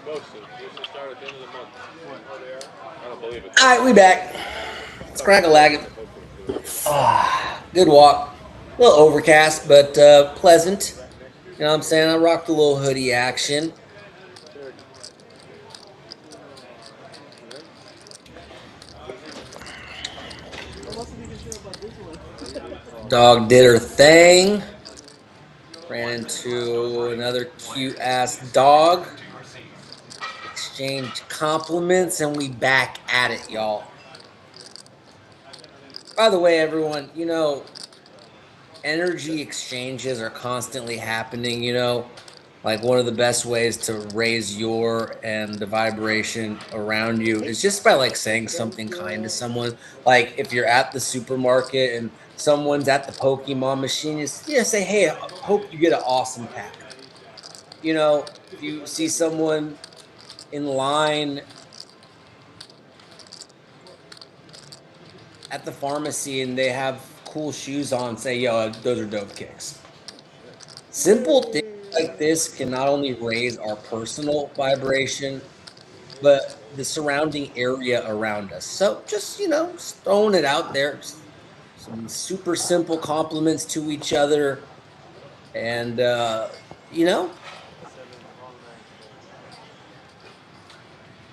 Supposed to. Supposed to start at the end of the month. Oh, they are? I don't believe it. All right, we back. It's crack a lagging. Good walk. A little overcast, but pleasant. You know what I'm saying? I rocked a little hoodie action. Dog did her thing. Ran into another cute ass dog. Exchanged compliments, and we back at it, y'all. By the way, everyone, you know, energy exchanges are constantly happening, you know. Like one of the best ways to raise your and the vibration around you is just by like saying something kind to someone. Like if you're at the supermarket and someone's at the Pokemon machine, just say, "Hey, I hope you get an awesome pack." You know, if you see someone in line at the pharmacy and they have cool shoes on, say, "Yo, those are dope kicks." Simple things like this can not only raise our personal vibration, but the surrounding area around us. So just, you know, just throwing it out there. Just some super simple compliments to each other. And, you know,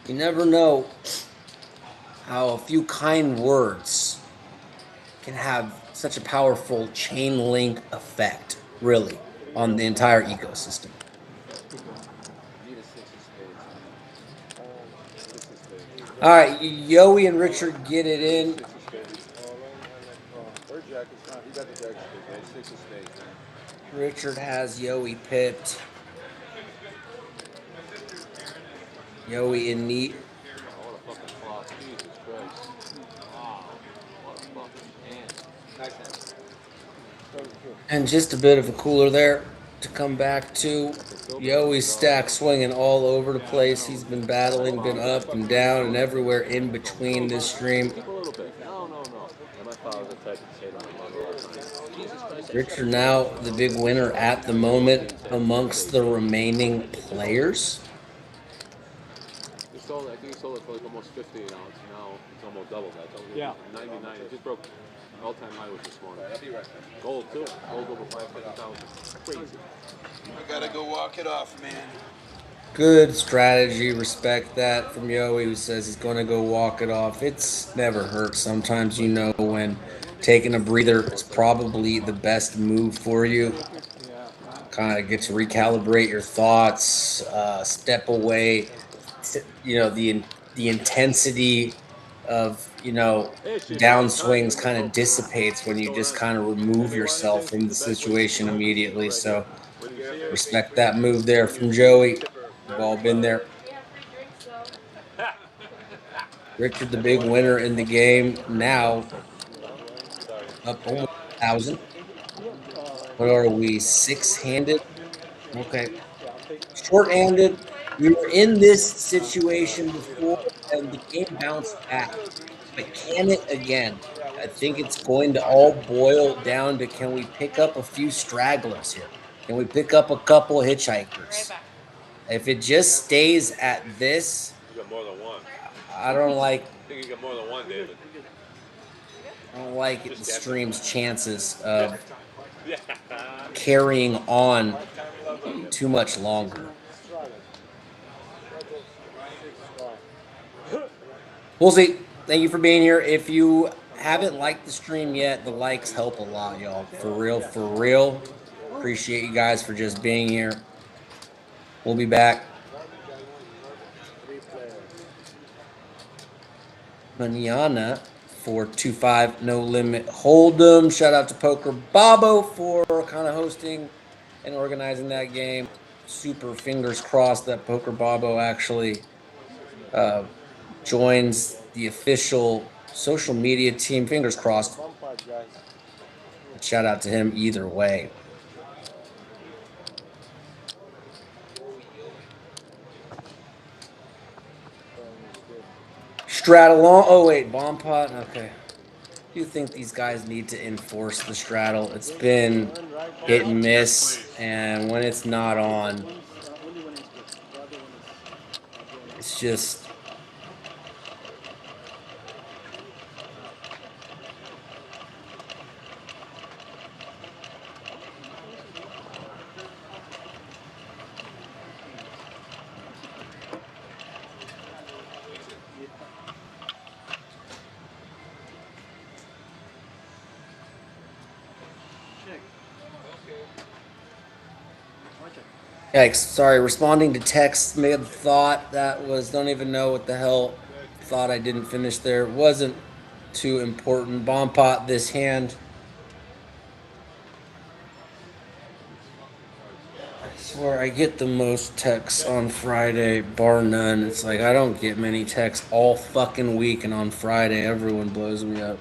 you never know how a few kind words can have such a powerful chain link effect, really, on the entire ecosystem. Need a 6 of spades. 6 of spades. All right, Yoey and Richard get it in. 6 of spades. Third jack is fine. He got the jack of spades. 6 of spades. Richard has Yoey pipped. Yoey in neat. Oh, what a fucking flop. Jesus Christ. Wow. What a fucking hand. Nice hand. And just a bit of a cooler there to come back to. Yoey's stack swinging all over the place. He's been battling, been up and down and everywhere in between this stream. Keep a little bit. No. And my father's the type to say to my mother all the time, Jesus Christ. Richard now the big winner at the moment amongst the remaining players. I think he sold it for like almost 50 an ounce. Now it's almost double that. Yeah. 99. It just broke all-time high was this morning. I'll be right back. Gold too. Gold over 500,000. Crazy. I gotta go walk it off, man. Good strategy. Respect that from Yoey, who says he's going to go walk it off. It's never hurt. Sometimes you know when taking a breather is probably the best move for you. Kind of get to recalibrate your thoughts, step away. You know, the intensity of, you know, downswings kind of dissipates when you just kind of remove yourself from the situation immediately. So respect that move there from Joey. We've all been there. Richard, the big winner in the game, now up almost 1,000. What are we, 6-handed? Okay. Short-handed. We were in this situation before, and the game bounced back. But can it again? I think it's going to all boil down to, can we pick up a few stragglers here? Can we pick up a couple hitchhikers? If it just stays at this, You got more than one. I don't like. I think you got more than one, David. I don't like the stream's chances of carrying on too much longer. We'll see. Thank you for being here. If you haven't liked the stream yet, the likes help a lot, y'all. For real, for real. Appreciate you guys for just being here. We'll be back. Manana for 2-5 No Limit Hold'em. Shout out to Poker Bobo for kind of hosting and organizing that game. Super fingers crossed that Poker Bobo actually joins the official social media team. Fingers crossed. Shout out to him either way. Straddle on. Oh, wait. Bomb pot. Okay. Do you think these guys need to enforce the straddle? It's been hit and miss, and when it's not on, it's just. Yikes, sorry, responding to text, may have thought that was, don't even know what the hell, thought I didn't finish there. Wasn't too important. Bomb pot this hand. I swear I get the most texts on Friday, bar none. It's like I don't get many texts all fucking week, and on Friday everyone blows me up.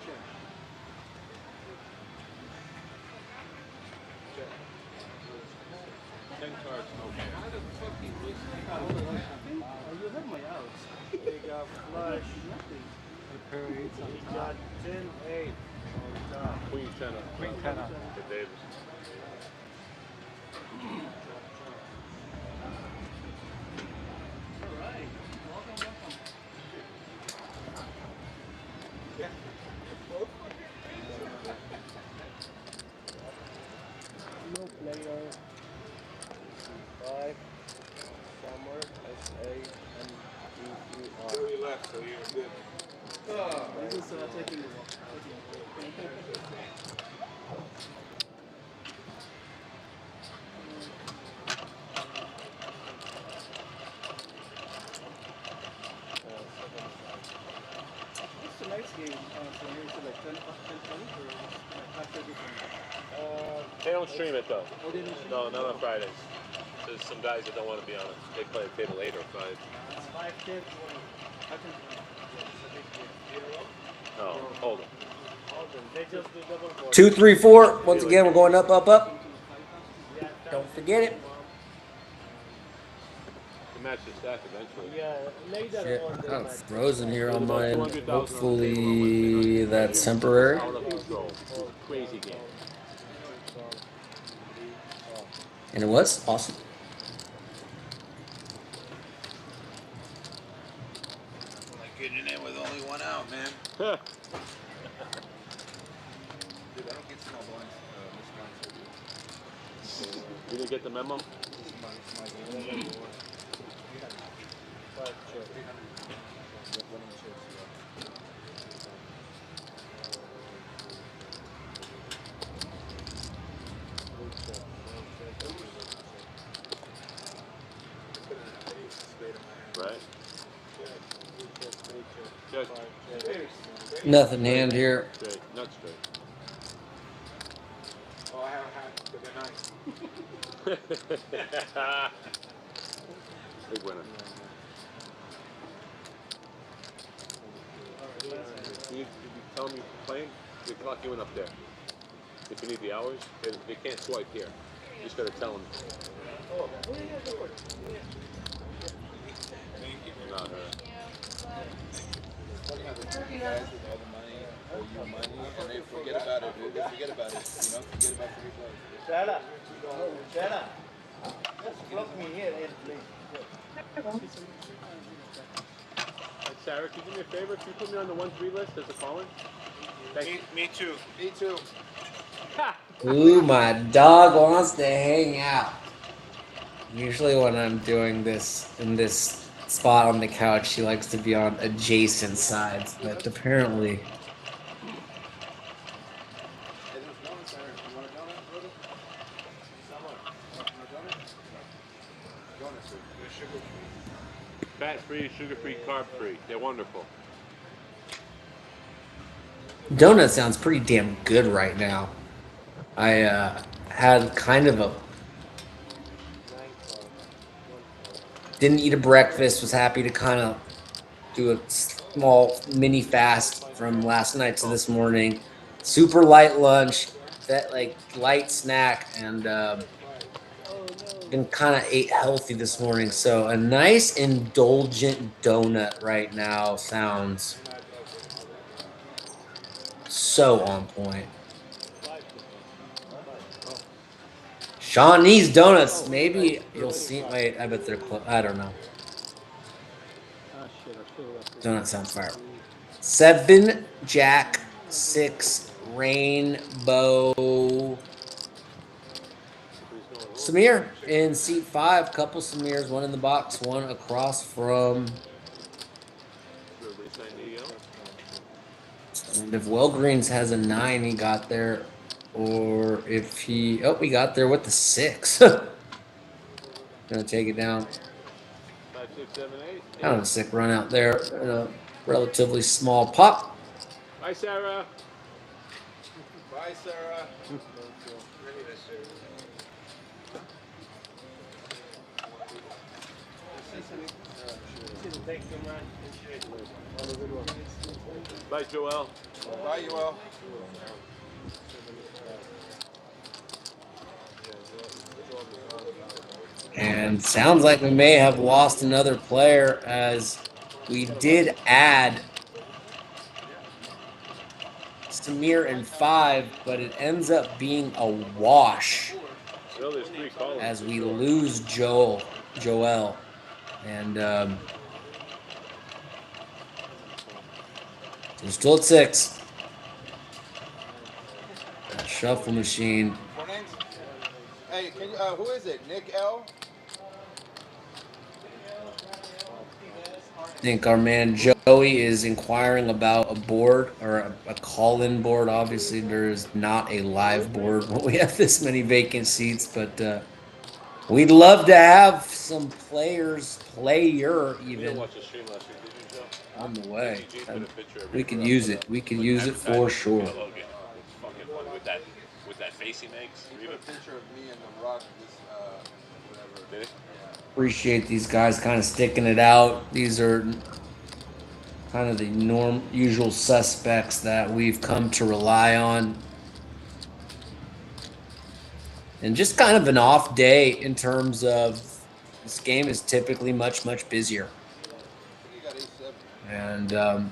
They don't stream it though. No, not on Fridays. There's some guys that don't want to be on it. They play at table 8 or 5. Oh, hold on. 2, 3, 4. Once again, we're going up, up, up. Don't forget it. You match the stack eventually. Shit, kind of frozen here on mine. Hopefully that's temporary. Out of control. Crazy game. And it was awesome. Like getting in with only one out, man. Huh. Dude, I don't get small blinds. You didn't get the memo? Right. Good. Nothing in hand here. Straight. Not straight. Oh, I have a hat, but they're nice. Big winner. You tell them you're playing, they clock you in up there. If you need the hours, they can't swipe here. You just gotta tell them. Not her. Funny how they treat you guys with all the money, owe you money, and they forget about it, dude. They forget about it. You know, forget about free play. Sarah, just block me here, please. Hey, Sarah, can you do me a favor? Can you put me on the 1-3 list as a caller? Me too. Me too. Ooh, my dog wants to hang out. Usually when I'm doing this in this spot on the couch, she likes to be on adjacent sides, but apparently Hey, there's no one, Sarah. You want a donut, brother? Someone. Want a donut? Donuts, sir. They're sugar-free. Fat-free, sugar-free, carb-free. They're wonderful. donut sounds pretty damn good right now. I had kind of a didn't eat a breakfast, was happy to kind of do a small mini fast from last night to this morning. Super light lunch, that like light snack, and been kind of ate healthy this morning. So a nice indulgent donut right now sounds so on point. Shawnee's Donuts. Maybe you'll see. Wait, I bet they're close. I don't know. Donut sounds fire. 7 Jack, 6 Rainbow. Samir in seat 5. Couple Samirs. One in the box. One across from. And if Wellgreens has a 9, he got there. Or if he, he got there with the 6. Gonna take it down. 5, 6, 7, 8. Kind of a sick run out there in a relatively small pop. Bye, Sarah. Bye, Sarah. Thank you, man. Bye, Joel. Bye, Joel. And sounds like we may have lost another player, as we did add Samir in 5, but it ends up being a wash as we lose Joel. And we're still at 6. That shuffle machine. Hey, can you, who is it? Nick L? I think our man Joey is inquiring about a board or a call-in board. Obviously, there is not a live board when we have this many vacant seats, but We'd love to have some player You didn't even watch the stream last week, did you, Joe? on the way. ATG put a picture of We your could brother use it. We could use it for advertising sure. PLO game. It's fucking funny with that face he makes. He put a picture of me and the Rock. This whatever. Did it? Appreciate these guys kind of sticking it out. These are kind of the usual suspects that we've come to rely on. And just kind of an off day in terms of this game is typically much, much busier. And we're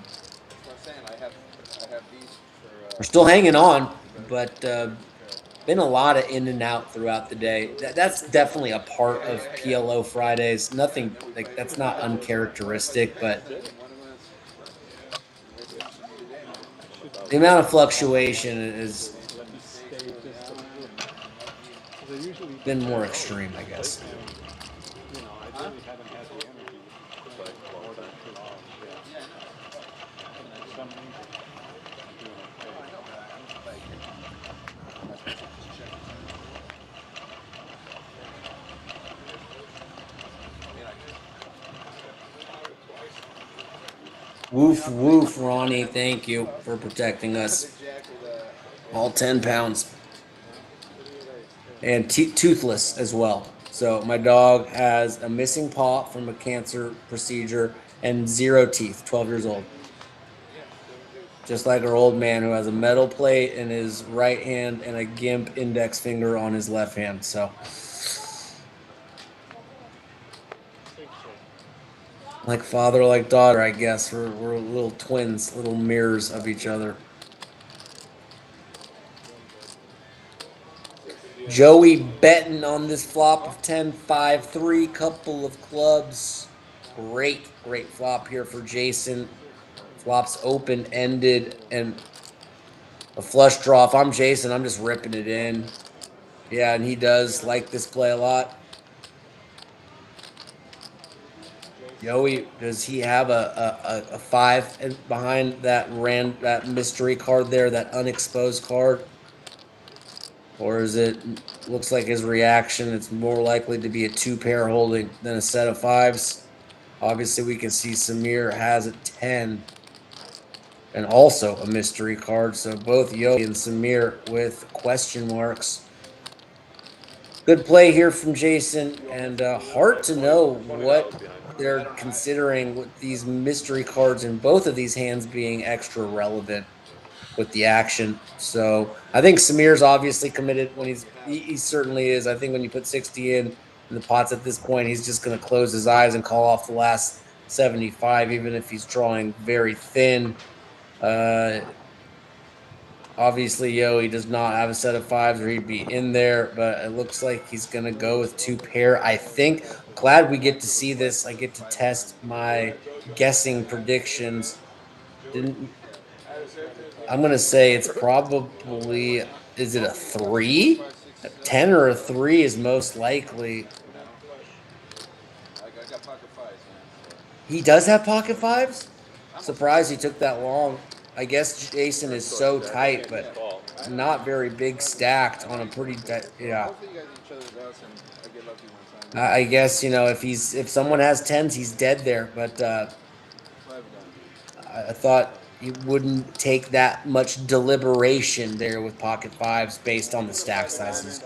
still hanging on, but been a lot of in and out throughout the day. That's definitely a part of PLO Fridays. Nothing like that's not uncharacteristic, but the amount of fluctuation is been more extreme, I guess. Woof, woof, Ronnie. Thank you for protecting us. All 10 pounds. And toothless as well. So my dog has a missing paw from a cancer procedure and 0 teeth, 12 years old. Just like our old man who has a metal plate in his right hand and a gimp index finger on his left hand. So like father, like daughter, I guess. We're little twins, little mirrors of each other. Joey betting on this flop of 10-5-3, couple of clubs. Great flop here for Jason. Flop's open-ended and a flush draw. If I'm Jason, I'm just ripping it in. Yeah, and he does like this play a lot. Joey, does he have a 5 behind that mystery card there, that unexposed card? Or is it, looks like his reaction, it's more likely to be a 2-pair holding than a set of 5s. Obviously, we can see Samir has a 10 and also a mystery card. So both Yogi and Samir with question marks. Good play here from Jason, and hard to know what they're considering with these mystery cards in both of these hands being extra relevant with the action. So I think Samir's obviously committed when he certainly is. I think when you put 60 in the pots at this point, he's just going to close his eyes and call off the last 75, even if he's drawing very thin. Obviously, he does not have a set of 5s or he'd be in there, but it looks like he's going to go with 2-pair. I think, glad we get to see this. I get to test my guessing predictions. I'm going to say it's probably, is it a 3? A 10 or a 3 is most likely. He does have pocket 5s? Surprised he took that long. I guess Jason is so tight, but not very big stacked on a pretty, yeah. I guess, if someone has 10s, he's dead there, but I thought you wouldn't take that much deliberation there with pocket 5s based on the stack sizes.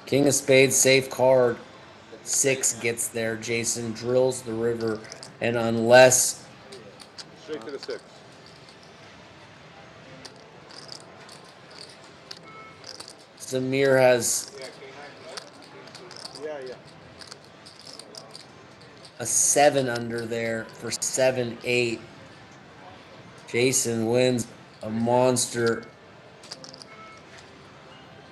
King of Spades, safe card. 6 gets there. Jason drills the river, and unless straight to the 6. Samir has a 7 under there for 7-8. Jason wins a monster.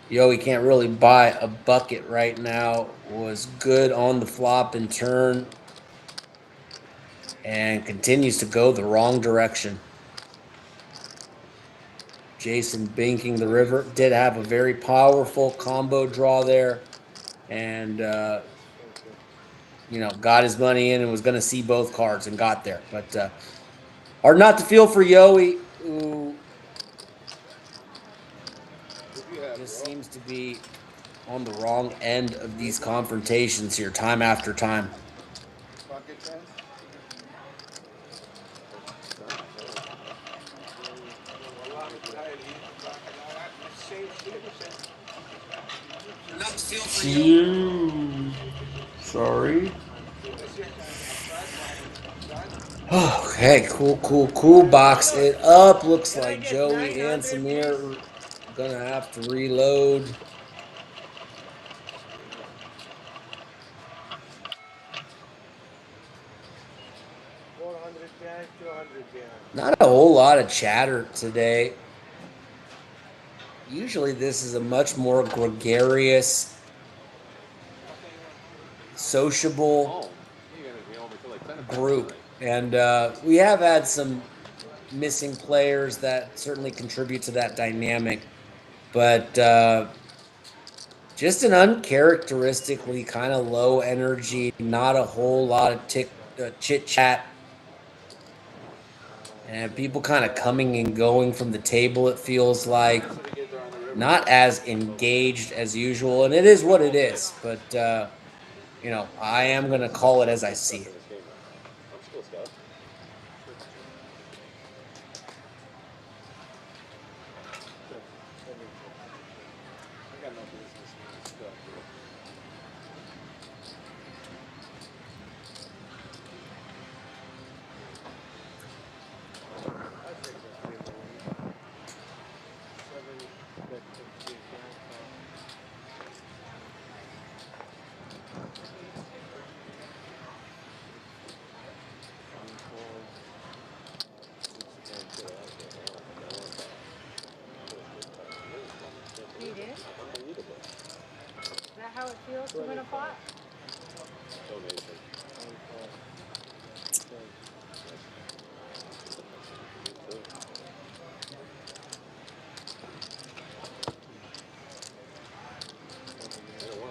He can't really buy a bucket right now. Was good on the flop and turn. And continues to go the wrong direction. Jason banking the river. Did have a very powerful combo draw there. And, got his money in and was going to see both cards and got there. But hard not to feel for Yoey, who seems to be on the wrong end of these confrontations here, time after time. Bucket fence? Sorry. Okay, cool. Box it up. Looks like Joey and Samir are gonna have to reload. Not a whole lot of chatter today. Usually this is a much more gregarious, sociable group. And we have had some missing players that certainly contribute to that dynamic. But just an uncharacteristically kind of low energy, not a whole lot of chit chat. And people kind of coming and going from the table, it feels like. Not as engaged as usual. And it is what it is. But, you know, I am going to call it as I see it. You did? Is that how it feels to win a pot?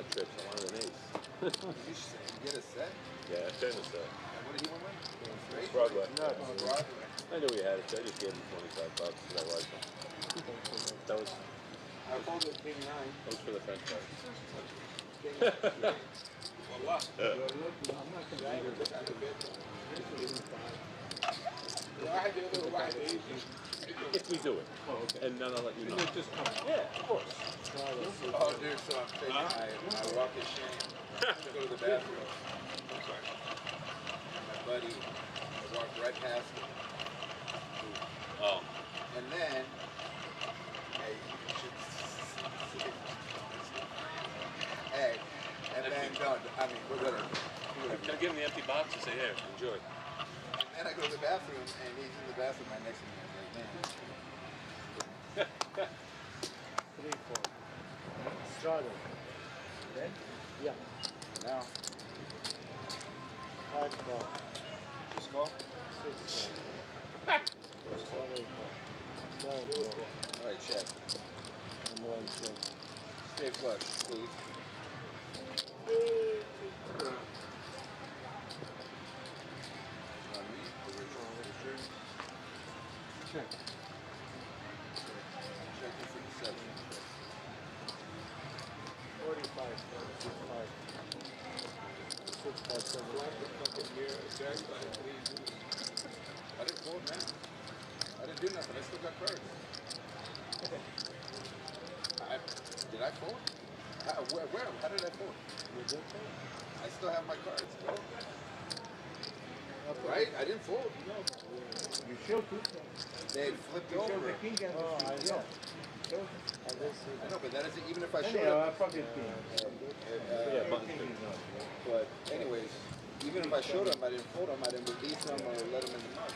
Trips, I wanted an ace. Did you get a set? Yeah, I turned a set. What did he win? Straight? Broadway. No, Broadway. I knew he had it, so I just gave him $25 because I liked him. That was. I folded king 9. That was for the French guy. Voila. You're looking, I'm not complaining. I had the other one. If we do it. Oh, okay. And then I'll let you know. And it just comes. Yeah, of course. Oh, dude, so I'm taking, I walk his shame to go to the bathroom. My buddy, I walked right past him. Oh. And then, hey, you should see it. Hey, and then, no, I mean, we're gonna. Can I give him the empty box and say, here, enjoy? And then I go to the bathroom, and he's in the bathroom right next to me. I was like, man. 3, 4. Started. Then? Yeah. Now. 5 ball. Just call? 6 ball. 7 ball. 7 ball. All right, check. And 1 check. Straight flush, please. Check. Checking for the 7. 45, 45. 6 by 7. I didn't fold, man. I didn't do nothing. I still got cards. Did I fold? Where? How did I fold? You did fold? I still have my cards, bro. Right? I didn't fold. No. You showed 2. They flipped You showed over. the king and the I king. know. I know, but that isn't even if I showed Anyhow, him. I fucking king. But anyways, even if I showed him, I didn't fold him. I didn't release him or let him in the mud.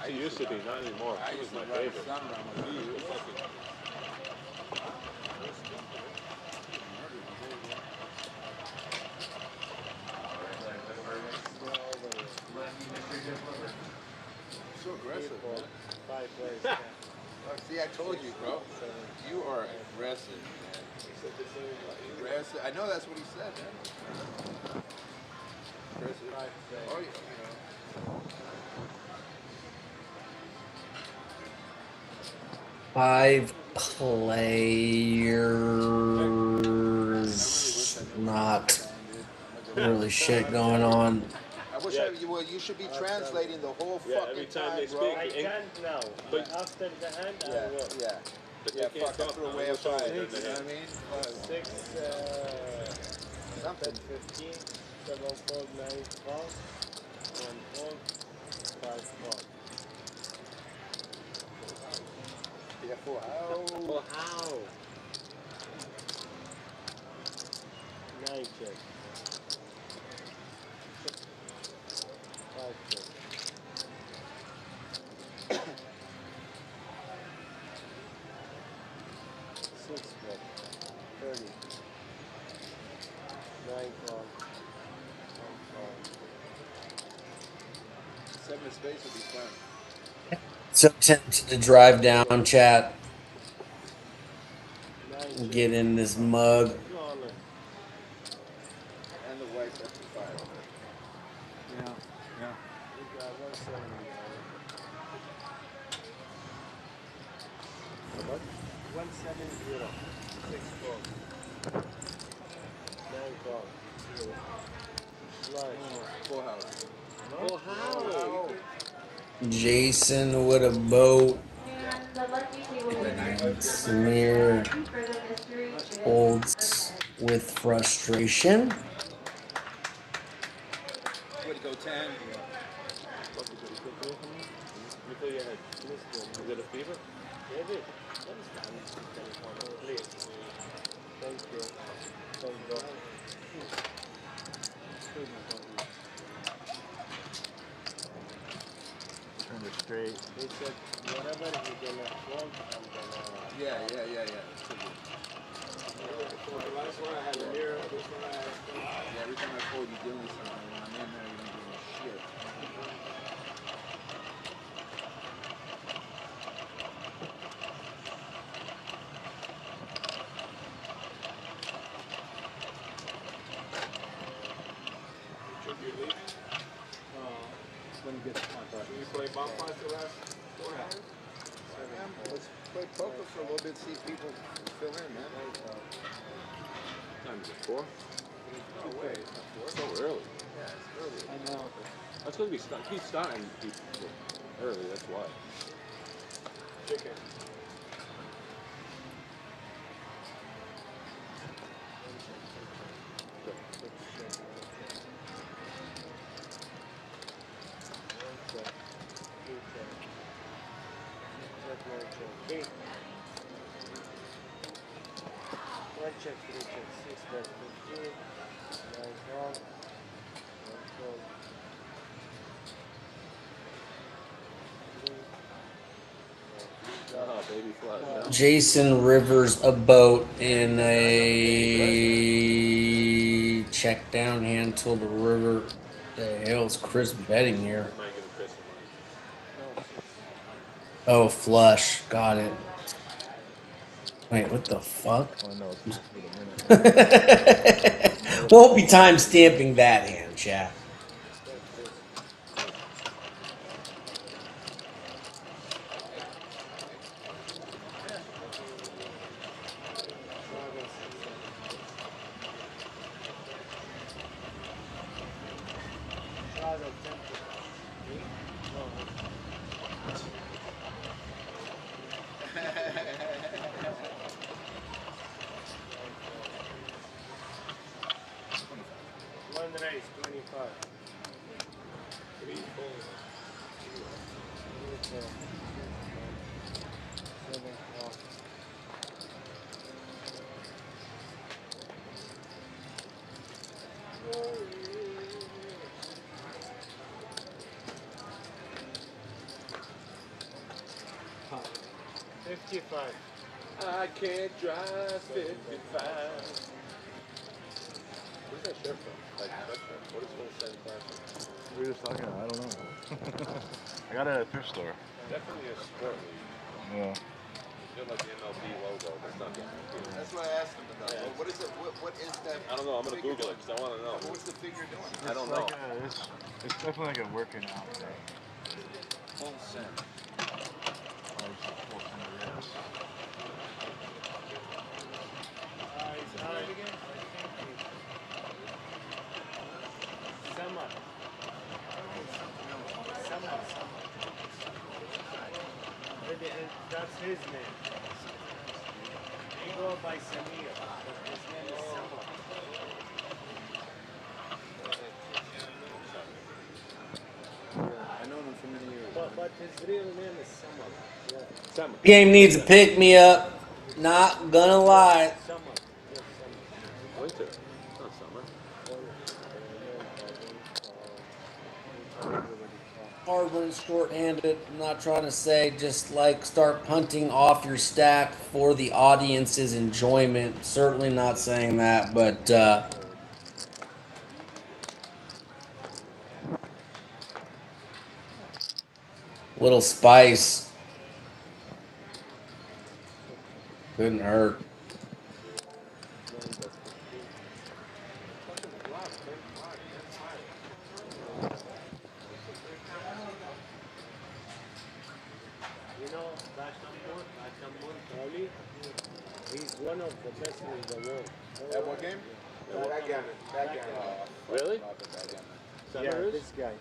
He used to be, not anymore. I He was used my to run favorite. the sun around my feet. So aggressive, man. 5 plays. See, I told you, bro. You are aggressive, man. Aggressive. I know that's what he said, man. Aggressive. Oh, yeah. Five players. Not really shit going on. I wish well, you should be translating the whole Yeah, fucking every time they bro. speak, I can't now, but after the hand, I will. Yeah. But Yeah, they can't fuck, I talk threw now. away a What's wrong five. with You them? know what I mean? 6, Something. 10, 15, 7, 4, 9, 12, 1, 4, 5, 4. Yeah, full house. Well, how? 9 check. 5 check. 6 check. 30. 9 call. 1 call. 7 of spades would be fun. So tempted to drive down, chat. 9 And check. get in this mug. Flawless. And the white up to 5. Yeah. We got 170. How much? 170. 6 calls. 9 calls. Flush. Full house. Well, how? Jason with a boat. And the lucky table winner. Samir For the mystery holds with frustration. Way to go, 10. You thought you had a bit of fever? Yeah, dude. That is fine. Please. Thank you. Thank God. Turn it straight. He said, whatever he gonna want, I'm gonna... Yeah. The last one I had a mirror, this one I had. Yeah, every time I fold, you're doing something. When I'm in there, you don't do no shit. Should you leave? When you get the contract. Should you play bomb points the last 4 hours? Let's play poker for a little bit, see if people fill in, man. Time is it 4? No way. So early. Yeah, it's early. I know. That's because we keep starting early, that's why. Chicken. Eight. 1 check, 3 check, 6 bet, 15, 9 call, 1 call. 3. Oh, baby flush. Jason Rivers a boat in a check down hand till the river. The hell's Chris betting here? I might give a Chris some money. Oh, flush. Got it. Wait, what the fuck? Oh no, it's with a minute. Won't be time stamping that hand, chat. One race, 25. 3, 4. 7 call. Pop. 55. I can't drive 55. Where's that shirt from? Like, that shirt. What is 175? We were just talking, I don't know. I got it at a thrift store. Definitely a sport league. Yeah. got like the MLB logo, but it's not the MLB. That's what I asked him about. Yeah. Well, what is it? What is that? I don't know. I'm gonna Google it because I want to know. What's the figure doing? I don't know. It's definitely like a working out thing. Full send. That's his name. He goes by Samir, but his name is Samar. I know him for many years. But his real name is Samar. Yeah. Summer. Game needs a pick me up. Not gonna lie. Samar. Yes, Samar. Winter. It's not summer. Hard when it's short-handed. I'm not trying to say just like start punting off your stack for the audience's enjoyment. Certainly not saying that, but little spice couldn't hurt. You know, Bashambur Kali, he's one of the best in the world. At what game? Backgammon. Really? Yeah, this guy.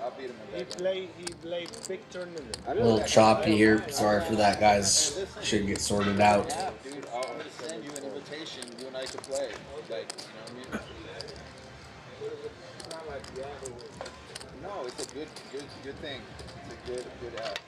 I'll beat him in He played big tournament. A little choppy here. Sorry for that, guys. Should get sorted out. Dude, I'm gonna send you an invitation. You and I could play. Like, you know what I mean? No, it's a good thing. It's a good app.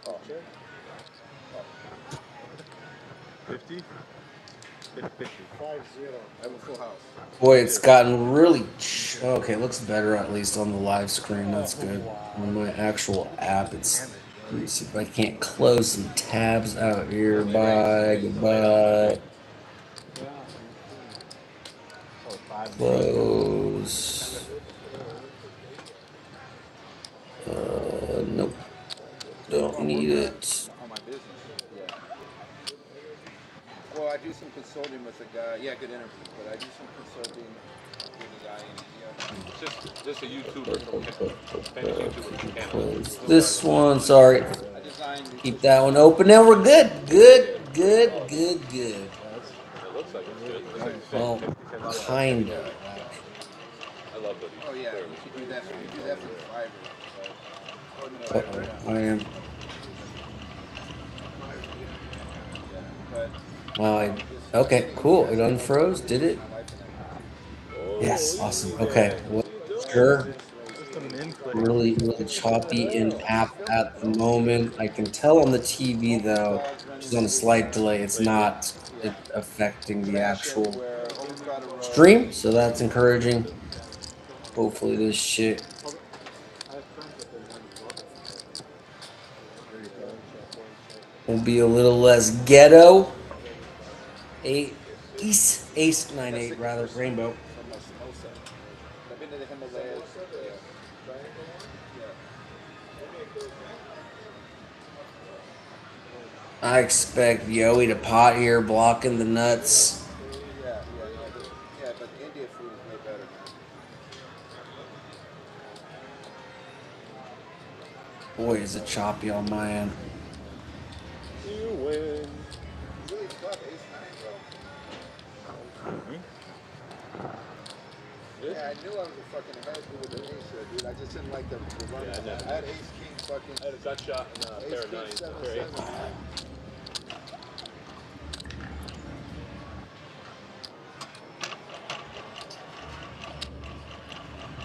Oh. 50? 50. 5-0. I have a full house. Boy, it's gotten really. Okay, looks better at least on the live screen. That's good. On my actual app, it's. Let me see if I can't close some tabs out here. Bye. Goodbye. Close. Nope. Don't need it. On my business. Yeah. Well, I do some consulting with a guy. Yeah, good interview. But I do some consulting with a guy in India. It's just a YouTuber from famous YouTuber from Canada. Close this one. Sorry. I designed. Keep that one open. Now we're good. Good. It looks like it's good. Well, kinda. I love that. Oh yeah, you should do that. You do that for the fiber. I am. But Okay, cool. It unfroze. Did it? Yes. Awesome. Okay. Well, sure. Really choppy in app at the moment. I can tell on the TV though, she's on a slight delay. It's not affecting the actual stream, so that's encouraging. Hopefully this shit will be a little less ghetto. Ace 98 rather, Rainbow. I've been to the Himalayas. I expect Yoey to pot here, blocking the nuts. Yeah, but India food is way better. Boy, is it choppy on my end. You win. Really tough, ace 9, bro. Yeah, I knew I was a fucking head with the ace there, dude. I just didn't like the run. Yeah, I had ace king fucking. I had a gut shot and a pair of nines. A pair of eights.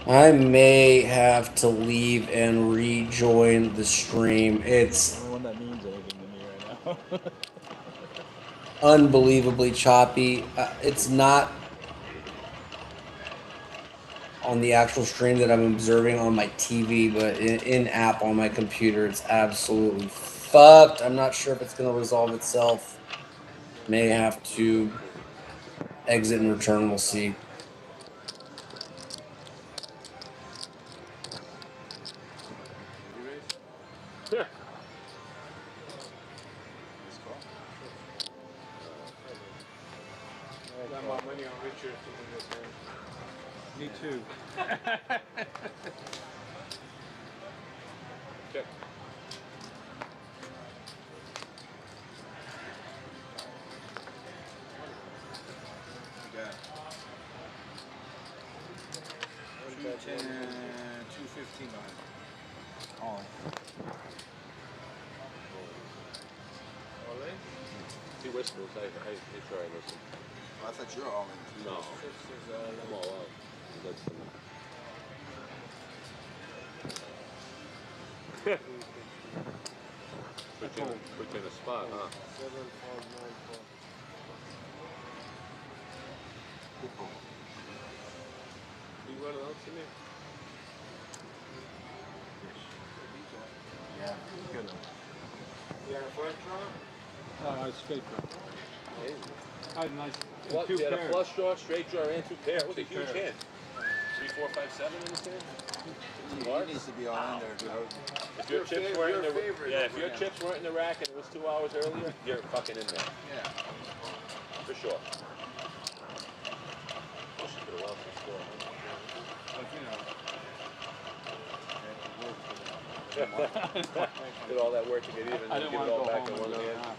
I may have to leave and rejoin the stream. It's The only one that means anything to me right now. unbelievably choppy. It's not on the actual stream that I'm observing on my TV, but in app on my computer, it's absolutely fucked. I'm not sure if it's going to resolve itself. May have to exit and return. We'll see. Yeah. Got my money on Richard to win this game. Me too. Check. Yeah. 210, 215 on it. Oh. He whispers. I make sure I listen. I thought you were all in. No. I'm all out. That's put you in a spot, huh? 7,494. You run it out to me? Yeah, good. You got a flush draw? Straight draw. I had nice What? You had a flush draw, straight draw, and two pair. That was a huge pair. hand. 3, 4, 5, 7 in this hand. He needs to be all in there, dude. If your chips weren't in the if your chips weren't in the rack and it was 2 hours earlier, you're fucking in there. Yeah. For sure. Wish you could have lost the score. Did all that work to get even, I and didn't give want it to all go back home in one and go hand. half.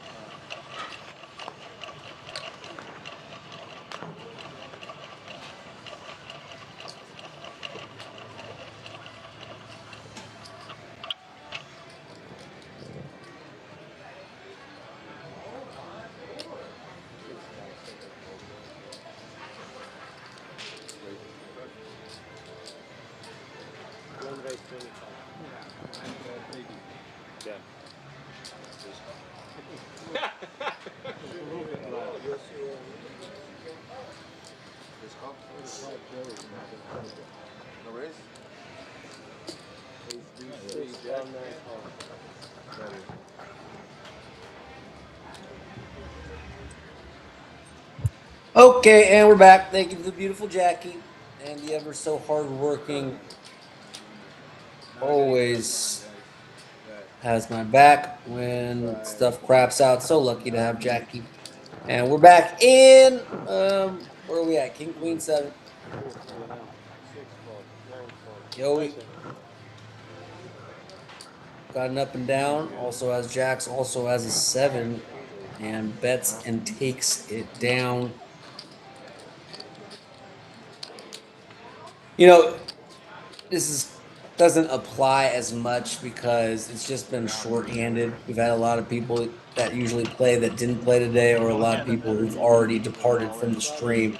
One by 25. Yeah. No raise? Okay, and we're back. Thank you to the beautiful Jackie and the ever so hardworking, always has my back when stuff craps out. So lucky to have Jackie. And we're back in, where are we at? King, Queen, 7. 6-4, 9-4. Yoey got an up and down. Also has Jacks, also has a 7. And bets and takes it down. You know, this doesn't apply as much because it's just been shorthanded. We've had a lot of people that usually play that didn't play today, or a lot of people who've already departed from the stream.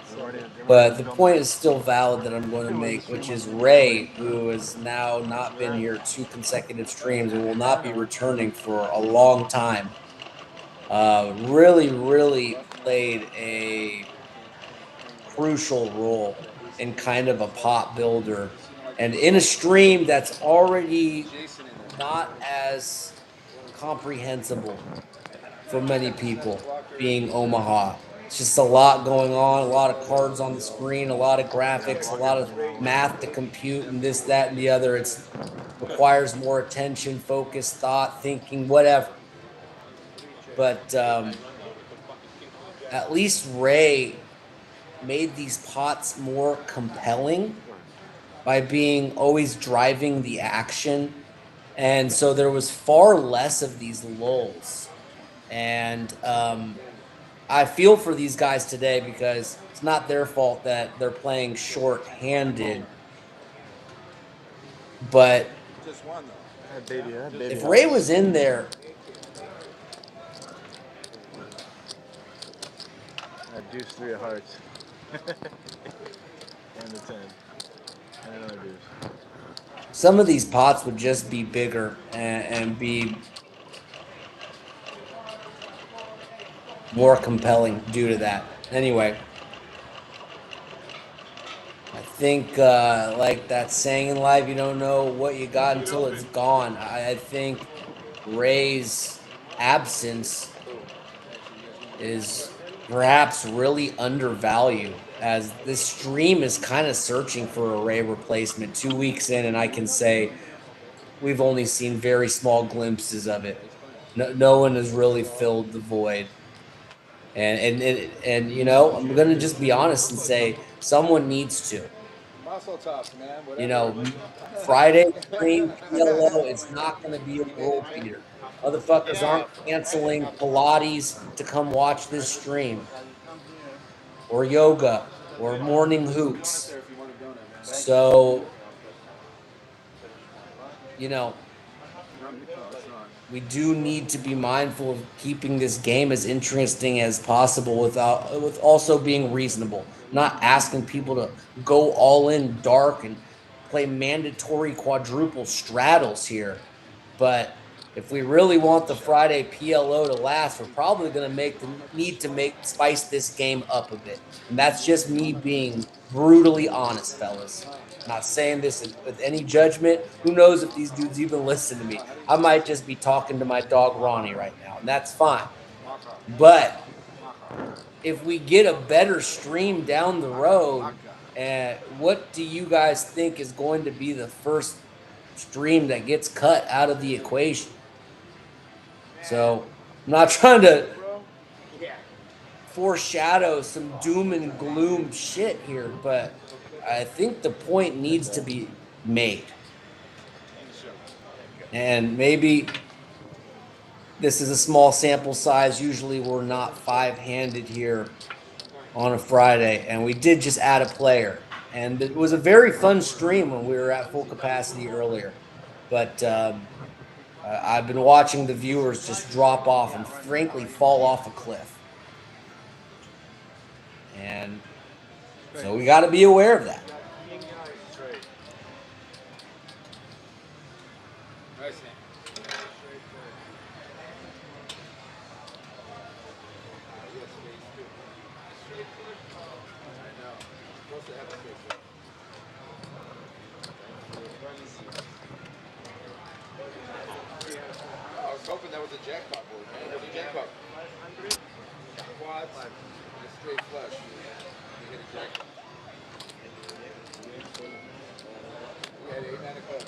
But the point is still valid that I'm going to make, which is Ray, who has now not been here 2 consecutive streams and will not be returning for a long time, really played a crucial role in kind of a pot builder and in a stream that's already not as comprehensible for many people, being Omaha. It's just a lot going on, a lot of cards on the screen, a lot of graphics, a lot of math to compute, and this, that, and the other. It requires more attention, focus, thought, thinking, whatever. But at least Ray made these pots more compelling by being always driving the action. And so there was far less of these lulls. And I feel for these guys today because it's not their fault that they're playing short-handed. But Just one, though. if Ray was in there, Deuce 3 of hearts. And the 10. Some of these pots would just be bigger and be more compelling due to that. Anyway, I think like that saying in life, you don't know what you got until it's gone. I think Ray's absence is perhaps really undervalued, as this stream is kind of searching for a Ray replacement 2 weeks in, and I can say we've only seen very small glimpses of it. No one has really filled the void. And you know, I'm gonna just be honest and say someone needs to. Muscle tough, man. You Whatever. know, Friday stream PLO is not gonna be a world beater. Motherfuckers aren't canceling Pilates to come watch this stream, or yoga, or morning hoops. So, you know, we do need to be mindful of keeping this game as interesting as possible with also being reasonable. Not asking people to go all in dark and play mandatory quadruple straddles here. But if we really want the Friday PLO to last, we're probably going to need to spice this game up a bit. And that's just me being brutally honest, fellas. Not saying this with any judgment. Who knows if these dudes even listen to me? I might just be talking to my dog Ronnie right now, and that's fine. But if we get a better stream down the road, what do you guys think is going to be the first stream that gets cut out of the equation? So I'm not trying to foreshadow some doom and gloom shit here, but I think the point needs to be made. And maybe this is a small sample size. Usually we're not five-handed here on a Friday, and we did just add a player. And it was a very fun stream when we were at full capacity earlier. But I've been watching the viewers just drop off and frankly fall off a cliff. And so we got to be aware of that. I was hoping that was a jackpot board, man. It was a jackpot. Quads and a straight flush. You hit a jackpot. We had 8, 9 o'clock.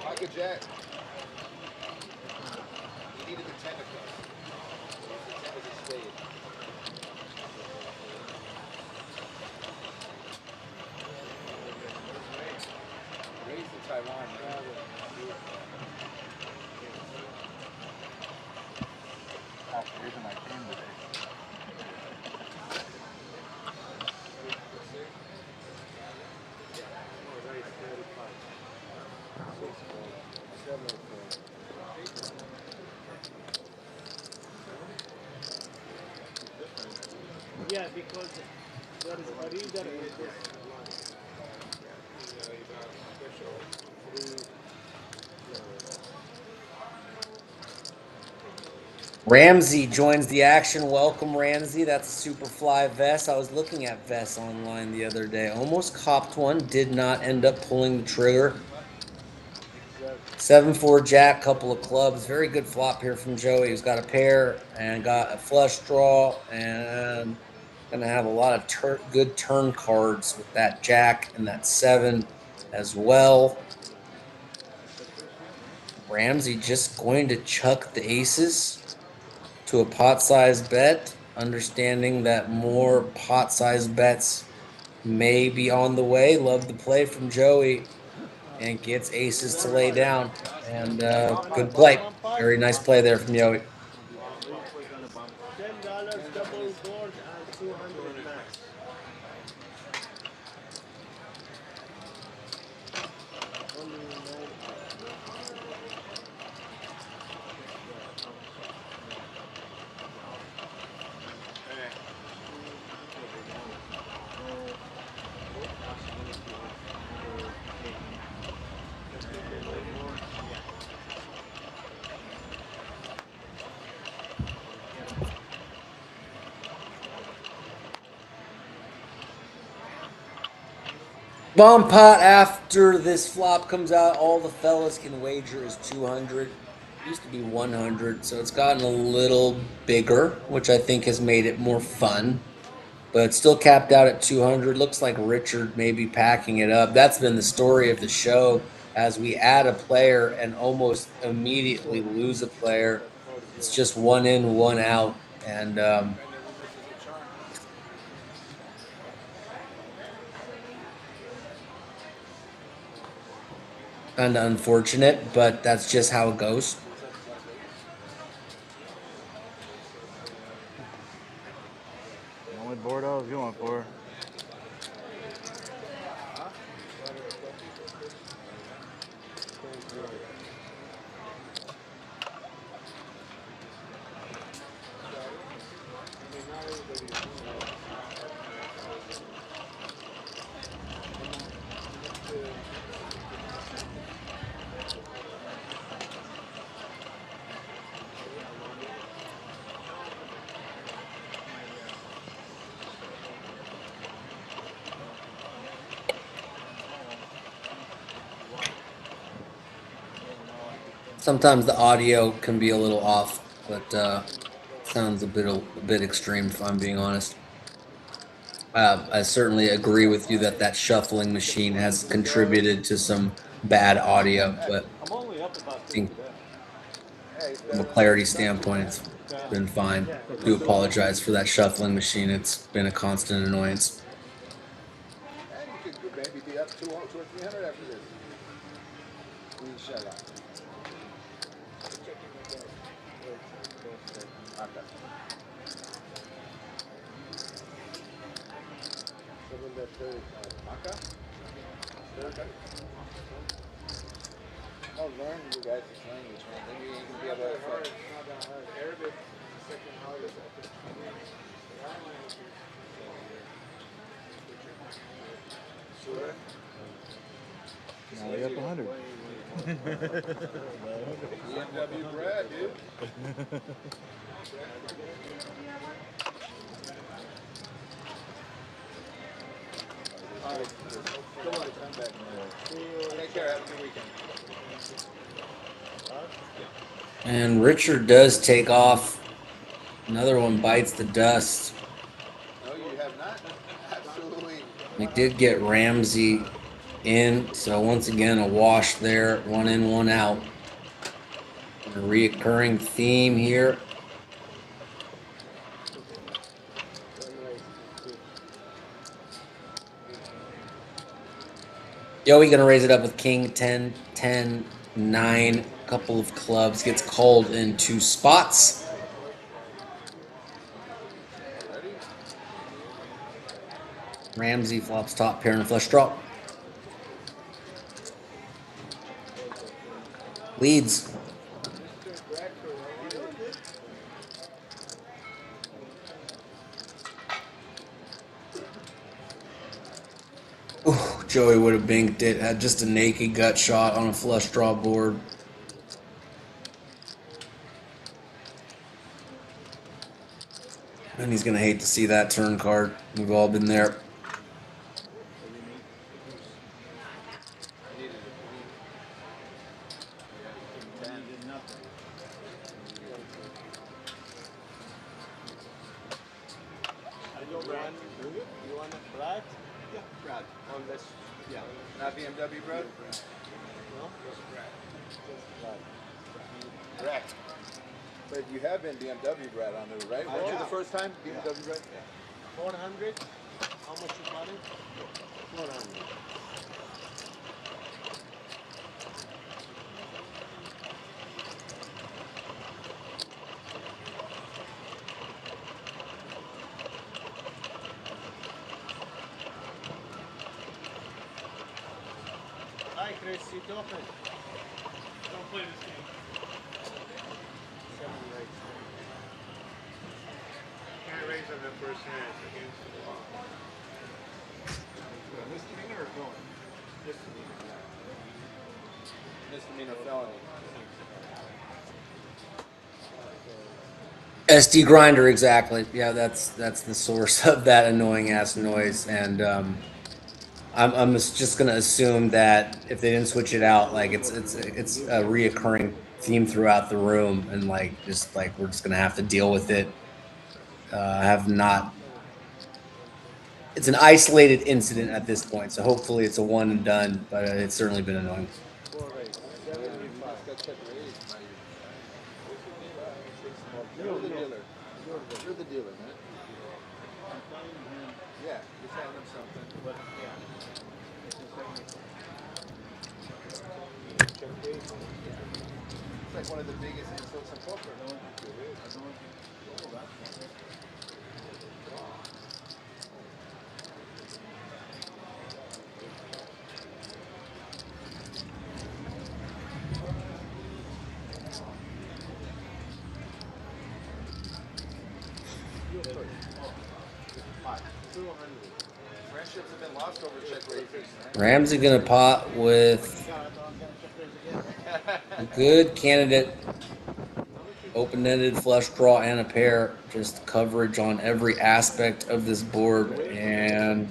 Pocket jack. He needed the 10 o'clock. The 10 was a spade. Raised to Taiwan. That's the reason I came today. Yeah, because there is a reader in this. Ramsey joins the action. Welcome, Ramsey. That's a Superfly vest. I was looking at vests online the other day. Almost copped one. Did not end up pulling the trigger. 7-4 jack, couple of clubs. Very good flop here from Joey. He's got a pair and got a flush draw, and gonna have a lot of good turn cards with that jack and that 7 as well. Ramsey just going to chuck the aces to a pot-sized bet, understanding that more pot-sized bets may be on the way. Love the play from Joey, and gets aces to lay down. And good play. Very nice play there from Joey. $10 double board and 200 max. Bomb pot after this flop comes out, all the fellas can wager is 200. Used to be 100, so it's gotten a little bigger, which I think has made it more fun. But it's still capped out at 200. Looks like Richard may be packing it up. That's been the story of the show. As we add a player and almost immediately lose a player, it's just one in, one out. And kind of unfortunate, but that's just how it goes. The only board I was going for. Sometimes the audio can be a little off, but sounds a bit extreme if I'm being honest. I certainly agree with you that shuffling machine has contributed to some bad audio, but I think from a clarity standpoint, it's been fine. I do apologize for that shuffling machine. It's been a constant annoyance. And you could maybe be up 200 or 300 after this. Inshallah. I'll learn you guys' language, man. Then you ain't gonna be able to. Arabic, second hardest. Now we up 100. BMW Brad, dude. Come on, come back. Take care. Have a good weekend. And Richard does take off. Another one bites the dust. No, you have not. Absolutely. We did get Ramsey in, so once again a wash there, one in, one out. A reoccurring theme here. Joey gonna raise it up with King 10, 10, 9, couple of clubs, gets called in 2 spots. Ramsey flops top pair and flush draw. Leads. Ooh, Joey would have binked it. Had just a naked gut shot on a flush draw board. And he's gonna hate to see that turn card. We've all been there. Not BMW Brad? No? Brad. But you have been BMW Brad on there, right? Wasn't you the first time BMW Brad? 400. How much you bought it? 400. Hi Chris, you open. Don't play this game. 7 rates. Can't raise on the first hand against the law. Misdemeanor or felony? Misdemeanor felony. SD grinder, exactly. Yeah, that's the source of that annoying ass noise. And I'm just gonna assume that if they didn't switch it out, like it's a reoccurring theme throughout the room, and like just like we're just gonna have to deal with it. I have not. It's an isolated incident at this point, so hopefully it's a one and done. But it's certainly been annoying. You're the dealer. You're the dealer, man. Yeah, you're telling them something. But it's like one of the biggest insults in poker. Friendships have been lost over check raisers. Ramsey gonna pot with a good candidate, open-ended flush draw and a pair, just coverage on every aspect of this board. And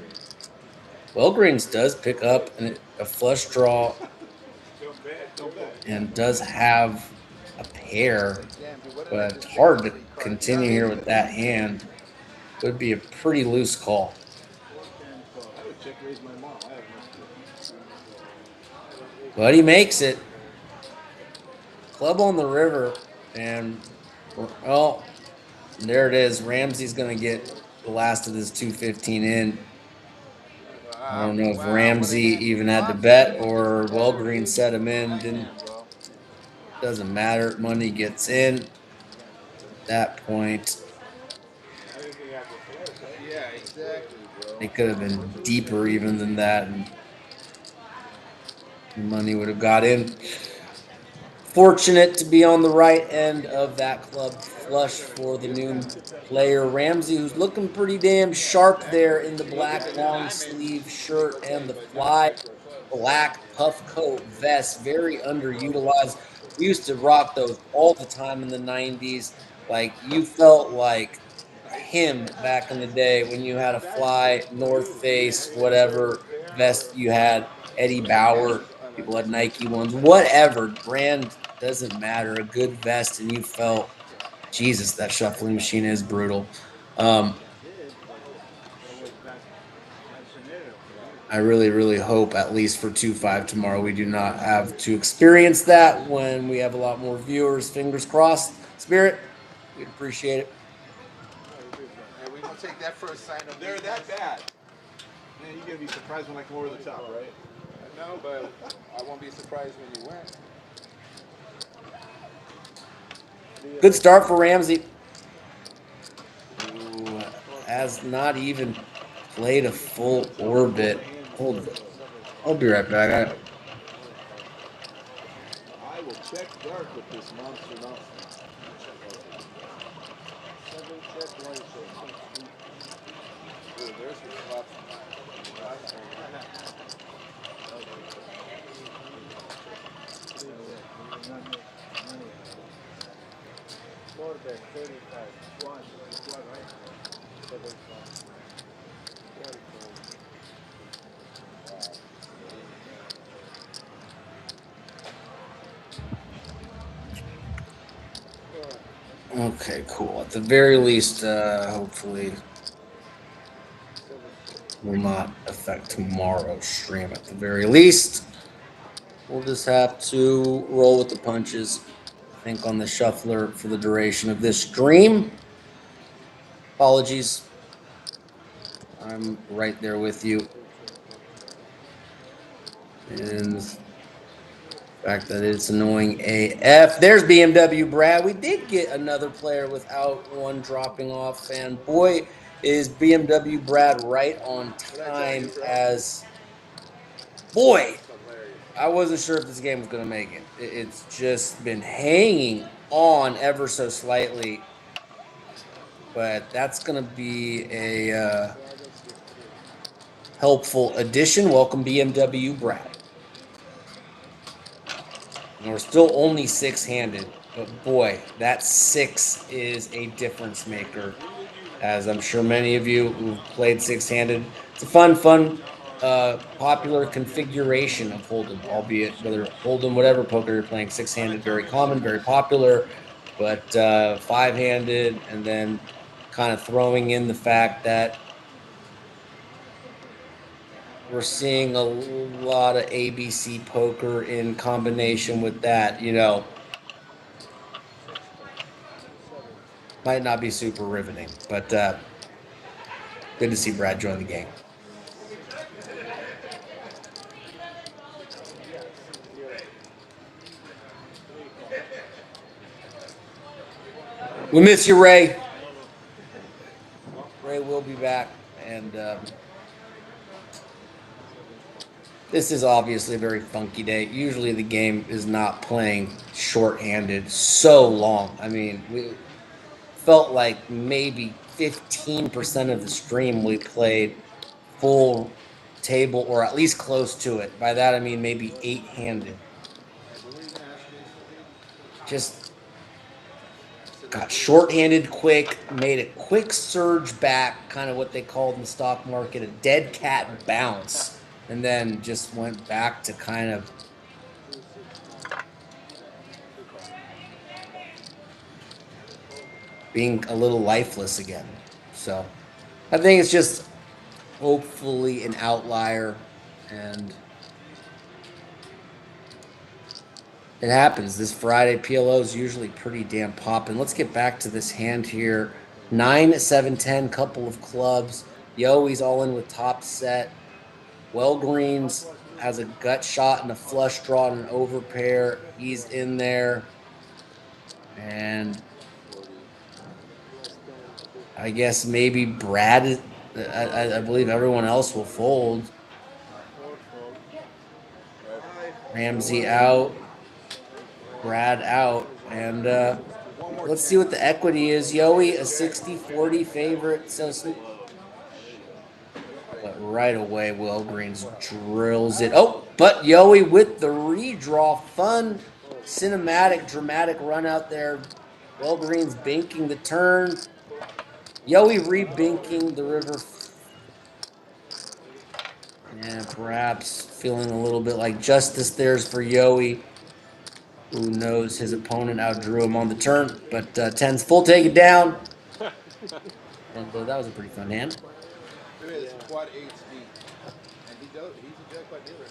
Wellgreens does pick up a flush draw and does have a pair, but it's hard to continue here with that hand. Would be a pretty loose call. But he makes it. Club on the river, and well, there it is. Ramsey's gonna get the last of this 215 in. I don't know if Ramsey even had to bet or Wellgreen set him in. Doesn't matter. Money gets in. At that point, Yeah, exactly, bro. it could have been deeper even than that, and money would have got in. Fortunate to be on the right end of that club flush for the new player, Ramsey, who's looking pretty damn sharp there in the black long sleeve shirt and the fly black puff coat vest. Very underutilized. We used to rock those all the time in the 90s. Like, you felt like him back in the day when you had a fly, North Face, whatever vest you had, Eddie Bauer. People had Nike ones, whatever brand, doesn't matter. A good vest, and you felt, Jesus, that shuffling machine is brutal. I really, really hope, at least for 2-5 tomorrow, we do not have to experience that when we have a lot more viewers. Fingers crossed. Spirit, we'd appreciate it. And we don't take that for a sign of they're that bad. Man, you're gonna be surprised when I come over the top, right? I know, but I won't be surprised when you win. Good start for Ramsey, who has not even played a full orbit. Hold it. I'll be right back. I will check dark with this monster now. There's your flop. Okay, cool. At the very least, hopefully will not affect tomorrow's stream. At the very least, we'll just have to roll with the punches. I think on the shuffler for the duration of this stream. Apologies. I'm right there with you. And the fact that it's annoying AF. There's BMW Brad. We did get another player without one dropping off, and boy, is BMW Brad right on time. As boy, I wasn't sure if this game was going to make it. It's just been hanging on ever so slightly, but that's going to be a helpful addition. Welcome, BMW Brad. And we're still only six-handed, but boy, that six is a difference maker. As I'm sure many of you who've played six-handed, it's a fun popular configuration of Hold'em, albeit whether Hold'em, whatever poker you're playing, 6-handed, very common, very popular, but 5-handed, and then kind of throwing in the fact that we're seeing a lot of ABC poker in combination with that, you know, might not be super riveting, but good to see Brad join the game. We miss you, Ray. Ray will be back, and this is obviously a very funky day. Usually the game is not playing short-handed so long. I mean, we felt like maybe 15% of the stream we played full table or at least close to it. By that I mean maybe 8-handed. Just got short-handed quick, made a quick surge back, kind of what they called in the stock market a dead cat bounce, and then just went back to kind of being a little lifeless again. So I think it's just hopefully an outlier, and it happens. This Friday, PLO is usually pretty damn popping. Let's get back to this hand here. 9, 7, 10, couple of clubs. Yoey's all in with top set. Wellgreens has a gut shot and a flush draw and an overpair. He's in there. And I guess maybe Brad, I believe everyone else will fold. Ramsey out. Brad out. And let's see what the equity is. Yoey, a 60-40 favorite. So but right away, Wellgreens drills it. Oh, but Yoey with the redraw. Fun, cinematic, dramatic run out there. Wellgreens binking the turn. Yoey re-binking the river. And perhaps feeling a little bit like justice there's for Yoey, who knows his opponent outdrew him on the turn. But 10's full, take it down. And that was a pretty fun hand. Quad 8 speed. And he's a jackpot dealer.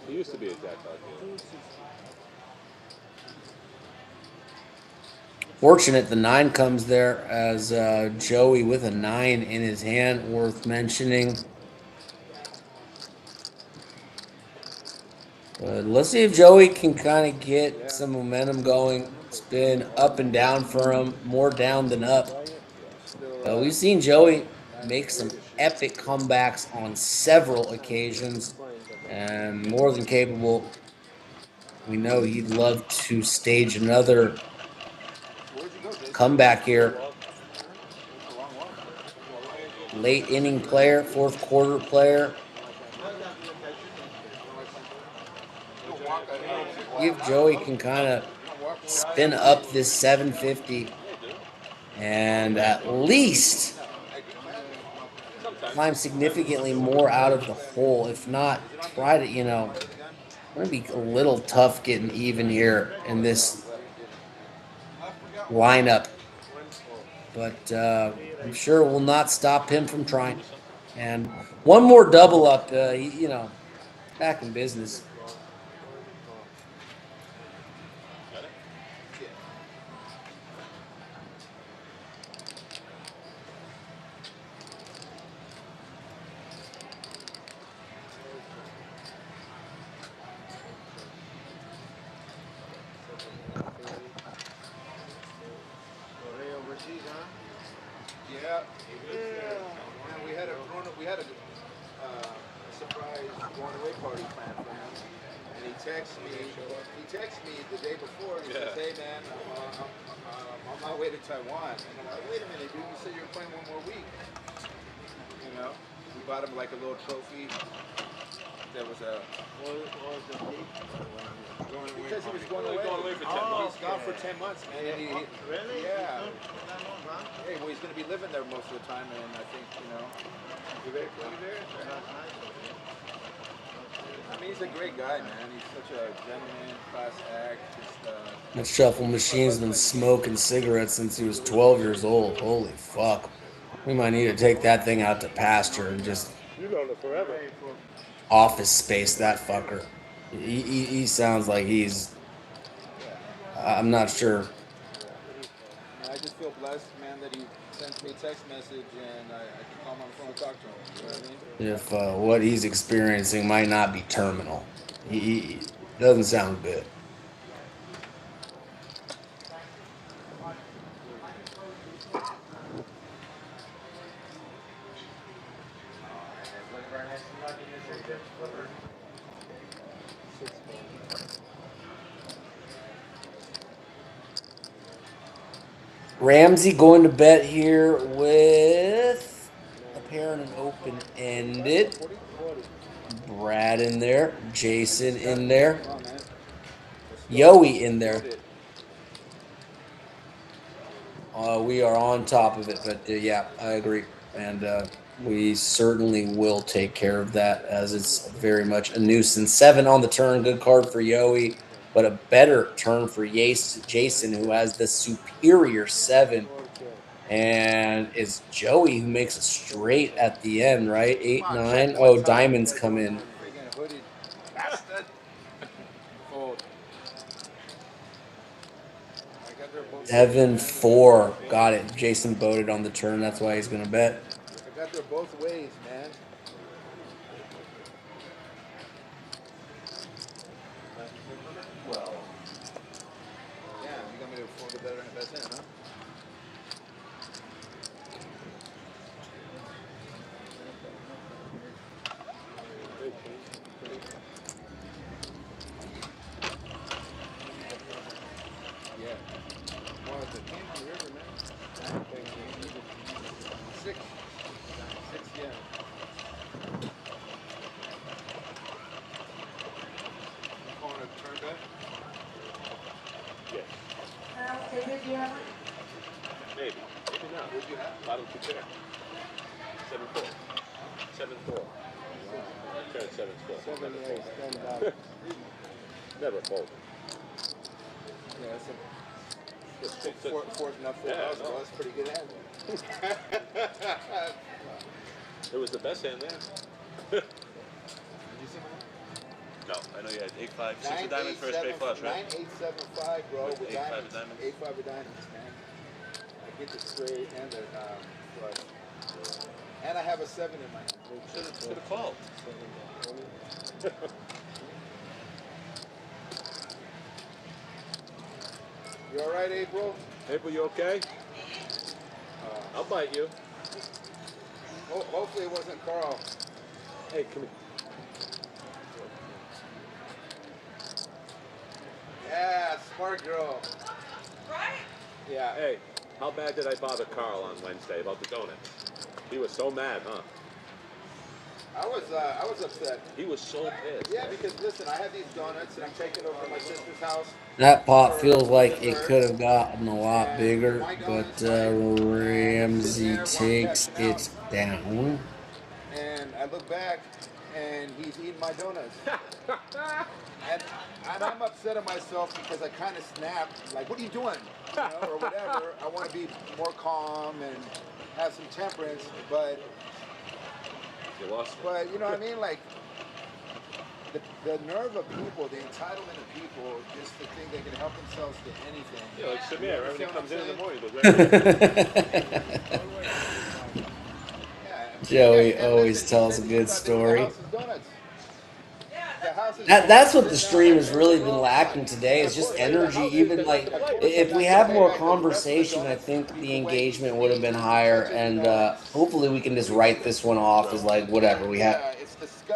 He used to be a jackpot dealer. Fortunate the 9 comes there as Joey with a 9 in his hand, worth mentioning. But let's see if Joey can kind of get some momentum going. It's been up and down for him, more down than up. We've seen Joey make some epic comebacks on several occasions, and more than capable. We know he'd love to stage another comeback here. Late inning player, fourth quarter player. If Joey can kind of spin up this 750 and at least climb significantly more out of the hole. If not, try to, you know, going to be a little tough getting even here in this lineup. But I'm sure it will not stop him from trying. And one more double up, you know, back in business. Yeah. Man, we had a surprise going away party planned for him, and he texts me the day before. And he says, "Hey man, I'm on my way to Taiwan." And I'm like, "Wait a minute, dude! You said you were playing one more week." You know, we bought him like a little trophy. There was a. Because he was going away. For 10 months. He's gone for 10 months, man. Really? Yeah. Hey, well, he's going to be living there most of the time, and I think, you know. You ready for you there? I mean, he's a great guy, man. He's such a gentleman, class act. Just, That shuffle machine's been smoking cigarettes since he was 12 years old. Holy fuck. We might need to take that thing out to pasture and just You know it forever. office space that fucker. He sounds like he's. I'm not sure. I just feel blessed, man, that he sends me a text message and I can call him on the phone and talk to him. You know what I mean? If what he's experiencing might not be terminal. He doesn't sound good. Ramsey going to bet here with a pair and an open-ended. Brad in there. Jason in there. Yoey in there. We are on top of it, but yeah, I agree. And we certainly will take care of that, as it's very much a nuisance. 7 on the turn, good card for Yoey, but a better turn for Jason, who has the superior 7. And it's Joey who makes a straight at the end, right? 8, 9. Oh, diamonds come in. 7-4. Got it. Jason voted on the turn. That's why he's going to bet. I got there both ways, man. Yeah, you got me to fold it better than the best hand, huh? Yeah. Well, it's a Canyon River, man. 6. 6, yeah. Calling a turn bet? Yes. David, do you have it? Maybe. Maybe not. What'd you have? Bottom 2 pair. 7-4. 7-4. I turned 7-4. 7 raise, $10. Never fold. Yeah, that's a fourth enough for us. Well, that's a pretty good hand. It was the best hand there. Did you see mine? No, I know you had 8-5, 6 of diamonds, first straight flush, right? 9-8-7-5, bro, with 8-5 diamonds. of diamonds. 8-5 of diamonds, man. I get the straight and the flush. And I have a 7 in my hand. Should have called. You all right, April? April, you okay? I'll bite you. Hopefully it wasn't Carl. Hey, come here. Yeah, smart girl. Right? Yeah, hey, how bad did I bother Carl on Wednesday about the donuts? He was so mad, huh? I was upset. He was so pissed. Yeah, because listen, I have these donuts and I'm taking over to my sister's house. That pot feels like it could have gotten a lot bigger, but Ramsey takes it down. And I look back and he's eating my donuts. and I'm upset at myself because I kind of snapped, like, what are you doing? You know, or whatever. I want to be more calm and have some temperance, but you lost. But you know what I mean? Like, the nerve of people, the entitlement of people, just to think they can help themselves to anything. Yeah, like Samir, everything comes in the morning. Goes right Joey always tells a good story. That's what the stream has really been lacking today, is just energy. Even like, if we have more conversation, I think the engagement would have been higher, and hopefully we can just write this one off as like, whatever. We have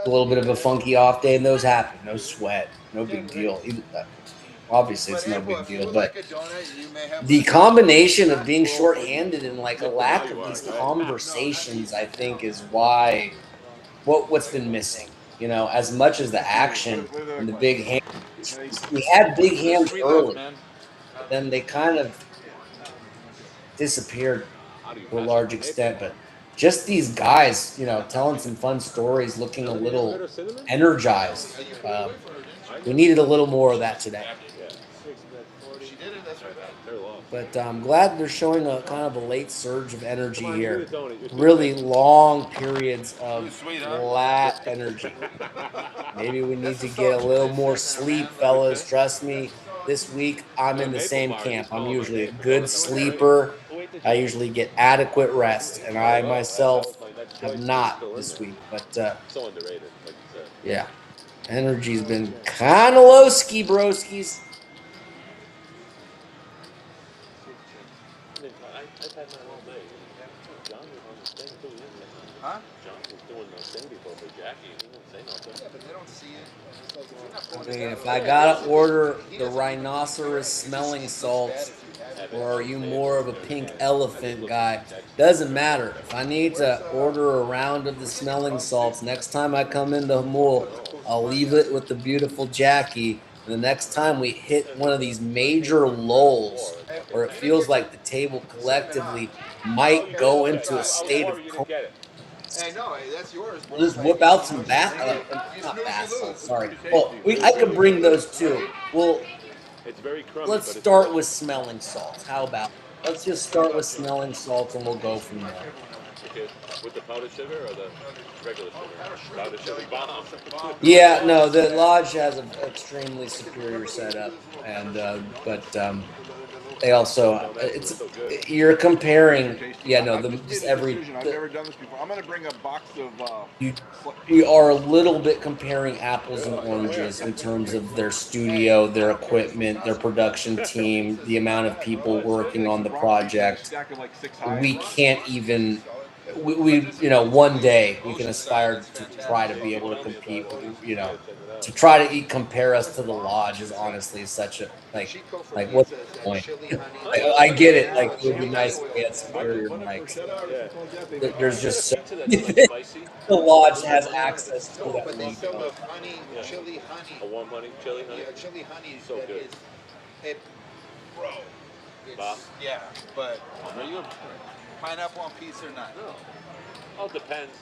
a little bit of a funky off day, and those happen. No sweat, no big deal. Obviously, it's no big deal, but the combination of being shorthanded and like a lack of these conversations, I think, is why what's been missing. You know, as much as the action and the big hands, we had big hands early, but then they kind of disappeared to a large extent, but just these guys, you know, telling some fun stories, looking a little energized. We needed a little more of that today. She did it. That's right. But I'm glad they're showing a kind of a late surge of energy here. Really long periods of flat energy. Maybe we need to get a little more sleep, fellas. Trust me, this week I'm in the same camp. I'm usually a good sleeper. I usually get adequate rest, and I myself have not this week. But So underrated, like you said. yeah, energy's been kind of low ski broskies. I've had mine all day. John was on the thing too, isn't he? Huh? John was doing the thing before for Jackie. He didn't say nothing. Yeah, but they don't see it. It's like, if you're not I putting mean, it if I gotta order the rhinoceros smelling salts, or are you more of a pink elephant guy? Doesn't matter. If I need to order a round of the smelling salts, next time I come into Hamul, I'll leave it with the beautiful Jackie. And the next time we hit one of these major lulls, where it feels like the table collectively might go into a state of coma, Hey, no, hey, that's yours, bro. we'll just whip out some not bath salts, sorry. Well, I could bring those too. Well, It's very crummy. let's start with smelling salts. How about? Let's just start with smelling salts and we'll go from there. Okay, with the powdered sugar or the regular sugar? Powdered sugar bomb. Yeah, no, the Lodge has an extremely superior setup, and they also you're comparing. Yeah, no, just every. I've never done this before. I'm gonna bring a box of. We are a little bit comparing apples and oranges in terms of their studio, their equipment, their production team, the amount of people working on the project. We can't even. We you know, one day we can aspire to try to be able to compete. You know, to try to compare us to the Lodge is honestly such a like what's the point? I get it. Like it would be nice if we had superior mics. There's just so, the Lodge has access to that. But they sell the honey, chili honey. A warm honey, chili honey. Yeah, chili honey. So that good. is- it, bro. Bob? Yeah, but are you a pineapple on pizza or not? No. Oh, depends.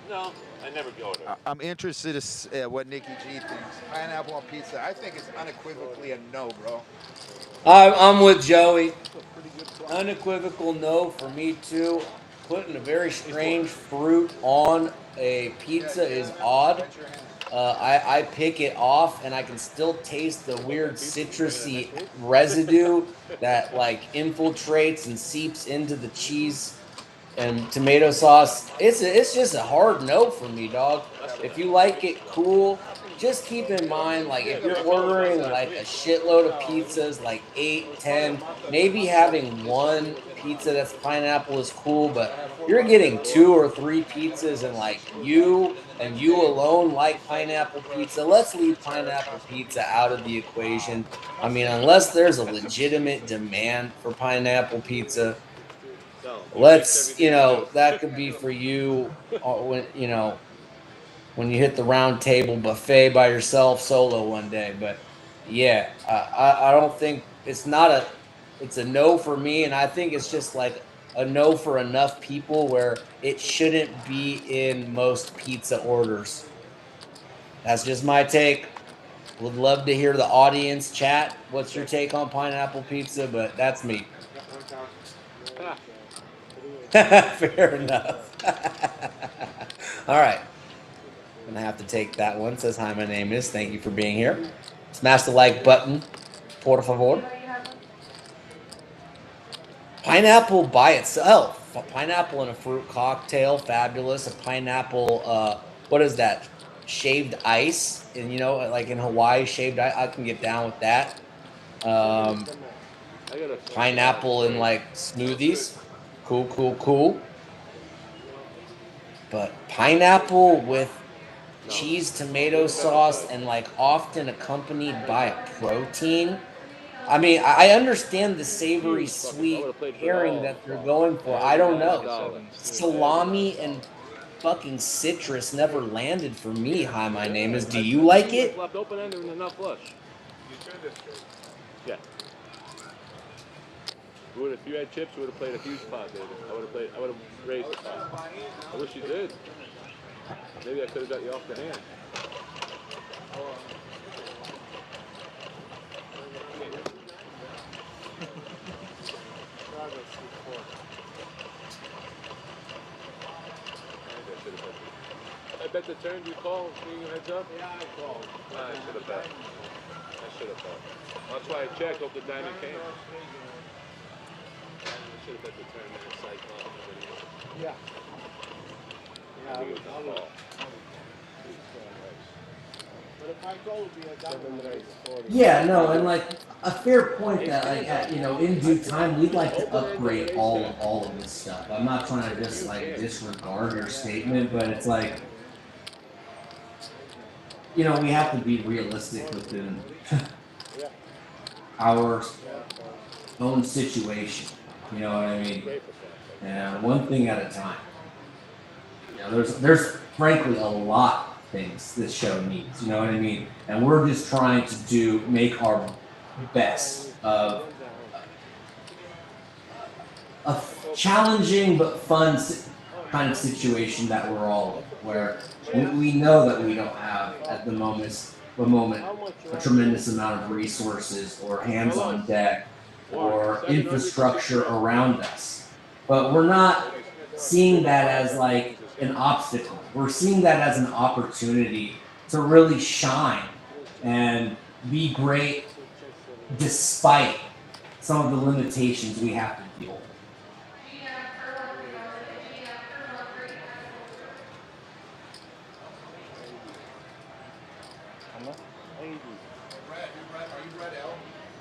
No, I never go there. I'm interested to see what Nikki G thinks. Pineapple on pizza. I think it's unequivocally a no, bro. I'm with Joey. Unequivocal no for me too. Putting a very strange fruit on a pizza is odd. I pick it off and I can still taste the weird citrusy residue that like infiltrates and seeps into the cheese and tomato sauce. It's just a hard no for me, dog. If you like it, cool. Just keep in mind, like if you're ordering like a shitload of pizzas, like 8, 10, maybe having one pizza that's pineapple is cool, but you're getting 2 or 3 pizzas and like you and you alone like pineapple pizza. Let's leave pineapple pizza out of the equation. I mean, unless there's a legitimate demand for pineapple pizza, let's, you know, that could be for you when, you know, when you hit the round table buffet by yourself solo one day. But yeah, I don't think it's a no for me. And I think it's just like a no for enough people where it shouldn't be in most pizza orders. That's just my take. Would love to hear the audience chat. What's your take on pineapple pizza? But that's me. Fair enough. All right. I'm gonna have to take that one. Says, hi, my name is. Thank you for being here. Smash the like button, por favor. Pineapple by itself. A pineapple in a fruit cocktail, fabulous. A pineapple, what is that? Shaved ice. And you know, like in Hawaii, shaved ice. I can get down with that. Pineapple in like smoothies. Cool, cool, cool. But pineapple with cheese, tomato sauce, and like often accompanied by a protein. I mean, I understand the savory sweet pairing that they're going for. I don't know. Salami and fucking citrus never landed for me. Hi, my name is. Do you like it? Left open ended and enough flush. Yeah. If you had chips, we would have played a huge pot, David. I would have raised the pot. I wish you did. Maybe I could have got you off the hand. I bet the turn you call, giving you heads up? Yeah, I called. I should have bet. That's why I checked, hope the diamond came. I should have bet the turn and the side call. Yeah. Yeah, I would call. But if I call, it would be a diamond. Yeah, no, and like a fair point that like in due time we'd like to upgrade all of this stuff. I'm not trying to just like disregard your statement, but it's like we have to be realistic within our own situation. You know what I mean? And one thing at a time. There's frankly a lot of things this show needs. You know what I mean? And we're just trying to make our best of a challenging but fun kind of situation that we're all in, where we know that we don't have at the moment a tremendous amount of resources or hands on deck or infrastructure around us. But we're not seeing that as like an obstacle. We're seeing that as an opportunity to really shine and be great despite some of the limitations we have to deal with.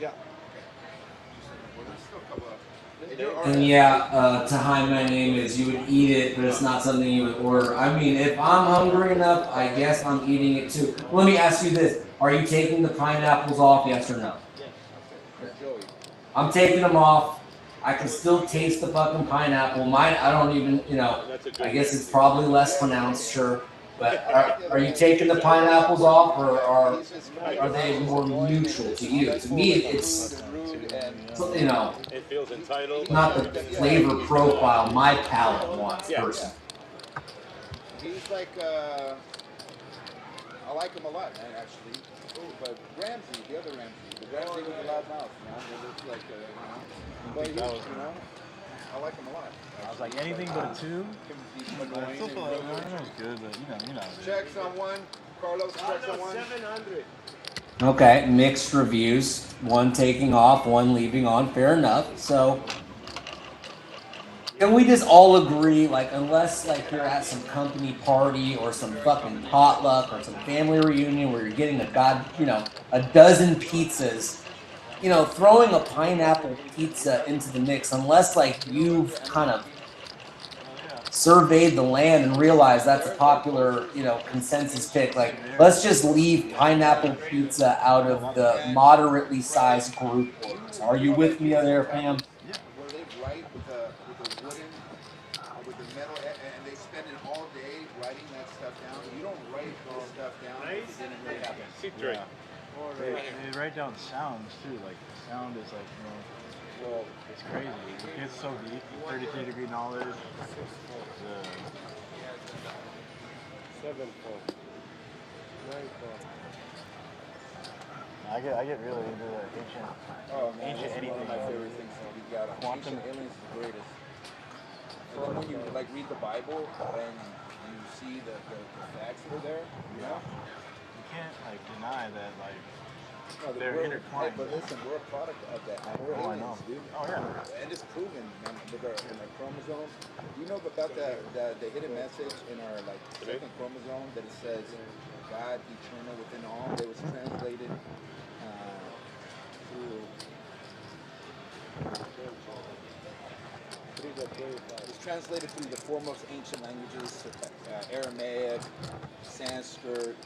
Yeah. And yeah, Tahai, my name is, you would eat it, but it's not something you would order. I mean, if I'm hungry enough, I guess I'm eating it too. Let me ask you this. Are you taking the pineapples off, yes or no? I'm taking them off. I can still taste the fucking pineapple. Mine, I don't even, I guess it's probably less pronounced, sure. But are you taking the pineapples off, or are they more neutral to you? To me, it's it feels entitled. not the flavor profile my palate wants, personally. He's like, I like him a lot, man, actually. Oh, but Ramsey, the other Ramsey, the Ramsey with the loud mouth, it's like, but he's, I like him a lot. I was like, anything but a 2? I still feel like that was good, but you know. Checks on one. Carlos, checks on one. 700. Okay, mixed reviews. One taking off, one leaving on. Fair enough. So, can we just all agree, like, unless like you're at some company party or some fucking potluck or some family reunion where you're getting a dozen pizzas, throwing a pineapple pizza into the mix, unless like you've kind of surveyed the land and realized that's a popular, consensus pick. Like, let's just leave pineapple pizza out of the moderately sized group orders. Are you with me there, fam? Where they write with the wooden, with the metal, and they spend it all day writing that stuff down. You don't write this stuff down if it didn't really happen. Yeah. They write down sounds too. Like the sound is like, well, it's crazy. It gets so deep. 33-degree knowledge. 7 4. 9 4. I get really into the ancient anything. One of my favorite things that we got. Quantum aliens is the greatest. And then when you like read the Bible and you see the facts that are there, you can't like deny that like they're we're, intertwined. Hey, but listen, we're a product of that. Man. We're I aliens, know. dude. Oh yeah. And it's proven, man, with our chromosomes. You know about the hidden message in our second chromosome that it says God eternal within all. It was translated through. It's translated through the foremost ancient languages, Aramaic, Sanskrit,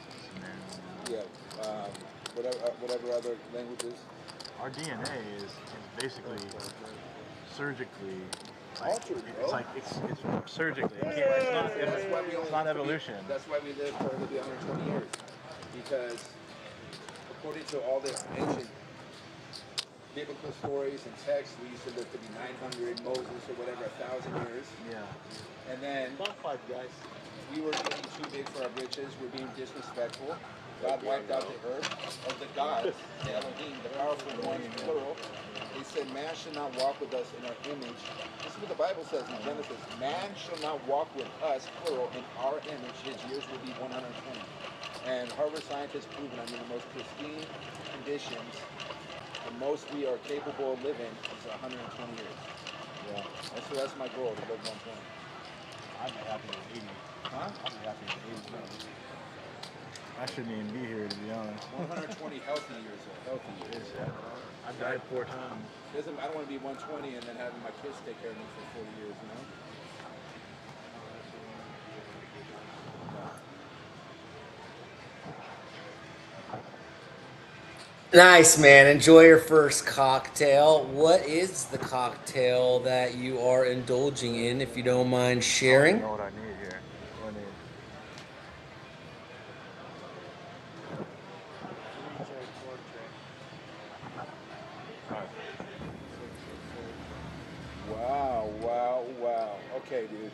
whatever other languages. Our DNA is basically surgically altered, bro. It's surgically. It's not evolution. That's why we live for 120 years, because according to all the ancient biblical stories and texts, we used to live to be 900, Moses or whatever, 1,000 years. Yeah. And then Bump guys. we were getting too big for our britches. We're being disrespectful. God wiped out the earth of the gods, the Elohim, the powerful ones, plural. He said, man shall not walk with us in our image. This is what the Bible says in Genesis. Man shall not walk with us, plural, in our image. His years will be 120. And Harvard scientists proven, I mean, the most pristine conditions, the most we are capable of living is 120 years. Yeah. So that's my goal, to live 120. I'd be happy with 80. Huh? I'd be happy with 80. I shouldn't even be here, to be honest. 120 healthy years old. Healthy years. Yeah. I died 4 times. I don't want to be 120 and then having my kids take care of me for 40 years, you know? Nice, man. Enjoy your first cocktail. What is the cocktail that you are indulging in, if you don't mind sharing? I don't know what I need here. What do I need? Wow, wow, wow. Okay, dude.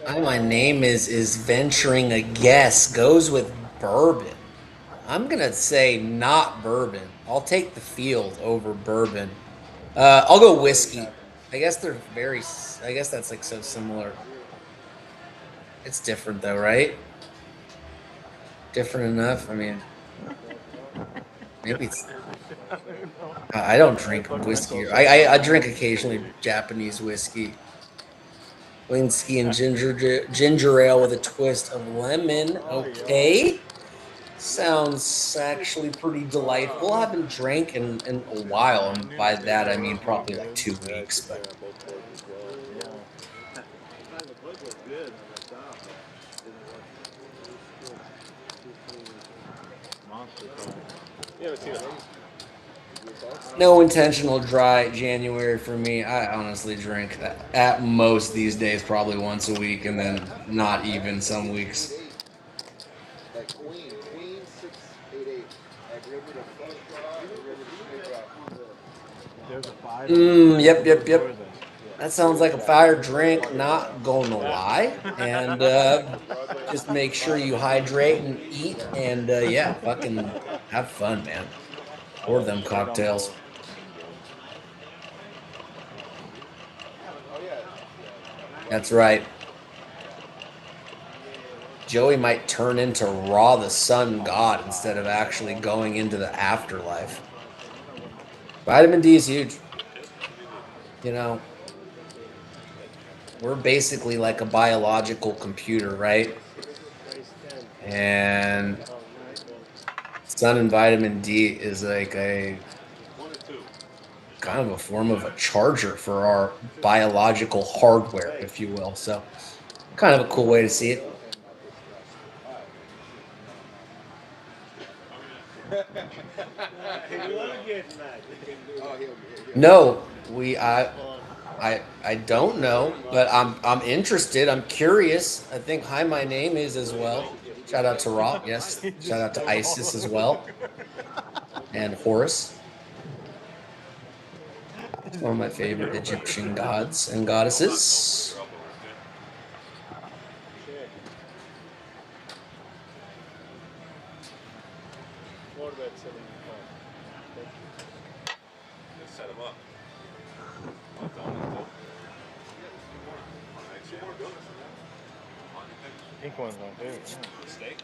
Hi, my name is venturing a guess. Goes with bourbon. I'm gonna say not bourbon. I'll take the field over bourbon. I'll go whiskey. I guess they're very. I guess that's like so similar. It's different though, right? Different enough. I mean, maybe it's. I don't drink whiskey. I drink occasionally Japanese whiskey. Whiskey and ginger ale with a twist of lemon. Okay. Sounds actually pretty delightful. I haven't drank in a while, and by that I mean probably like 2 weeks. But no intentional dry January for me. I honestly drink at most these days probably once a week, and then not even some weeks. Like Queen 688. Like River to Flush Draw, River to Snake Rock. There's a 5. Yep. That sounds like a fire drink, not gonna lie. And just make sure you hydrate and eat, and yeah, fucking have fun, man. Or them cocktails. That's right. Joey might turn into Ra the sun god instead of actually going into the afterlife. Vitamin D is huge. You know, we're basically like a biological computer, right? And sun and vitamin D is like a kind of a form of a charger for our biological hardware, if you will. So kind of a cool way to see it. No, I don't know, but I'm interested. I'm curious. I think hi, my name is as well. Shout out to Rock, yes. Shout out to Isis as well, and Horus. One of my favorite Egyptian gods and goddesses. Set him up. Pink one's my favorite. Steak?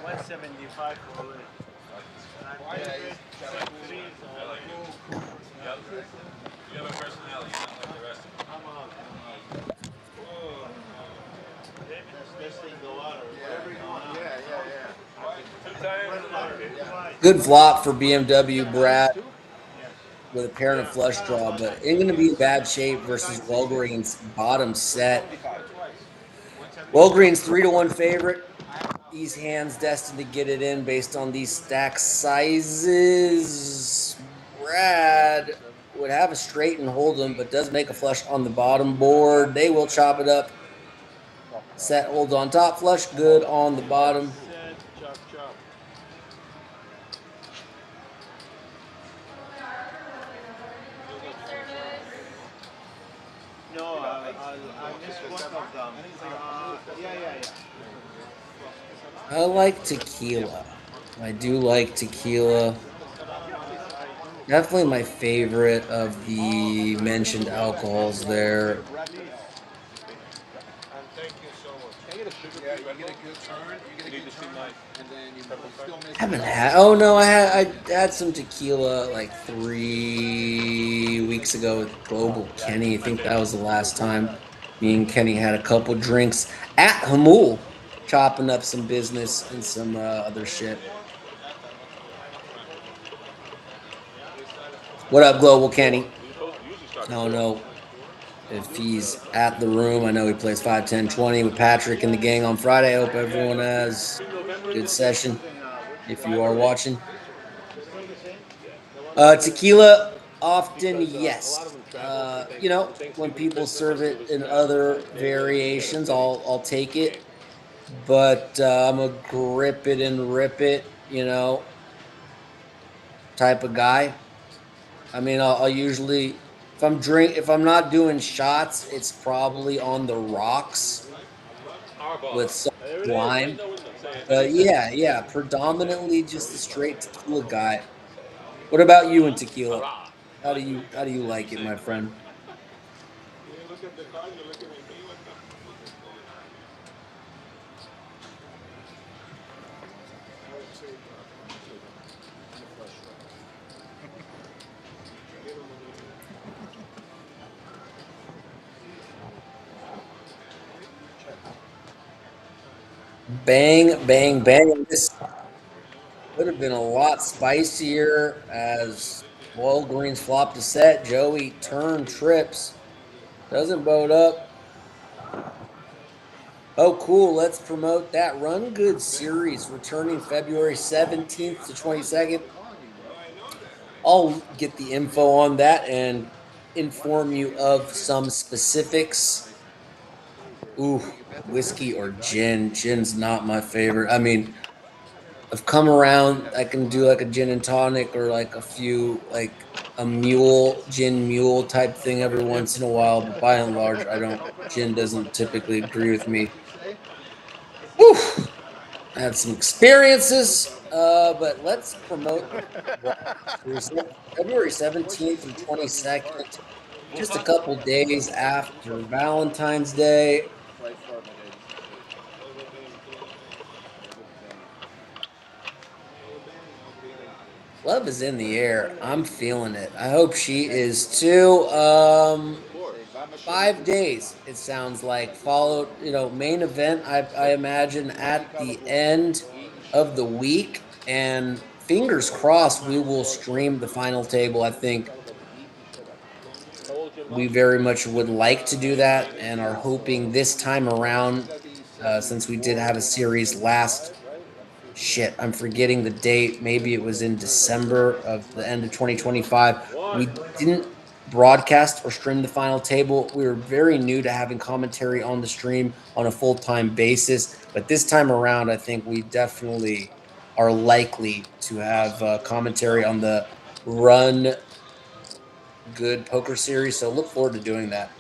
175 for it. You have a personality, not like the rest of them. This thing go out or whatever you want. Good flop for BMW, Brad, with a pair and a flush draw, but ain't going to be in bad shape versus Walgreens bottom set. Walgreens 3-1 favorite. These hands destined to get it in based on these stack sizes. Brad would have a straight and hold them, but does make a flush on the bottom board. They will chop it up. Set holds on top, flush good on the bottom. Set, chop, chop. No, I missed one of them. Yeah. I like tequila. I do like tequila. Definitely my favorite of the mentioned alcohols there. Thank you so much. Can I get a sugar Yeah, free you get a good turn, and then you still miss. Haven't had. Oh no, I had some tequila like 3 weeks ago with Global Kenny. I think that was the last time me and Kenny had a couple drinks at Hamul, chopping up some business and some other shit. What up, Global Kenny? I don't know if he's at the room. I know he plays 5, 10, 20 with Patrick and the gang on Friday. I hope everyone has a good session. If you are watching. Tequila, often, yes. When people serve it in other variations, I'll take it. But I'm a grip it and rip it, type of guy. I mean, I'll usually if I'm not doing shots, it's probably on the rocks with some lime. But yeah, predominantly just a straight tequila guy. What about you and tequila? How do you like it, my friend? Bang, bang, bang. This would have been a lot spicier as Walgreens flopped a set. Joey turn trips. Doesn't bode up. Oh, cool. Let's promote that Run Good series returning February 17th to 22nd. I'll get the info on that and inform you of some specifics. Ooh, whiskey or gin. Gin's not my favorite. I mean, I've come around. I can do like a gin and tonic or like a few, like a gin mule type thing every once in a while. But by and large, I don't, gin doesn't typically agree with me. Whew. I had some experiences, but let's promote February 17th through 22nd, just a couple days after Valentine's Day. Love is in the air. I'm feeling it. I hope she is too. 5 days, it sounds like. Followed, main event, I imagine, at the end of the week. And fingers crossed, we will stream the final table. I think we very much would like to do that and are hoping this time around, since we did have a series last. Shit, I'm forgetting the date. Maybe it was in December of the end of 2025. We didn't broadcast or stream the final table. We were very new to having commentary on the stream on a full-time basis. But this time around, I think we definitely are likely to have commentary on the Run Good poker series. So look forward to doing that.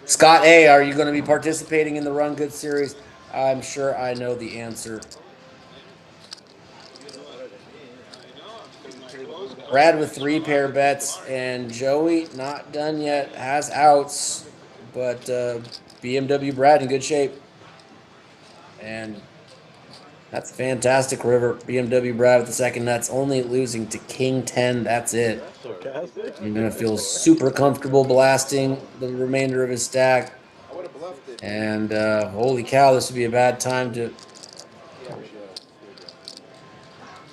Scott A., are you going to be participating in the Run Good series? I'm sure I know the answer. Brad with 3 pair bets, and Joey not done yet, has outs, but BMW Brad in good shape. And that's fantastic, River. BMW Brad with the second nuts, only losing to King 10. That's it. I'm going to feel super comfortable blasting the remainder of his stack. And holy cow, this would be a bad time to...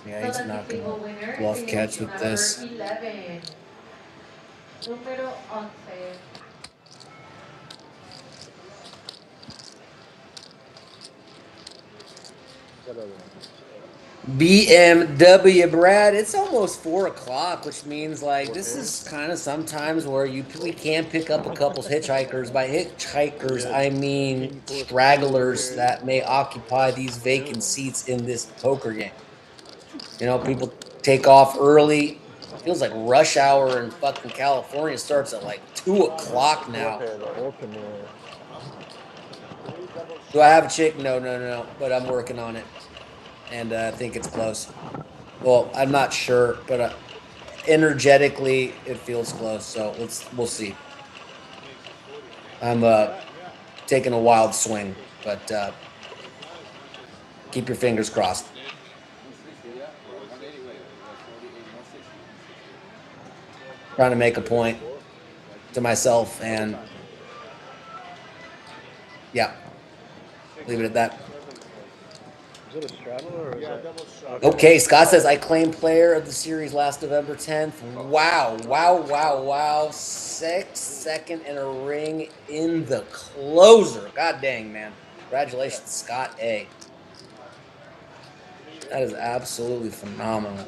Yeah, he's not going to bluff catch with this. 11. Número 11. BMW, Brad. It's almost 4 o'clock, which means like this is kind of sometimes where we can pick up a couple hitchhikers. By hitchhikers, I mean stragglers that may occupy these vacant seats in this poker game. You know, people take off early. Feels like rush hour in fucking California starts at like 2 o'clock now. Do I have a chick? No. But I'm working on it, and I think it's close. Well, I'm not sure, but energetically, it feels close. So we'll see. I'm taking a wild swing, but keep your fingers crossed. Trying to make a point to myself, and yeah, leave it at that. Is it a straddle or is it? Okay, Scott says I claimed player of the series last November 10th. Wow. 6th in a ring in the closer. God dang, man. Congratulations, Scott A. That is absolutely phenomenal.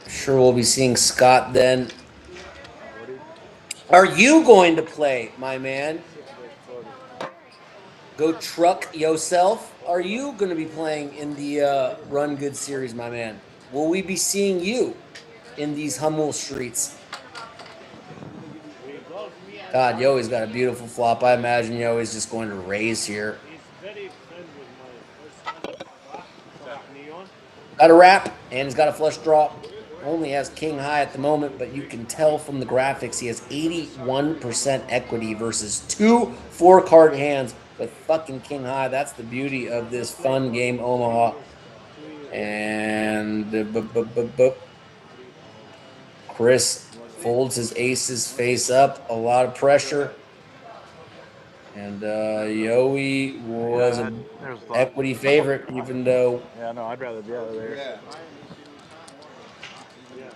Sure, we'll be seeing Scott then. Are you going to play, my man? Go truck yourself. Are you going to be playing in the Run Good series, my man? Will we be seeing you in these Hummel streets? God, Yoey's got a beautiful flop. I imagine Yoey's just going to raise here. Got a wrap, and he's got a flush draw. Only has king high at the moment, but you can tell from the graphics he has 81% equity versus 2 4-card hands with fucking king high. That's the beauty of this fun game, Omaha. And Chris folds his aces face up. A lot of pressure. And Yoey was an equity favorite, even though. Yeah, no, I'd rather be out of there. Yeah.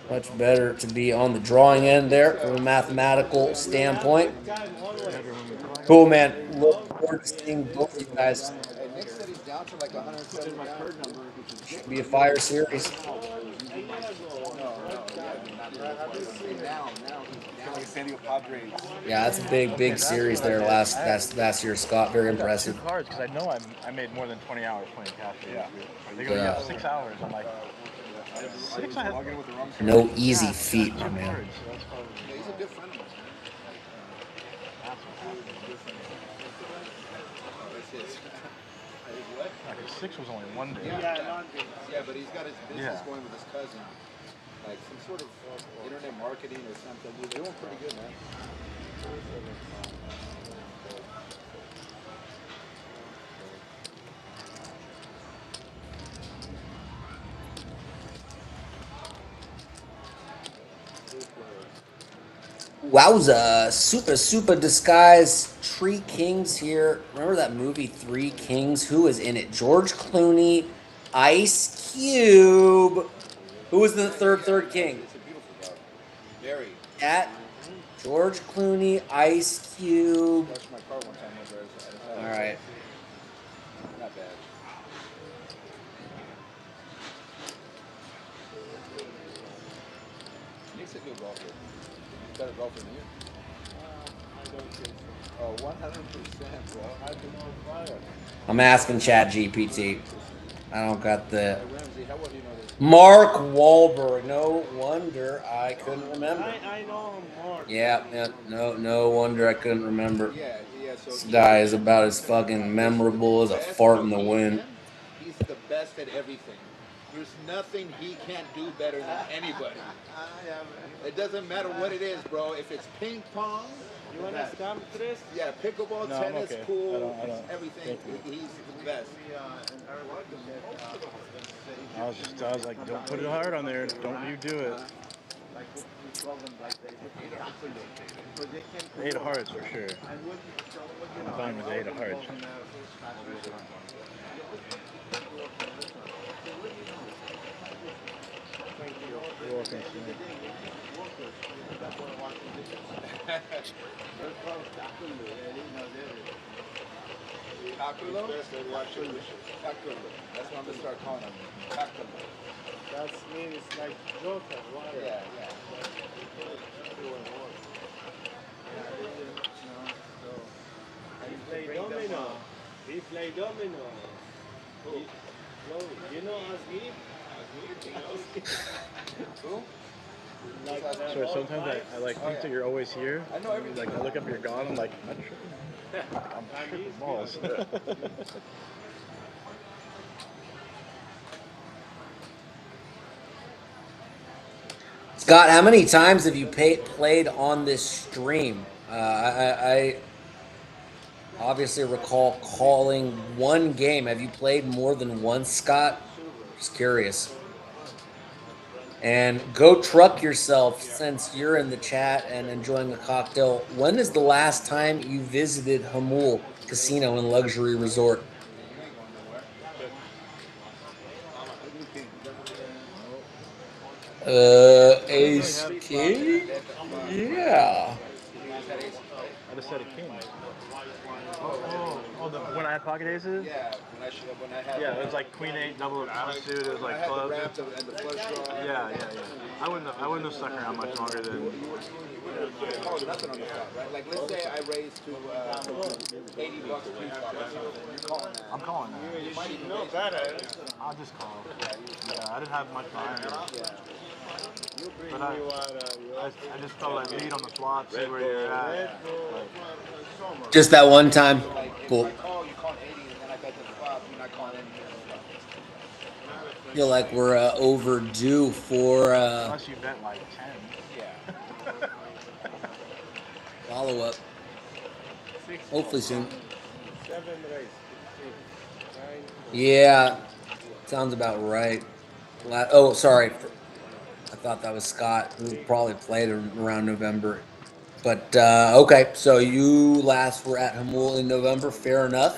Much better to be on the drawing end there from a mathematical standpoint. Cool, man. Look forward to seeing both of you guys. Nick said he's down to like 170 pounds. Should be a fire series. Yeah, that's a big series there last year, Scott. Very impressive. 2 cards because I know I made more than 20 hours playing cash. Yeah. They go, Yeah. 6 hours. I'm like, 6 I have. No easy feat, my man. He's a good friend of mine. What? 6 was only 1 day. Yeah, but he's got his business going with his cousin. Like some sort of internet marketing or something. He's doing pretty good, man. Wowza. Super disguise. Three Kings here. Remember that movie, Three Kings? Who is in it? George Clooney, Ice Cube. Who was the third king? It's a beautiful dog. Very. At George Clooney, Ice Cube. Watched my car one time. All right. Not bad. Nick's a good golfer. Better golfer than you. I don't think so. Oh, 100%, bro. I've been on fire. I'm asking ChatGPT. I don't got the. Ramsey, how well do you know this? Mark Wahlberg. No wonder I couldn't remember. I know him, Mark. Yeah. No wonder I couldn't remember. Yeah. So This guy is about as fucking memorable as a fart in the wind. He's the best at everything. There's nothing he can't do better than anybody. It doesn't matter what it is, bro. If it's ping pong, You want to stamp Chris? yeah, pickleball, No, I'm tennis, okay. pool, I don't. everything. He's the best. I was like, don't put it hard on there. Don't you do it. 8 of hearts for sure. I'm fine with 8 of hearts. You're welcome, Smith. Calculo? Calculo. That's what I'm gonna start calling him. Calculo. That means like Joker, right? Yeah, yeah. Everyone wants. He play domino. He play domino. You know Asgi? Who? Sure, sometimes I like think that you're always here. I know everything. Like I look up your god, I'm like, I'm tripping. I'm tripping balls. Scott, how many times have you played on this stream? I obviously recall calling one game. Have you played more than once, Scott? Just curious. And go truck yourself since you're in the chat and enjoying a cocktail. When is the last time you visited Hamul Casino and Luxury Resort? Ace King? Yeah. I just said a king. Oh, when I had pocket aces? Yeah, when I had. Yeah, it was like queen eight, double suit. It was like clubs. And the flush draw. Yeah. I wouldn't have stuck around much longer than. Oh, nothing on the spot, right? Like, let's say I raised to $80 pre-flop. You're calling that. I'm calling that. You might even No raise better. I'll just call. Yeah, I didn't have much behind me. You bring But me water. I just felt like lead on the flop, see where you're at. Just that one time. Cool. If I call, you call 80, and then I bet the flop, you're not calling anything. Feel like we're overdue for Unless you bet like 10. Yeah. follow up. Hopefully soon. 7 race. 15, 9. Yeah, sounds about right. Oh, sorry. I thought that was Scott, who probably played around November. But okay, so you last were at Hamul in November. Fair enough.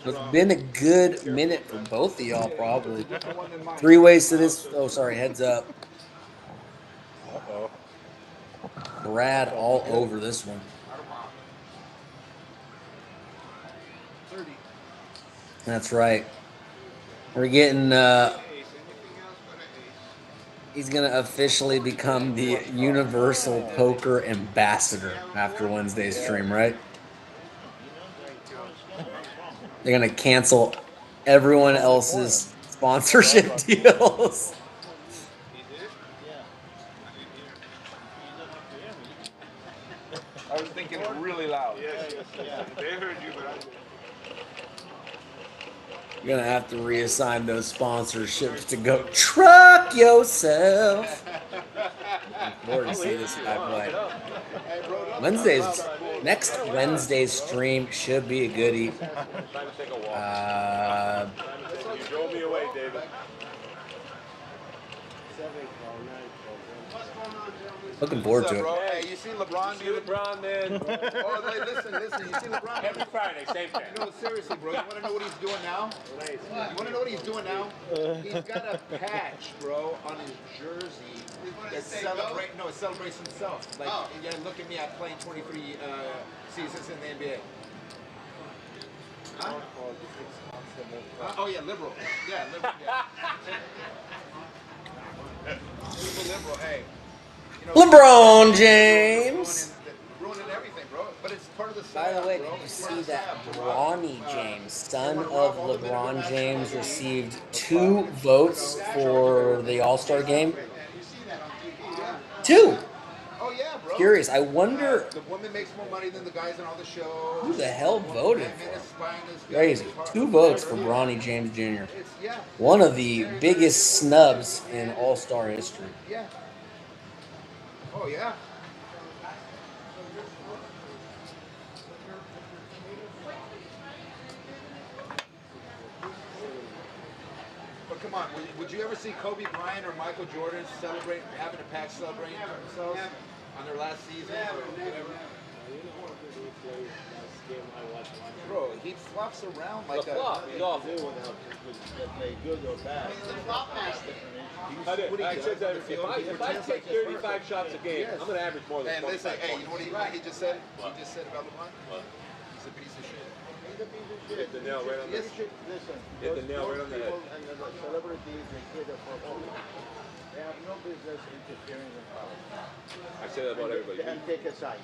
It's been a good minute for both of y'all, probably. 3 ways to this. Oh, sorry. Heads up. Uh-oh. Brad all over this one. 30. That's right. We're getting. He's gonna officially become the Universal Poker Ambassador after Wednesday's stream, right? They're gonna cancel everyone else's sponsorship deals. I was thinking really loud. Yeah. They heard you, but I didn't. You're gonna have to reassign those sponsorships to go truck yourself. Looking forward to see this guy play. Next Wednesday's stream should be a goodie. Trying to take a walk. You drove me away, David. 7 call, 9 call. Looking forward to it. Hey, you see LeBron, See dude? LeBron, man. Oh, listen. You see LeBron? Every Friday, same thing. No, seriously, bro. You want to know what he's doing now? You want to know what he's doing now? He's got a patch, bro, on his jersey that celebrates. No, it celebrates himself. Like, yeah, look at me. I'm playing 23 seasons in the NBA. Huh? Oh yeah, liberal. Yeah, liberal. Yeah. Super liberal. Hey. You know, LeBron James. ruining everything, bro. But it's part of the. By the way, did you see that Bronny James, son of LeBron James, received 2 votes for the All-Star game? 2. Oh yeah, bro. Curious. I wonder The woman makes more money than the guys on all the shows. who the hell voted for him. Crazy. 2 votes for Bronny James Jr. One of the biggest snubs in All-Star history. Yeah. Oh yeah. But come on, would you ever see Kobe Bryant or Michael Jordan celebrate, having a patch celebrating themselves on their last season or whatever? Bro, he flops around like The flop, he's awful. They good or bad. I said that if I take 35 shots a game, I'm going to average more than 25 Hey, points. you know what he just said? He just said about LeBron? What? He's a piece of shit. a piece of shit. Hit the nail right on the Listen, hit the nail right on the head. people and the celebrities, they cater for all. They have no business interfering in politics. I say that about everybody. And take a side.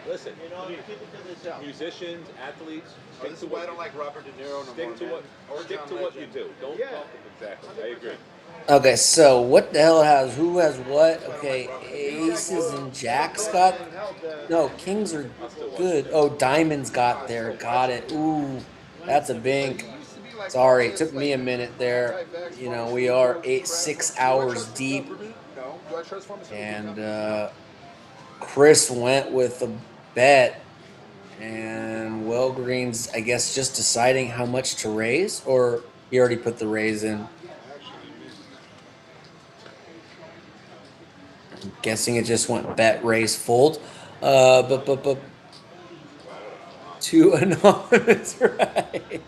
Listen, You know, keep it to themselves. musicians, athletes, Oh, this is why I don't like Robert De Niro no stick more, to man. what Or stick John to what you Legend. do. Don't Yeah. talk exactly. I agree. Okay, so what the hell who has what? Okay, aces and jacks got. No, kings are good. Oh, diamonds got there. Got it. Ooh, that's a bink. Sorry, it took me a minute there. You know, we are 6 hours deep, No. Do I transform myself? and Chris went with a bet, and Green's, I guess, just deciding how much to raise, or he already put the raise in. I'm guessing it just went bet, raise, fold. But 2 anonymous, right?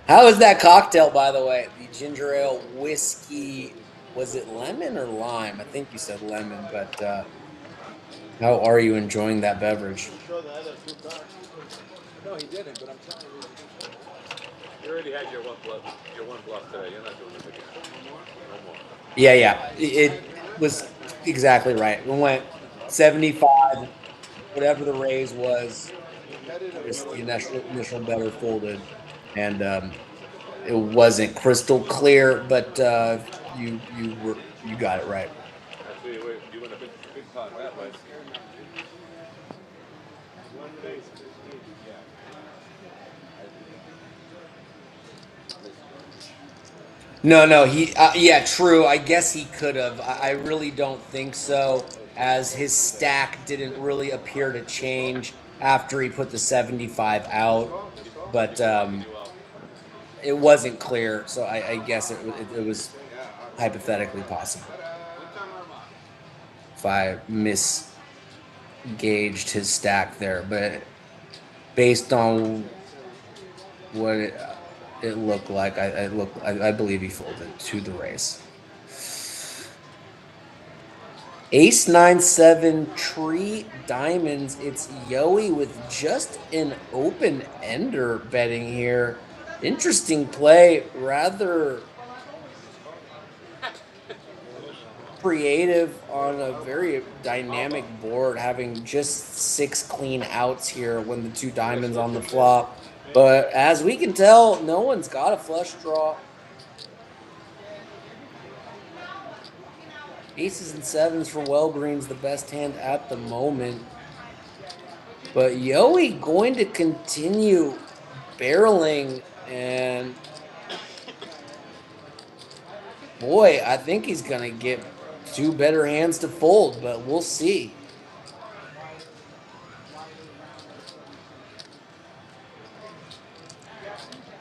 How is that cocktail, by the way? The ginger ale whiskey. Was it lemon or lime? I think you said lemon, but how are you enjoying that beverage? No, he didn't, but I'm telling you. You already had your one bluff today. You're not doing this again. No more. Yeah. It was exactly right. We went 75, whatever the raise was. Just the initial better folded, and it wasn't crystal clear, but you got it right. Actually, you win a big pot that way. No, he yeah, true. I guess he could have. I really don't think so, as his stack didn't really appear to change after he put the 75 out, but it wasn't clear, so I guess it was hypothetically possible. If I misgauged his stack there, but based on what it looked like, I believe he folded to the raise. Ace 9-7 tree diamonds. It's Yoey with just an open ender betting here. Interesting play, rather creative on a very dynamic board, having just 6 clean outs here when the 2 diamonds on the flop. But as we can tell, no one's got a flush draw. Aces and 7s for Green's the best hand at the moment. But Yoey going to continue barreling, and boy, I think he's going to get 2 better hands to fold, but we'll see.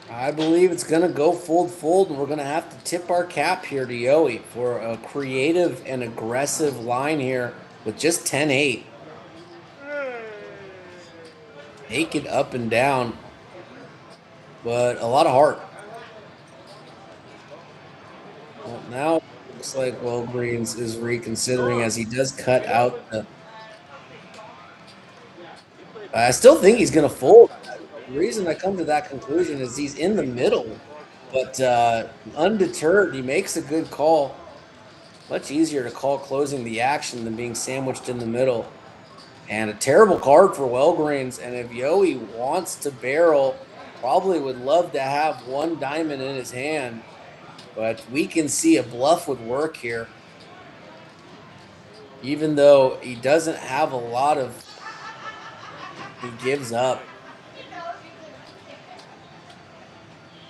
I believe it's going to go fold, and we're going to have to tip our cap here to Yoey for a creative and aggressive line here with just 10-8. Naked up and down, but a lot of heart. Well, now it looks like Green's is reconsidering, as he does cut out the... I still think he's going to fold. The reason I come to that conclusion is he's in the middle, but undeterred, he makes a good call. Much easier to call closing the action than being sandwiched in the middle. And a terrible card for Green's. And if Yoey wants to barrel, probably would love to have 1 diamond in his hand. But we can see a bluff would work here. Even though he doesn't have a lot of... He gives up.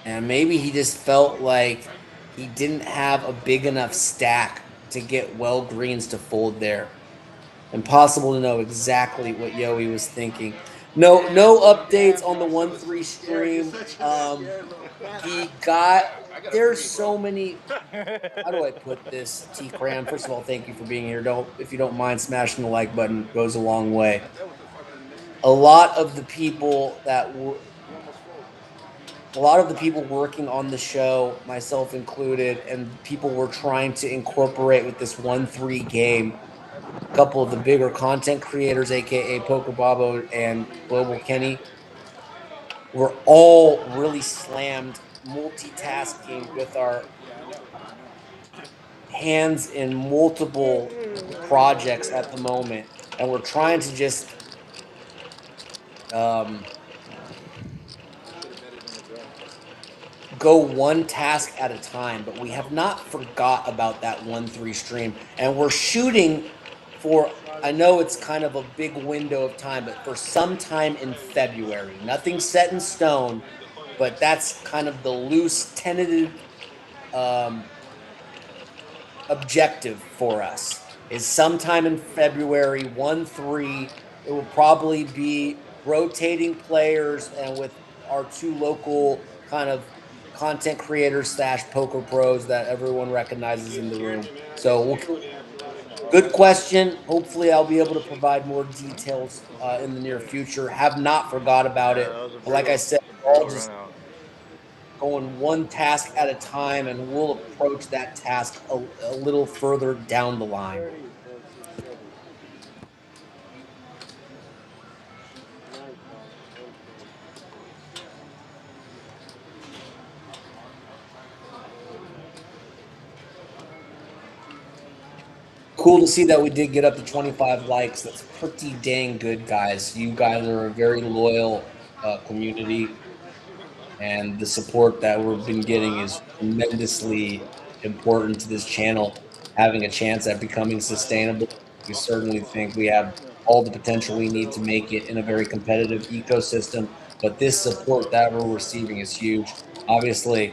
And maybe he just felt like he didn't have a big enough stack to get Green's to fold there. Impossible to know exactly what Yoey was thinking. No updates on the 1-3 stream. He got... There's so many... How do I put this, T-Cram? First of all, thank you for being here. If you don't mind, smashing the like button, it goes a long way. A lot of the people working on the show, myself included, and people were trying to incorporate with this 1-3 game, couple of the bigger content creators, aka Poker Bobo and Global Kenny, we're all really slammed multitasking with our hands in multiple projects at the moment, and we're trying to just go one task at a time, but we have not forgot about that 1-3 stream, and we're shooting for, I know it's kind of a big window of time, but for sometime in February. Nothing set in stone, but that's kind of the loose, tentative objective for us, is sometime in February, 1-3. It will probably be rotating players and with our two local kind of content creators / poker pros that everyone recognizes in the room. So good question. Hopefully I'll be able to provide more details in the near future. Have not forgot about it. But like I said, all just going one task at a time, and we'll approach that task a little further down the line. Cool to see that we did get up to 25 likes. That's pretty dang good, guys. You guys are a very loyal community, and the support that we've been getting is tremendously important to this channel having a chance at becoming sustainable. We certainly think we have all the potential we need to make it in a very competitive ecosystem, but this support that we're receiving is huge. Obviously,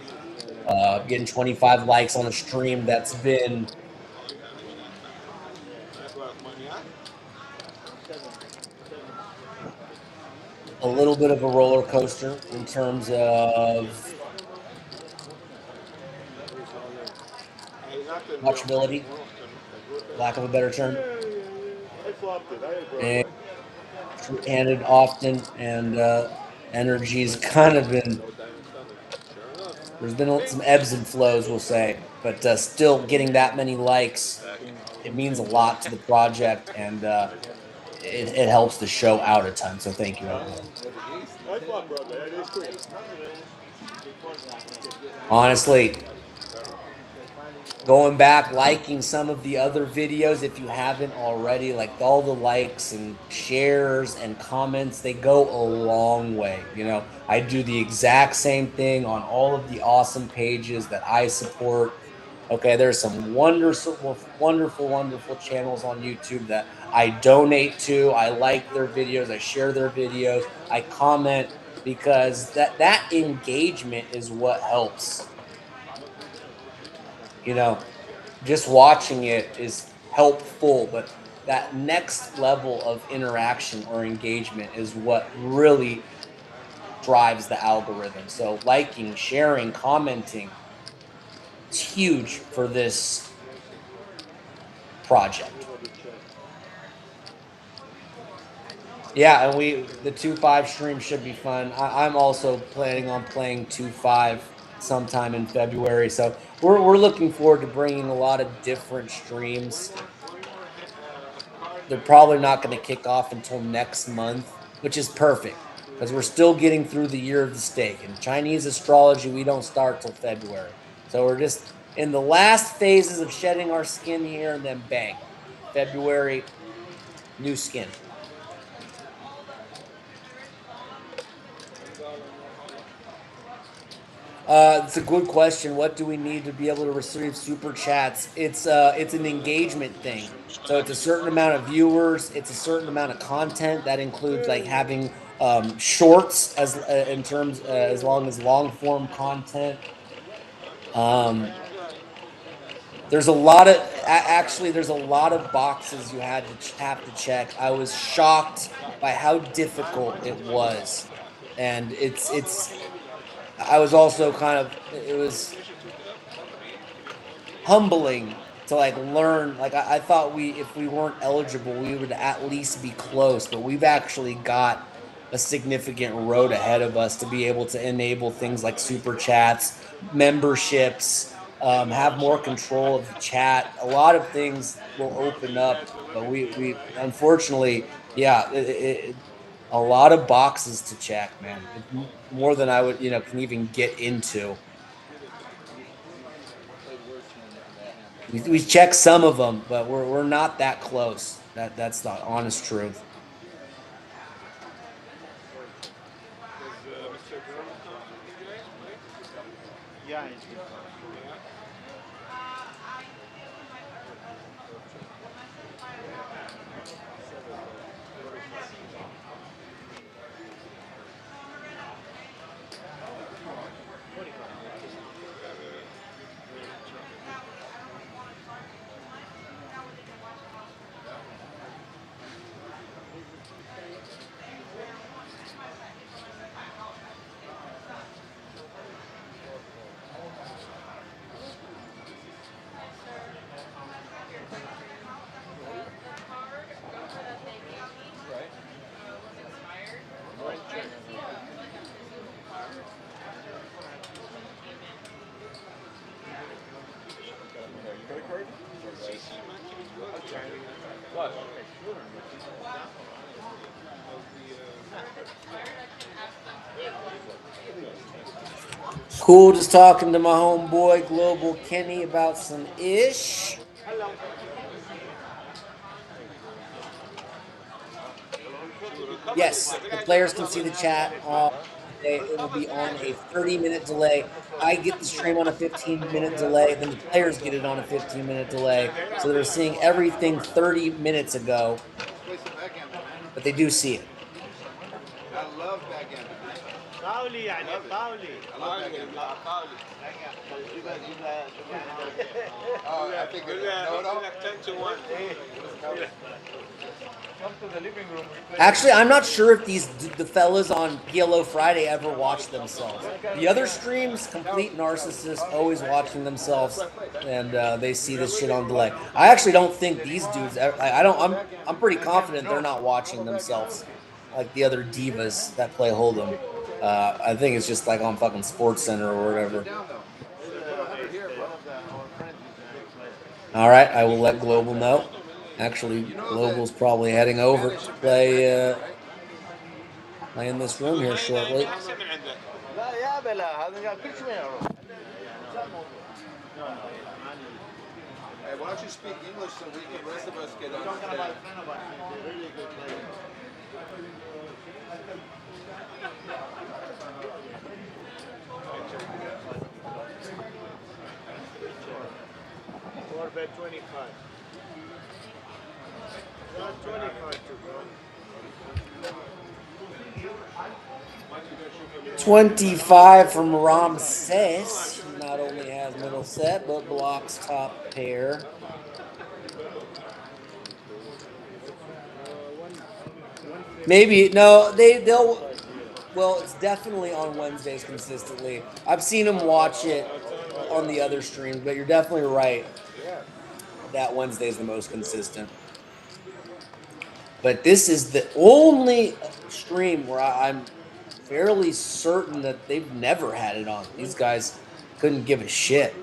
getting 25 likes on a stream that's been a little bit of a roller coaster in terms of watchability, lack of a better term, and handed often, and energy's kind of been, there's been some ebbs and flows, we'll say, but still getting that many likes, it means a lot to the project, and it helps the show out a ton. So thank you, everyone. Honestly, going back, liking some of the other videos if you haven't already, like all the likes and shares and comments, they go a long way. You know, I do the exact same thing on all of the awesome pages that I support. Okay, there's some wonderful, wonderful, wonderful channels on YouTube that I donate to. I like their videos, I share their videos, I comment, because that engagement is what helps. You know, just watching it is helpful, but that next level of interaction or engagement is what really drives the algorithm. So liking, sharing, commenting, it's huge for this project. Yeah, and the 2-5 stream should be fun. I'm also planning on playing 2-5 sometime in February, so we're looking forward to bringing a lot of different streams. They're probably not going to kick off until next month, which is perfect because we're still getting through the year of the snake. In Chinese astrology, we don't start till February. So we're just in the last phases of shedding our skin here, and then bang, February, new skin. It's a good question. What do we need to be able to receive super chats? It's an engagement thing. So it's a certain amount of viewers. It's a certain amount of content that includes like having shorts as in terms as long as long form content. There's a lot of actually there's a lot of boxes you have to check. I was shocked by how difficult it was, and it's. I was also it was humbling to like learn. Like I thought if we weren't eligible, we would at least be close, but we've actually got a significant road ahead of us to be able to enable things like super chats, memberships, have more control of the chat. A lot of things will open up, but we unfortunately, yeah, a lot of boxes to check, man. More than I would, can even get into. We check some of them, but we're not that close. That's the honest truth. Yeah. Cool, just talking to my homeboy Global Kenny about some ish. Yes, the players can see the chat. It will be on a 30-minute delay. I get the stream on a 15-minute delay, then the players get it on a 15-minute delay. So they're seeing everything 30 minutes ago, but they do see it. I love backgammon. فاولي يعني فاولي. Oh, I think it's 10 to 1. Actually, I'm not sure if the fellas on PLO Friday ever watch themselves. The other streams, complete narcissists, always watching themselves, and they see this shit on delay. I actually don't think these dudes. I'm pretty confident they're not watching themselves like the other divas that play Hold'em. I think it's just like on fucking Sports Center or whatever. All right, I will let Global know. Actually, Global's probably heading over to play in this room here shortly. Hey, why don't you speak English so we can, the rest of us can understand? Bet 25. Not 25 to go. 25 from Ramses. Not only has middle set, but blocks top pair. Maybe no, they'll. Well, it's definitely on Wednesdays consistently. I've seen them watch it on the other streams, but you're definitely right. That Wednesday is the most consistent. But this is the only stream where I'm fairly certain that they've never had it on. These guys couldn't give a shit.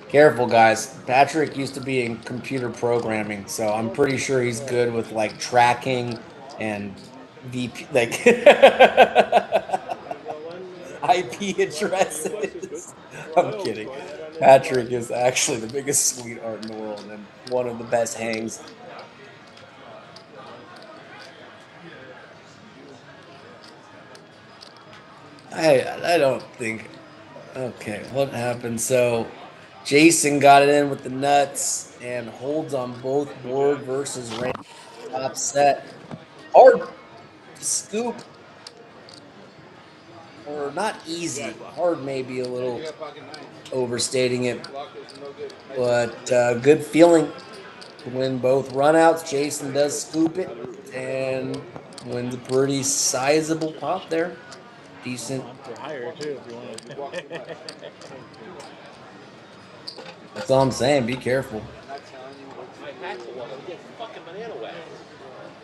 Careful, guys. Patrick used to be in computer programming, so I'm pretty sure he's good with like tracking and VP, like IP addresses. I'm kidding. Patrick is actually the biggest sweetheart in the world and one of the best hangs. I don't think. Okay, what happened? So Jason got it in with the nuts and holds on both board versus range. Top set. Hard to scoop. Or not easy. Hard maybe a little overstating it. But good feeling to win both runouts. Jason does scoop it and wins a pretty sizable pot there. Decent. For higher too, if you want to. That's all I'm saying. Be careful. I'm not telling you what My hat's a walk. I'm getting fucking banana wax.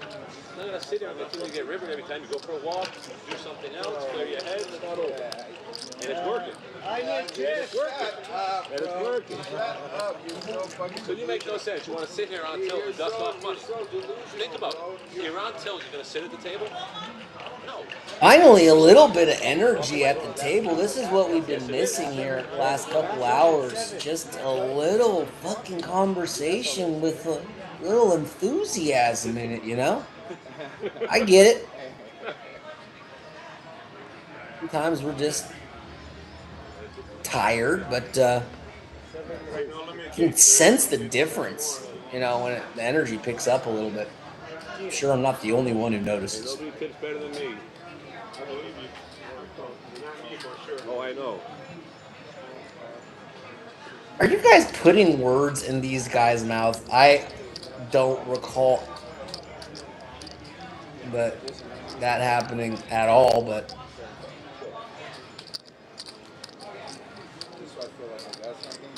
I'm not gonna sit there and continue to get riveted every time you go for a walk, do something else, clear your head, it's not over. And it's working. I need It's working. And it's working. Shut up, you're so fucking So you make no sense. You want to sit here on tilt and dust off money. Think about it. You're on tilt, you're gonna sit at the table? No. Finally, a little bit of energy at the table. This is what we've been missing here last couple hours. Just a little fucking conversation with a little enthusiasm in it, you know? I get it. Sometimes we're just tired, but you can sense the difference, you know, when the energy picks up a little bit. I'm sure I'm not the only one who notices. Nobody tips better than me. Oh, I know. Are you guys putting words in these guys' mouths? I don't recall that happening at all, but That's why I feel like I got something.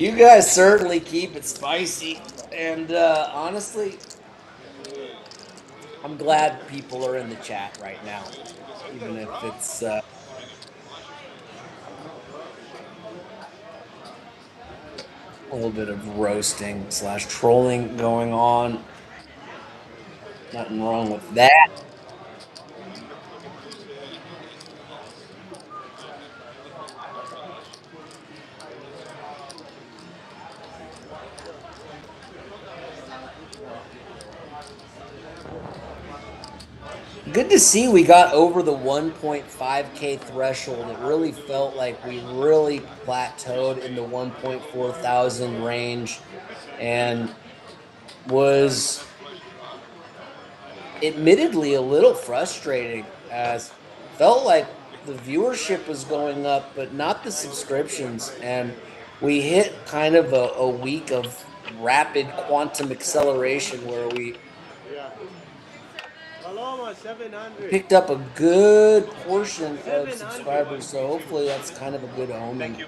you guys certainly keep it spicy. And honestly, I'm glad people are in the chat right now, even if it's a little bit of roasting / trolling going on. Nothing wrong with that. Good to see we got over the 1.5K threshold. It really felt like we really plateaued in the 1.4 thousand range and was admittedly a little frustrating as felt like the viewership was going up, but not the subscriptions. And we hit kind of a week of rapid quantum acceleration where we picked up a good portion of subscribers, so hopefully that's kind of a good omen.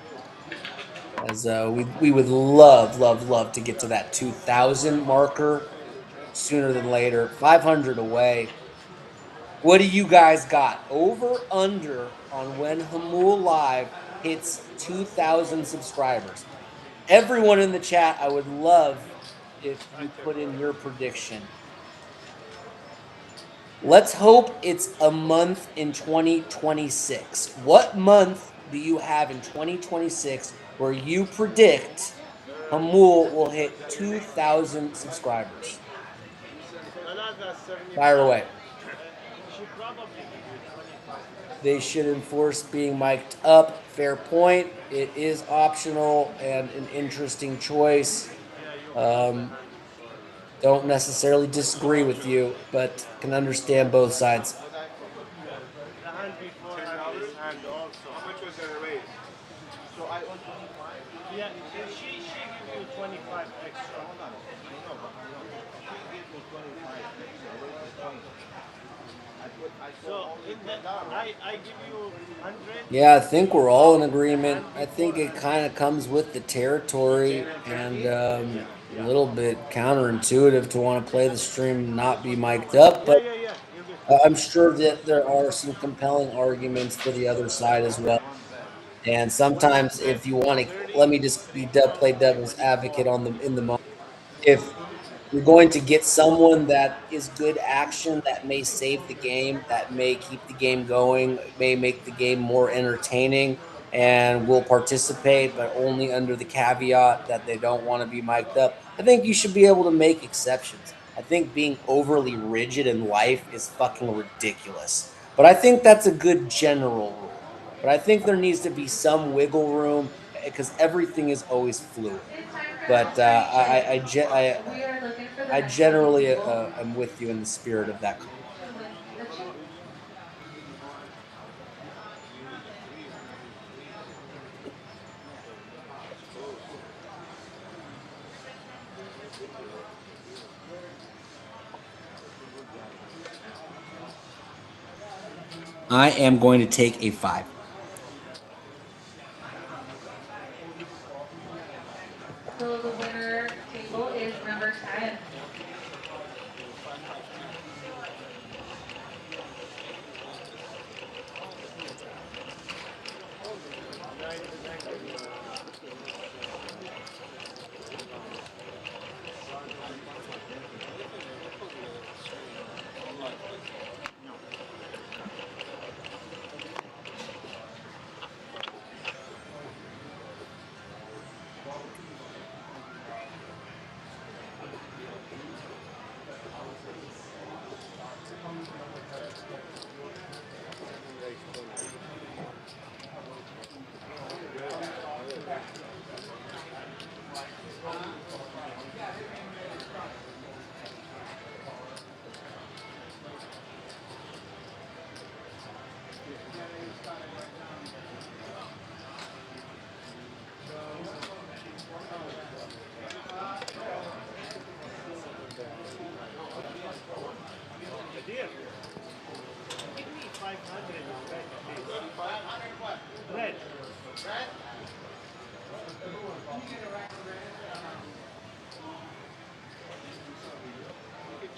As we would love to get to that 2,000 marker sooner than later. 500 away. What do you guys got? Over under on when Hamul Live hits 2,000 subscribers. Everyone in the chat, I would love if you put in your prediction. Let's hope it's a month in 2026. What month do you have in 2026 where you predict Hamul will hit 2,000 subscribers? Fire away. They should enforce being mic'd up. Fair point. It is optional and an interesting choice. Don't necessarily disagree with you, but can understand both sides. How much was that raise? So I owe 25? Yeah, she gave me 25 extra. Hold on. I know, but she gave me 25 extra. So I give you 100. Yeah, I think we're all in agreement. I think it kind of comes with the territory and a little bit counterintuitive to want to play the stream not be mic'd up, but I'm sure that there are some compelling arguments for the other side as well. And sometimes if you want to, let me just play devil's advocate in the moment. If you're going to get someone that is good action, that may save the game, that may keep the game going, may make the game more entertaining, and will participate, but only under the caveat that they don't want to be mic'd up. I think you should be able to make exceptions. I think being overly rigid in life is fucking ridiculous. But I think that's a good general rule. But I think there needs to be some wiggle room because everything is always fluid. But I generally am with you in the spirit of that. I am going to take a 5. So the winner table is number 10.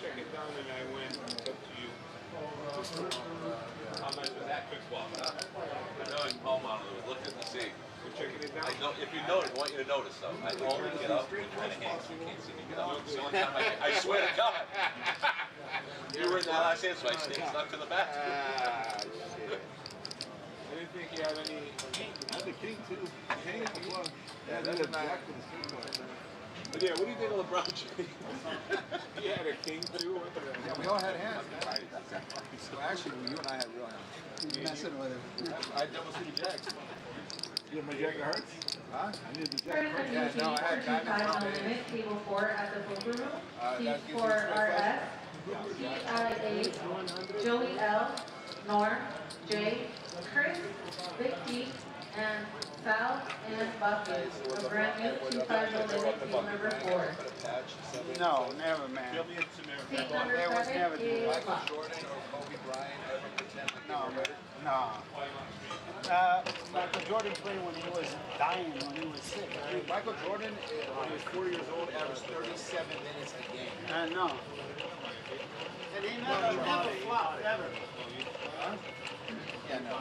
Check it down and I went. It's up to you. How much was that quick walk? I know in Palm Model was looking to see. We're checking it down. I know, if you notice, I want you to notice though. I only get up with kind of hands. You can't see me get up. It's the only time I swear to God. You were in that last hand, so I stayed stuck to the back. I didn't think you had any. I had the king too. King as well. Yeah, that's not. But yeah, what do you think of LeBron James? He had a king too. Yeah, we all had hands. So actually, you and I had real hands. Messing with it. I had double city jacks. You had my jack that hurts? Huh? I needed the jack that hurts. Yeah, no, I had diamonds. Table 4 at the poker room. T4RS, TIA, Joey L, Norm, Jay, Chris, Big D, and Sal and Buffy. A brand new 2-5 limit, table number 4. No, never, man. Seat number There was 7 never is Michael Jordan or Kobe Bryant ever pretend like No, they were ready? no. Michael Jordan played when he was dying, when he was sick. Dude, Michael Jordan, when he was 40 years old, averaged 37 minutes a game. No. And he never flopped, ever. Huh? Yeah, no.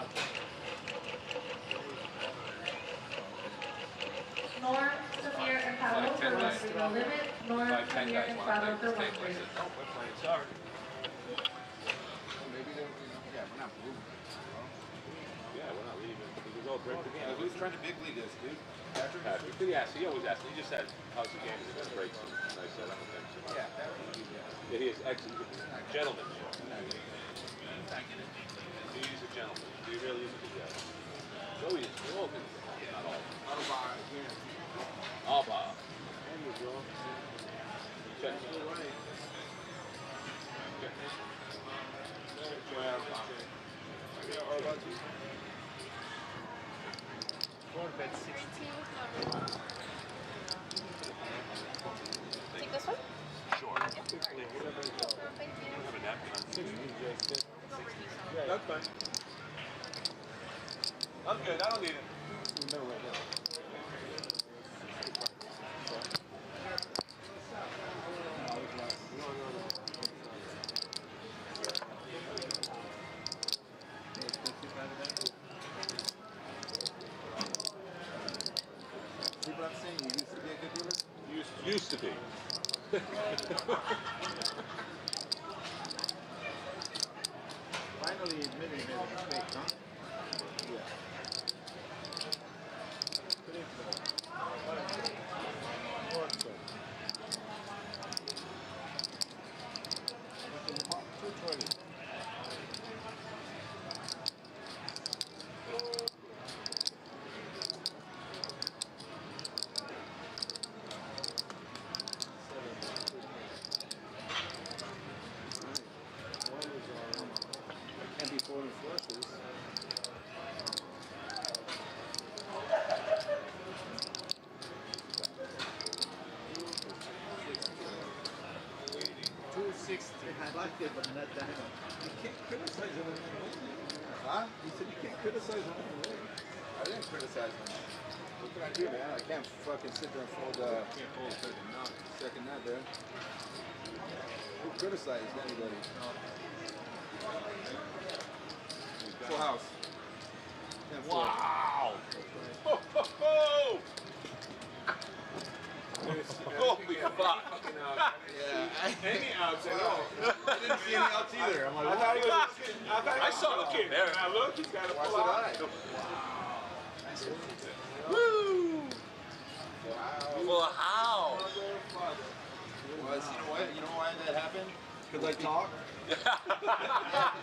Norm, Samir, and Pablo for 1 no limit. Norm, Samir, and Pablo for 1 Sorry. Maybe they're, yeah, we're not moving. Yeah, we're not leaving. We go break the game. Who's trying to big league us, dude? Patrick, he asked. He always asks. He just said, "How's the game? Is it going to break soon?" And I said, "I don't think so." Yeah. Yeah, he is excellent. Gentleman. He's a gentleman. He really is a good guy. So he is. We're all good. Not all. All Bob. There you go. Check. Take this one? Sure. Thank you. Have a napkin. That's fine. I'm good. I don't need it. No, right now. See what I'm saying? You used to be a good dealer? Used to be. Finally admitting it was a mistake, huh? Yeah. Put it for that. 220. And before the flushes. I liked it, but not that. You can't criticize it. He said you can't criticize him. I didn't criticize him. What can I do, man? I can't fucking sit there and fold can't fold second nut, dude. Who criticized anybody? Full house. Wow! Ho, ho, ho! Holy fuck! Yeah. Any outs at all. I didn't see any outs either. I'm like, I thought he was. I saw the kid there. I looked, he's got a full out. Woo! Well, how? You know why that happened? Because I talk? Yeah,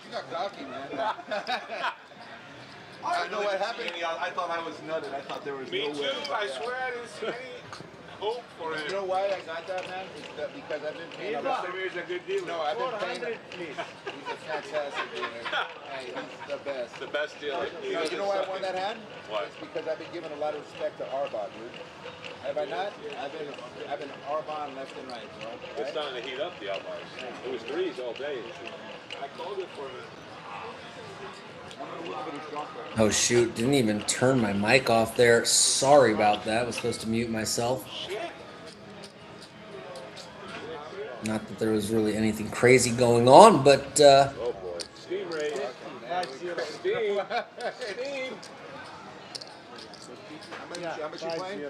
you got cocky, man. I know what happened. I thought I was nutted. I thought there was Me no too. way. I swear I didn't see any hope for it. You know why I got that, man? It's because I've been paying him. Samir's a good dealer. No, I've been paying him. He's a fantastic dealer. Hey, he's the best. The best dealer. You know why I won that hand? What? It's because I've been giving a lot of respect to Arbon, dude. Have I not? I've been Arbon left and right, bro. It's starting to heat up the outliers. It was threes all day. I called it for him. Oh shoot, didn't even turn my mic off there. Sorry about that. I was supposed to mute myself. Not that there was really anything crazy going on, but oh boy. Steam Ray. Steam. Steam. How much you playing?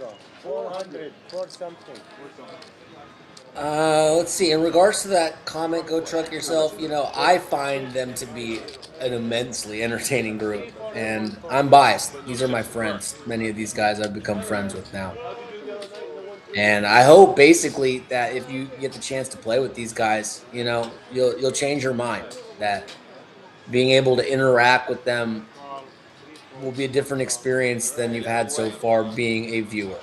400, for something. let's see. In regards to that comment, go truck yourself. You know, I find them to be an immensely entertaining group, and I'm biased. These are my friends. Many of these guys I've become friends with now, and I hope basically that if you get the chance to play with these guys, you know, you'll change your mind. That being able to interact with them will be a different experience than you've had so far being a viewer.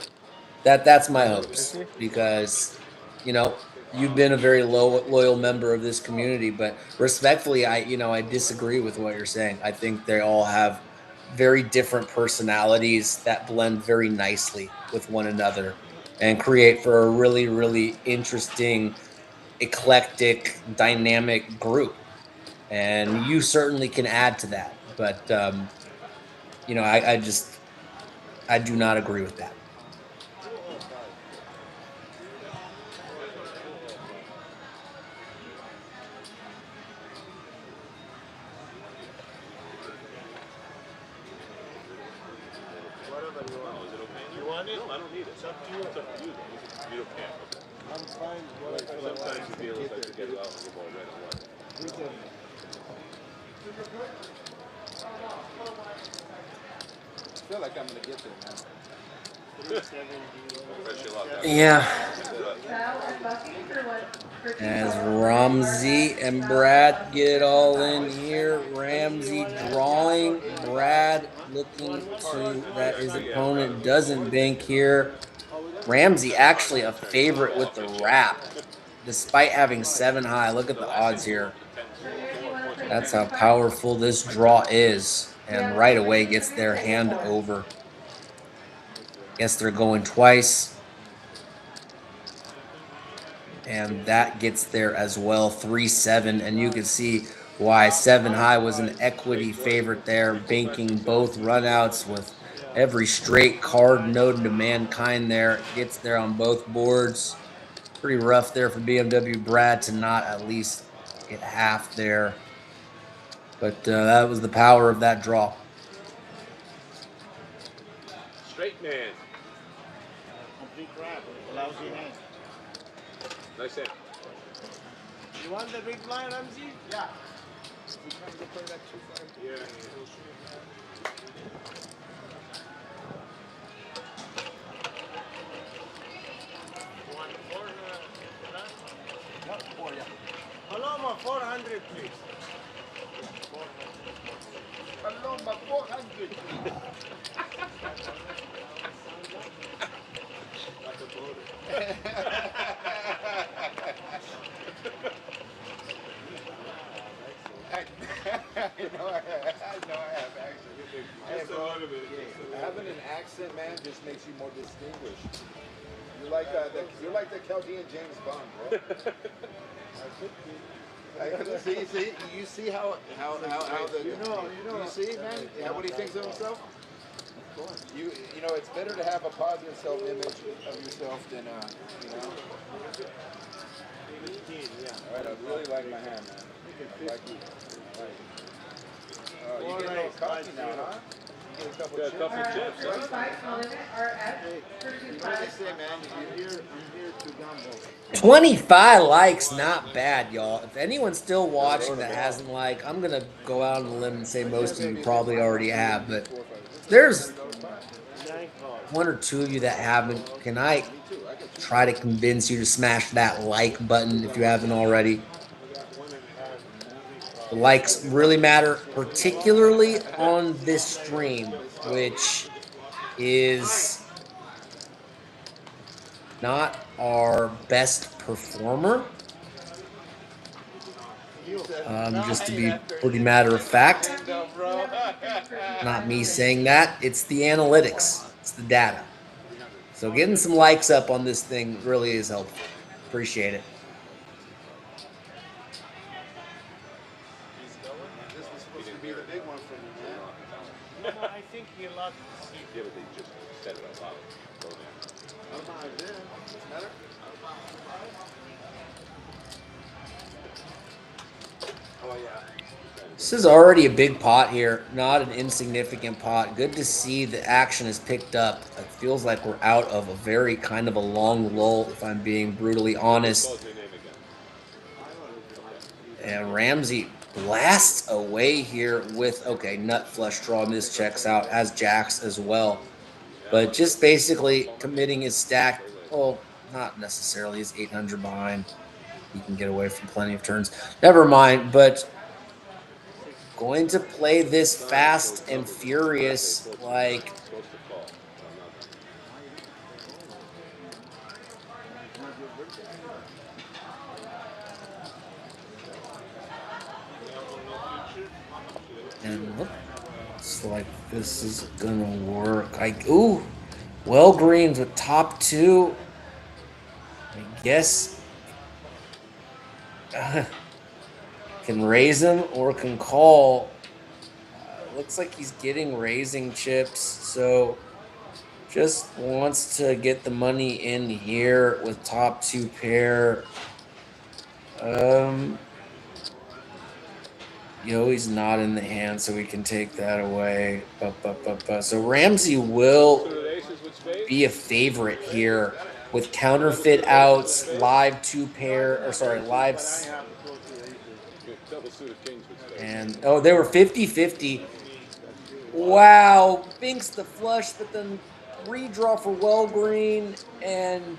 That's my hopes, because you know, you've been a very loyal member of this community, but respectfully, I disagree with what you're saying. I think they all have very different personalities that blend very nicely with one another and create for a really, really interesting, eclectic, dynamic group. And you certainly can add to that. But you know, I do not agree with that. You want it? No, I don't need it. It's up to you. It's up to you. You don't care. I'm fine. Sometimes the dealers like to get it out and go more red and white. I feel like I'm gonna get there, man. Yeah. As Ramsey and Brad get all in here, Ramsey drawing, Brad looking to that his opponent doesn't bank here. Ramsey actually a favorite with the wrap, despite having 7 high. Look at the odds here. That's how powerful this draw is, and right away gets their hand over. Guess they're going twice. And that gets there as well, 3-7. And you can see why 7 high was an equity favorite there, banking both runouts with every straight card known to mankind there. Gets there on both boards. Pretty rough there for BMW Brad to not at least get half there. But that was the power of that draw. Straight man. Complete crap. Lousy hand. Nice hand. You want the big blind, Ramsey? Yeah. Yeah. Paloma, 400, please. Paloma, 400, please. I have actually. Hey, bro, having an accent, man, just makes you more distinguished. You're like the Chaldean James Bond, bro. See, you see how the you see, man, what he thinks of himself. You know, it's better to have a positive self-image of yourself than you know. All right, I really like my hand, man. I like you. You get a little coffee now, huh? You get a couple chips. First five limit are at 35. What do they say, man? I'm here to gamble. 25 likes, not bad, y'all. If anyone's still watching that hasn't liked, I'm gonna go out on a limb and say most of you probably already have, but there's one or two of you that haven't. Can I try to convince you to smash that like button if you haven't already? The likes really matter, particularly on this stream, which is not our best performer. Just to be pretty matter of fact. Not me saying that. It's the analytics. It's the data. So getting some likes up on this thing really is helpful. Appreciate it. This was supposed to be the big one for me, man. No, I think he loves Yeah, but they just said it out loud. Go there. I'm not there. Doesn't matter. Oh yeah. This is already a big pot here, not an insignificant pot. Good to see the action has picked up. It feels like we're out of a very kind of a long lull, if I'm being brutally honest. And Ramsey blasts away here with, okay, nut flush draw. This checks out, as Jacks as well. But just basically committing his stack. Well, not necessarily. He's 800 behind. He can get away from plenty of turns. Never mind, but going to play this fast and furious, like and looks like this is gonna work. Ooh, well greens with top two. I guess can raise him or can call. Looks like he's getting raising chips, so just wants to get the money in here with top two pair. He's not in the hand, so we can take that away. So Ramsey will be a favorite here with counterfeit outs, live two pair, or sorry, live. And they were 50-50. Wow, binks the flush, but then redraw for well green, and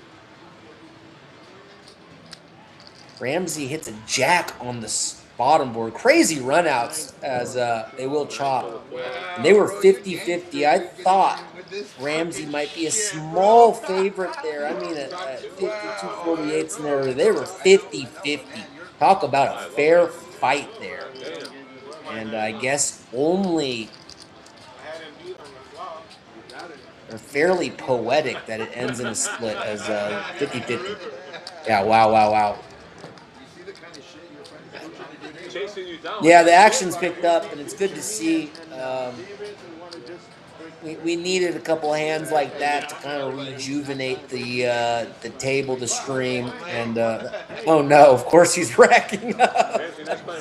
Ramsey hits a jack on the bottom board. Crazy runouts as they will chop. And they were 50-50. I thought Ramsey might be a small favorite there. I mean, at 52-48 scenario, they were 50-50. Talk about a fair fight there. And I guess only they're fairly poetic that it ends in a split as 50-50. Yeah, wow. Yeah, the action's picked up, and it's good to see. We needed a couple hands like that to kind of rejuvenate the table, the stream, and oh no, of course he's racking up.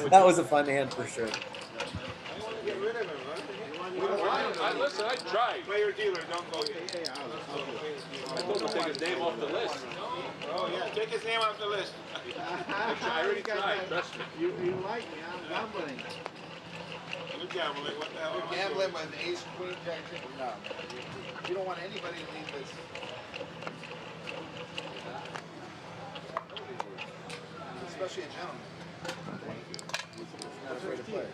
That was a fun hand for sure. Listen, I tried. Player dealer, don't go yet. I told him to take his name off the list. Oh yeah, take his name off the list. I already tried. Trust me. You like me? I'm gambling. You're gambling. What the hell? You're gambling with ace, queen, jack, king. No, you don't want anybody to leave this. Especially a gentleman. Not afraid to play.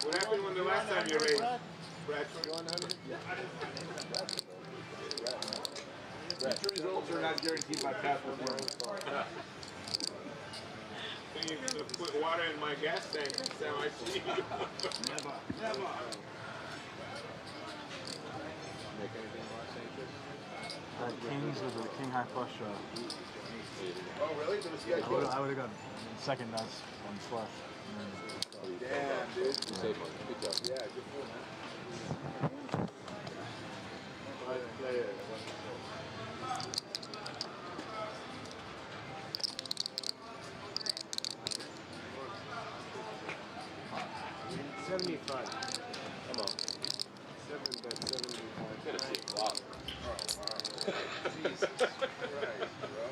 What happened when the last time you raised? Future results are not guaranteed by past performance. You put water in my gas tank next time I see you. Never. Kings of the King high flush draw. Oh, really? There was you guys I would have got second best on flush. Damn, dude. You're safe on it. Good job. Yeah, good fool, man. Player. 75. Come on. 7.75. Gonna see a lot. Jesus Christ, bro.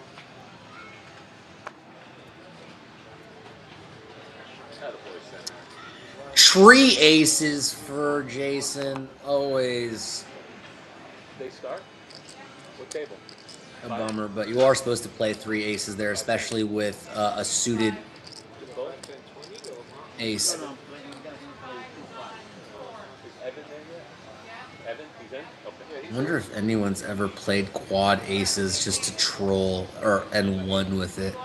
Attaboy, center. Tree aces for Jason. Always They start? What table? a bummer, but you are supposed to play 3 aces there, especially with a suited ace. Is Evan there yet? Evan, he's in? Okay. I wonder if anyone's ever played quad aces just to troll and won with it.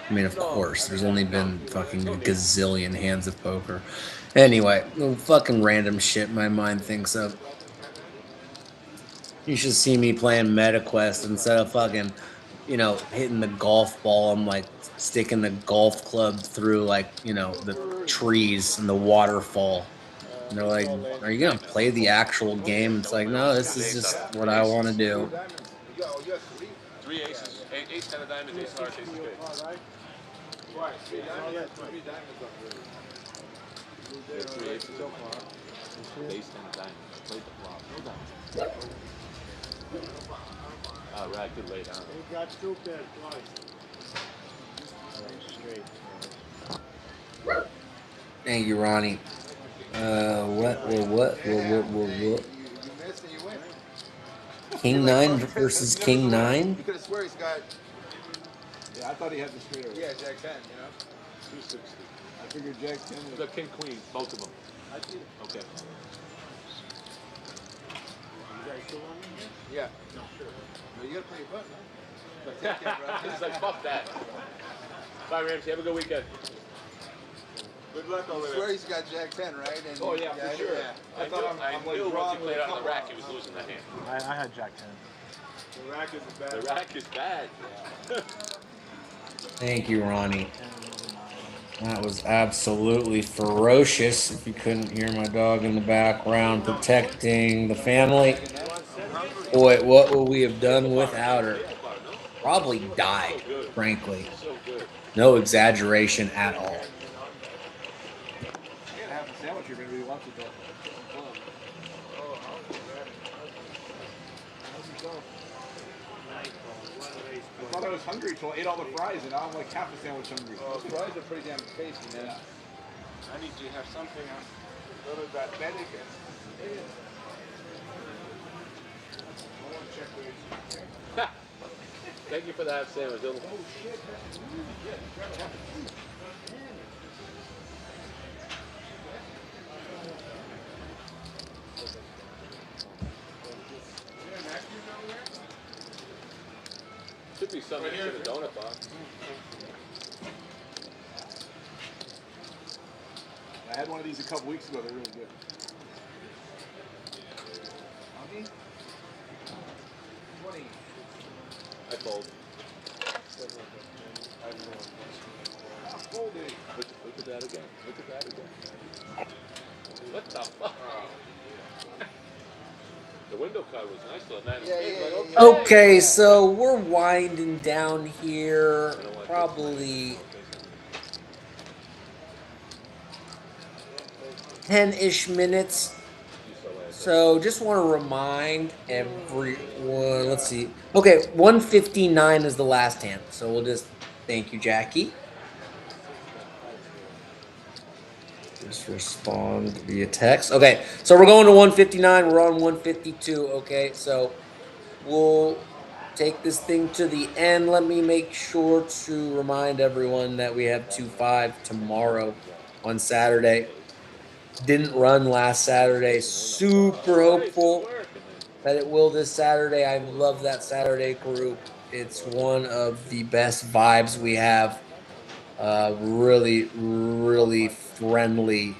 I mean, of course, there's only been fucking a gazillion hands of poker. Anyway, fucking random shit my mind thinks of. You should see me playing MetaQuest instead of fucking, hitting the golf ball. I'm like sticking the golf club through the trees and the waterfall. And they're like, "Are you gonna play the actual game?" It's like, no, this is just what I want to do. Three aces, ace, 10 of diamonds, ace of hearts, ace of spades. Right, 3 diamonds, 3 diamonds up there. Yeah, 3 aces so far. Ace, 10 of diamonds. Played the flop. No diamonds. Right, good lay down. He got 2 pairs twice. Straight. Thank you, Ronnie. What? You missed and you win. King 9 versus King 9? You could have swear he's got. Yeah, I thought he had the straight away. Yeah, Jack 10, 260. I figured Jack 10 was. The king, queen, both of them. I see it. Okay. You guys still on here? Yeah. No, sure. No, you gotta play your button, huh? He's like, fuck that. Bye, Ramsey. Have a good weekend. Good luck over there. I swear he's got Jack 10, right? And Oh, yeah, for sure. Yeah. I knew once he played out on the rack, he was losing that hand. I had Jack 10. The rack is bad. The rack is bad. Thank you, Ronnie. That was absolutely ferocious. If you couldn't hear my dog in the background protecting the family. Boy, what would we have done without her? Probably died, frankly. No exaggeration at all. Half a sandwich you're going to be watching that. I thought I was hungry until I ate all the fries, and now I'm like half a sandwich hungry. Oh, fries are pretty damn tasty, man. I need to have something a little bit medical. Thank you for the half sandwich. Oh, shit. Should be something in the donut box. I had one of these a couple weeks ago. They're really good. How many? 20. I fold. Look at that again. Look at that again. What the fuck? The window cut was nice though. Okay, so we're winding down here. Probably 10-ish minutes. So just want to remind everyone, let's see. Okay, 159 is the last hand. So we'll just thank you, Jackie. Just respond via text. Okay, so we're going to 159. We're on 152. Okay, so we'll take this thing to the end. Let me make sure to remind everyone that we have 2-5 tomorrow on Saturday. Didn't run last Saturday. Super hopeful that it will this Saturday. I love that Saturday group. It's one of the best vibes we have. Really, really friendly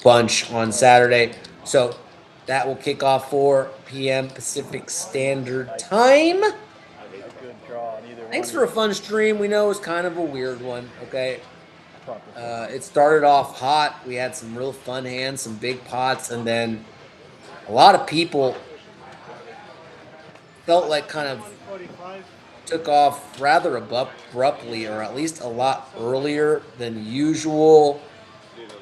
bunch on Saturday. So That will kick off 4 p.m. Pacific Standard Time. A good draw on either Thanks one. for a fun stream. We know it's kind of a weird one, okay? It started off hot. We had some real fun hands, some big pots, and then a lot of people felt like kind of took off rather abruptly, or at least a lot earlier than usual.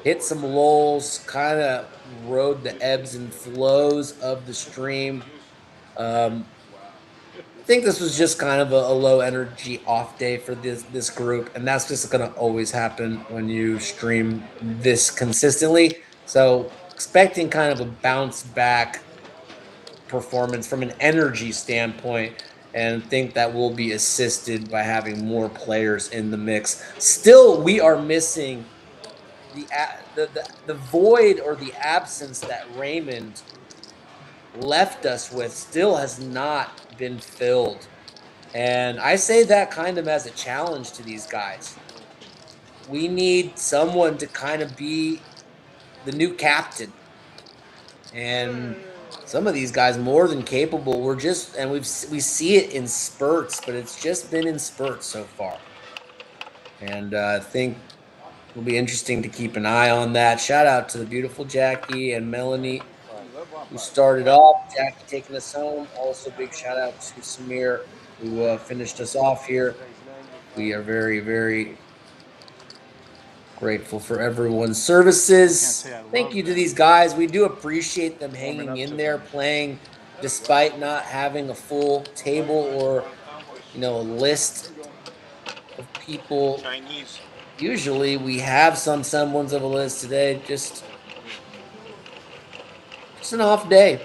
Hit some lulls, kind of rode the ebbs and flows of the stream. I think this was just kind of a low energy off day for this group, and that's just going to always happen when you stream this consistently. So expecting kind of a bounce back performance from an energy standpoint, and think that will be assisted by having more players in the mix. Still, we are missing the void or the absence that Raymond left us with still has not been filled. And I say that kind of as a challenge to these guys. We need someone to kind of be the new captain. And some of these guys more than capable. We see it in spurts, but it's just been in spurts so far. And I think it'll be interesting to keep an eye on that. Shout out to the beautiful Jackie and Melanie who started off. Jackie taking us home. Also big shout out to Samir who finished us off here. We are very, very grateful for everyone's services. Thank you to these guys. We do appreciate them hanging in there, playing despite not having a full table or, a list of people. Chinese. Usually we have some semblance of a list today. Just an off day.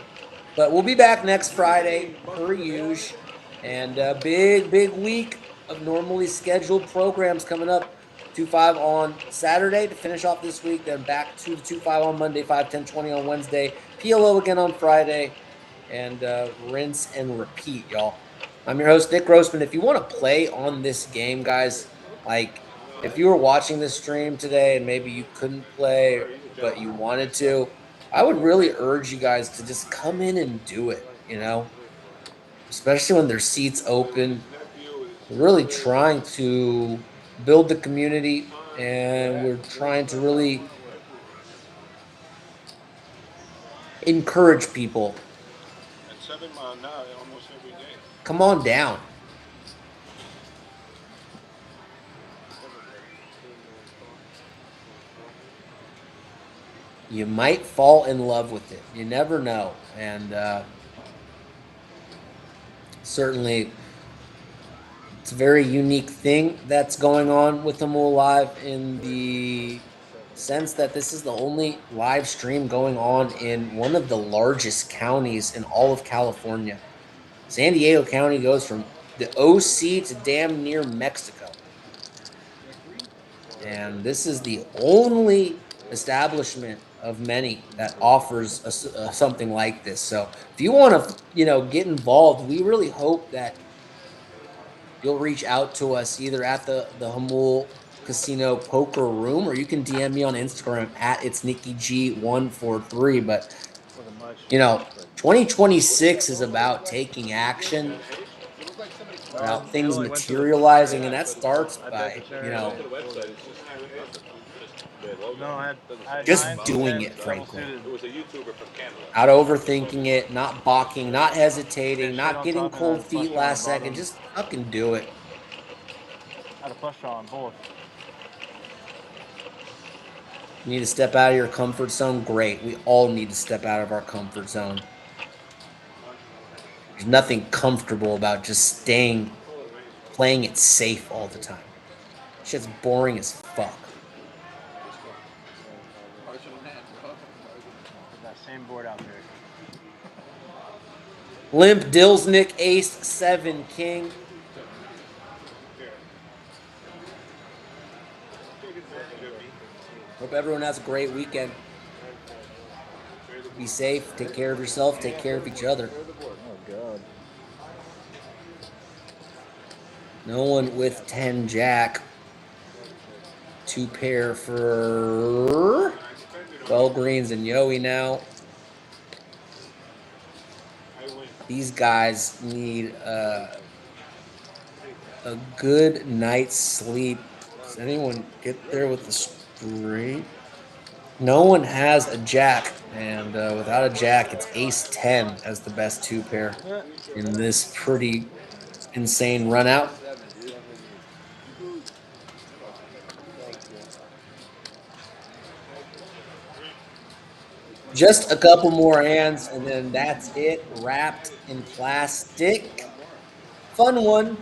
But we'll be back next Friday, per usual. And a big week of normally scheduled programs coming up. 2-5 on Saturday to finish off this week, then back to the 2-5 on Monday, 5-10-20 on Wednesday, PLO again on Friday, and rinse and repeat, y'all. I'm your host, Nick Grossman. If you want to play on this game, guys, like if you were watching this stream today and maybe you couldn't play, but you wanted to, I would really urge you guys to just come in and do it, especially when there's seats open. We're really trying to build the community, and we're trying to really encourage people. At 7 Mile now, almost every day. Come on down. You might fall in love with it. You never know. And certainly it's a very unique thing that's going on with the Mool Live in the sense that this is the only live stream going on in one of the largest counties in all of California. San Diego County goes from the OC to damn near Mexico. And this is the only establishment of many that offers something like this. So if you want to, get involved, we really hope that you'll reach out to us either at the Hamul Casino Poker Room, or you can DM me on Instagram at itsnickig143. But 2026 is about taking action, about things materializing, and that starts by just doing it, frankly. Not overthinking it, not balking, not hesitating, not getting cold feet last second. Just fucking do it. Had a flush draw on both. You need to step out of your comfort zone? Great. We all need to step out of our comfort zone. There's nothing comfortable about just playing it safe all the time. Shit's boring as fuck. That same board out there. Limp Dillsnick, Ace 7 King. Hope everyone has a great weekend. Be safe, take care of yourself, take care of each other. Oh, God. No one with 10 jack. 2 pair for 12 greens and Yoey now. These guys need a good night's sleep. Does anyone get there with the straight? No one has a jack, and without a jack, it's ace 10 as the best two pair in this pretty insane run out. Just a couple more hands, and then that's it. Wrapped in plastic. Fun one.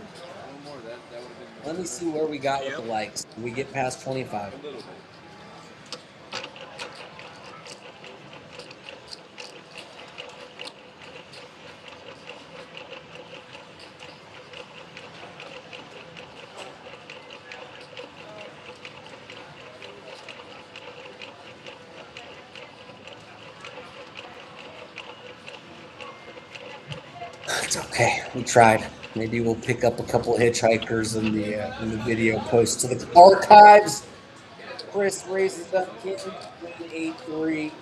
Let me see where we got with the likes. Did we get past 25? It's okay. We tried. Maybe we'll pick up a couple hitchhikers in the video post to the archives. Chris races up Kitten, 8-3.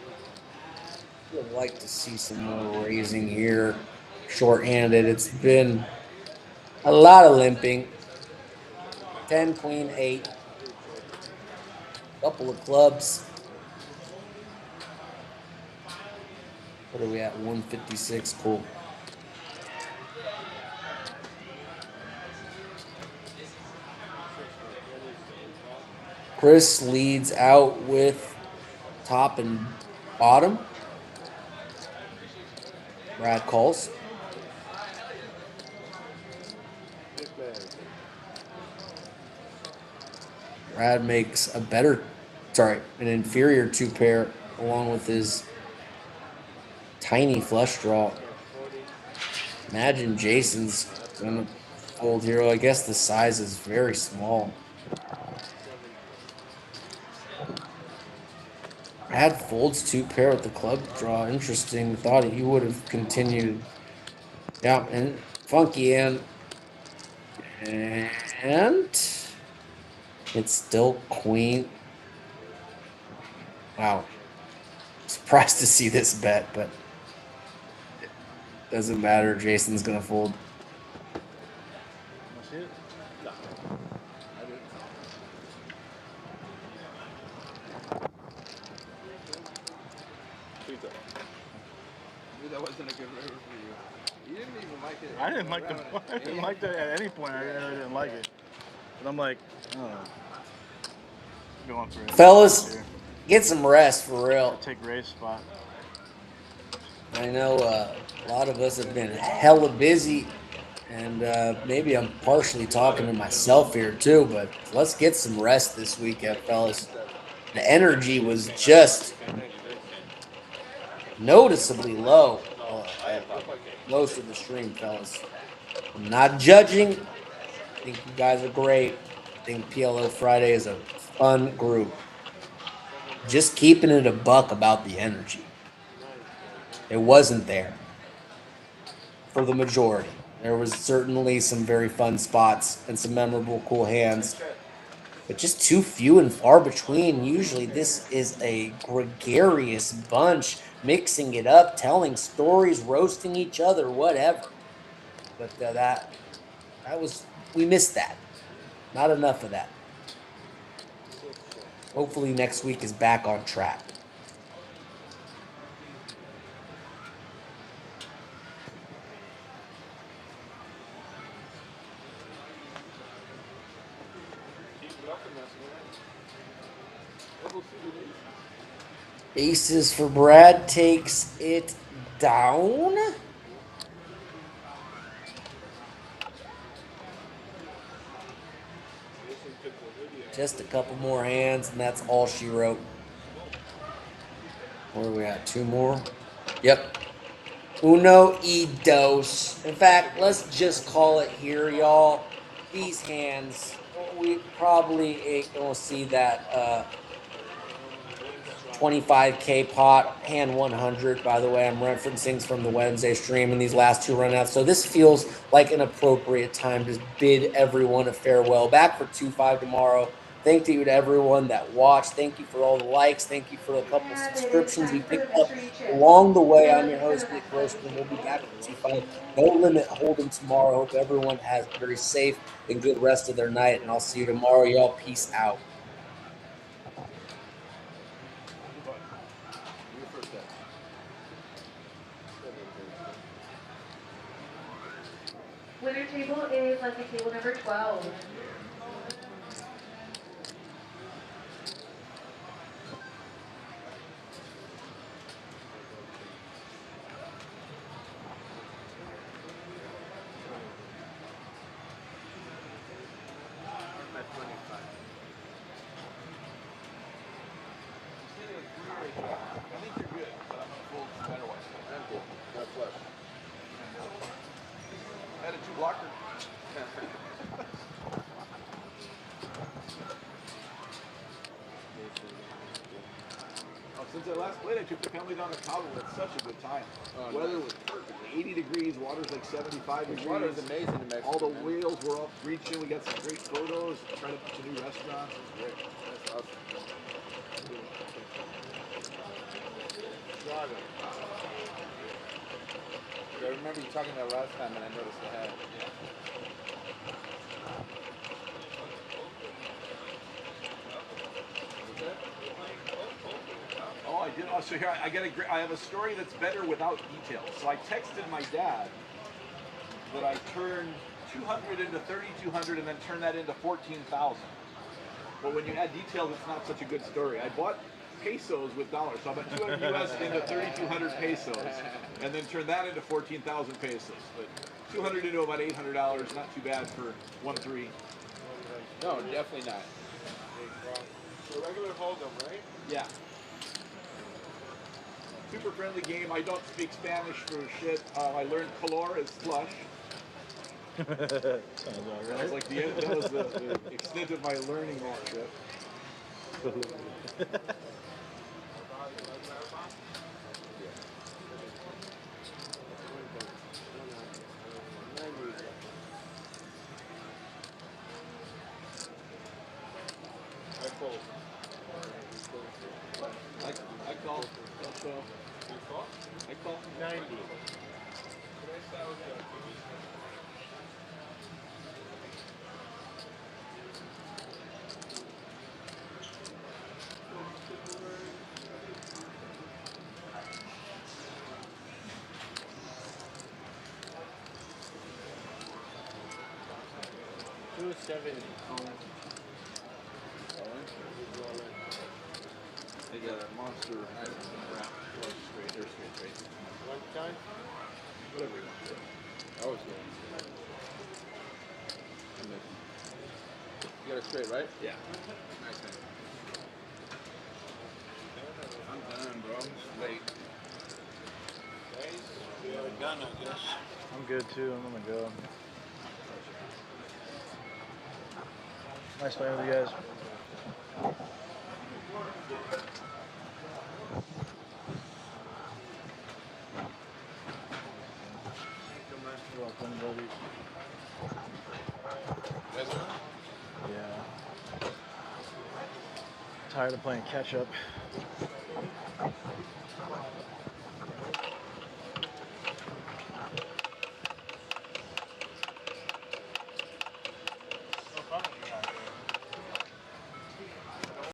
Would like to see some more raising here. Short-handed. It's been a lot of limping. 10, queen, 8. Couple of clubs. What are we at? 156. Cool. Chris leads out with top and bottom. Brad calls. Brad makes an inferior two pair along with his tiny flush draw. Imagine Jason's gonna fold here. I guess the size is very small. Brad folds two pair with the club draw. Interesting. Thought he would have continued. Yeah, and funky and it's still queen. Wow. Surprised to see this bet, but it doesn't matter. Jason's gonna fold. That wasn't a good river for you. You didn't even like it. I didn't like the. I didn't like that at any point. I really didn't like it. But I'm like, I don't know. Going for it. Fellas, get some rest for real. I'll take race spot. I know a lot of us have been hella busy, and maybe I'm partially talking to myself here too, but let's get some rest this weekend, fellas. The energy was just noticeably low at most of the stream, fellas. I'm not judging. I think you guys are great. I think PLO Friday is a fun group. Just keeping it a buck about the energy. It wasn't there for the majority. There was certainly some very fun spots and some memorable, cool hands, but just too few and far between. Usually this is a gregarious bunch, mixing it up, telling stories, roasting each other, whatever. But that was, we missed that. Not enough of that. Hopefully next week is back on track. Aces for Brad takes it down. Just a couple more hands, and that's all she wrote. Where are we at? Two more? Yep. Uno y dos. In fact, let's just call it here, y'all. These hands, we probably ain't gonna see that 25K pot, hand 100, by the way. I'm referencing from the Wednesday stream in these last two runouts. So this feels like an appropriate time to bid everyone a farewell. Back for 2-5 tomorrow. Thank you to everyone that watched. Thank you for all the likes. Thank you for a couple And it is subscriptions we time for the picked up mystery chip. along the way. You're I'm your looking for host, the Nick back button. Grossman. We'll be back at 2-5. No Limit Hold'em tomorrow. Hope everyone has a very safe and good rest of their night, and I'll see you tomorrow. Y'all, peace out. Winner table is lucky table number 12. I think you're good, but I'm gonna fold better ones. Empty. Not flush. Added 2 blocker. Since I last played, I took the family down to Cabo at such a good time. Weather was perfect. 80 degrees, water's like 75 degrees. Water's amazing in Mexico. All the whales were up reaching. We got some great photos. Tried a bunch of new restaurants. It was great. That's awesome. I remember you talking about last time, and I noticed the hat. Oh, I did. Oh, so here I have a story that's better without details. So I texted my dad that I turned 200 into 3,200 and then turned that into 14,000. But when you add details, it's not such a good story. I bought pesos with dollars, so I bought 200 US into 3,200 pesos, and then turned that into 14,000 pesos. But 200 into about $800, not too bad for 1-3. No, definitely not. So regular hold'em, right? Yeah. Super friendly game. I don't speak Spanish for shit. I learned color is flush. Sounds all right. That was like that was the extent of my learning that shit. I call. I call 90. They got a monster wrap flush straight or straight. One time? Whatever you want to do. I was good. You got it straight, right? Yeah. Nice, man. I'm done, bro. I'm late. Guys, we are done, I guess. I'm good too. I'm gonna go. Nice playing with you guys. You're welcome, buddy. Yeah. Tired of playing catch up.